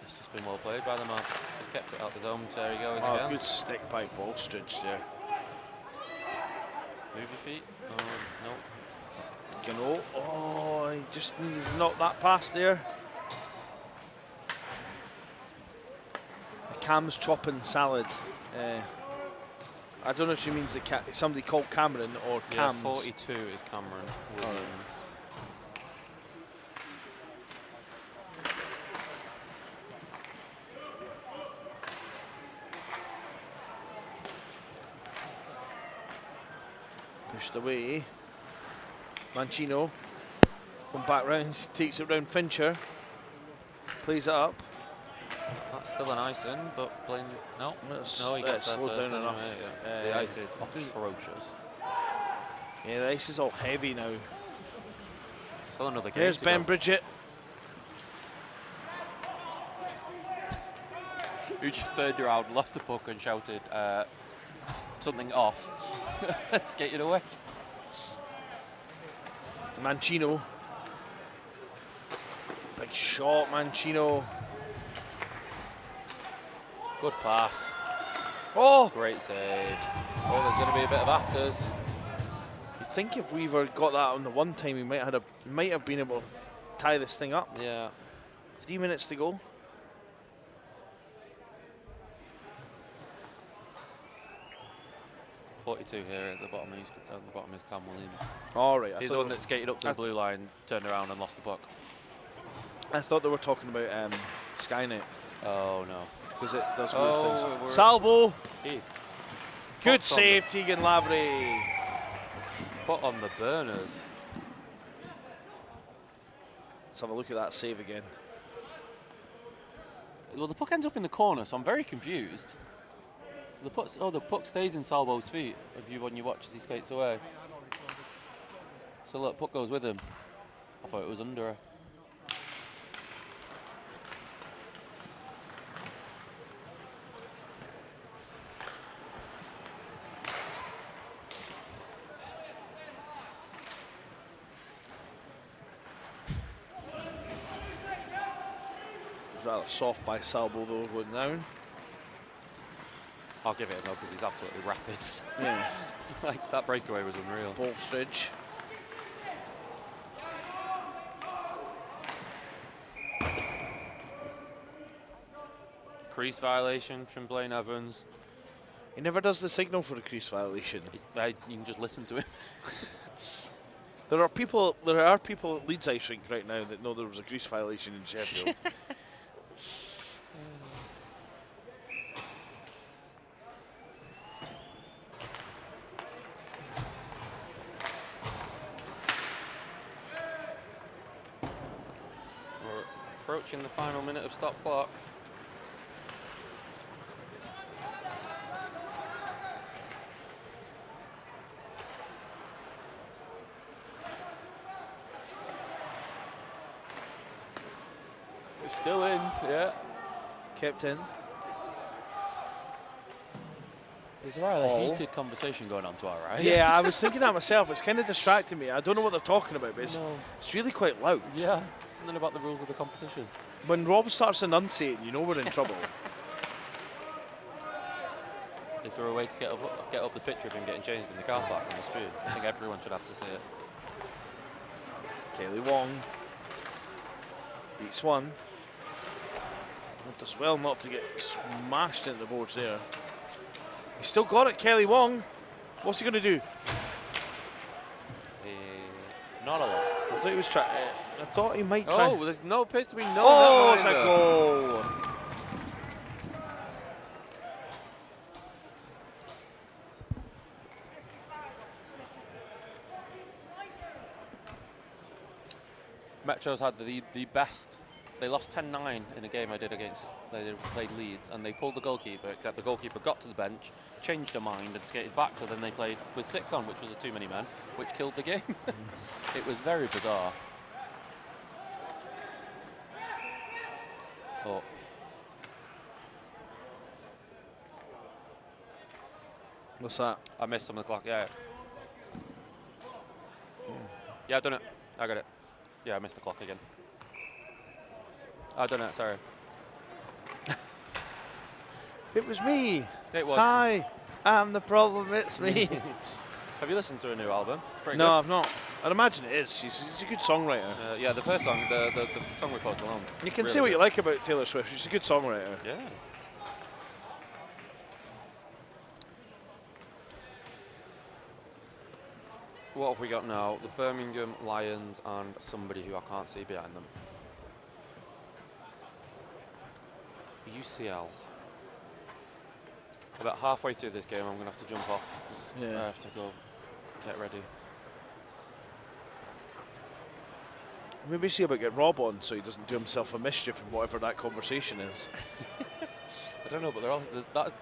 It's just been well played by the Mavs. Just kept it out the zone. There he goes Oh, again. good stick by Ballstridge there. Move your feet. Oh, no. Gano. Oh, he just needed to knock that past there. Cam's chopping salad. I don't know if she means somebody called Cameron or Yeah, Cam's. 42 is Cameron Williams. Pushed away. Mancino. Going back round, takes it round Fincher. Plays it up. That's still an ice in, but Blaine, no. No, He gets there slowed first down anyway, enough. yeah. The ice is atrocious. Yeah, the ice is all heavy now. Still another game. Here's to Ben go. Bridget. Who just turned around, lost the puck, and shouted something off, skated away. Mancino. Big shot, Mancino. Good pass. Oh! Great save. Oh, there's going to be a bit of afters. You'd think if Weaver got that on the one time, he might have been able to tie this thing up. Yeah. 3 minutes to go. .42 here at the bottom. At the bottom is Cam Williams. All right. He's the one that skated up to the blue line, turned around and lost the puck. I thought they were talking about Skynet Oh no. because it does weird Oh, things. we're- Salvo. He Good popped on save, Tegan Lavery. put on the burners. Let's have a look at that save again. Well, the puck ends up in the corner, so I'm very confused. The puck stays in Salvo's feet when you watch as he skates away. So look, puck goes with him. I thought it was under her. Rather soft by Salvo though, going down. I'll give it a no because he's absolutely rapid. Yeah. Like that breakaway was unreal. Ballstridge. Crease violation from Blaine Evans. He never does the signal for a crease violation. You can just listen to him. There are people at Leeds Ice Rink right now that know there was a crease violation in Sheffield. We're approaching the final minute of stop clock. It's still in, yeah. Kept in. There's a rather Oh. heated conversation going on to our right. Yeah, I was thinking that myself. It's kind of distracting me. I don't know what they're talking about, but No. it's really quite loud. Yeah, something about the rules of the competition. When Rob starts enunciating, you know we're in trouble. Is there a way to get up the picture of him getting changed in the car park on the screen? I think everyone should have to see it. Kaylee Wong beats one. Does well not to get smashed into the boards there. He's still got it, Kelly Wong. What's he going to do? Not a lot. I thought he was trying. I thought he might try. Oh, there's no appears to be no. Oh, net it's a either. goal. Metro's had the best. They lost 10-9 in a game I did against. They played Leeds, and they pulled the goalkeeper. Except the goalkeeper got to the bench, changed her mind, and skated back. So then they played with 6 on, which was a too many men, which killed the game. It was very bizarre. Oh. What's that? I missed some of the clock. Yeah. Yeah, I've done it. I got it. Yeah, I missed the clock again. I've done it. Sorry. It was me. It was. Hi, I'm the problem. It's me. Have you listened to her new album? It's pretty No, good. I've not. I'd imagine it is. She's a good songwriter. Yeah, the first song, the song we posted along. You can really say what good. you like about Taylor Swift. She's a good songwriter. Yeah. What have we got now? The Birmingham Lions and somebody who I can't see behind them. UCL. About halfway through this game, I'm going to have to jump off because Yeah. I have to go get ready. Maybe see about getting Rob on so he doesn't do himself a mischief in whatever that conversation is. I don't know, but they're all,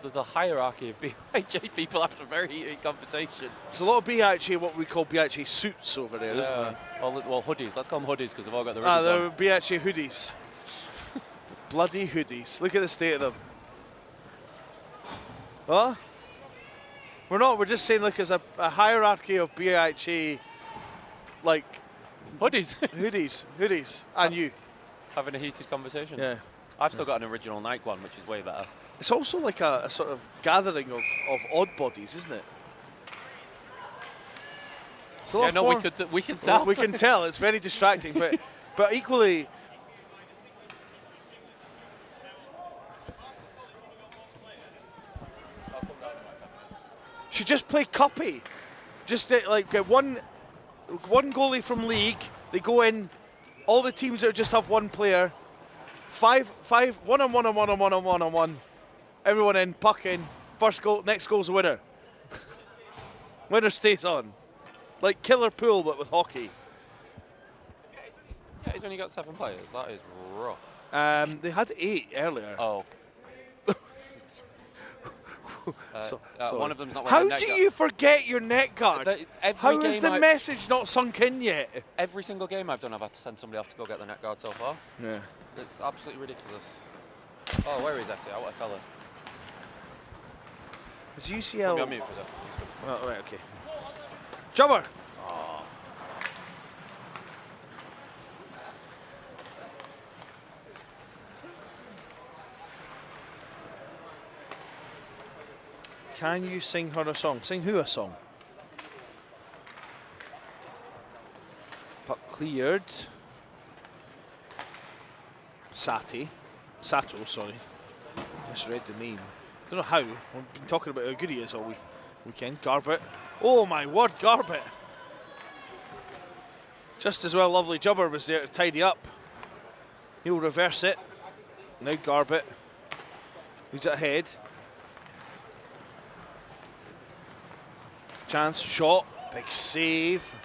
there's a hierarchy of BIJ people after very heated conversation. There's a lot of BIHA, what we call BIHA suits over there, isn't there? Well, hoodies. Let's call them hoodies because they've all got the hoodies Ah, on. they're BIHA hoodies. Bloody hoodies. Look at the state of them. What? We're not. We're just saying, like, there's a hierarchy of BIHA, like, Hoodies. hoodies, and you. Having a heated conversation. Yeah. I've still got an original Nike one, which is way better. It's also like a sort of gathering of odd bodies, isn't it? It's a lot Yeah, of no, form- we can tell. We can tell. It's very distracting, but equally. Should just play cuppy. Just like get one goalie from league. They go in. All the teams that just have one player. Five, one on one. Everyone in, puck in. First goal, next goal's a winner. Winner stays on. Like killer pool, but with hockey. Yeah, he's only got 7 players. That is rough. They had 8 earlier. Oh. So- One of them's not How wearing a do net you forget your net guard? Every How is game the message not sunk in yet? Every single game I've done, I've had to send somebody off to go get the net guard so far. Yeah. It's absolutely ridiculous. Oh, where is Essie? I want to tell her. Is Put me UCL? on mute for a second. Oh, right, okay. Jumper. Can you sing her a song? Sing who a song? Puck cleared. Sato, sorry. Misread the name. Don't know how. We've been talking about how good he is all weekend. Garbett. Oh my word, Garbett. Just as well lovely Jubber was there to tidy up. He'll reverse it. Now Garbett. He's ahead. Chance, shot, big save.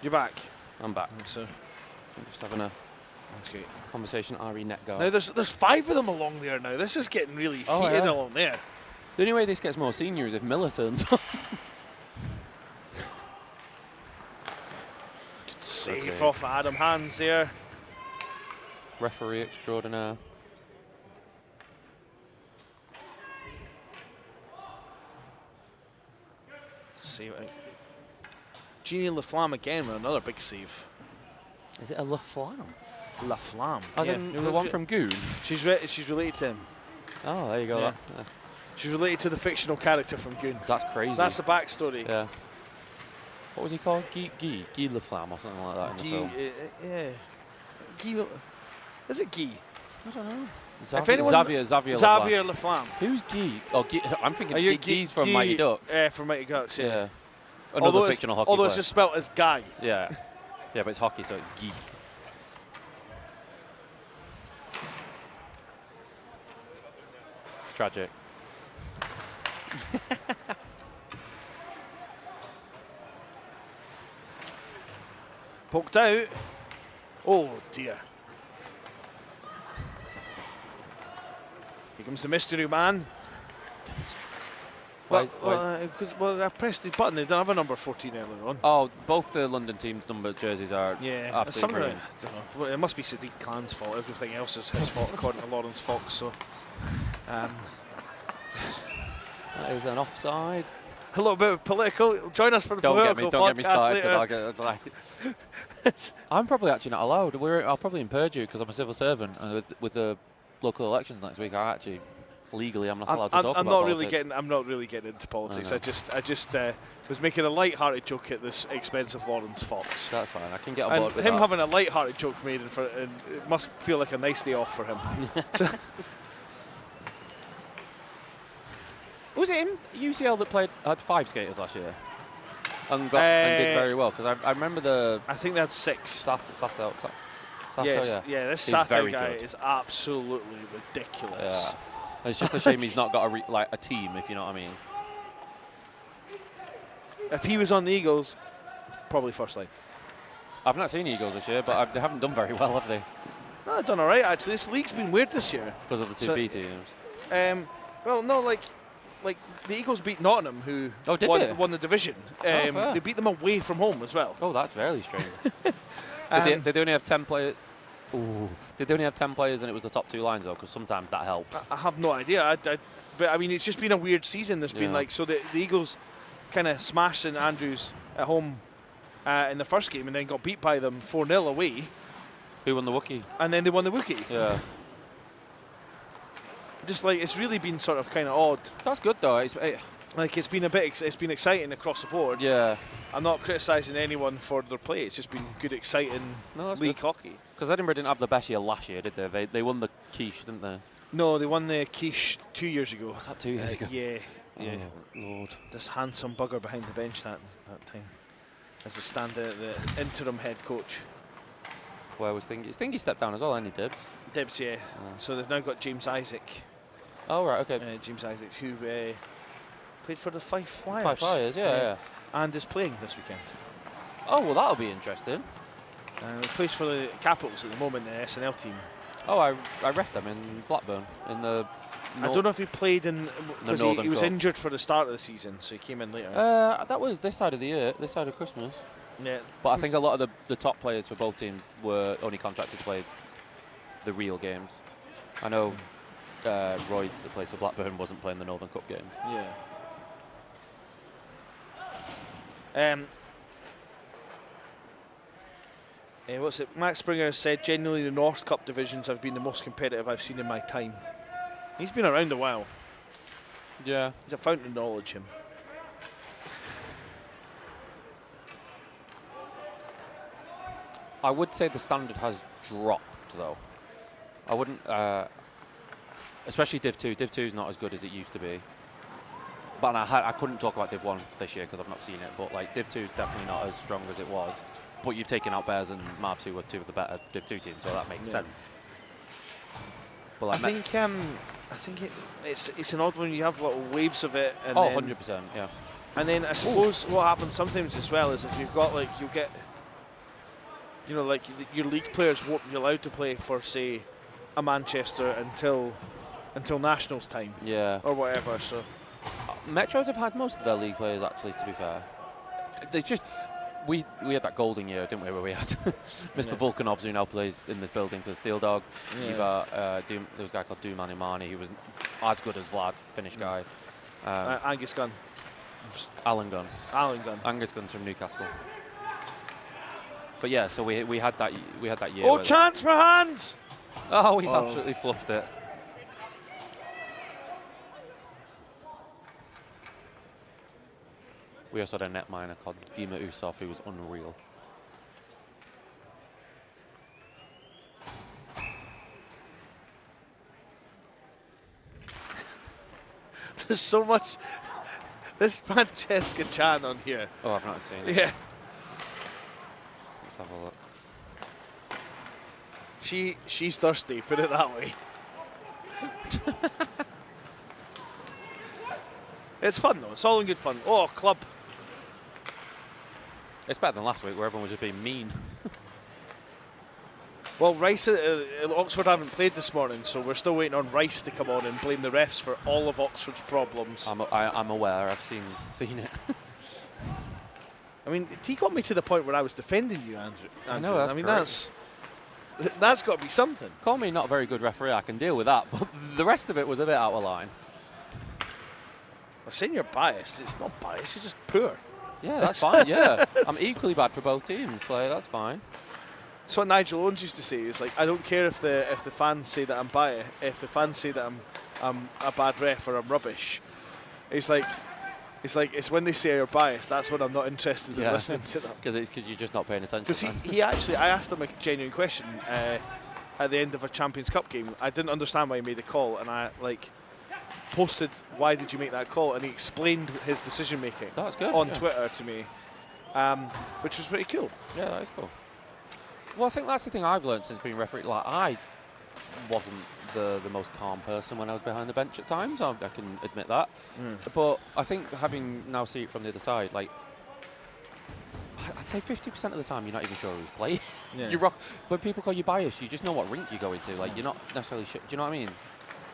You're back. I'm back. So I'm just having a that's great. conversation. Ari net guard. Now there's 5 of them along there now. This is getting really Oh, heated yeah. along there. The only way this gets more senior is if Miller turns on. Save it. off Adam Hands there. Referee extraordinaire. Save. Jeannie LaFlamme again with another big save. Is it a LaFlamme? LaFlamme. As yeah. in the one from Goon? She's related to him. Oh, there you go. Yeah. That. She's related to the fictional character from Goon. That's crazy. That's the backstory. Yeah. What was he called? Guy LaFlamme or something like that in the film. Yeah. Guy. Is it Guy? I don't know. Xavier LaFlamme. Xavier LaFlamme. Who's Guy? Oh, Guy. I'm thinking Are you Guy's from Mighty Ducks. From Mighty Ducks, yeah. Yeah. Another fictional hockey Although player. it's just spelled as Guy. Yeah. Yeah, but it's hockey, so it's Guy. It's tragic. Poked out. Oh dear. Here comes the mystery man. Why- Well, I pressed the button. They don't have a number 14 earlier on. Oh, both the London team's number jerseys are Yeah, absolutely something. brilliant. I don't know. Well, it must be Sadiq Khan's fault. Everything else is his fault, according to Lawrence Fox. So, That is an offside. a little bit of political. Join us for the Don't political get me podcast started later. because I'll get I'm probably actually not allowed. I'll probably in Purdue because I'm a civil servant, and with the local elections next week, I actually legally I'm not allowed to talk about politics. I'm not really getting into politics. I I just was making a light-hearted joke at this expense of Lawrence Fox. That's fine. I can get on And board with him that. having a light-hearted joke made, and it must feel like a nice day off for him. Was it him, UCL, that had 5 skaters last year and did very well? Because I remember the I think that's 6. Sato, Yes, yeah. This He's Sato very guy good. is absolutely ridiculous. Yeah. It's just a shame he's not got a team, if you know what I mean. If he was on the Eagles, probably first line. I've not seen Eagles this year, but they haven't done very well, have they? No, I've done all right, actually. This league's been weird this year. Because of the 2 So- B teams. Well, no, like the Eagles beat Nottingham, who Did won, they? won the division. fair. They beat them away from home as well. Oh, that's very strange. Um, did they only have 10 players? Ooh. Did they only have 10 players and it was the top 2 lines, though? Because sometimes that helps. I have no idea. But I mean, it's just been a weird season. There's been Yeah. so the Eagles kind of smashed St Andrews at home in the first game, and then got beat by them 4-0 away, Who won the Wookiee? and then they won the Wookiee. Yeah. Just like it's really been sort of kind of odd. That's good, though. Like it's been it's been exciting across the board. Yeah. I'm not criticising anyone for their play. It's just been good, exciting No, that's league good. hockey. Because Edinburgh didn't have the best year last year, did they? They won the quiche, didn't they? No, they won the quiche 2 years ago. Was that 2 years ago? Yeah. Yeah. Oh, Lord. This handsome bugger behind the bench that time as the interim head coach. Where was Thingy? Thingy stepped down as well, and he did. Dibs, yeah. So they've now got James Isaac. Oh, right, okay. James Isaac, who played for the Fife Flyers. 5 Flyers, yeah. And is playing this weekend. Oh, well, that'll be interesting. He plays for the Capitals at the moment, the SNL team. Oh, I reffed them in Blackburn in the. I don't know if he played in because Northern he was Cup. injured for the start of the season, so he came in later. That was this side of the year, this side of Christmas. Yeah, But I think a lot of the top players for both teams were only contracted to play the real games. I know Royds, that plays for Blackburn, wasn't playing the Northern Cup games. What's it? Max Springer said, genuinely the North Cup divisions have been the most competitive I've seen in my time. He's been around a while. Yeah. He's a fountain of knowledge, him. I would say the standard has dropped, though. I wouldn't, especially Div 2. Div 2 is not as good as it used to be. But I couldn't talk about Div 1 this year because I've not seen it. But like Div 2 is definitely not as strong as it was. But you've taken out Bears and Marv 2 were 2 of the better Div 2 teams, so that makes sense. But like I think it's an odd one. You have little waves of it, and oh, then, 100%, yeah. And then I suppose what happens sometimes as well is if you've got like you get, you know, like your league players won't be allowed to play for say a Manchester until nationals time, Yeah. or whatever. So Metros have had most of their league players, actually, to be fair. They just we had that golden year, didn't we, where we had Mr. Volkanovs, who now plays in this building for the Steel Dogs. Yeah. There was a guy called Doom Imani, who was as good as Vlad, Finnish guy. Angus Gunn, Alan Gunn. Angus Gunn's from Newcastle. But yeah, so we had that year. Oh, where chance for hands! oh, he's absolutely fluffed it. We also had a netminer called Dima Usov, who was unreal. There's so much. There's Francesca Chan on here. Oh, I've not seen it. Yeah, Let's have a look. she's thirsty. Put it that way. It's fun though. It's all in good fun. Oh, club. It's better than last week where everyone was just being mean. Well, Rice, Oxford haven't played this morning, so we're still waiting on Rice to come on and blame the refs for all of Oxford's problems. I'm aware. I've seen it. I mean, he got me to the point where I was defending you, Andrew. I know, that's I mean, great. that's got to be something. Call me not a very good referee. I can deal with that, but the rest of it was a bit out of line. I'm saying you're biased. It's not biased. You're just poor. Yeah, that's fine. Yeah, I'm equally bad for both teams. Like that's fine. That's what Nigel Owens used to say. It's like, I don't care if the fans say that I'm biased, if the fans say that I'm a bad ref or I'm rubbish. It's when they say you're biased, that's when I'm not interested in listening to them. Because you're just not paying attention. Because he actually, I asked him a genuine question at the end of a Champions Cup game. I didn't understand why he made the call, and I posted, why did you make that call? And he explained his decision making on Twitter to me, which was pretty cool. Yeah, that is cool. Well, I think that's the thing I've learned since being referee. Like, I wasn't the most calm person when I was behind the bench at times. I can admit that. But I think having now see it from the other side, like, I'd say 50% of the time you're not even sure who's playing. Yeah. When people call you biased, you just know what rink you're going to. Like, you're not necessarily sure. Do you know what I mean?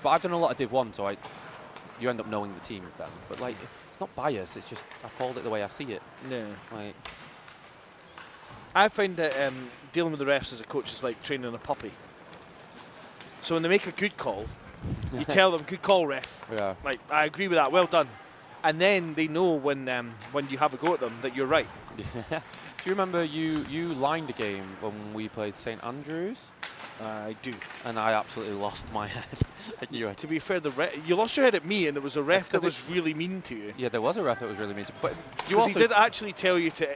But I've done a lot of Div 1, so you end up knowing the teams then. But, like, it's not bias. It's just I called it the way I see it. Yeah. Like, I find that dealing with the refs as a coach is like training a puppy. So when they make a good call, you tell them, good call, ref. Yeah. Like, I agree with that, well done. And then they know when you have a go at them that you're right. Yeah. Do you remember you lined a game when we played St Andrews? I do. And I absolutely lost my head. To be fair, you lost your head at me, and there was a ref that was really mean to you. Yeah, there was a ref that was really mean to you. But he did actually tell you to...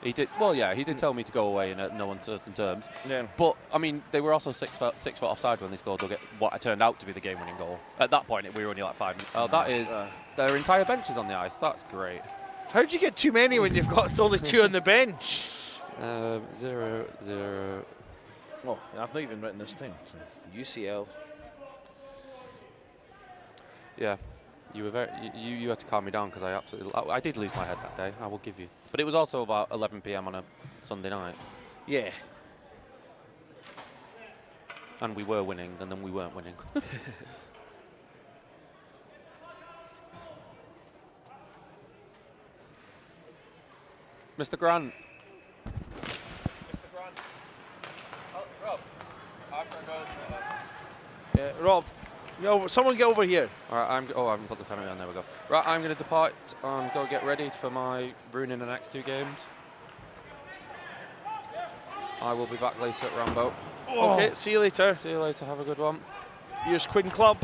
He did. Well, yeah, he did tell me to go away in no uncertain terms. Yeah. But I mean, they were also 6 foot offside when they scored what turned out to be the game-winning goal. At that point, we were only like 5 minutes. Oh, that is their entire bench is on the ice. That's great. How'd you get too many when you've got only 2 on the bench? 0-0. Oh, I've not even written this thing. So. UCL. Yeah. You were you had to calm me down because I did lose my head that day. I will give you, but it was also about 11 p.m. on a Sunday night. Yeah. And we were winning, and then we weren't winning. Mr. Grant. Oh, Rob. I'm gonna go. Yeah, Rob. Someone get over here. All right, I haven't put the penalty on. There we go. Right, I'm going to depart and go get ready for my ruining the next 2 games. I will be back later at Rambo. Oh. Okay, see you later. See you later. Have a good one. Here's Quinn Club.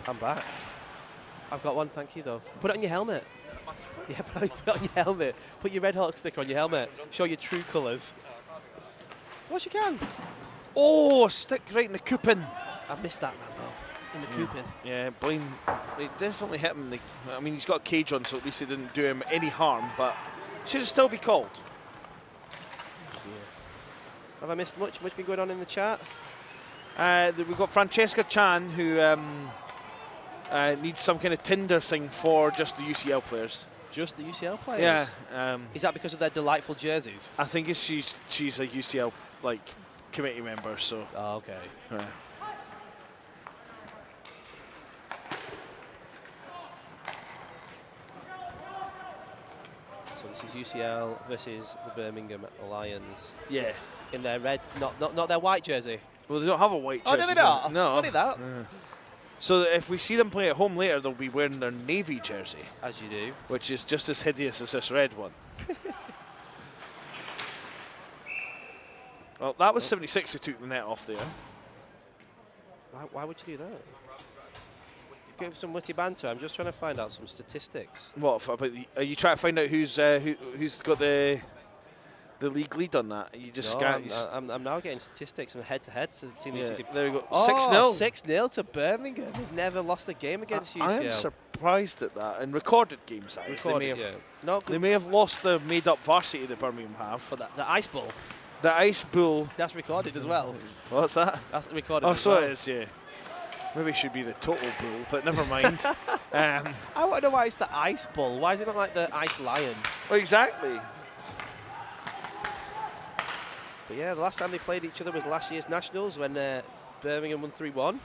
I'm back. I've got one, thank you, though. Put it on your helmet. Yeah, put it on your helmet. Put your Red Hawk sticker on your helmet. Show your true colours. Of course you can. Oh, stick right in the coupon. I missed that, Rambo. In the coupon. Yeah, Blaine, it definitely hit him. I mean, he's got a cage on, so at least it didn't do him any harm, but should it still be called? Oh dear. Have I missed much? What's been going on in the chat? We've got Francesca Chan, who needs some kind of Tinder thing for just the UCL players. Just the UCL players? Yeah. Is that because of their delightful jerseys? I think she's a UCL committee member, so. Oh, okay. Yeah. So this is UCL versus the Birmingham Lions. Yeah. In their red, not their white jersey. Well, they don't have a white jersey. Oh, do they not? No. Funny that. Yeah. So if we see them play at home later, they'll be wearing their navy jersey. As you do. Which is just as hideous as this red one. Well, that was 76 who took the net off there. Why would you do that? Give some witty banter. I'm just trying to find out some statistics. What about are you trying to find out who's got the league lead on that? You just I'm now getting statistics from head to head. So there we go. Oh, 6-0. 6-0 to Birmingham. They've never lost a game against UCL. I am surprised at that. In recorded game size, they may have lost the made-up varsity that Birmingham have. But the Ice Bowl. The Ice Bull. That's recorded as well. What's that? That's recorded. Oh, as so well. it is. Yeah. Maybe it should be the total bull, but never mind. I want to know why it's the ice bull. Why is it not like the ice lion? Well, exactly. But yeah, the last time they played each other was last year's Nationals when Birmingham won 3-1.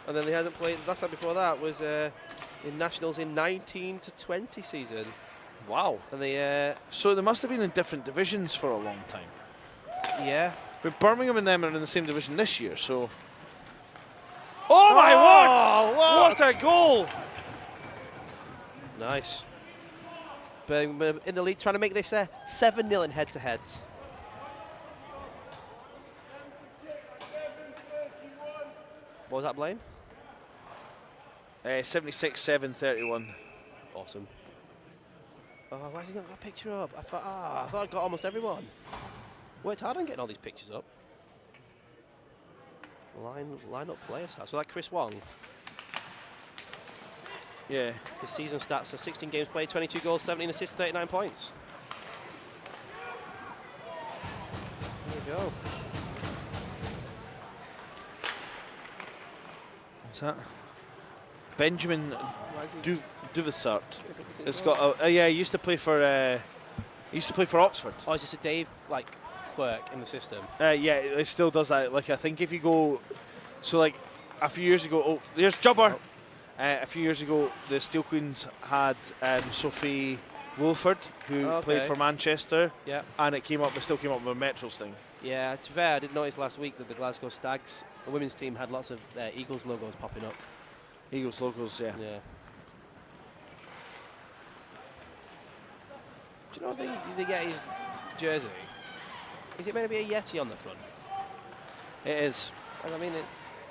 And then they hadn't played, the last time before that was in Nationals in 19 to 20 season. Wow. And they, So they must have been in different divisions for a long time. yeah. But Birmingham and them are in the same division this year, so... Oh my word! What a goal! Nice. Birmingham in the lead, trying to make this 7-0 in head-to-heads. What was that, Blaine? 76-7-31. Awesome. Oh, why has he not got a picture up? I thought I'd got almost everyone. Worked hard on getting all these pictures up. Line up player stats. So like Chris Wong. Yeah. His season stats are 16 games played, 22 goals, 17 assists, 39 points. There we go. What's that? Benjamin Why is he Duvissart. It's got yeah. He used to play for Oxford. Oh, is this a Dave like quirk in the system? Yeah, it still does that. Like I think if you go, so like a few years ago, oh, there's Jubber. Oh. A few years ago, the Steel Queens had Sophie Wolford, who played for Manchester. Yeah. And it still came up with a Metros thing. Yeah, to be fair, I did notice last week that the Glasgow Stags, the women's team, had lots of Eagles logos popping up. Eagles logos, yeah. Yeah. Do you know they get his jersey? Is it meant to be a Yeti on the front? It is. And I mean,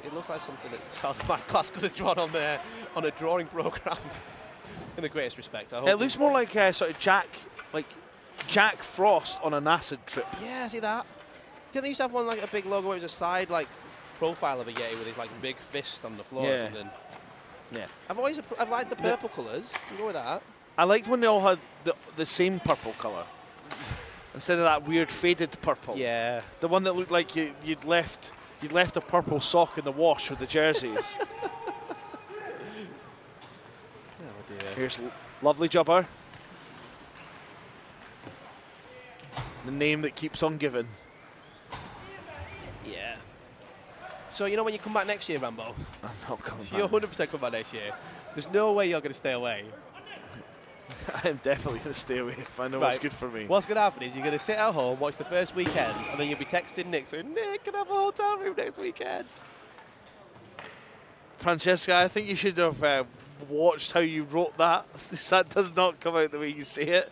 it looks like something that child of my class could have drawn on a drawing program. In the greatest respect, I hope. It looks more like sort of Jack Frost on an acid trip. Yeah, see that? Didn't they used to have one like a big logo where it was a side like profile of a Yeti with his like big fist on the floor or Yeah. something? Yeah. I've liked the purple colours. You can go with that. I liked when they all had the same purple colour instead of that weird faded purple. Yeah. The one that looked like you'd left a purple sock in the wash with the jerseys. Oh dear. Here's lovely Jubber. The name that keeps on giving. Yeah. So you know when you come back next year, Rambo? I'm not coming If you're back. 100% come back next year, there's no way you're going to stay away. I'm definitely going to stay away if I know what's good for me. What's going to happen is you're going to sit at home, watch the first weekend, and then you'll be texting Nick saying, Nick, can I have a hotel room next weekend? Francesca, I think you should have watched how you wrote that. That does not come out the way you say it.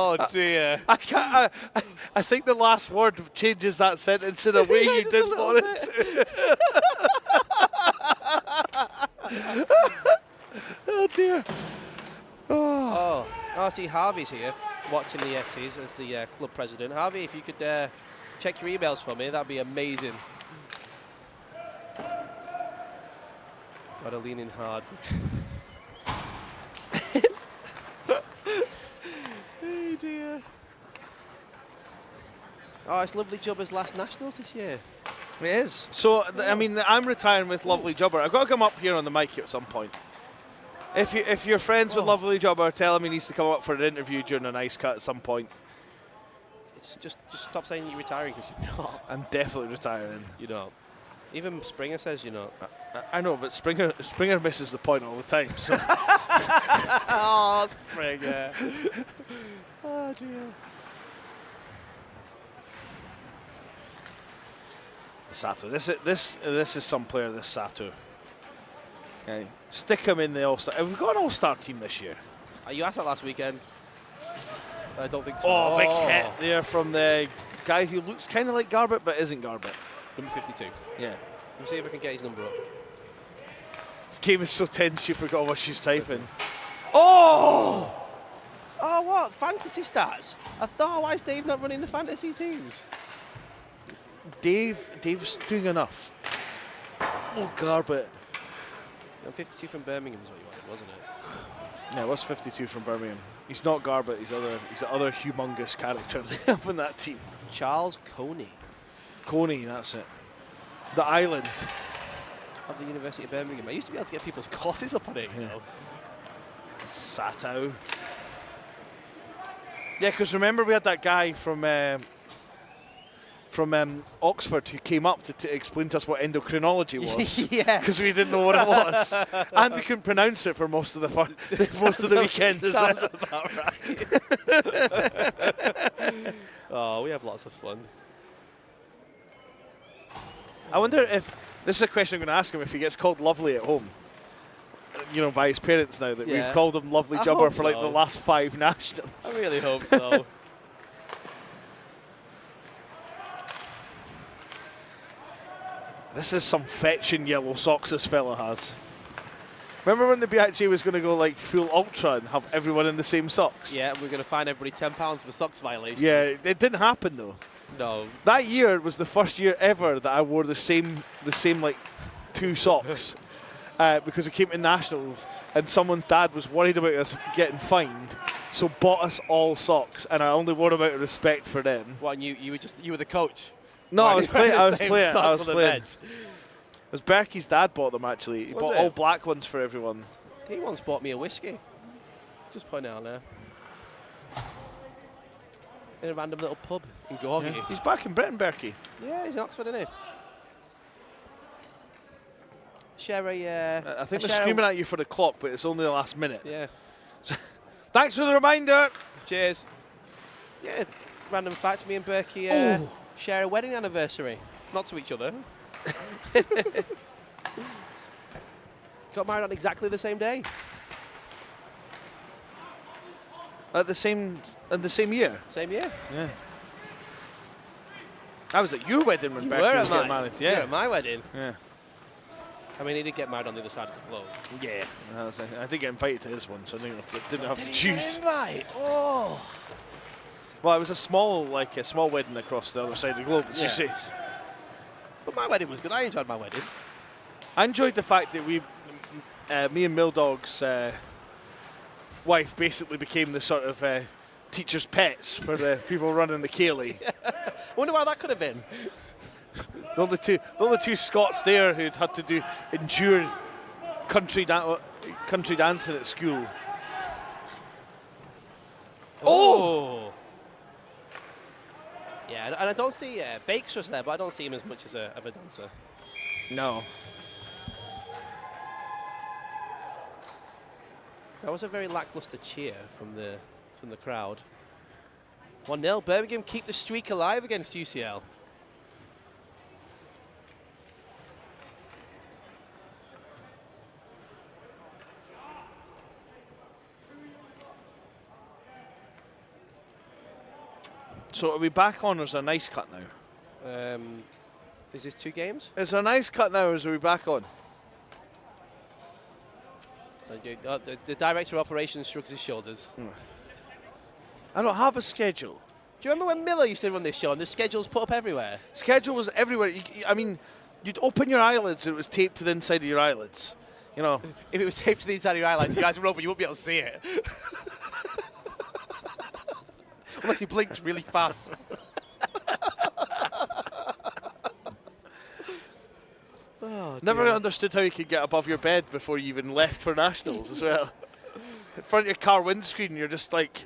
Oh dear. I can't. I think the last word changes that sentence in a way you Just a didn't little want it to. Oh dear. Oh. Oh, I see Harvey's here watching the Yetis as the club president. Harvey, if you could check your emails for me, that'd be amazing. Gotta lean in hard. Oh dear. Oh, it's Lovely Jubber's last Nationals this year. It is. So I mean, I'm retiring with Lovely Jubber. I've got to come up here on the mic at some point. If you're friends with Lovely Jubber, tell him he needs to come up for an interview during an ice cut at some point. It's just stop saying you're retiring because you're not. I'm definitely retiring. You know. Even Springer says you're not. I know, but Springer misses the point all the time. So. Oh, Springer. Oh dear. Sato. This is some player. This Sato. Okay. Stick him in the All-Star. Have we got an All-Star team this year? You asked that last weekend. I don't think so. Oh, big hit there from the guy who looks kind of like Garbett but isn't Garbett. Number 52. Yeah. Let me see if I can get his number up. This game is so tense you forgot what she's typing. Oh! Oh, what? Fantasy stats? I thought, why is Dave not running the fantasy teams? Dave's doing enough. Oh, Garbett. And 52 from Birmingham is what you wanted, wasn't it? Yeah, it was 52 from Birmingham. He's not Garbutt. He's the other humongous character they have in that team. Charles Coney Coney, that's it. The island. of the University of Birmingham. I used to be able to get people's courses up on it, you know. Satow. Yeah, because remember we had that guy from Oxford who came up to explain to us what endocrinology was. Yes. Because we didn't know what it was, and we couldn't pronounce it for most of the weekend as well. Sounds about right. Oh, we have lots of fun. I wonder if this is a question I'm going to ask him if he gets called Lovely at home. You know, by his parents now that Yeah. we've called him Lovely I Jubber hope for like so. the last 5 nationals. I really hope so. This is some fetching yellow socks this fella has. Remember when the BUIHA was going to go like full ultra and have everyone in the same socks? Yeah, we're going to fine everybody £10 for socks violations. Yeah, it didn't happen though. No. That year was the first year ever that I wore the same like 2 socks because it came to nationals and someone's dad was worried about us getting fined, so bought us all socks, and I only wore them out of respect for them. What, and you were the coach? No, I was playing. I was Same playing. I socks was on the playing. bench. It was Berkey's dad bought them actually. He Was bought it? all black ones for everyone. He once bought me a whiskey. Just putting it out there. In a random little pub in Gorgie. Yeah. He's back in Britain, Berkey. Yeah, he's in Oxford, isn't he? Share a. I think they're screaming at you for the clock, but it's only the last minute. Yeah. Thanks for the reminder. Cheers. Yeah, random fact, me and Berkey share a wedding anniversary. Not to each other. Got married on exactly the same day. At the same year. Same year. Yeah. I was at your wedding when You Berkey were was at getting mine. married. You were Yeah. at my wedding. Yeah. I mean, he did get married on the other side of the globe. Yeah. I did get invited to his one, so I didn't have to choose. Invite? Oh. Well, it was a small wedding across the other side of the globe, as you Yeah. say. But my wedding was good. I enjoyed my wedding. I enjoyed the fact that me and Mildog's wife basically became the sort of teacher's pets for the people running the Cayley. I wonder why that could have been. The only two Scots there who'd had to endure country dancing at school. Oh! Yeah, and I don't see Bakes was there, but I don't see him as much as of a dancer. No. That was a very lackluster cheer from the crowd. 1-0. Birmingham keep the streak alive against UCL. So are we back on, or is there an ice cut now? Is this 2 games? Is there an ice cut now, or is we back on? The director of operations shrugs his shoulders. I don't have a schedule. Do you remember when Miller used to run this show and the schedules put up everywhere? Schedule was everywhere. I mean, you'd open your eyelids and it was taped to the inside of your eyelids. You know. If it was taped to the inside of your eyelids, you guys were open, you wouldn't be able to see it. Unless you blinked really fast. Oh, Never dear. understood how you could get above your bed before you even left for nationals as well. In front of your car windscreen, you're just like,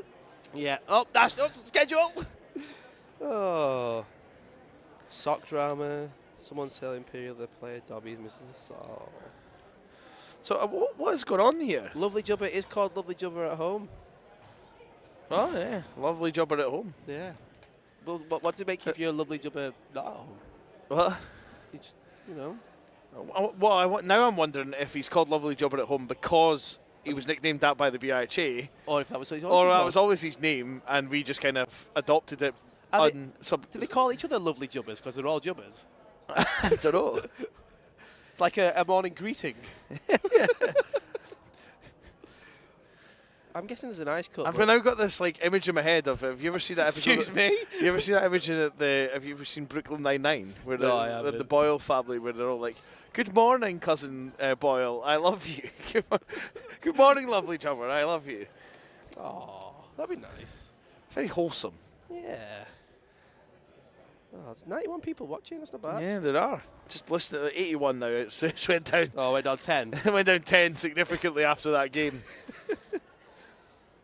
Yeah. Oh, that's up schedule. Oh. Sock drama. Someone tell Imperial the player Dobby is missing a sock. so what is going on here? Lovely Jubber is called Lovely Jubber at home. Oh yeah, lovely jobber at home. Yeah. Well, what does it make you if you're a Lovely Jubber not at home? What? You just, you know. Well, now I'm wondering if he's called lovely jobber at home because he was nicknamed that by the BUIHA, Or if that was what he's or always that been was called. always his name and we just kind of adopted it. Are they- On some. Do they call each other Lovely Jubbers because they're all Jubbers? I don't know. It's like a morning greeting. I'm guessing there's an ice cut. I've but- now got this like image in my head of. Have you ever seen that episode? Excuse me? You ever seen that image of have you ever seen Brooklyn Nine-Nine where No, I the haven't. Boyle family where they're all like, "Good morning, cousin Boyle. I love you. Good morning, lovely jumper. I love you. Oh, that'd be nice. Very wholesome. Yeah. Oh, there's 91 people watching. That's not bad. Yeah, there are. Just listen to the 81 now. It's went down. Oh, went down 10. It went down 10 significantly after that game.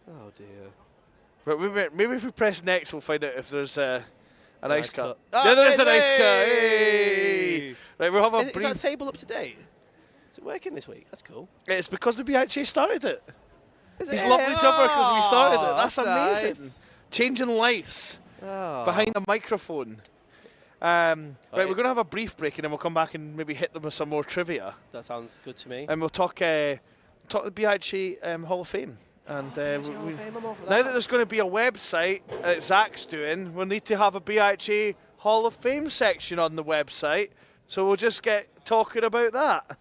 Oh, dear. But maybe if we press next, we'll find out if there's an ice cut. Ah, Yeah, there's an hey, ice cut. hey! Hey! Right, we'll have a Is brief. that table up to date? Is it working this week? That's cool. It's because the BHA started it. Is He's it? lovely jumper because we started it. Oh, That's amazing. nice. Changing lives Oh. behind a microphone. Right, Right. we're going to have a brief break and then we'll come back and maybe hit them with some more trivia. That sounds good to me. And we'll talk the BHA Hall of Fame. And Hall of Fame, I'm all for now that. that there's going to be a website that Zach's doing, we'll need to have a BHA Hall of Fame section on the website. So we'll just get talking about that.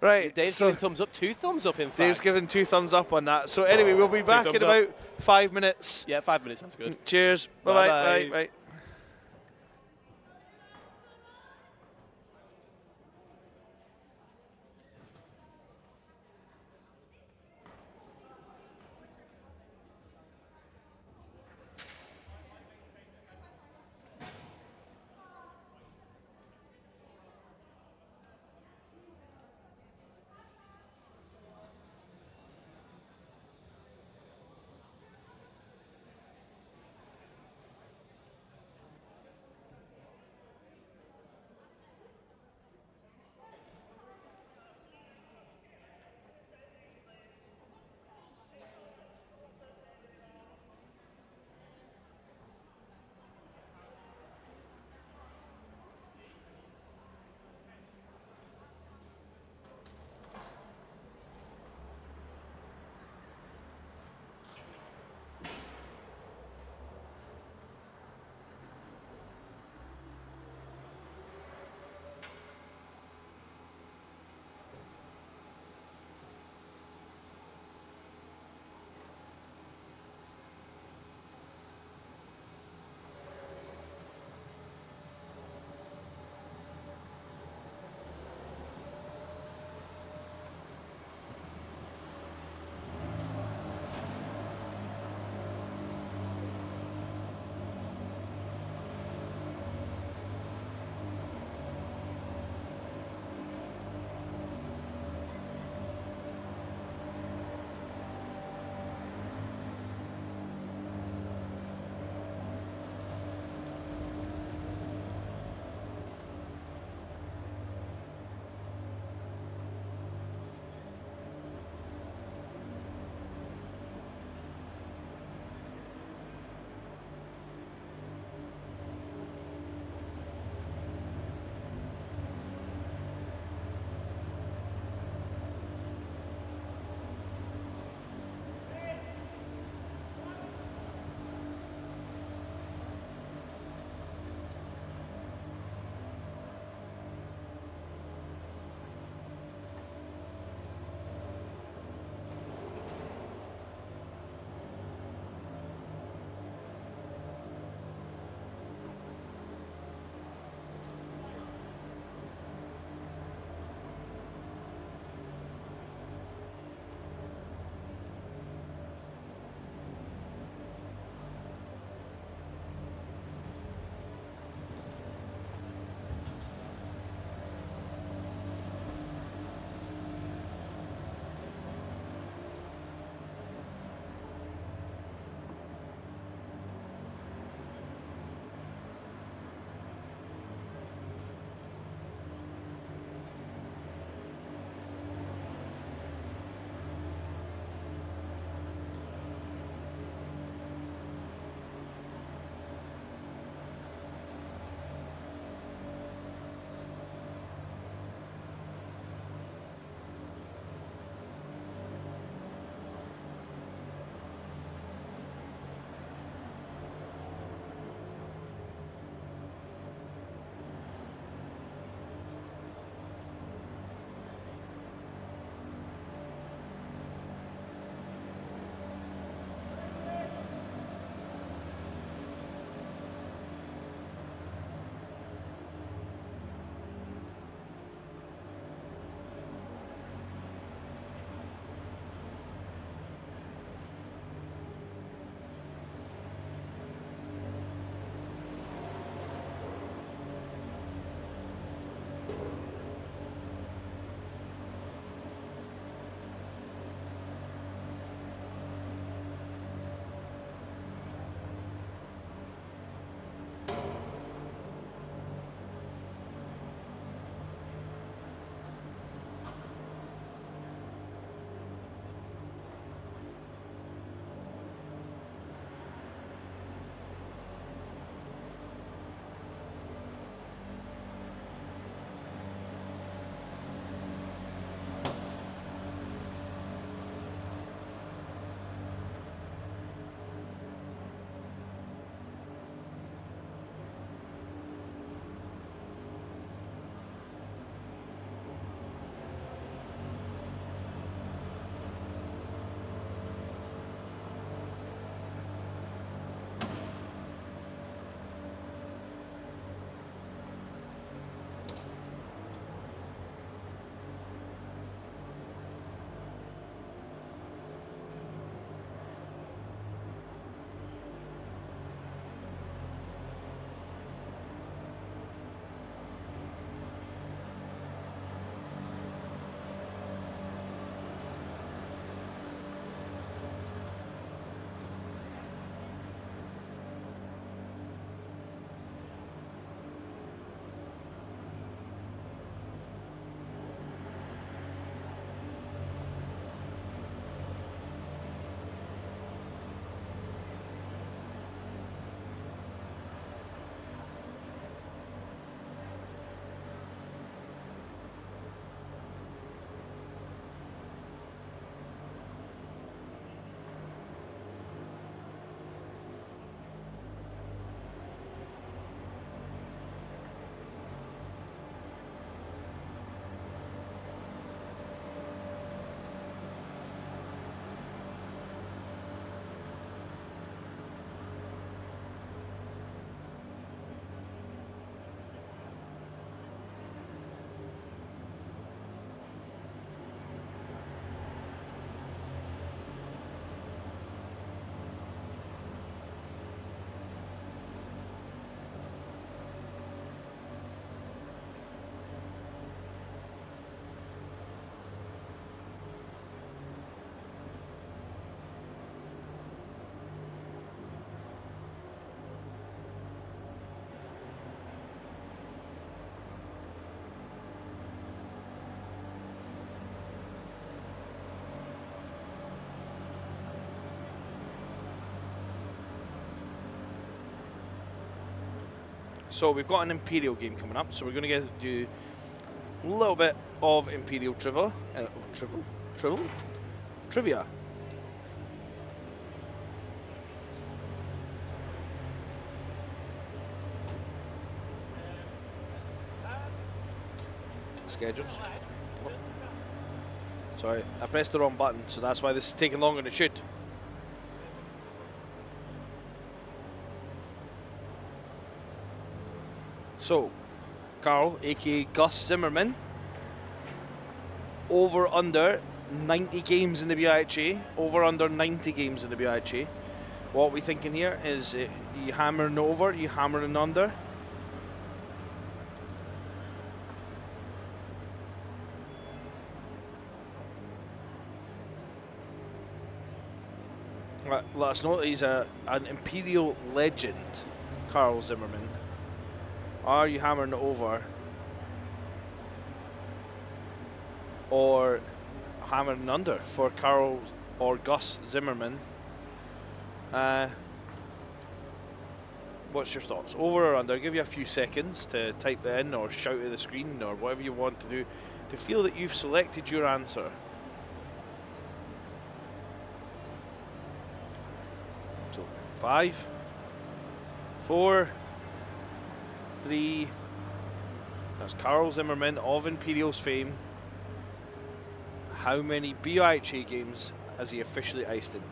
Right. Dave's so giving thumbs up, 2 thumbs up in fact. Dave's giving 2 thumbs up on that. So anyway, we'll be back in thumbs about 5 minutes. Yeah, 5 minutes sounds good. Cheers. Bye-bye. Bye-bye. Bye. Bye. So we've got an Imperial game coming up, so we're going to do a little bit of Imperial trivia. Trivia. Schedules. Sorry, I pressed the wrong button, so that's why this is taking longer than it should. So, Carl, aka Gus Zimmerman, over under 90 games in the BUIHA, over under 90 games in the BUIHA. What we thinking here is you hammering over, you hammering under. Let us know that he's an Imperial legend, Carl Zimmerman. Are you hammering it over or hammering under for Carl or Gus Zimmerman? What's your thoughts? Over or under? I'll give you a few seconds to type that in or shout at the screen or whatever you want to do to feel that you've selected your answer. So 5, 4, 3. That's Carl Zimmerman of Imperial's fame. How many BUIHA games has he officially iced in?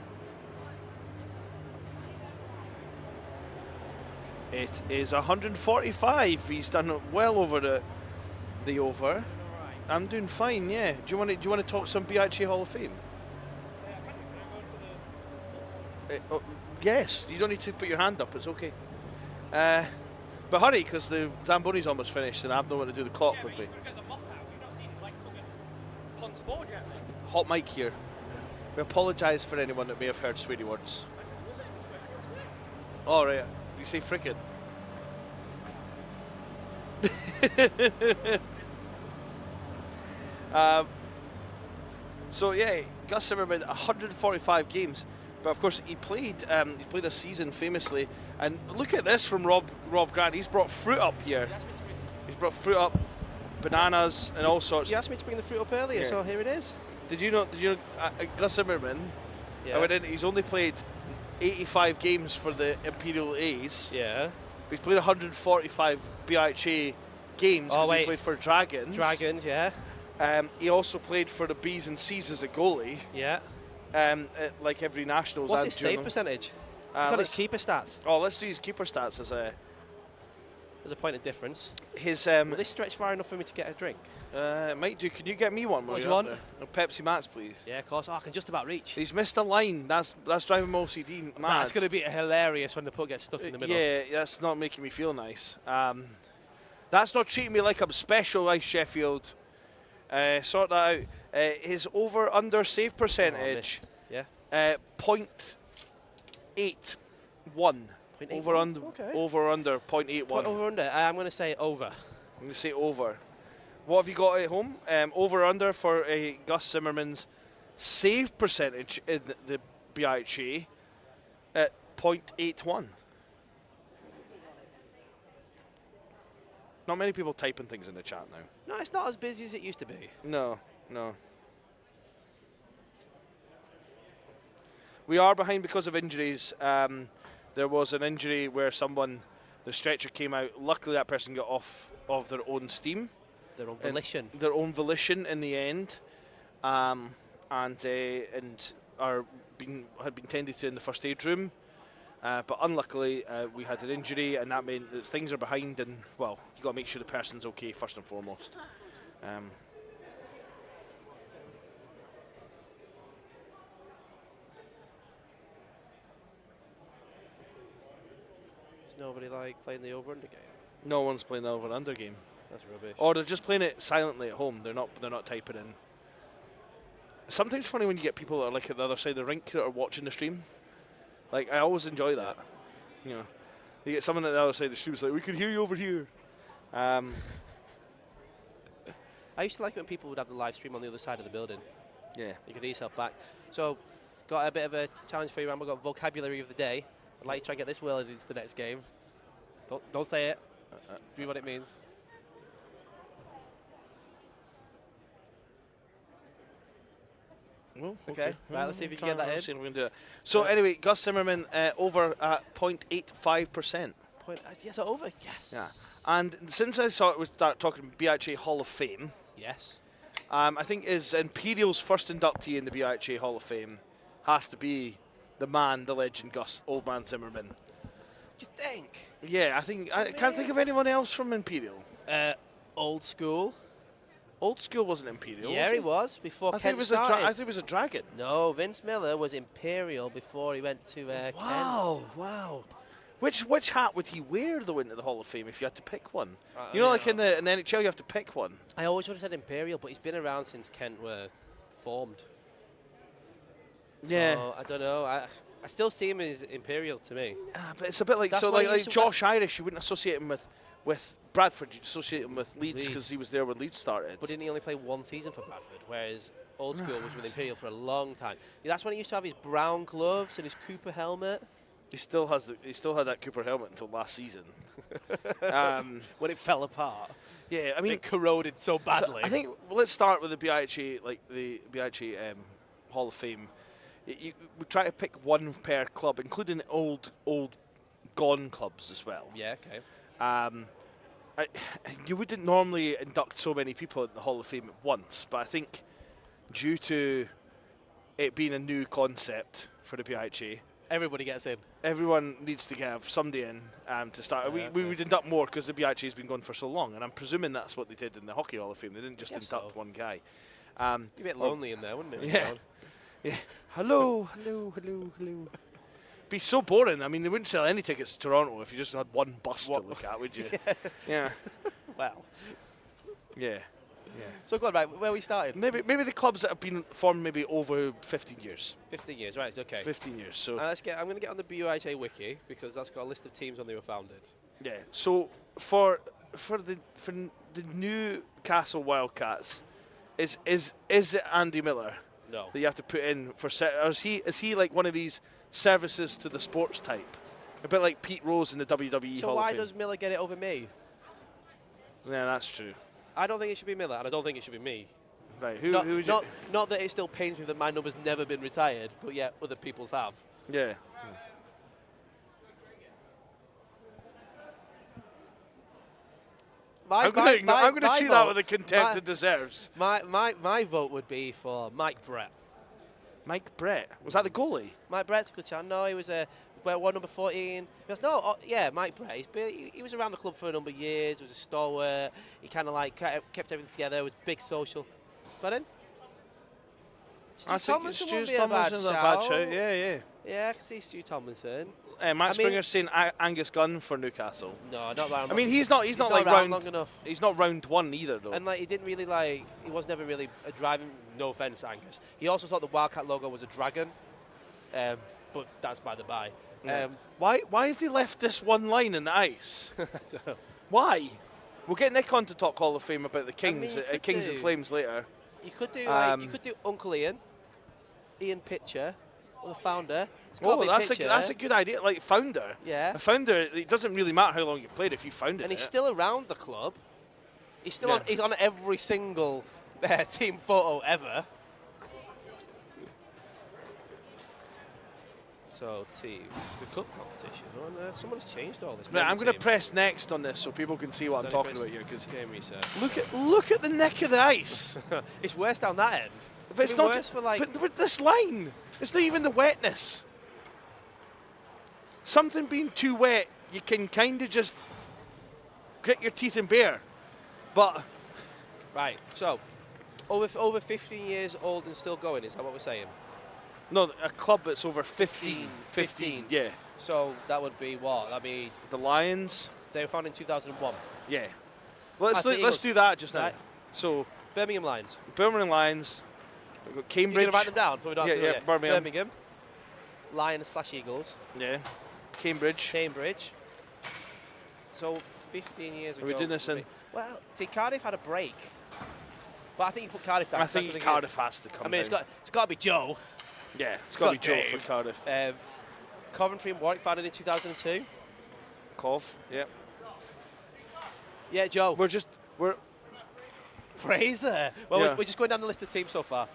It is 145. He's done well over the over. I'm doing fine, yeah. Do you want to talk some BUIHA Hall of Fame? Yes, you don't need to put your hand up. It's okay. But hurry, because the Zamboni's almost finished, and I have no one to do the clock quickly. Hot mic here. We apologise for anyone that may have heard sweary words. All right, you say frickin'. So yeah, Gus Zimmerman, 145 games. But of course, he played a season famously. And look at this from Rob Grant. He's brought fruit up here. He's brought fruit up, bananas, and all sorts. You asked me to bring the fruit up earlier, Yeah. so here it is. Did you know? Gus Zimmerman? Yeah. I went in. He's only played 85 games for the Imperial A's. Yeah. He's played 145 BUIHA games because he wait. played for Dragons. Dragons, yeah. He also played for the B's and C's as a goalie. Yeah. Like every Nationals. What's and his save Journal. percentage? Got his keeper stats. Oh, let's do his keeper stats as a. There's a point of difference. His Will this stretch far enough for me to get a drink? might do. Can you get me one? What do while you you're want? up there? A Pepsi Max, please. Yeah, of course. Oh, I can just about reach. He's missed a line. That's driving my OCD mad. That's going to be hilarious when the puck gets stuck in the middle. Yeah, that's not making me feel nice. That's not treating me like I'm special, like Sheffield. Sort that out. His over/under save percentage. Yeah. 0.81. Over under. Okay. Over under 0.81. Point over under. I'm going to say over. I'm going to say over. What have you got at home? Over under for Gus Zimmerman's save percentage in the BUIHA at 0.81. Not many people typing things in the chat now. No, it's not as busy as it used to be. No. We are behind because of injuries. There was an injury where the stretcher came out. Luckily, that person got off of their own steam. Their own volition. Their own volition in the end. And had been tended to in the first aid room. But unluckily, we had an injury, and that meant that things are behind. And well, you got to make sure the person's okay first and foremost. Does nobody like playing the over under game? No one's playing the over/under game, That's rubbish. or they're just playing it silently at home. They're not typing in. Sometimes funny when you get people that are like at the other side of the rink that are watching the stream. Like, I always enjoy that. You know, you get someone at the other side of the stream who's like, we can hear you over here. I used to like it when people would have the live stream on the other side of the building. Yeah. You could hear yourself back. So, got a bit of a challenge for you, Rambo. Got vocabulary of the day. I'd like to try and get this worded into the next game. Don't say it. Read what it means. Well, Okay, right, let's see if you can get that in. See if we can do it. So anyway, Gus Zimmerman over at 0.85%. Yes, over. Yes. Yeah. And since I saw it, we start talking BUIHA Hall of Fame. Yes. I think is Imperial's first inductee in the BUIHA Hall of Fame has to be the man, the legend, Old Man Zimmerman. Do you think? Yeah, I can't think of anyone else from Imperial. Old school. Old School wasn't Imperial. Yeah, was he was before I think Kent it was started. I think it was a dragon. No, Vince Miller was Imperial before he went to Kent. Wow. Which hat would he wear though into the Hall of Fame if you had to pick one? I You know, mean, like in the NHL, you have to pick one. I always would have said Imperial, but he's been around since Kent were formed. Yeah. So, I don't know. I still see him as Imperial to me. But it's a bit like That's so why like, he used like to Josh Irish, you wouldn't associate him with Bradford. You'd associate him with Leeds Leeds. because he was there when Leeds started. But didn't he only play one season for Bradford? Whereas Old School was with Imperial for a long time. Yeah, that's when he used to have his brown gloves and his Cooper helmet. He still had that Cooper helmet until last season. When it fell apart. Yeah, I mean, It corroded so badly. I think let's start with the BUIHA, like the BUIHA Hall of Fame. We try to pick one per club, including old gone clubs as well. Yeah, okay. You wouldn't normally induct so many people in the Hall of Fame at once, but I think due to it being a new concept for the BUIHA, Everybody gets in. everyone needs to have somebody in to start. Yeah, We okay. would induct more because the BUIHA has been going for so long, and I'm presuming that's what they did in the Hockey Hall of Fame. They didn't just guess induct so. one guy. Be a bit lonely in there, wouldn't it? Yeah. Yeah. Hello. Be so boring. I mean, they wouldn't sell any tickets to Toronto if you just had one bus to look at, would you? Yeah. Well. Yeah. So go on, right, where we started? Maybe the clubs that have been formed maybe over 15 years. 15 years, right, okay. 15 years. So I'm going to get on the BUIHA wiki because that's got a list of teams when they were founded. yeah. So for the Newcastle Wildcats, is it Andy Miller No. that you have to put in for? Or is he like one of these services to the sports type, a bit like Pete Rose in the WWE So Hall why of Fame? does Miller get it over me? Yeah, that's true. I don't think it should be Miller, and I don't think it should be me. Right. Who would Not that it still pains me that my number's never been retired, but yet other people's have. Yeah. I'm going to treat that with the contempt it deserves. My vote would be for Mike Brett. Mike Brett. Was that the goalie? Mike Brett's a good chance. No, he was one number 14. Mike Brett. He was around the club for a number of years. He was a stalwart. He kind of like kept everything together. Was big social. But then Stu Tomlinson wouldn't be a bad shout. Yeah. Yeah, I can see Stu Tomlinson. Matt Springer's saying Angus Gunn for Newcastle. No, not round. I mean, he's not like around round. long enough. He's not round one either, though. And like he didn't really like. He was never really a driving. No offense, Angus. He also thought the Wildcat logo was a dragon, but that's by the by. Yeah. Why have they left this one line in the ice? I don't know. Why? We'll get Nick on to talk Hall of Fame about the I mean, Kings, you could Kings do- and Flames later. You could do Um, you could do Uncle Ian Pitcher, or the founder. It's Oh, gotta be Pitcher. that's a good idea. Like founder. Yeah. A founder. It doesn't really matter how long you played if you founded And he's it. still around the club. He's still Yeah. on. He's on every single team photo ever. So teams, the cup competition. Oh, no, someone's changed all this. Now, I'm Maybe going to teams. press next on this so people can see what I'm Don't talking press about here. Because Game reset. look at the neck of the ice. It's worse down that end. But it's gonna not be worse just for like. But with this line, it's not even the wetness. Something being too wet, you can kind of just grit your teeth and bear. But Right. So, over 15 years old and still going. Is that what we're saying? no, a club that's over 15. 15. Yeah. So that would be what? That'd be. The Lions. They were founded in 2001. Yeah. Let's That's the let's Eagles. do that just now. Right. So Birmingham Lions. Birmingham Lions. We've got You're Cambridge. going to write them down? So we don't have Yeah, to do yeah, it. Birmingham. Lions/Eagles. Yeah. Cambridge. Cambridge. So 15 years ago. Are we doing this in? Well, see, Cardiff had a break. But I think you put Cardiff down. I think Cardiff has to come. I mean, it's down. got to be Joe. Yeah, it's got to be got Joe Dave. for Cardiff. Coventry and Warwick founded in 2002. Cov. Yeah. Yeah, Joe. We're Fraser. Well, Yeah. we're just going down the list of teams so far.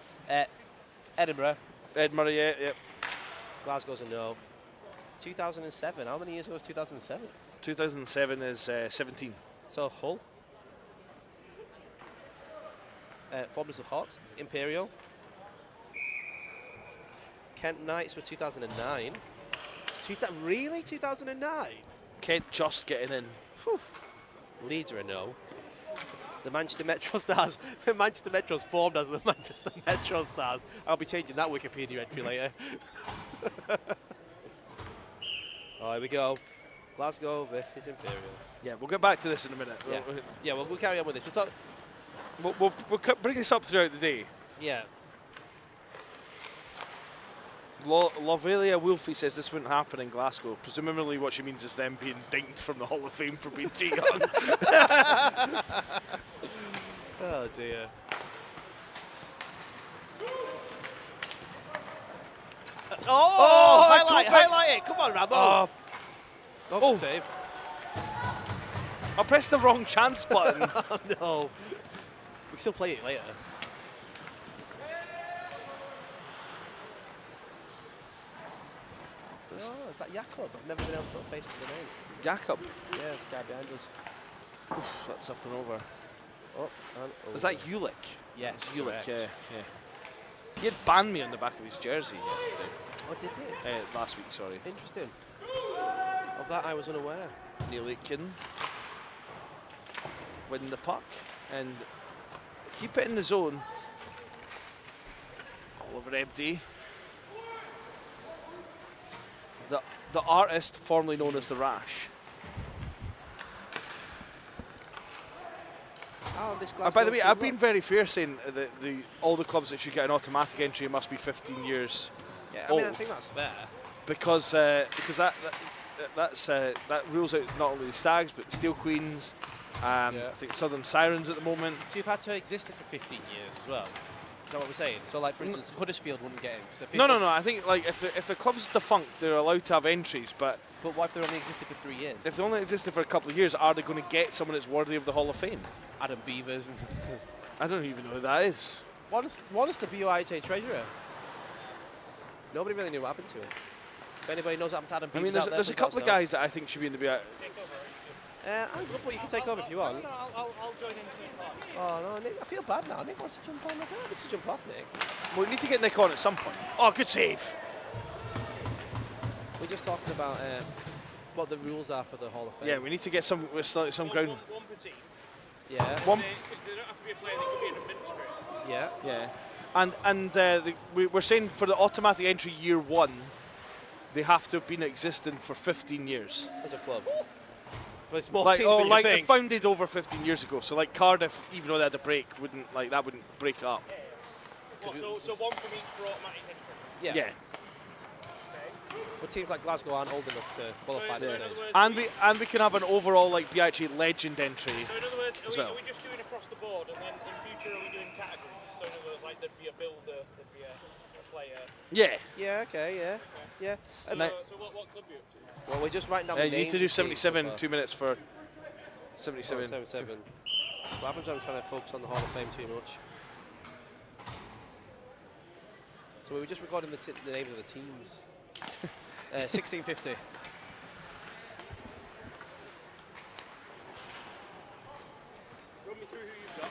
Edinburgh. Edinburgh, yeah. Glasgow's a no. 2007. How many years ago was 2007? 2007 is 17. So Hull. Formers of Hawks. Imperial. Kent Knights were 2009. Really? 2009? Kent just getting in. Whew. Leeds are a no. The Manchester Metro Stars. Manchester Metro's formed as the Manchester Metro Stars. I'll be changing that Wikipedia entry later. Oh, here we go. Glasgow versus Imperial. Yeah, we'll get back to this in a minute. Yeah, we'll carry on with this. We'll bring this up throughout the day. Yeah. Lovelia Wolfie says this wouldn't happen in Glasgow. Presumably what she means is them being dinked from the Hall of Fame for being too young. Oh, dear. Highlight it. Come on, Rambo. Oh. Save. I pressed the wrong chance button. Oh, no. We can still play it later. Oh, is that Jakob? I've never been able to put a face to the name. Jakob. Yeah, it's the guy behind us. Oof, that's up and over. Oh, and over. Is that Ulick? Yeah, It's Ulick, correct. yeah. He had banned me on the back of his jersey yesterday. Oh, did they? Last week, sorry. Interesting. Of that, I was unaware. Neil Aitken win the puck and keep it in the zone. Oliver Ebdy. The artist formerly known as the Rash. Oh, this By the way, I've been very fair saying that all the clubs that should get an automatic entry must be 15 years Yeah, I old. mean, I think that's fair. Because that rules out not only the Stags but the Steel Queens. I think Southern Sirens at the moment. So you've had to exist for 15 years as well. Is that what we're saying? So, like, for instance, Huddersfield wouldn't get in. 'Cause if No. I think like if a club's defunct, they're allowed to have entries. But what if they're only existed for 3 years? if they only existed for a couple of years, are they going to get someone that's worthy of the Hall of Fame? Adam Beavers. I don't even know who that is. What is the BUIHA treasurer? Nobody really knew what happened to him. If anybody knows what happened to Adam I Beavers mean, out there's a please couple of let us guys that I think should be in the BI. know. But you can take over if you want. No, I'll join in to Oh, no, Nick, I feel bad now. Nick wants to jump on. I need to jump off, Nick. Well, we need to get Nick on at some point. Oh, good save. We're just talking about what the rules are for the Hall of Fame. Yeah, we need to get some ground. one per team. Yeah. One. They don't have to be a player, they could be an administrator. Yeah. Yeah. We're saying for the automatic entry year one, they have to have been existing for 15 years. As a club. But it's more Like, teams than you like think. founded over 15 years ago. So like Cardiff, even though they had a break, wouldn't break up. So one from each for automatic entry. Yeah. But teams like Glasgow aren't old enough to qualify So this in other stage. words, And we can have an overall like BIHA legend entry. So in other words, as are well. we just doing across the board, and then in future are we doing categories? So in other words, like there'd be a builder, there'd be a player. Yeah. Yeah, okay, yeah. So, Mate. so what club are you up to? Well, we're just writing down the You need names to of do teams 77, so far. 2 minutes for 77. 77. What happens when I'm trying to focus on the Hall of Fame too much? So we were just recording the names of the teams. 1650. Run me through who you've got.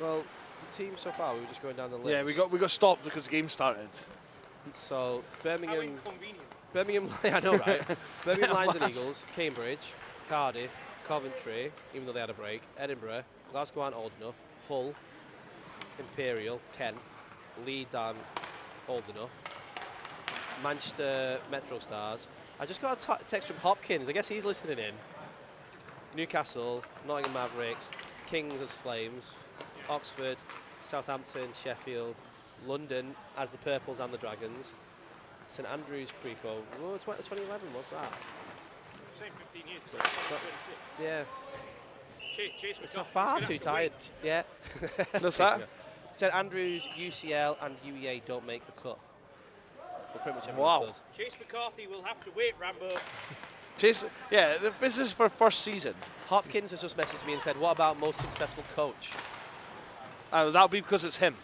Well, the teams so far, we were just going down the list. Yeah, we got stopped because the game started. So How Birmingham, inconvenient. I know, right? Birmingham Lions and It was. Eagles, Cambridge, Cardiff, Coventry, even though they had a break, Edinburgh, Glasgow aren't old enough, Hull, Imperial, Kent, Leeds aren't old enough, Manchester Metro Stars. I just got a text from Hopkins, I guess he's listening in. Newcastle, Nottingham Mavericks, Kings as Flames, Oxford, Southampton, Sheffield, London as the Purples and the Dragons, St Andrews, Creepo. Oh, 2011, what's that? Same 15 years. 26. Yeah, Chase it's McCarthy. far too tired. Yeah. What's that? St Andrews, UCL and UEA don't make the cut. But pretty much everyone Wow. does. Chase McCarthy will have to wait, Rambo. Yeah, this is for first season. Hopkins has just messaged me and said, what about most successful coach? That'll be because it's him.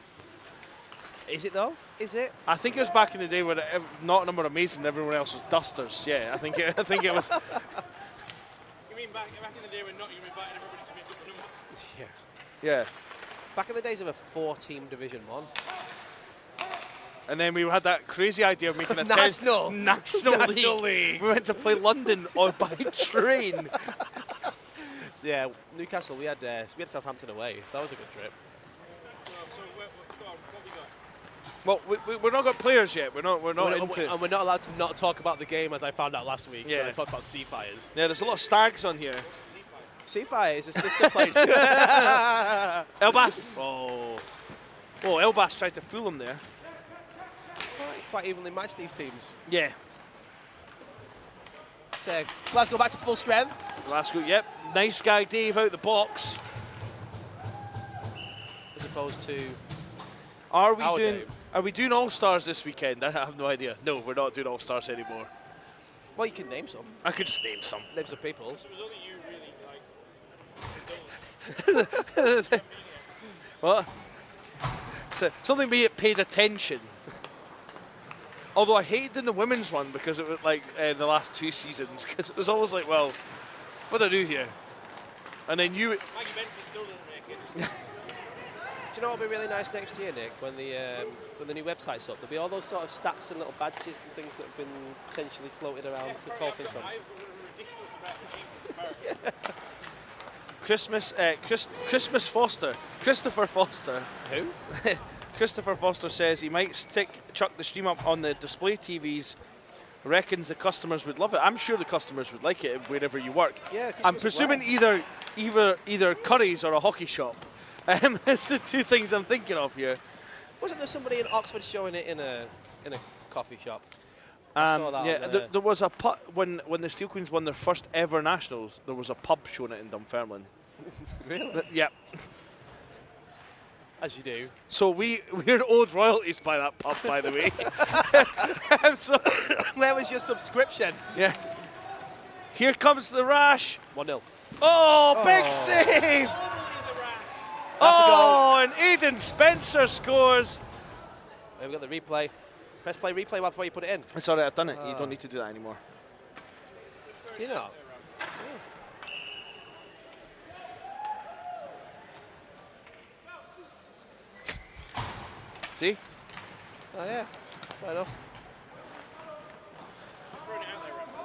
Is it though? Is it? I think it was back in the day when Nottingham were amazing and everyone else was dusters. Yeah, I think it was. You mean back in the day when Nottingham invited everybody to make up the numbers? Yeah. Yeah. Back in the days of a 4-team Division 1. And then we had that crazy idea of making a National League. We went to play London by train. Yeah, Newcastle, we had Southampton away. That was a good trip. So go on, what we got? Well, we're not got players yet. We're not into. And we're not allowed to not talk about the game, as I found out last week. Yeah. When I talked about Seafires. Yeah, there's a lot of stags on here. Seafire is a sister place. Elbas. Oh, Elbas tried to fool him there. Quite evenly matched, these teams. Yeah. So Glasgow back to full strength. Glasgow. Yep. Nice guy, Dave, out the box. As opposed to Are Dave. we doing All Stars this weekend? I have no idea. No, we're not doing All Stars anymore. Well, you can name some. I could just name some. Names of people. So it was only you really like. What? So something paid attention. Although I hated doing the women's one because it was like the last 2 seasons, because it was always like, well, what do I do here? And then Maggie Benson still doesn't make it. Do you know what will be really nice next year, Nick? When the new website's up, there'll be all those sort of stats and little badges and things that have been potentially floated around to call things from. I've got a ridiculous amount of teams Christmas Foster, Christopher Foster. Who? Christopher Foster says he might chuck the stream up on the display TVs. Reckons the customers would love it. I'm sure the customers would like it wherever you work. Yeah, I'm presuming either Curry's or a hockey shop. That's the 2 things I'm thinking of here. Wasn't there somebody in Oxford showing it in a coffee shop? I saw that yeah, on the- there was a pub when the Steel Queens won their first ever nationals. There was a pub showing it in Dunfermline. Really? Yeah. As you do. So we're owed royalties by that pub, by the way. So, Where was your subscription? yeah. Here comes the rash. 1-0. Oh, big save! Oh, and Aidan Spencer scores. We've got the replay. Press play, replay before you put it in. It's all right, I've done it. You don't need to do that anymore. Do you know? See? Oh, yeah. Fair enough. throwing it out there, Rambo.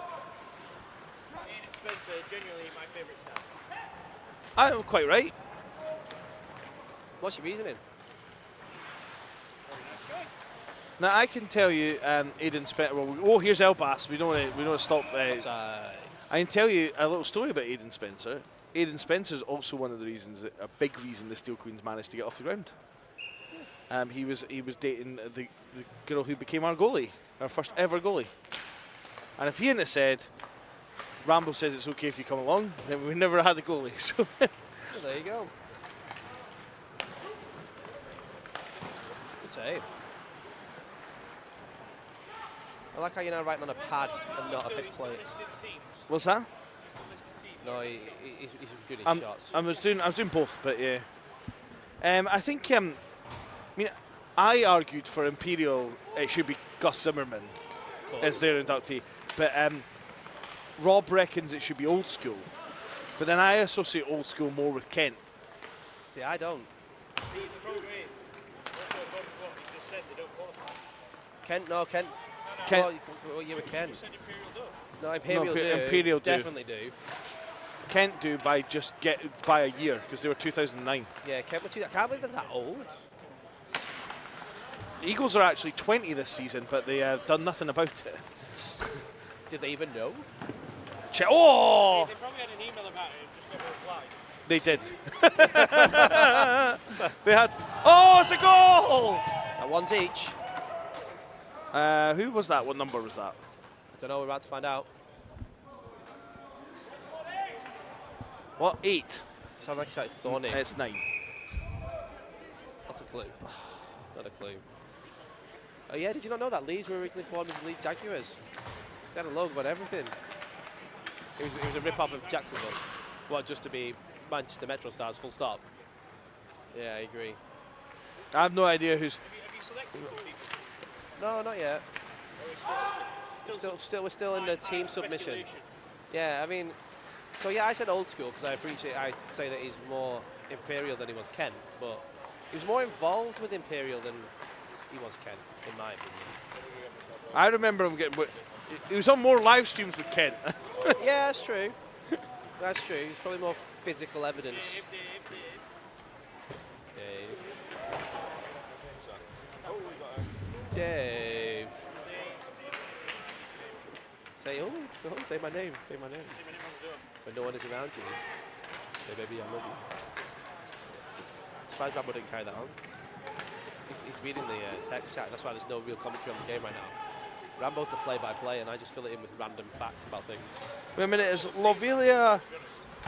Aidan Spencer, genuinely my favourite stat. I'm quite right. What's your reasoning? Now I can tell you, Aidan Spencer. Well, here's Elbas. We don't want to stop. I can tell you a little story about Aidan Spencer. Aidan Spencer is also one of the reasons, a big reason, the Steel Queens managed to get off the ground. He was dating the girl who became our goalie, our first ever goalie. And if he hadn't have said, Rambo says it's okay if you come along, then we never had a goalie. So Well, there you go. Good save. I like how you're now writing on a pad and not a pick plate. what's that? No, he's doing his shots. I was doing both, but yeah. I think. I mean, I argued for Imperial. It should be Gus Zimmerman as their inductee, but Rob reckons it should be Old School. But then I associate Old School more with Kent. See, I don't. The problem is, that's what he just said, they don't qualify. Kent, no, Kent. Kent. What year with Kent? You said Imperial don't. No, Imperial do. Imperial do. Definitely do. Kent do by by a year because they were 2009. Yeah, Kent were I can't believe they're that old. The Eagles are actually 20 this season, but they have done nothing about it. Did they even know? Oh! They probably had an email about it and just never replied. They did. They had. Oh, it's a goal! That one's each. Who was that? What number was that? Don't know. We're about to find out. What? 8. Sounds like it's like Thorny. It's 9. That's a clue. Not a clue. Oh yeah, did you not know that Leeds were originally formed as the Leeds Jaguars? They had a logo and everything. It was a rip-off of Jacksonville. What, just to be Manchester Metro Stars, full stop? Yeah, I agree. I have no idea who's. Have you selected some people? No, not yet. We're still in the team submission. Yeah, I mean, so yeah, I said old school because I say that he's more Imperial than he was Ken, but he was more involved with Imperial than he was Ken, in my opinion. I remember him getting. He was on more live streams than Kent. Yeah, that's true. That's true. It's probably more physical evidence. Dave. Dave. Say my name. Say my name. When no one is around you, say, baby, I love you. Surprised Rambo didn't carry that on. He's reading the text chat. That's why there's no real commentary on the game right now. Rambo's the play-by-play, and I just fill it in with random facts about things. Wait a minute, is Lovelia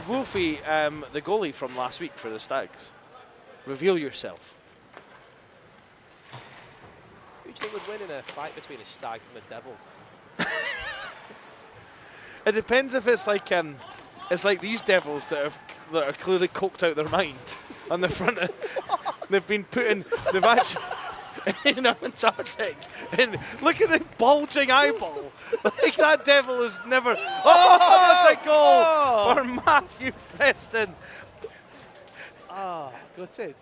Wolfie the goalie from last week for the Stags? Reveal yourself. Who do you think would win in a fight between a stag and a devil? It depends if it's like these devils that are clearly coked out their mind on the front. They've been put in. They've actually in Antarctic, and look at the bulging eyeball. Like that devil is never. Oh, it's a goal for Matthew Preston. Ah, gutted.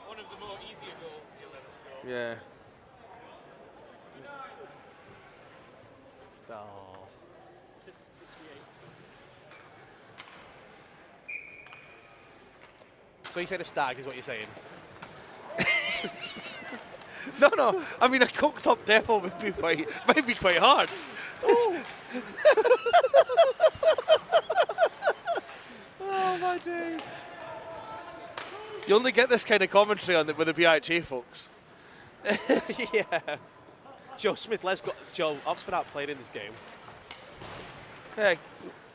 One of the more easier goals he'll ever score. Yeah. Oh. Assist 68. So you said a stag is what you're saying? No. I mean, a coked up devil might be quite hard. Oh my days. You only get this kind of commentary on with the BUIHA folks. Yeah. Joe Smith, Joe, Oxford outplayed in this game. Yeah,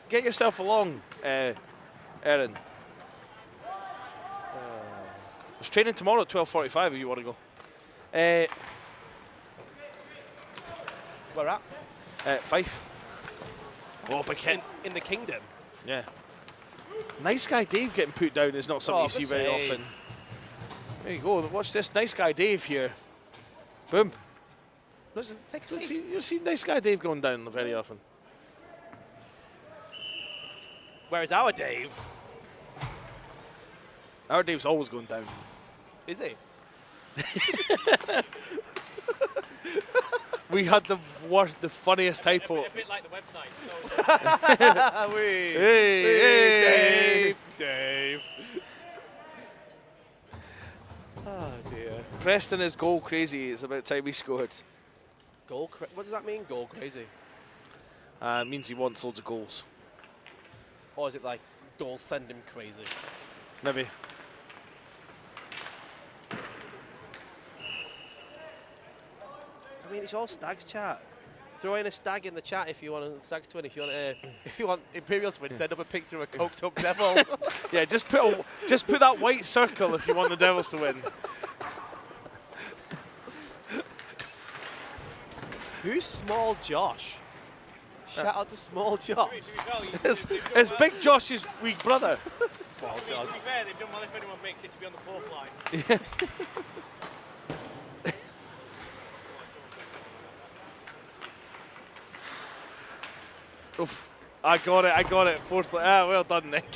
get yourself along, Erin. There's training tomorrow at 12:45 if you want to go. Where at? Fife. Oh, big hit. In the kingdom. Yeah. Nice guy Dave getting put down is not something you see very often. There you go. Watch this. Nice guy Dave here. Boom. Take a seat. You see nice guy Dave going down very often. Where's our Dave? Our Dave's always going down. Is he? We had the funniest typo. A bit like the website. Hey, Dave. Oh dear. Preston is goal crazy. It's about time he scored. What does that mean, goal crazy? It means he wants loads of goals. Or is it like goal send him crazy? Maybe. I mean, it's all Stags chat. Throw in a stag in the chat if you want Stags to win. If you want Imperial to win, send up a picture of a coked up devil. Yeah, just put that white circle if you want the Devils to win. Who's Small Josh? Shout out to Small Josh. It's Big Josh's weak brother. Small To Josh. be fair, they've done well if anyone makes it to be on the fourth line. Oof. I got it. Fourth. Well done, Nick.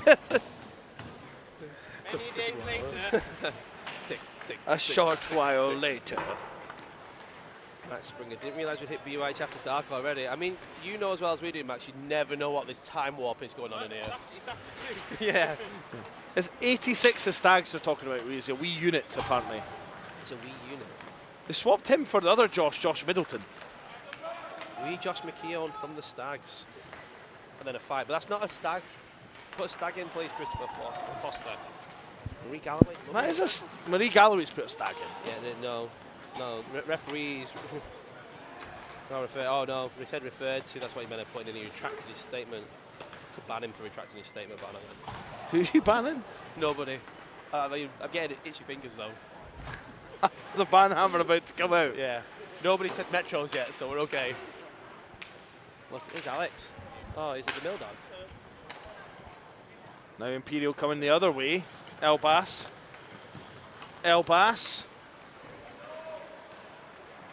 Many days later. Tick, tick, A tick. short while later. Max Springer, didn't realise we'd hit BUIH after dark already. I mean, you know as well as we do, Max, you never know what this time warp is going on in here. It's after 2. Yeah. It's 86 the Stags they're talking about. He's a wee unit, apparently. It's a wee unit. They swapped him for the other Josh Middleton. Wee Josh McKeown from the Stags. And then a fight. But that's not a stag. Put a stag in, please, Christopher Foster. Marie Galloway. That is Marie Galloway's put a Stag in. Yeah, no. Referees. Oh no, we said referred to. That's what he meant to put in. He retracted his statement. Could ban him for retracting his statement, but I don't know. Who are you banning? Nobody. I mean, I'm getting itchy fingers though. The ban hammer about to come out. Yeah. Nobody said Metros yet, so we're okay. Here's Alex. Oh, is it the mill dog? Now Imperial coming the other way. Elbas. Elbas.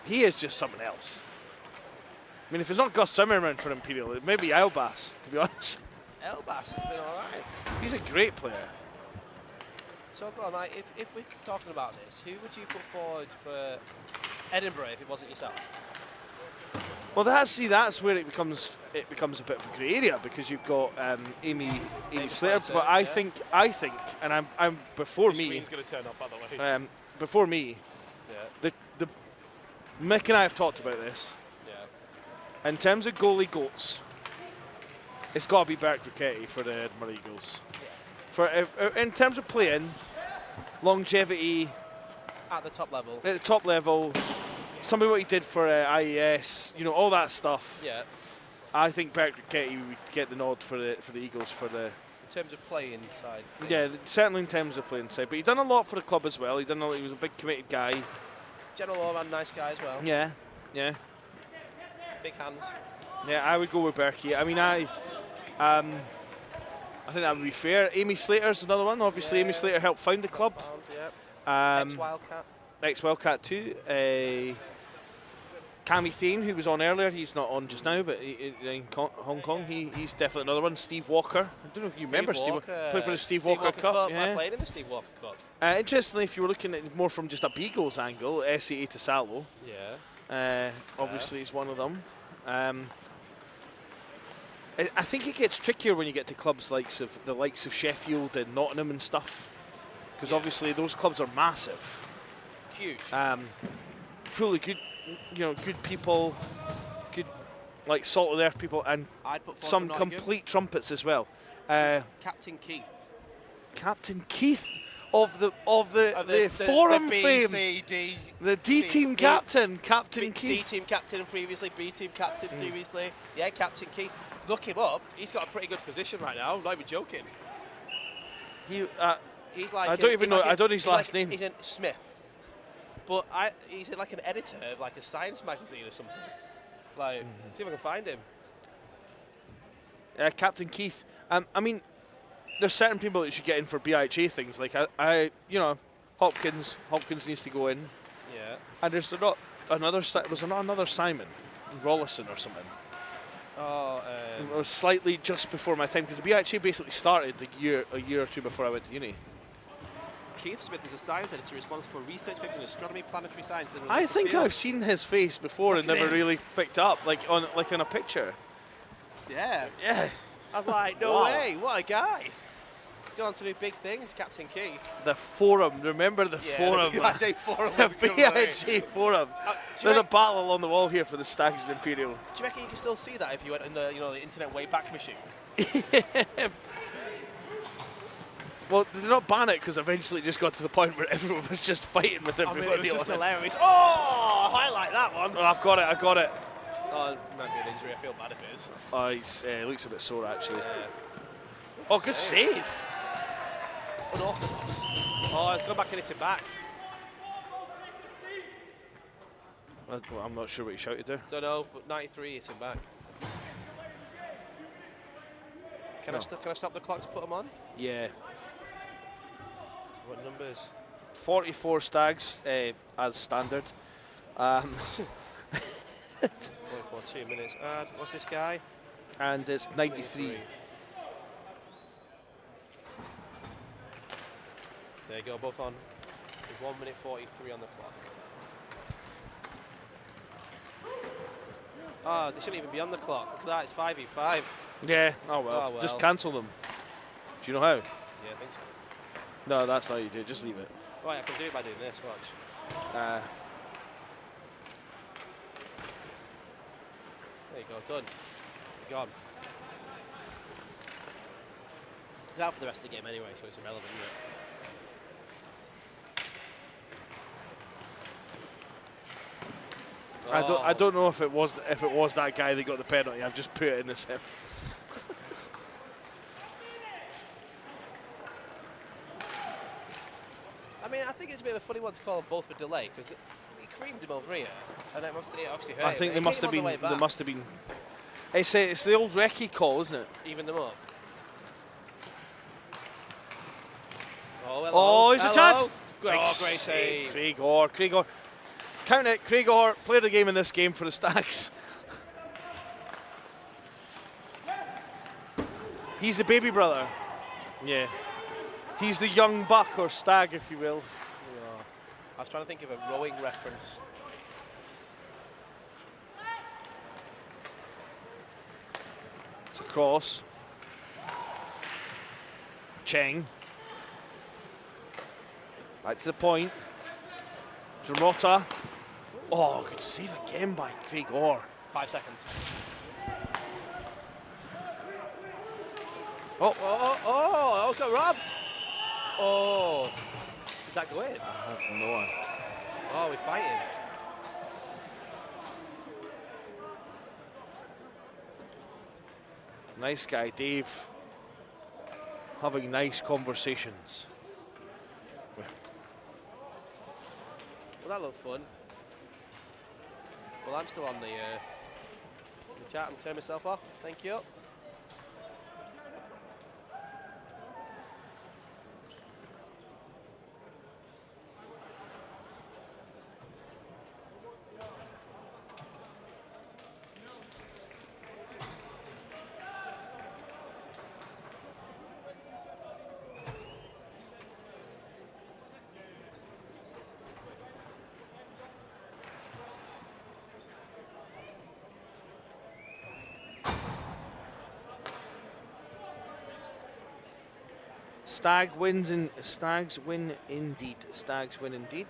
He is just something else. I mean, if it's not Gus Zimmerman for Imperial, it may be Elbas, to be honest. Elbas has been all right. He's a great player. So go on, like, if we're talking about this, who would you put forward for Edinburgh if it wasn't yourself? Well, that's where it becomes a bit of a grey area, because you've got Amy Slater, but I think, and I'm before The me. screen's going to turn up, by the way. Before me, Yeah. the Mick and I have talked about this. Yeah. In terms of goalie goats, it's got to be Berk Ricketty for the Edinburgh Eagles. For in terms of playing, longevity At the top level. at the top level, some of what he did for IES, you know, all that stuff. Yeah. I think Berk Ricketty would get the nod for the Eagles for the. In terms of playing side. Yeah, certainly in terms of playing side, but he done a lot for the club as well. He was a big committed guy. General all-round nice guy as well. Yeah. Big hands. Yeah, I would go with Berkey. I mean, I think that would be fair. Amy Slater's another one. Obviously, Yeah. Amy Slater helped found the club. Yeah. Ex-Wildcat. Ex-Wildcat too. Cammy Thane, who was on earlier, he's not on just now, but in Hong Kong, he's definitely another one. Steve Walker. I don't know if you remember Steve Walker. Played for the Steve Walker Cup. Yeah. I played in the Steve Walker Cup. Interestingly, if you were looking at it more from just a Beagles angle, SAA to Salo. Yeah. Obviously, is one of them. I think it gets trickier when you get to clubs like the likes of Sheffield and Nottingham and stuff, because obviously those clubs are massive. Huge. Full of good, good people, good like salt of the earth people, and I'd put forward some for Nottingham. complete trumpets as well. Captain Keith. Captain Keith of the forum the B, fame, C, D, the D team captain, Captain C Keith. team captain previously, B team captain previously. Yeah, Captain Keith. Look him up. He's got a pretty good position right now. I'm not even joking. He's like I don't even know. Like I don't know his last like, name. He's in Smith, but he's like an editor of like a science magazine or something. Like, see if I can find him. Captain Keith. I mean, there's certain people that should get in for BIHA things. Like Hopkins. Hopkins needs to go in. Yeah. And there's not another. Was there not another Simon Rollison or something? Oh. It was slightly just before my time, because the BIHA basically started a year or two before I went to uni. Keith Smith is a science editor responsible for research papers in astronomy, planetary science. And I think field. I've seen his face before and never really picked up, like on a picture. Yeah. Yeah. I was like, no Wow. way, what a guy. He's gone on to do big things, Captain Keith. The forum. Remember the forum? The BIHA forum. The was coming away. BIHA forum. Do you There's a reckon- battle on the wall here for the Stags and Imperial. Do you reckon you can still see that if you went in the internet Wayback Machine? Well, did they not ban it because eventually it just got to the point where everyone was just fighting with I everybody? mean, it was just on it. hilarious. Oh, highlight that one. Oh, I've got it. Oh, it might be an injury. I feel bad if it is. Oh, it looks a bit sore actually. Yeah. Oh, good save. Unorthodox. Oh, it's gone back and hit it back. Well, I'm not sure what you shouted there. Don't know, but 93 hit him back. Can I stop the clock to put him on? Yeah. What numbers? 44 Stags as standard. 2 minutes. What's this guy? And it's 93. There you go, both on. With 1 minute 43 on the clock. Oh, they shouldn't even be on the clock. Look at that, it's 5v5. Yeah. Oh well. Just cancel them. Do you know how? Yeah, I think so. No, that's not how you do it. Just leave it. Right, I can do it by doing this, watch. Uh, There you go, done. Gone. He's out for the rest of the game anyway, so it's irrelevant, isn't it? I don't know if it was that guy that got the penalty. I've just put it in as him. I mean, I think it's a bit of a funny one to call them both for delay, because he creamed him over here, and it obviously hurt I him, think but they he must hit have him on been. the way They back. must have been. It's the old recce call, isn't it? Even them up. Oh, hello. Oh, here's a chance. Oh, great save. Craigor. Count it, Craigor. Player of the game in this game for the Stags. He's the baby brother. Yeah. He's the young buck or stag, if you will. Yeah. I was trying to think of a rowing reference. It's a cross. Cheng. Back to the point. Jamota. Oh, good save again by Craig Orr. 5 seconds. Oh, Got robbed. Oh, did that go in? I have no idea. Oh, we're fighting. Nice guy, Dave. Having nice conversations. Well, that looked fun. Well, I'm still on the chat and turn myself off. Thank you. Stags win indeed. Stags win indeed.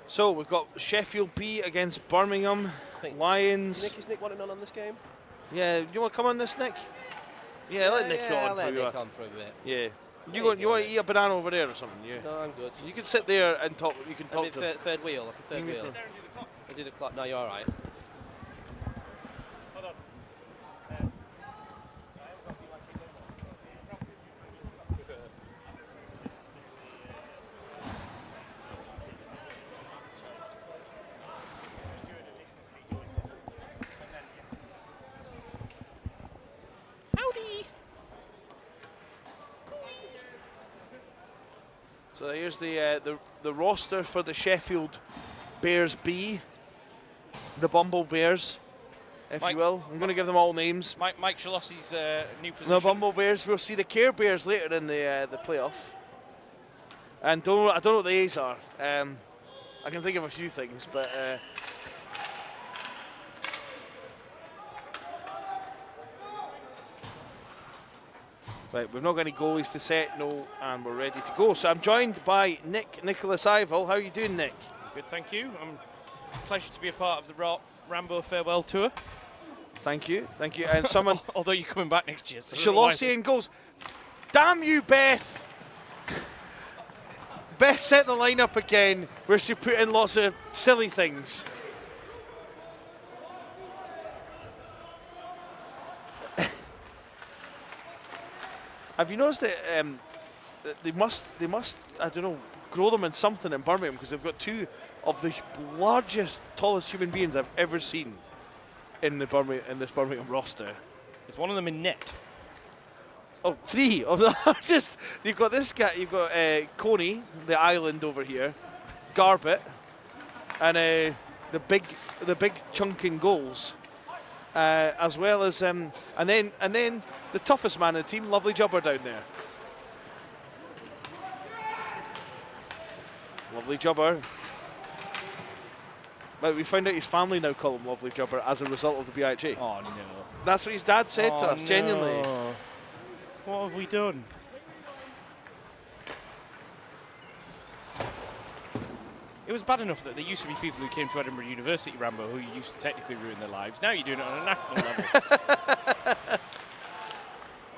So we've got Sheffield B against Birmingham Lions. Is Nick wanting on this game? Yeah, you want to come on this, Nick? Yeah, let Nick on. I'll let Nick on for a bit. Yeah. You want to eat a banana over there or something? Yeah. No, I'm good. You can sit there and talk. You can talk to. Third wheel, like a third wheel. I do the clock. No, you're all right. So here's the roster for the Sheffield Bears B, the Bumble Bears, if you will. I'm going to give them all names. Mike Shalossi's new position. The Bumble Bears. We'll see the Care Bears later in the playoff. And I don't know what the A's are. I can think of a few things, but. Right, we've not got any goalies to set, no, and we're ready to go. So I'm joined by Nicholas Ivel. How are you doing, Nick? Good, thank you. Pleasure to be a part of the Rambo farewell tour. Thank you. And someone. Although you're coming back next year. So Shalossi in goals. Damn you, Beth! Beth set the line up again where she put in lots of silly things. Have you noticed that they must I don't know, grow them in something in Birmingham, because they've got two of the largest, tallest human beings I've ever seen in this Birmingham roster. Is one of them in net? Oh, three of the largest. You've got this guy. You've got Coney, the island over here, Garbett, and the big chunking goals, as well as and then the toughest man in the team, Lovely Jubber down there. Lovely Jubber. But we found out his family now call him Lovely Jubber as a result of the BUIHA. Oh no. That's what his dad said to us, genuinely. What have we done? It was bad enough that there used to be people who came to Edinburgh University, Rambo, who used to technically ruin their lives. Now you're doing it on a national level.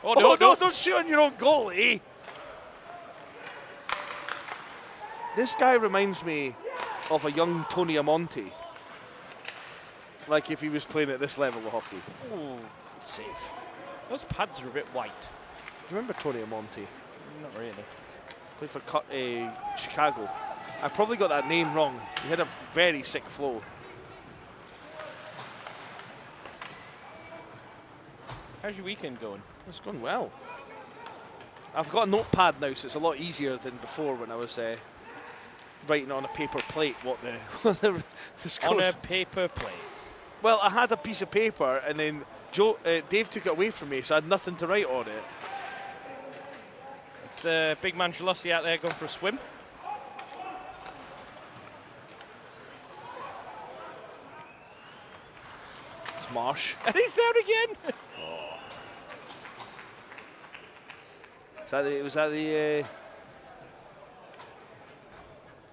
Oh, no, don't shoot on your own goalie. This guy reminds me of a young Tony Amonte. Like if he was playing at this level of hockey. Ooh, Save. those pads are a bit white. Do you remember Tony Amonte? Not really. Played for Chicago. I probably got that name wrong. He had a very sick flow. How's your weekend going? It's going well. I've got a notepad now, so it's a lot easier than before when I was writing on a paper plate what the, the scores. On a paper plate. Well, I had a piece of paper, and then Dave took it away from me, so I had nothing to write on it. It's the big man Jalossi out there going for a swim. It's Marsh. And he's down again. Was that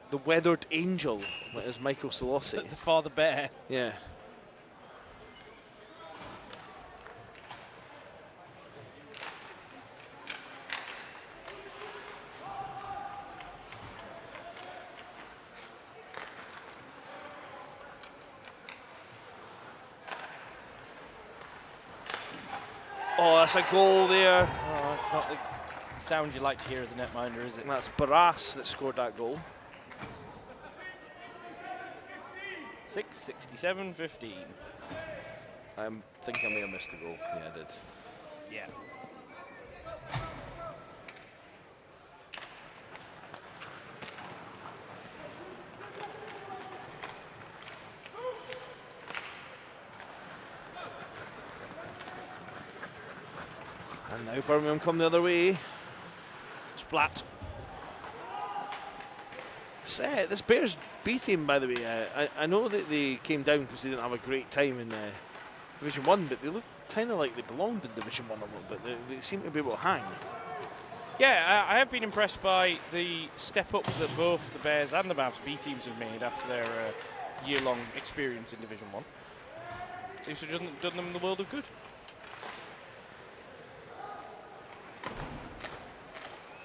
the weathered angel, as Michael Solossi? The father bear. Yeah. Oh, that's a goal there. Oh, that's not the sound you like to hear as a netminder, is it? And that's Barras that scored that goal. 6:67:15. I think I may have missed the goal. Yeah, I did. Yeah. And now Birmingham come the other way. Splat. This Bears B team, by the way, I know that they came down because they didn't have a great time in Division 1, but they look kind of like they belonged in Division 1 a little bit. They seem to be able to hang. Yeah, I have been impressed by the step up that both the Bears and the Mavs B teams have made after their year-long experience in Division 1. Seems to have done them the world of good.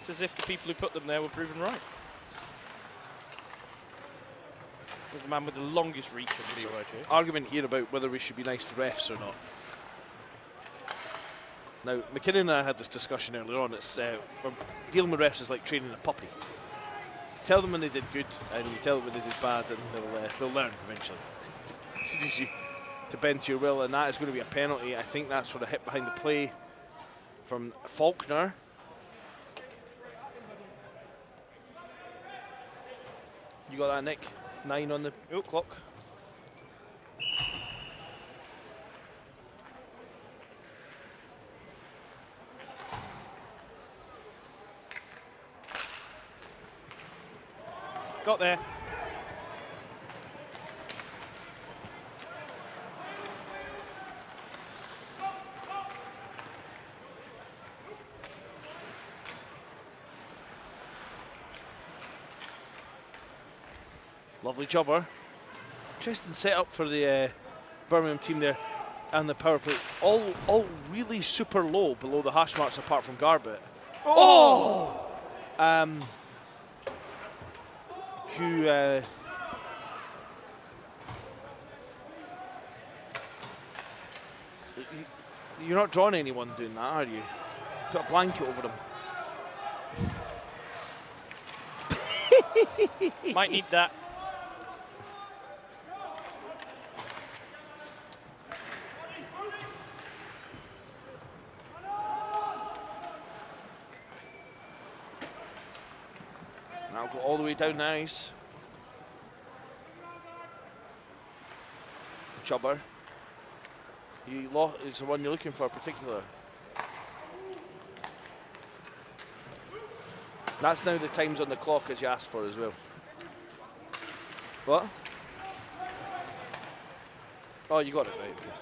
It's as if the people who put them there were proven right. With the man with the longest reach in the BUIHA. Argument here about whether we should be nice to refs or not. Now, McKinnon and I had this discussion earlier on. It's we're dealing with refs is like training a puppy. Tell them when they did good, and you tell them when they did bad, and they'll learn eventually. Teaches you to bend to your will, and that is going to be a penalty. I think that's for a hit behind the play from Faulkner. You got that, Nick? 9 on the clock. Got there. Lovely jobber. Interesting setup for the Birmingham team there and the power play. All really super low below the hash marks apart from Garbett. Oh! You're not drawing anyone doing that, are you? Put a blanket over them. Might need that. Now go all the way down the ice. Chubber. It's the one you're looking for, particular. That's now the times on the clock as you asked for as well. What? Oh, you got it right. Okay.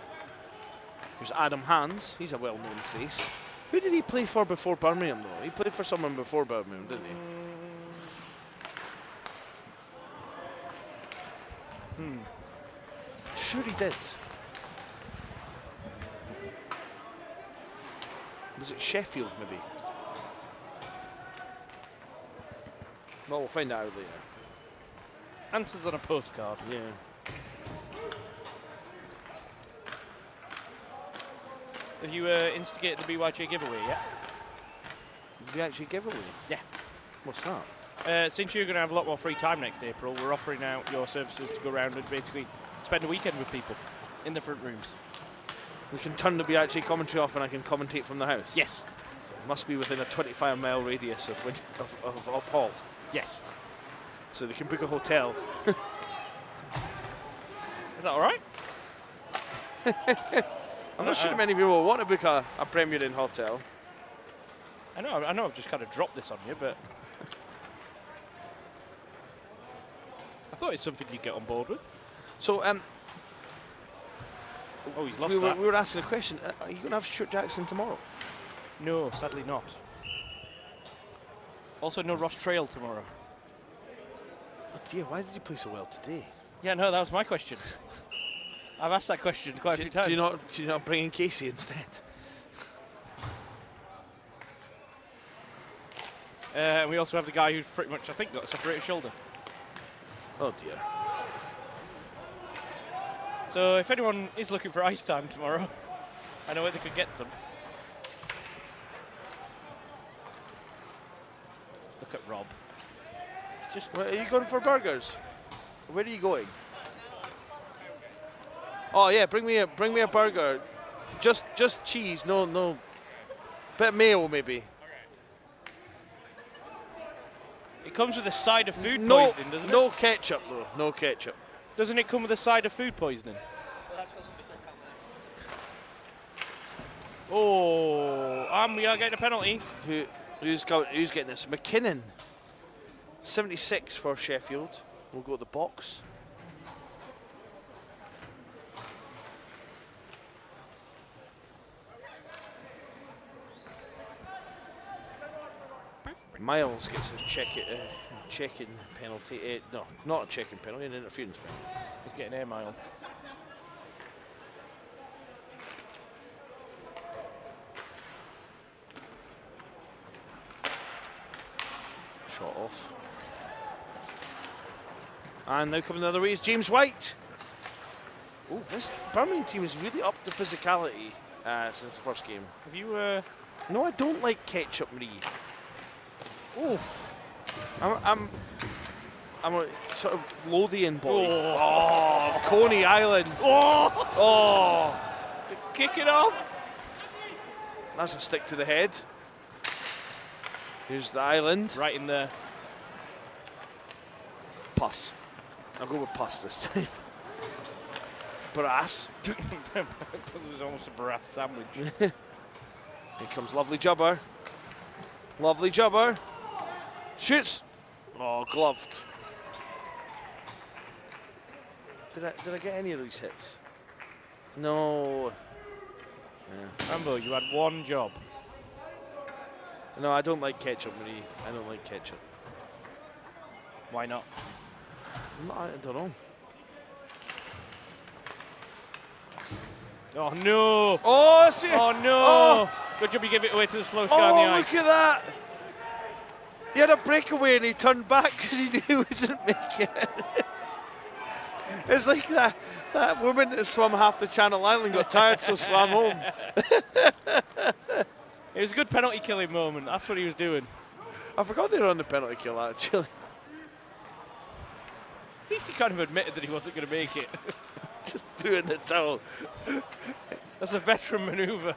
Here's Adam Hands. He's a well-known face. Who did he play for before Birmingham, though? He played for someone before Birmingham, didn't he? Sure he did. Was it Sheffield, maybe? Well, we'll find that out later. Answers on a postcard. Yeah. Have you instigated the BYJ giveaway yet? Did we actually give away? Yeah. What's that? Since you're going to have a lot more free time next April, we're offering out your services to go around and basically spend a weekend with people in the front rooms. We can turn the BHA commentary off and I can commentate from the house? Yes. Must be within a 25-mile radius of Hall. Yes. So they can book a hotel. Is that all right? I'm not sure many people want to book a Premier Inn hotel. I know I've just kind of dropped this on you, but I thought it's something you'd get on board with. So, Oh, he's lost we that. were asking a question. Are you going to have Stuart Jackson tomorrow? No, sadly not. Also, no Ross Trail tomorrow. Oh dear, why did you play so well today? Yeah, no, that was my question. I've asked that question quite a few times. Do you not bring in Casey instead? And we also have the guy who's pretty much, I think, got a separated shoulder. Oh dear. So if anyone is looking for ice time tomorrow, I know where they could get them. Look at Rob. It's just Where, are you going for burgers? Where are you going? Oh yeah, bring me a burger. Just cheese, no. Bit of mayo maybe. it comes with a side of food poisoning, doesn't it? No ketchup though. No ketchup. Doesn't it come with a side of food poisoning? Oh, and we are getting a penalty. Who's getting this? McKinnon. 76 for Sheffield. We'll go to the box. Miles gets his checking penalty. No, not a checking penalty, an interference penalty. He's getting air miles. Shot off. And now coming the other way is James White. Oh, this Birmingham team is really up to physicality since the first game. Have you? No, I don't like ketchup, Marie. Oof. I'm a sort of Lothian boy. Oh, Coney Island. Oh, Kick it off. that's a stick to the head. Here's the island. Right in there. Pus. I'll go with pus this time. Brass. It was almost a brass sandwich. Here comes lovely Jubber. Lovely Jubber. Shoots. Oh, gloved. Did I get any of these hits? No. Yeah. Rambo, you had one job. No, I don't like ketchup, Marie. I don't like ketchup. Why not? No, I don't know. Oh no! Oh, see. Oh no! Oh. Good job you give it away to the slow sky on the Oh, ice. look at that. He had a breakaway and he turned back because he knew he wouldn't make it. It's like that woman that swam half the Channel Island got tired, so swam home. It was a good penalty killing moment. That's what he was doing. I forgot they were on the penalty kill, actually. At least he kind of admitted that he wasn't going to make it. Just threw in the towel. That's a veteran manoeuvre.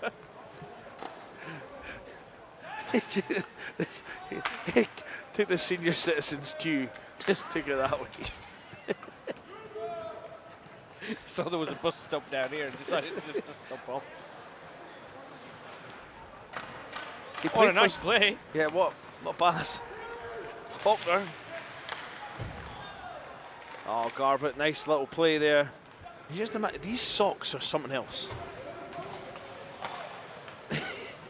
Took the senior citizens cue. Just took it that way. So there was a bus stop down here and decided just to stop off. He What played a nice for- play. Yeah, what pass. Faulkner. Oh, Garbutt, nice little play there. You just imagine, these socks are something else.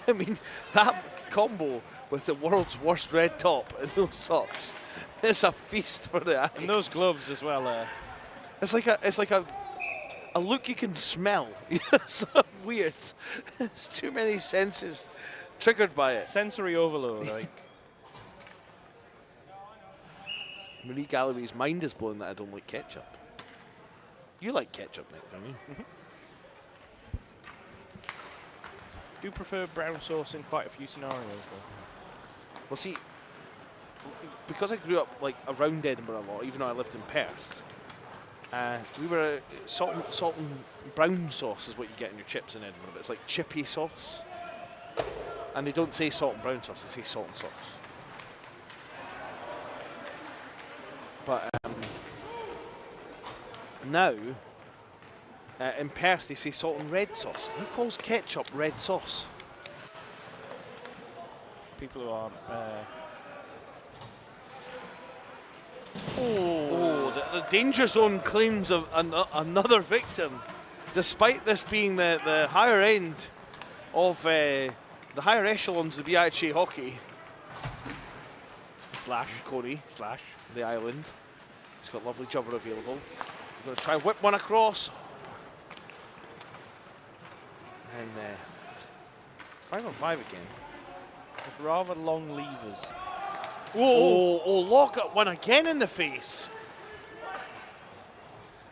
I mean, that combo with the world's worst red top and those socks, it's a feast for the eyes. And those gloves as well. It's like a look you can smell. It's so weird. There's too many senses triggered by it. Sensory overload, like. Marie Galloway's mind is blown that I don't like ketchup. You like ketchup, Nick, don't you? Do prefer brown sauce in quite a few scenarios, though. Well, see, because I grew up like around Edinburgh a lot, even though I lived in Perth, we were salt and brown sauce is what you get in your chips in Edinburgh. But it's like chippy sauce, and they don't say salt and brown sauce; they say salt and sauce. But now, in Perth, they say salt and red sauce. Who calls ketchup red sauce? People who aren't. The danger zone claims of another victim, despite this being the higher end of the higher echelons of the BUIHA hockey. Slash. Corey. Slash. The island. He's got lovely jumper available. He's going to try and whip one across. And 5-on-5 again. With rather long levers. Oh, Lock got one again in the face.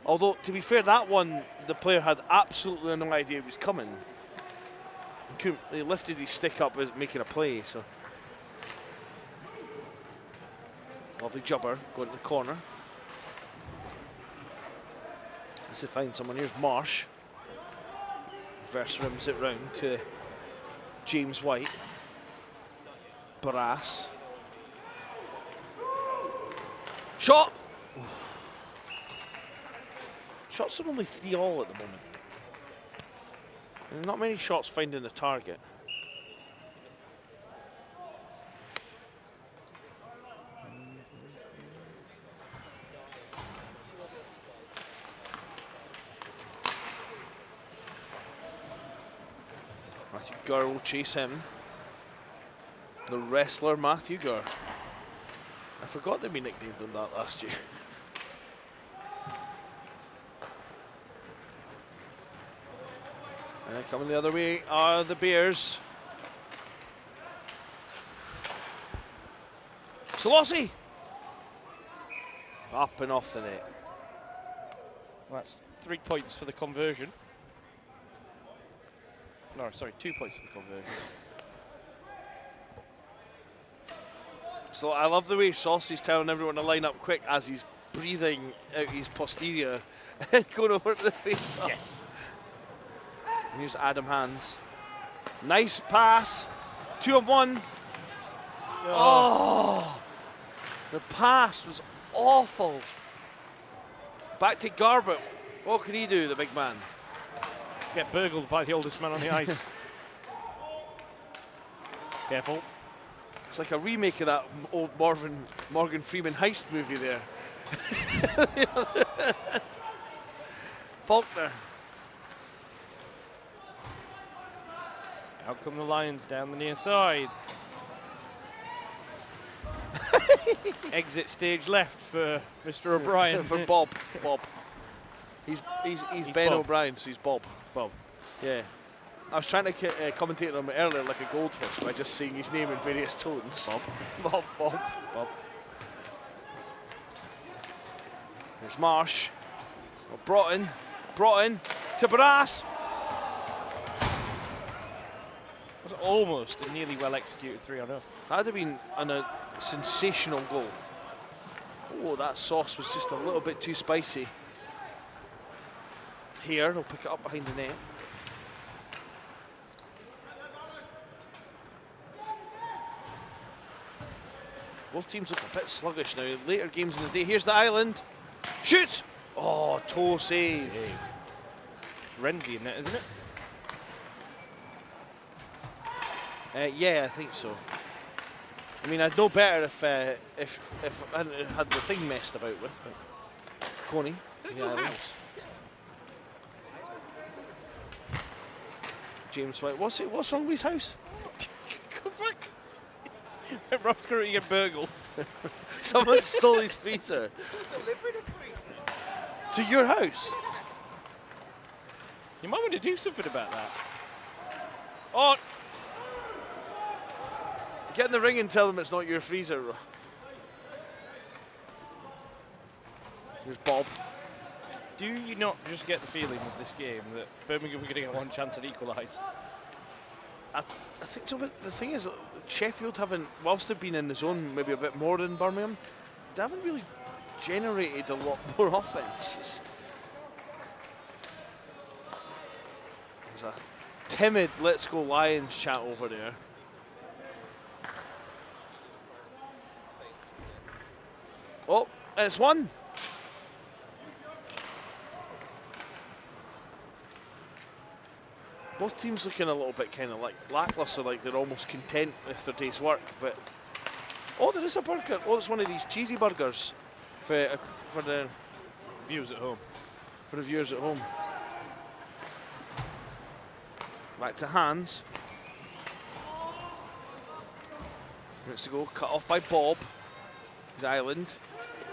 Although, to be fair, that one, the player had absolutely no idea it was coming. He lifted his stick up as making a play, so. Lovely jumper, going to the corner. Let's see, find someone. Here's Marsh. Reverse rims it round to James White. Brass. Shot! Shots are only 3-all at the moment. And not many shots finding the target. Matthew Gurr will chase him. The wrestler Matthew Gurr. I forgot that we nicknamed him that last year. Coming the other way are the Bears. Solossi! Up and off the net. That's 3 points for the conversion. No, sorry, 2 points for the conversion. So I love the way Saucy's telling everyone to line up quick as he's breathing out his posterior and going over to the face off. Yes. And here's Adam Hands. Nice pass. 2-on-1. Oh. The pass was awful. Back to Garbutt. What could he do, the big man? Get burgled by the oldest man on the ice. Careful. It's like a remake of that old Morgan Freeman heist movie there. Faulkner. Out come the Lions down the near side. Exit stage left for Mr. O'Brien. For Bob. He's Ben Bob. O'Brien, so he's Bob. Bob. Yeah. I was trying to commentate on him earlier like a goldfish by just saying his name in various tones. Bob. Bob. There's Marsh. Oh, brought in to Brass. It was almost a nearly well executed 3-0. That would have been a sensational goal. Oh, that sauce was just a little bit too spicy. Here, he'll pick it up behind the net. Both teams look a bit sluggish now. Later games in the day. Here's the island. Shoots! Oh, toe save. Renzi in that, isn't it? Yeah, I think so. I mean, I'd know better if I hadn't had the thing messed about with. But Coney. There's the no island. house. James White. What's wrong with his house? Go back. Rob's currently get burgled. Someone stole his freezer. To your house? You might want to do something about that. Oh, Get in the ring and tell them it's not your freezer. Here's Bob. Do you not just get the feeling with this game that Birmingham are going to get one chance at equalise? I think so, but the thing is, Sheffield haven't, whilst they've been in the zone maybe a bit more than Birmingham, they haven't really generated a lot more offence. There's a timid "Let's Go Lions" chat over there. Oh, and it's one. Both teams looking a little bit kind of like lacklustre, like they're almost content with their day's work. But oh, there is a burger. Oh, it's one of these cheesy burgers for the Viewers at home. for the viewers at home. Back to Hans. Minutes to go. Cut off by Bob. The island.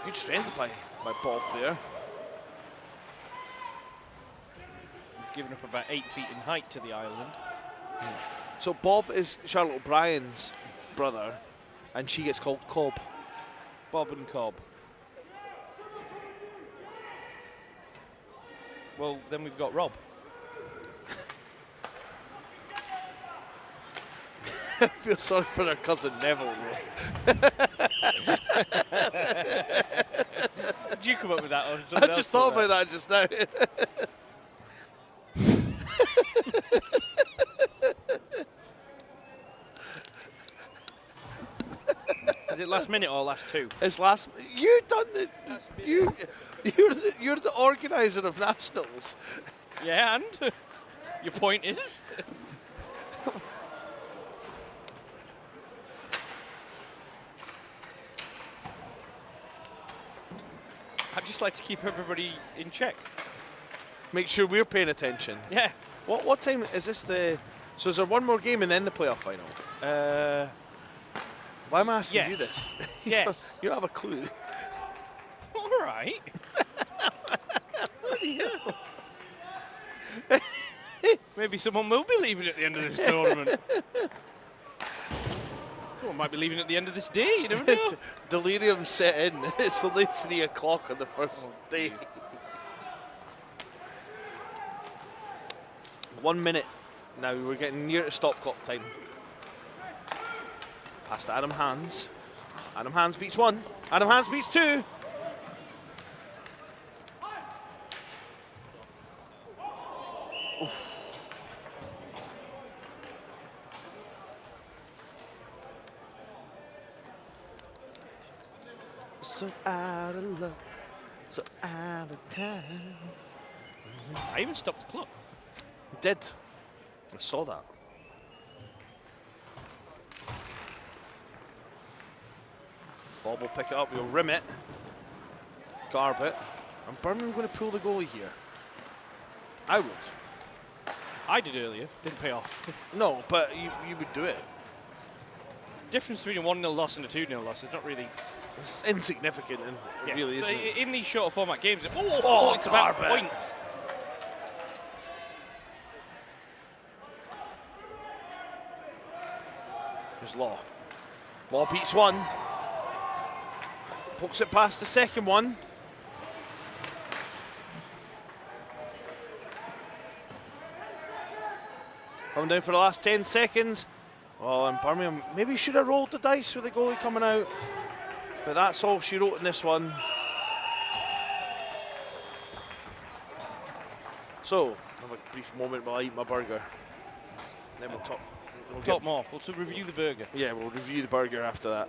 Good strength by Bob there. He's given up about 8 feet in height to the island. So Bob is Charlotte O'Brien's brother, and she gets called Cobb. Bob and Cobb. Well, then we've got Rob. I feel sorry for her cousin Neville, though. Did you come up with that? Or I someone else just thought thought about that just now. Is it last minute or last two? It's last. You done the. You're the organizer of nationals. Yeah, and your point is? I'd just like to keep everybody in check. Make sure we're paying attention. Yeah. What time is this? So is there one more game and then the playoff final? Why am I asking you this? Yes. You don't have a clue. All right. Maybe someone will be leaving at the end of this tournament. Someone might be leaving at the end of this day, you never know. Delirium set in. It's only 3 o'clock on the first day. 1 minute. Now we're getting near to stop clock time. Past Adam Hans. Adam Hans beats 1. Adam Hans beats 2. Oof. So out of love, so out of time. I even stopped the clock. Did. I saw that. Bob will pick it up, we'll rim it. Garb it. And Birmingham going to pull the goalie here. I would. I did earlier. Didn't pay off. No, but you would do it. Difference between a 1-0 loss and a 2-0 loss is not really... It's insignificant, and it really so isn't. in these shorter format games, it's God, about bet. points. There's Law. Law beats 1. Pokes it past the second one. Coming down for the last 10 seconds. Oh, and Birmingham maybe should have rolled the dice with the goalie coming out. But that's all she wrote in this one. So, have a brief moment while I eat my burger. Then we'll talk. We'll Talk more. Well, to review the burger. Yeah, we'll review the burger after that.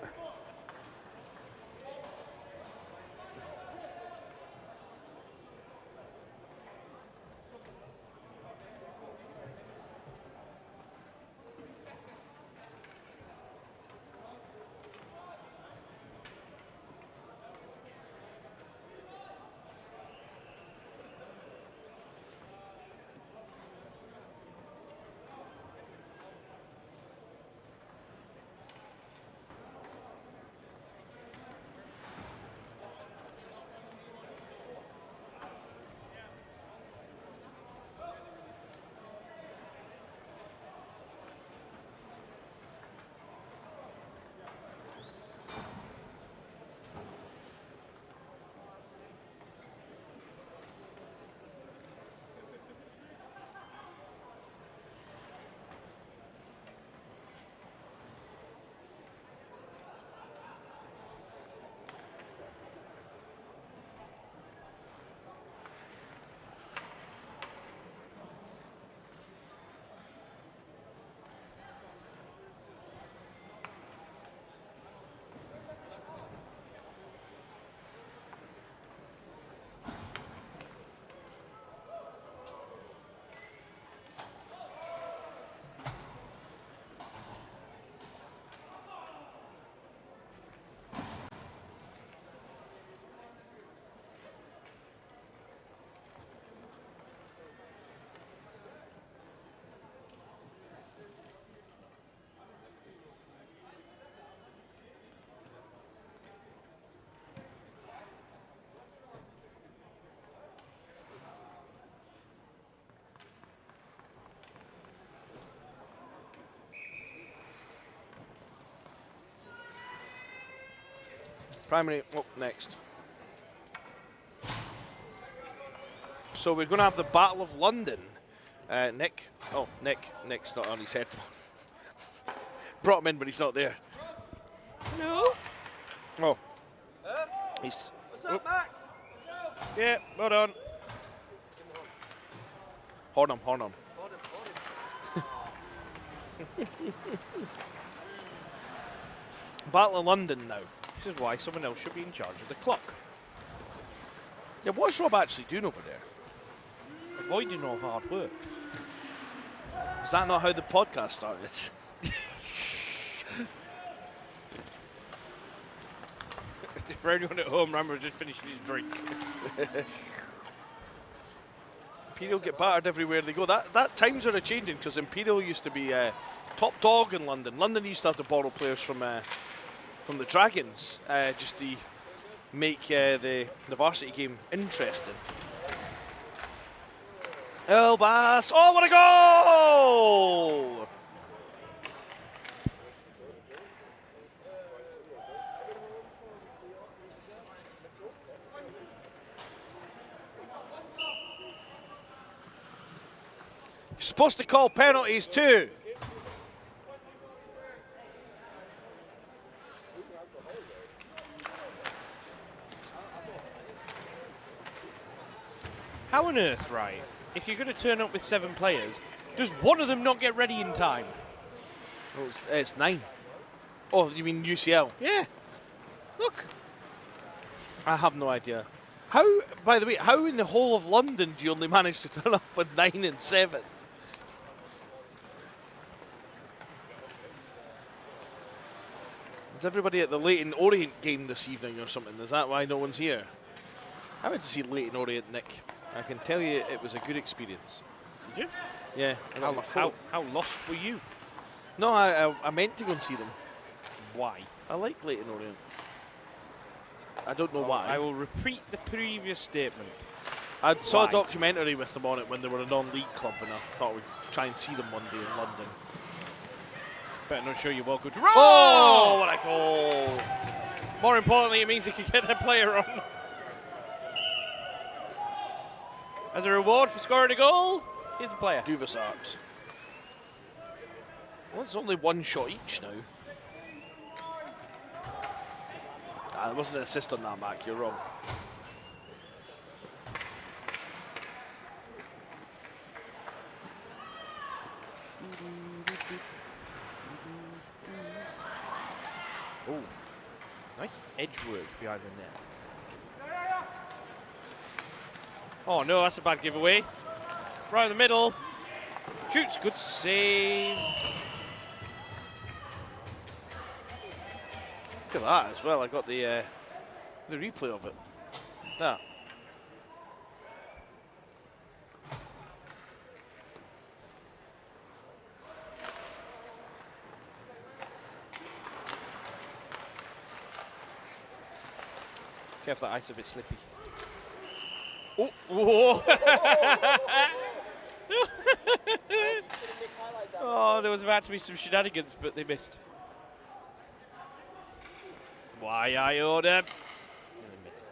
Primary up next. So we're going to have the Battle of London. Nick. Oh, Nick's not on his headphone. Brought him in, but he's not there. No. Oh. He's. What's up, Max? Yeah, hold on. Horn him. Battle of London now. This is why someone else should be in charge of the clock. Yeah, what's Rob actually doing over there? Avoiding all hard work. Is that not how the podcast started? For anyone at home, remember, just finishing his drink. Imperial get battered everywhere they go. That times are changing because Imperial used to be top dog in London. London used to have to borrow players from the Dragons just to make the varsity game interesting. Elbas! Oh, what a goal! You're supposed to call penalties too. How on earth, right, if you're going to turn up with 7 players, does one of them not get ready in time? Well, it's 9. Oh, you mean UCL? Yeah. Look. I have no idea. How, by the way, how in the whole of London do you only manage to turn up with 9 and 7? Is everybody at the Leighton Orient game this evening or something? Is that why no one's here? I went to see Leighton Orient, Nick. I can tell you it was a good experience. Did you? Yeah. I got my phone. How lost were you? No, I meant to go and see them. Why? I like Leighton Orient. I don't know why. I will repeat the previous statement. I saw Why? a documentary with them on it when they were a non-league club, and I thought we'd try and see them one day in London. Better not show you well good. Oh, what a goal! More importantly, it means they can get their player on. As a reward for scoring a goal, here's the player. Duvasart. Well, it's only one shot each now. There wasn't an assist on that, Mac. You're wrong. Oh, nice edge work behind the net. Oh no, that's a bad giveaway. Right in the middle. Shoots, good save. Look at that as well. I got the replay of it. That. Careful, that ice is a bit slippy. Oh, whoa. Oh, there was about to be some shenanigans, but they missed. Why I order? They missed.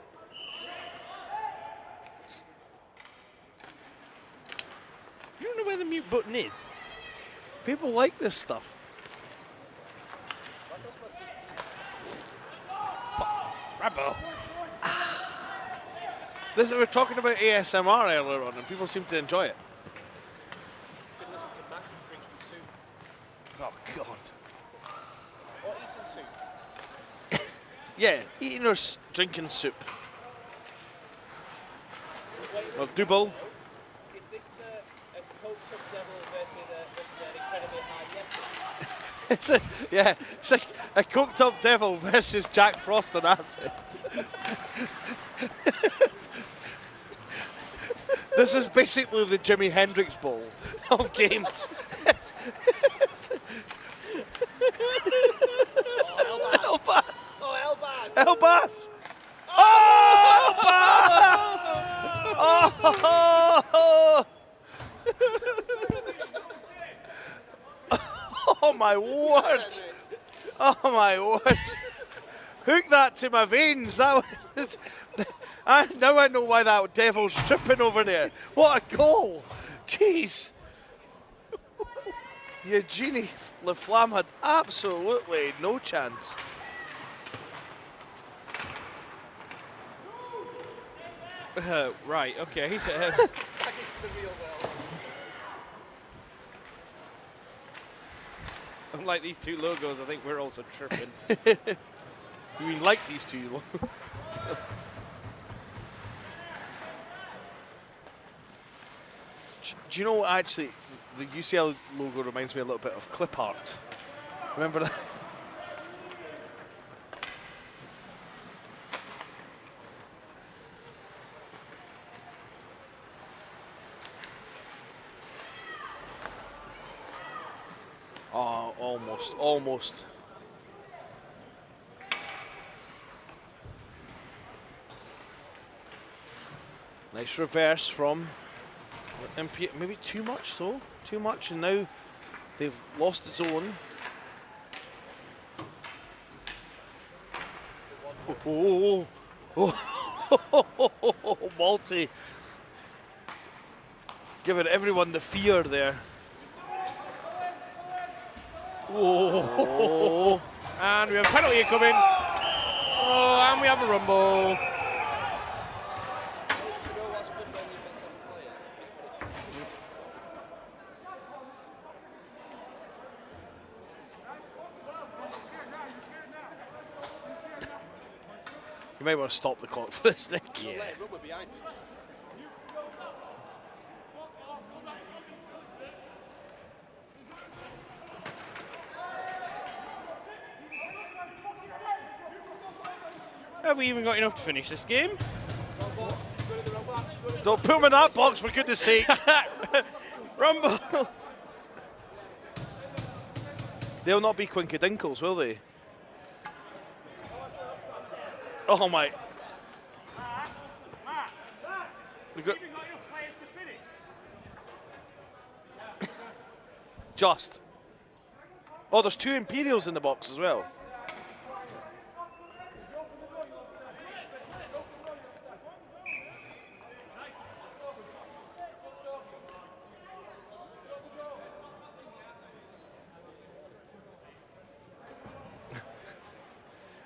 You don't know where the mute button is? People like this stuff. Bravo. We were talking about ASMR earlier on, and people seem to enjoy it. Should listen to Mac drinking soup. Oh God. Or eating soup. Yeah, eating or drinking soup. Or double. Is this a coach of devil versus an incredibly hard yes? It's it's like a cooked up devil versus Jack Frost and acid. This is basically the Jimi Hendrix Bowl of games. Elbas! Oh, Elbas! Elbas! Oh, Elbas! Oh! Oh my word! Oh my word! Hook that to my veins. That was now I know why that devil's tripping over there. What a goal! Jeez. Eugenie Laflamme had absolutely no chance. Right, okay. Back into the real world. Unlike these two logos, I think we're also tripping. You mean like these two? Do you know, actually, the UCL logo reminds me a little bit of clip art. Remember that? Oh, almost, almost. Nice reverse from MP. Maybe too much, though. Too much, and now they've lost the zone. Oh, Malty. Giving everyone the fear there. Oh. And we have a penalty coming. Oh, and we have a rumble. You might want to stop the clock for this, Nick. Yeah. Rubber behind. Have we even got enough to finish this game? Don't put him in that box, for goodness sake. Rumble! They'll not be Quinkadinkles, will they? Oh my. We got just. Oh, there's two Imperials in the box as well.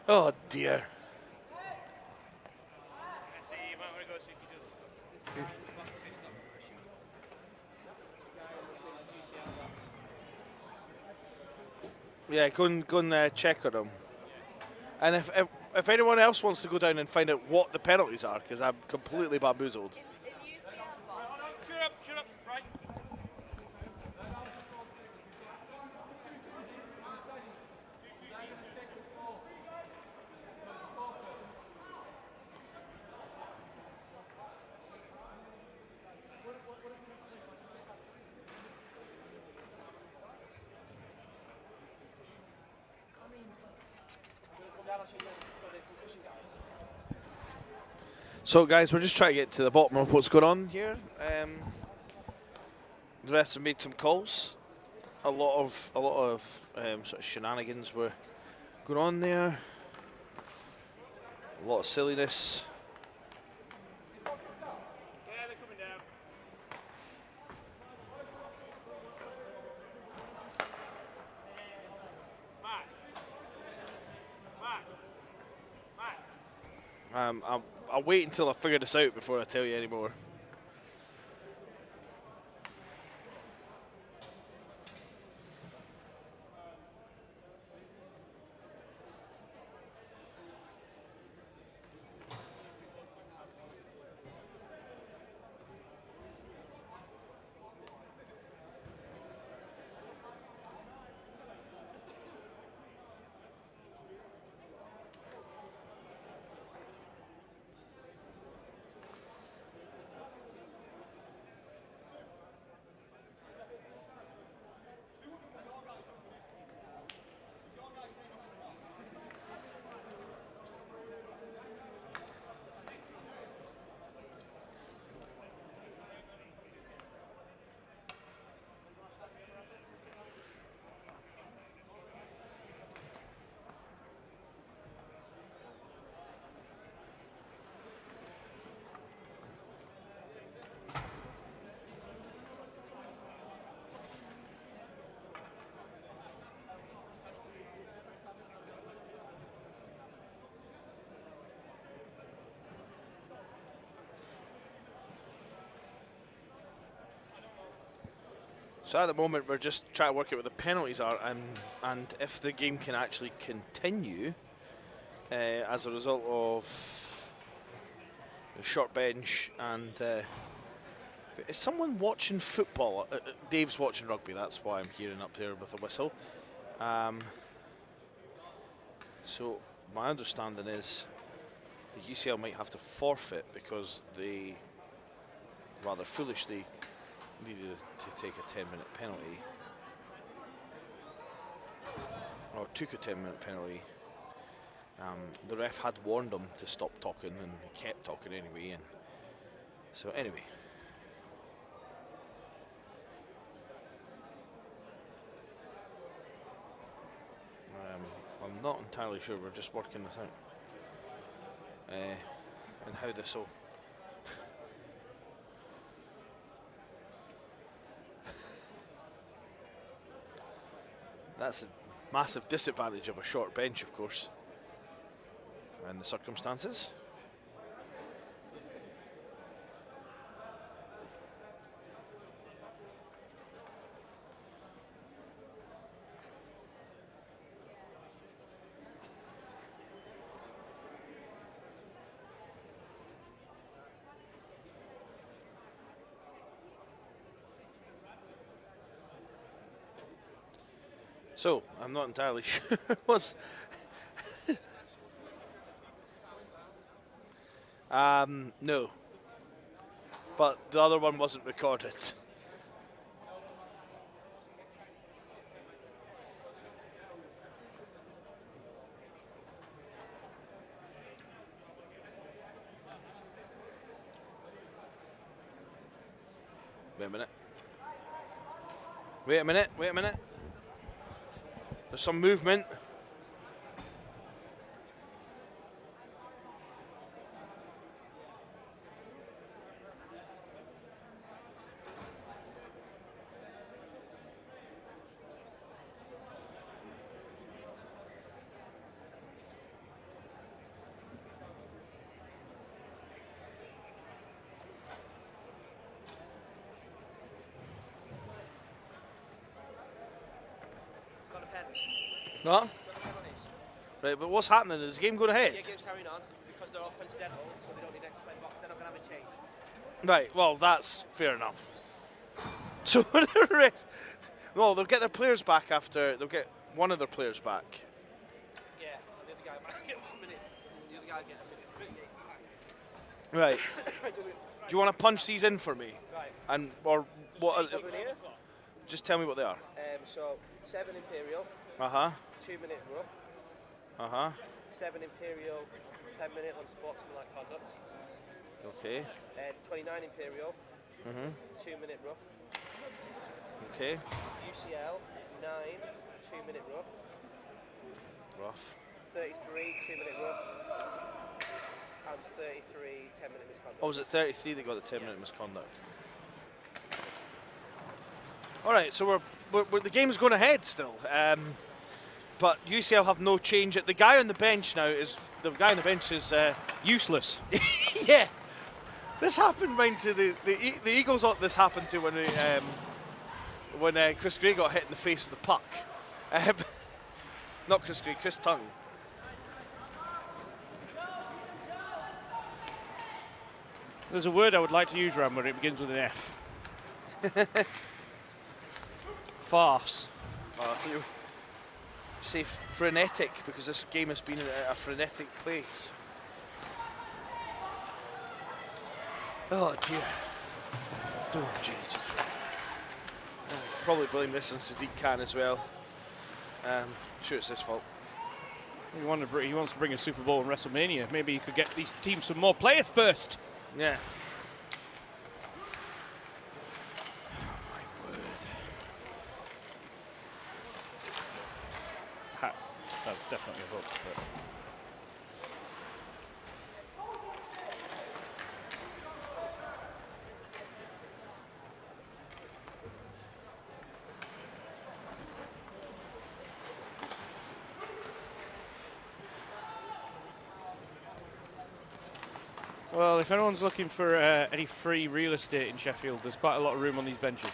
Oh dear. Yeah, go and check on them. And if anyone else wants to go down and find out what the penalties are, because I'm completely bamboozled. Shut up, right. So, guys, we're just trying to get to the bottom of what's going on here. The rest have made some calls. A lot of sort of shenanigans were going on there. A lot of silliness. Yeah, they're coming down. I'll wait until I figure this out before I tell you any more. So at the moment, we're just trying to work out what the penalties are, and if the game can actually continue as a result of the short bench. And is someone watching football? Dave's watching rugby. That's why I'm hearing up there with a whistle. So my understanding is the UCL might have to forfeit because they rather foolishly needed to take a 10-minute penalty, or took a 10-minute penalty. The ref had warned them to stop talking, and he kept talking anyway. And so anyway, I'm not entirely sure. We're just working this out, and how this will. That's a massive disadvantage of a short bench, of course, and the circumstances. So, I'm not entirely sure what's... no. But the other one wasn't recorded. Wait a minute. Wait a minute, wait a minute. There's some movement. Got a pens. No? Got the penalties. Right, but what's happening? Is the game going ahead? Yeah, game's carrying on because they're all coincidental, so they don't need extra play box. They're not going to have a change. Right, well, that's fair enough. So the rest, well, they'll get their players back after, they'll get one of their players back. Yeah, and the other guy might get 1 minute. The other guy will get a minute. Right. Do you want to punch these in for me? Right. And, or what, Over here. just tell me what they are. So 7 Imperial, Uh-huh, 2 minute rough, uh-huh, 7 Imperial, 10 minute unsportsmanlike conduct, okay, 29 Imperial, mm-hmm, 2 minute rough, okay, UCL, 9, 2 minute rough, rough. 33, 2 minute rough, and 33, 10 minute misconduct. Oh, was it 33 that got the 10-minute misconduct? All right, so we're the game's going ahead still, but UCL have no change. The guy on the bench now is Useless. yeah. This happened right to the Eagles. This happened to when Chris Gray got hit in the face with the puck. Not Chris Gray, Chris Tongue. There's a word I would like to use, Ram, where it begins with an F. Farce. I thought you say frenetic, because this game has been a frenetic place. Oh dear. Oh, Jesus. Probably blame this on Sadiq Khan as well. Sure, it's his fault. He wants to bring a Super Bowl in WrestleMania. Maybe he could get these teams some more players first. Yeah. That's definitely a hook. But well, if anyone's looking for any free real estate in Sheffield, there's quite a lot of room on these benches.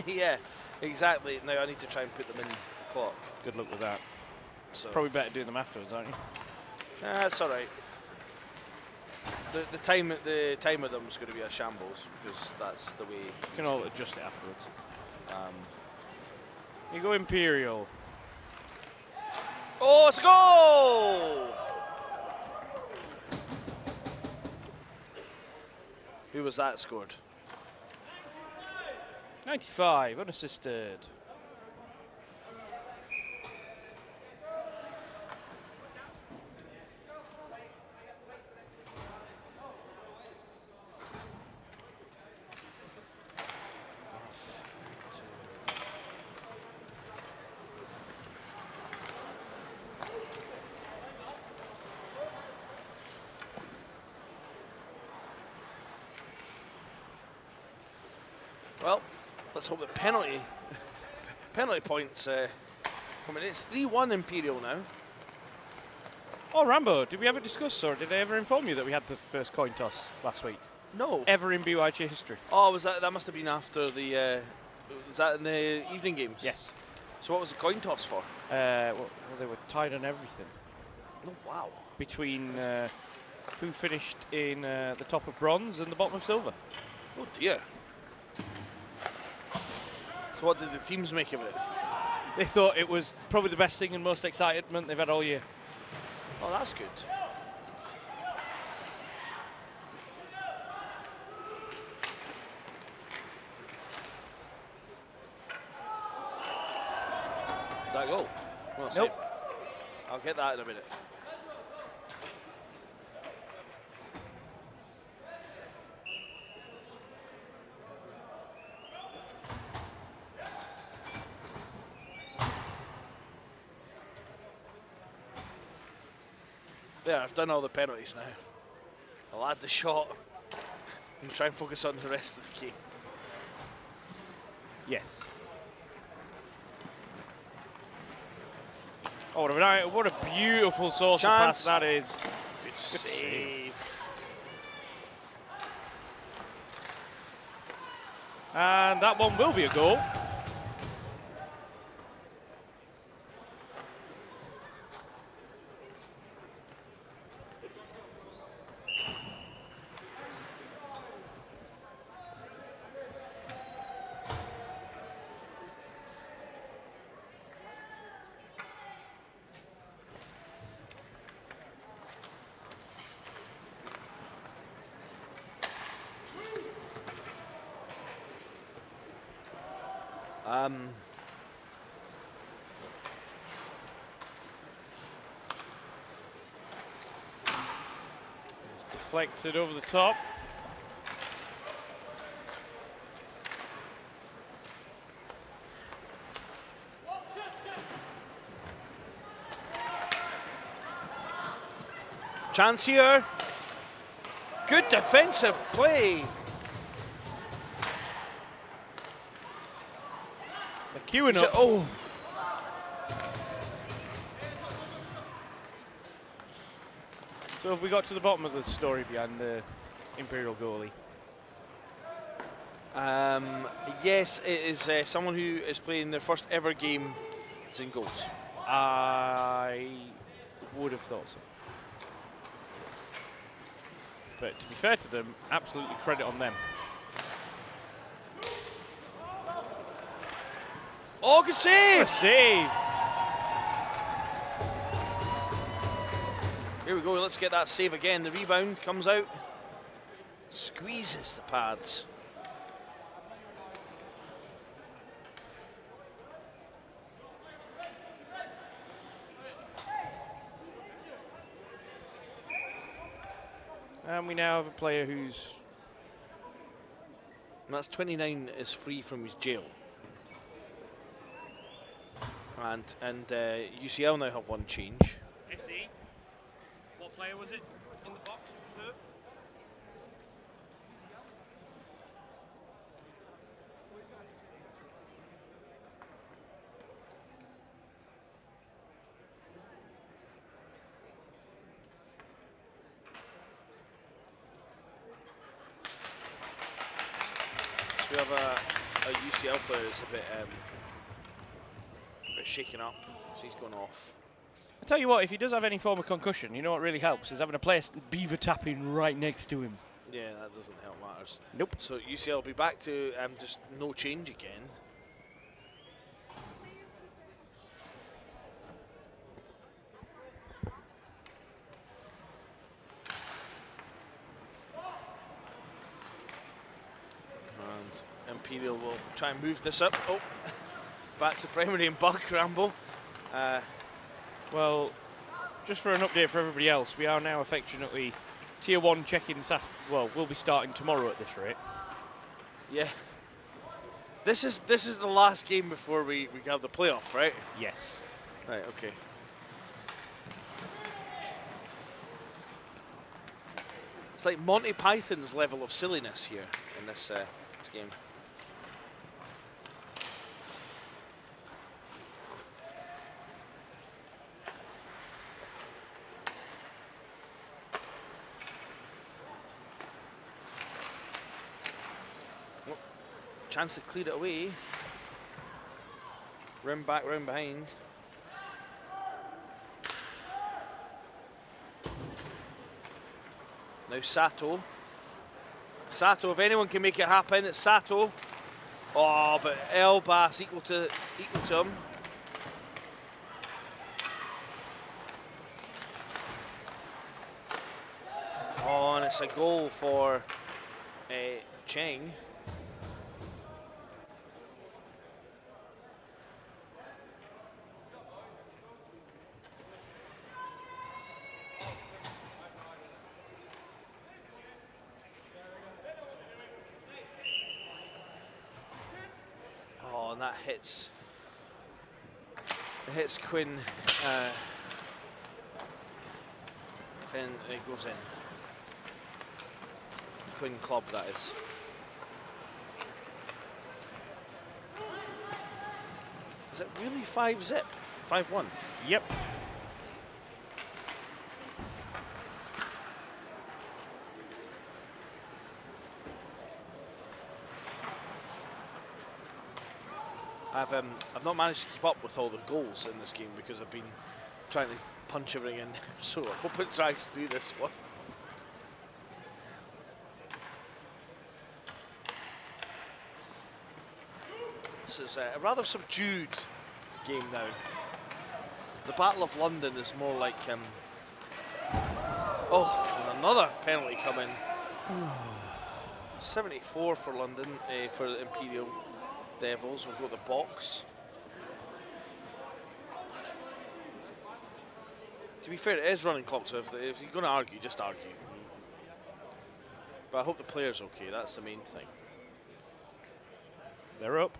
Yeah, exactly. Now I need to try and put them in the clock. Good luck with that. So Probably better doing them afterwards, aren't you? that's all right. The time of them is going to be a shambles because that's the way. You can all adjust it afterwards. Um, You go Imperial. oh, it's a goal! Who was that scored? 95, unassisted. Well, let's hope that penalty points. I mean, it's 3-1 Imperial now. Oh, Rambo, did we ever discuss, or did I ever inform you that we had the first coin toss last week? No. Ever in BUIHA history? Oh, was that? That must have been after the. Was that in the evening games? Yes. So what was the coin toss for? Well, they were tied on everything. Oh wow. Between who finished in the top of bronze and the bottom of silver. Oh dear. So what did the teams make of it? They thought it was probably the best thing and most excitement they've had all year. Oh, that's good. That goal? Well, Nope. I'll get that in a minute. There, I've done all the penalties now. I'll add the shot and try and focus on the rest of the game. Yes. Oh, what a beautiful saucer pass Chance. that is. Good save. And that one will be a goal. It's deflected over the top. Chance here. Good defensive play. They're queuing up. Oh. So have we got to the bottom of the story behind the Imperial goalie? Yes, it is someone who is playing their first ever game as in goals. I would have thought so. But to be fair to them, absolutely credit on them. Oh, good save! What a save! Here we go, let's get that save again. The rebound comes out, squeezes the pads. And we now have a player who's... And that's 29 is free from his jail. And UCL now have one change. SE? What player was it in the box? Who was hurt? So we have a UCL player is a bit shaken up, so he's gone off. I tell you what, if he does have any form of concussion, you know what really helps is having a player beaver tapping right next to him. Yeah, that doesn't help matters. Nope. So UCL will be back to just no change again. And Imperial will try and move this up. Oh, back to primary and bug ramble. Well, just for an update for everybody else, we are now affectionately Tier 1 check-in well, we'll be starting tomorrow at this rate. Yeah. This is the last game before we have the playoff, right? Yes. Right, okay. It's like Monty Python's level of silliness here in this game. Oh, chance to clear it away. Round back, round behind. Now Sato. Sato, if anyone can make it happen, it's Sato. Oh, but Elbas equal to him. Oh, and it's a goal for Cheng. And that hits. It hits Quinn, and it goes in. Quinn Club, that is. Is it really 5-zip? 5-1. Yep. I've not managed to keep up with all the goals in this game because I've been trying to punch everything in. So I hope it drags through this one. This is a rather subdued game now. The Battle of London is more like oh, and another penalty coming. 74 for London, for the Imperial Devils. We'll go to the box. To be fair, it is running clock, so if you're going to argue, just argue. But I hope the player's okay, that's the main thing. They're up.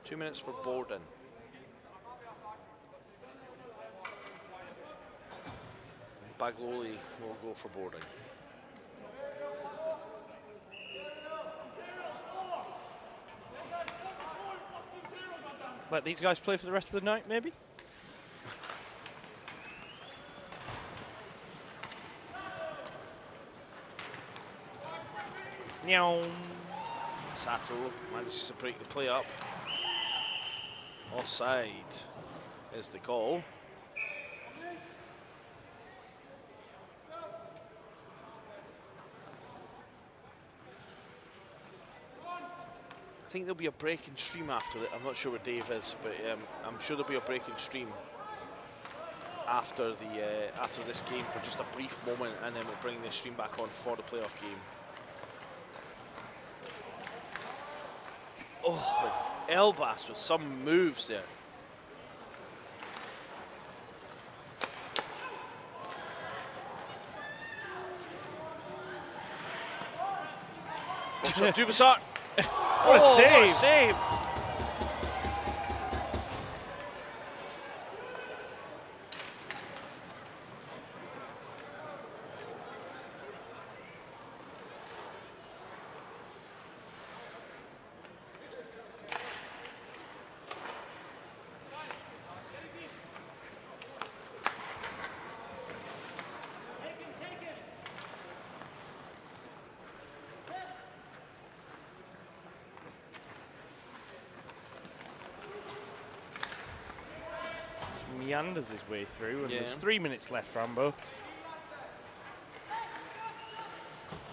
2 minutes for Borden. Bagloli will go for Borden. Let these guys play for the rest of the night, maybe? Meow. Sato manages to break the play up. Offside is the call. I think there'll be a break in stream after that. I'm not sure where Dave is, but I'm sure there'll be a break in stream after this game for just a brief moment, and then we'll bring the stream back on for the playoff game. Oh, Elbas with some moves there. Duvasart. What a save! What a save! meanders his way through, and Yeah. there's 3 minutes left, Rambo. I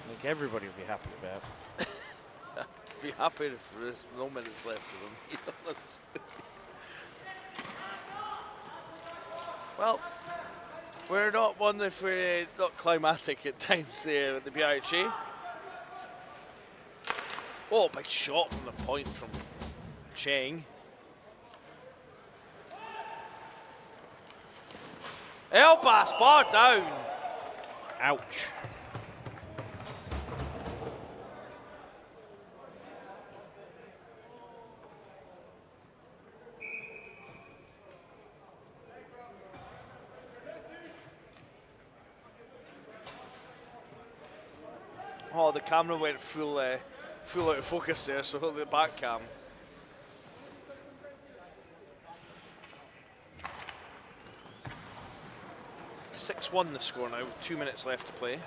think everybody will be happy about. Be happy if there's no minutes left of them. You know, well, we're not one if we're not climatic at times there at the BUIHA. Oh, big shot from the point from Cheng. Elbass bar down. Ouch. Oh, the camera went full out of focus there, so the back cam. (6-1) the score now, with 2 minutes left to play.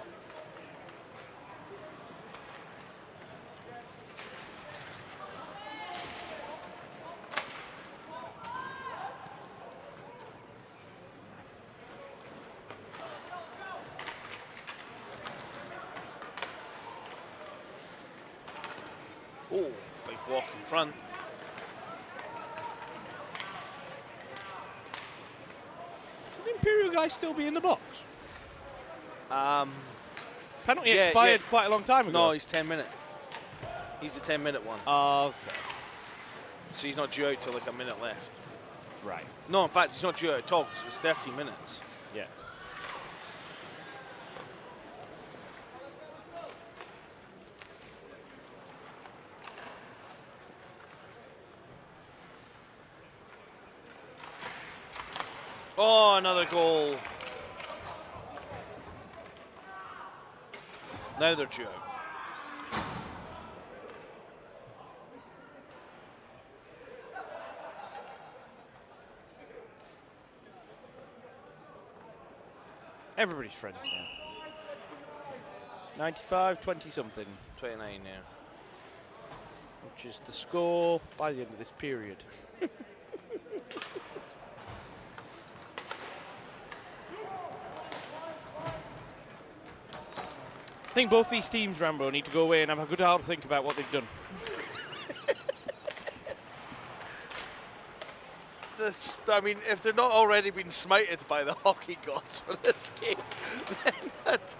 Oh, big block in front. Could the Imperial guy still be in the box? Penalty yeah, expired yeah. quite a long time ago. No, he's 10-minute. He's the 10-minute one. Okay. So he's not due out till like a minute left. Right. No, in fact, he's not due out at all because it was 30 minutes. Yeah. Oh, another goal. Now they're due out. Everybody's friends now. 95, 20 something, 29 now. which is the score by the end of this period. I think both these teams, Rambo, need to go away and have a good hard think about what they've done. I mean, if they're not already been smited by the hockey gods for this game, then that's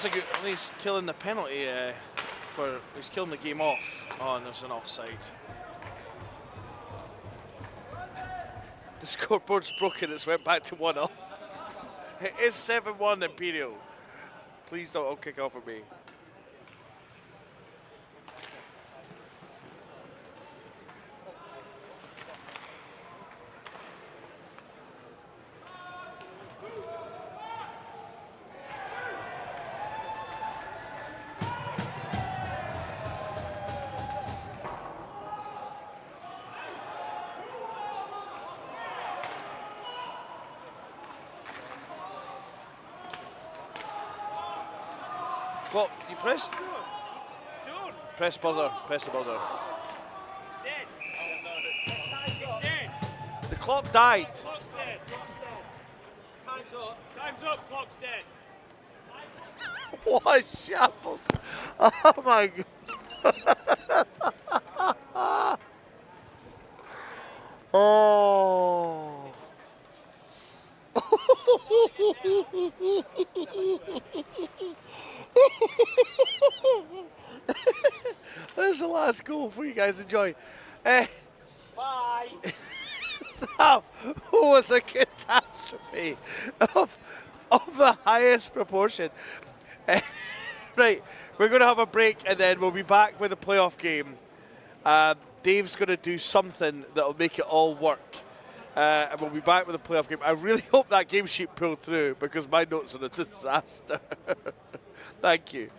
a good. He's killing the penalty he's killing the game off. Oh, and there's an offside. The scoreboard's broken. It's went back to 1-0. It is 7-1 Imperial. Please don't all kick off at me. Well, you press the buzzer. The clock died. Time's up, clock's dead. What shambles. Oh my god. Oh. This is the last goal for you guys. Enjoy. Bye. That was a catastrophe of the highest proportion. Right, we're going to have a break and then we'll be back with a playoff game. Dave's going to do something that will make it all work. And we'll be back with a playoff game. I really hope that game sheet pulled through because my notes are a disaster. Thank you.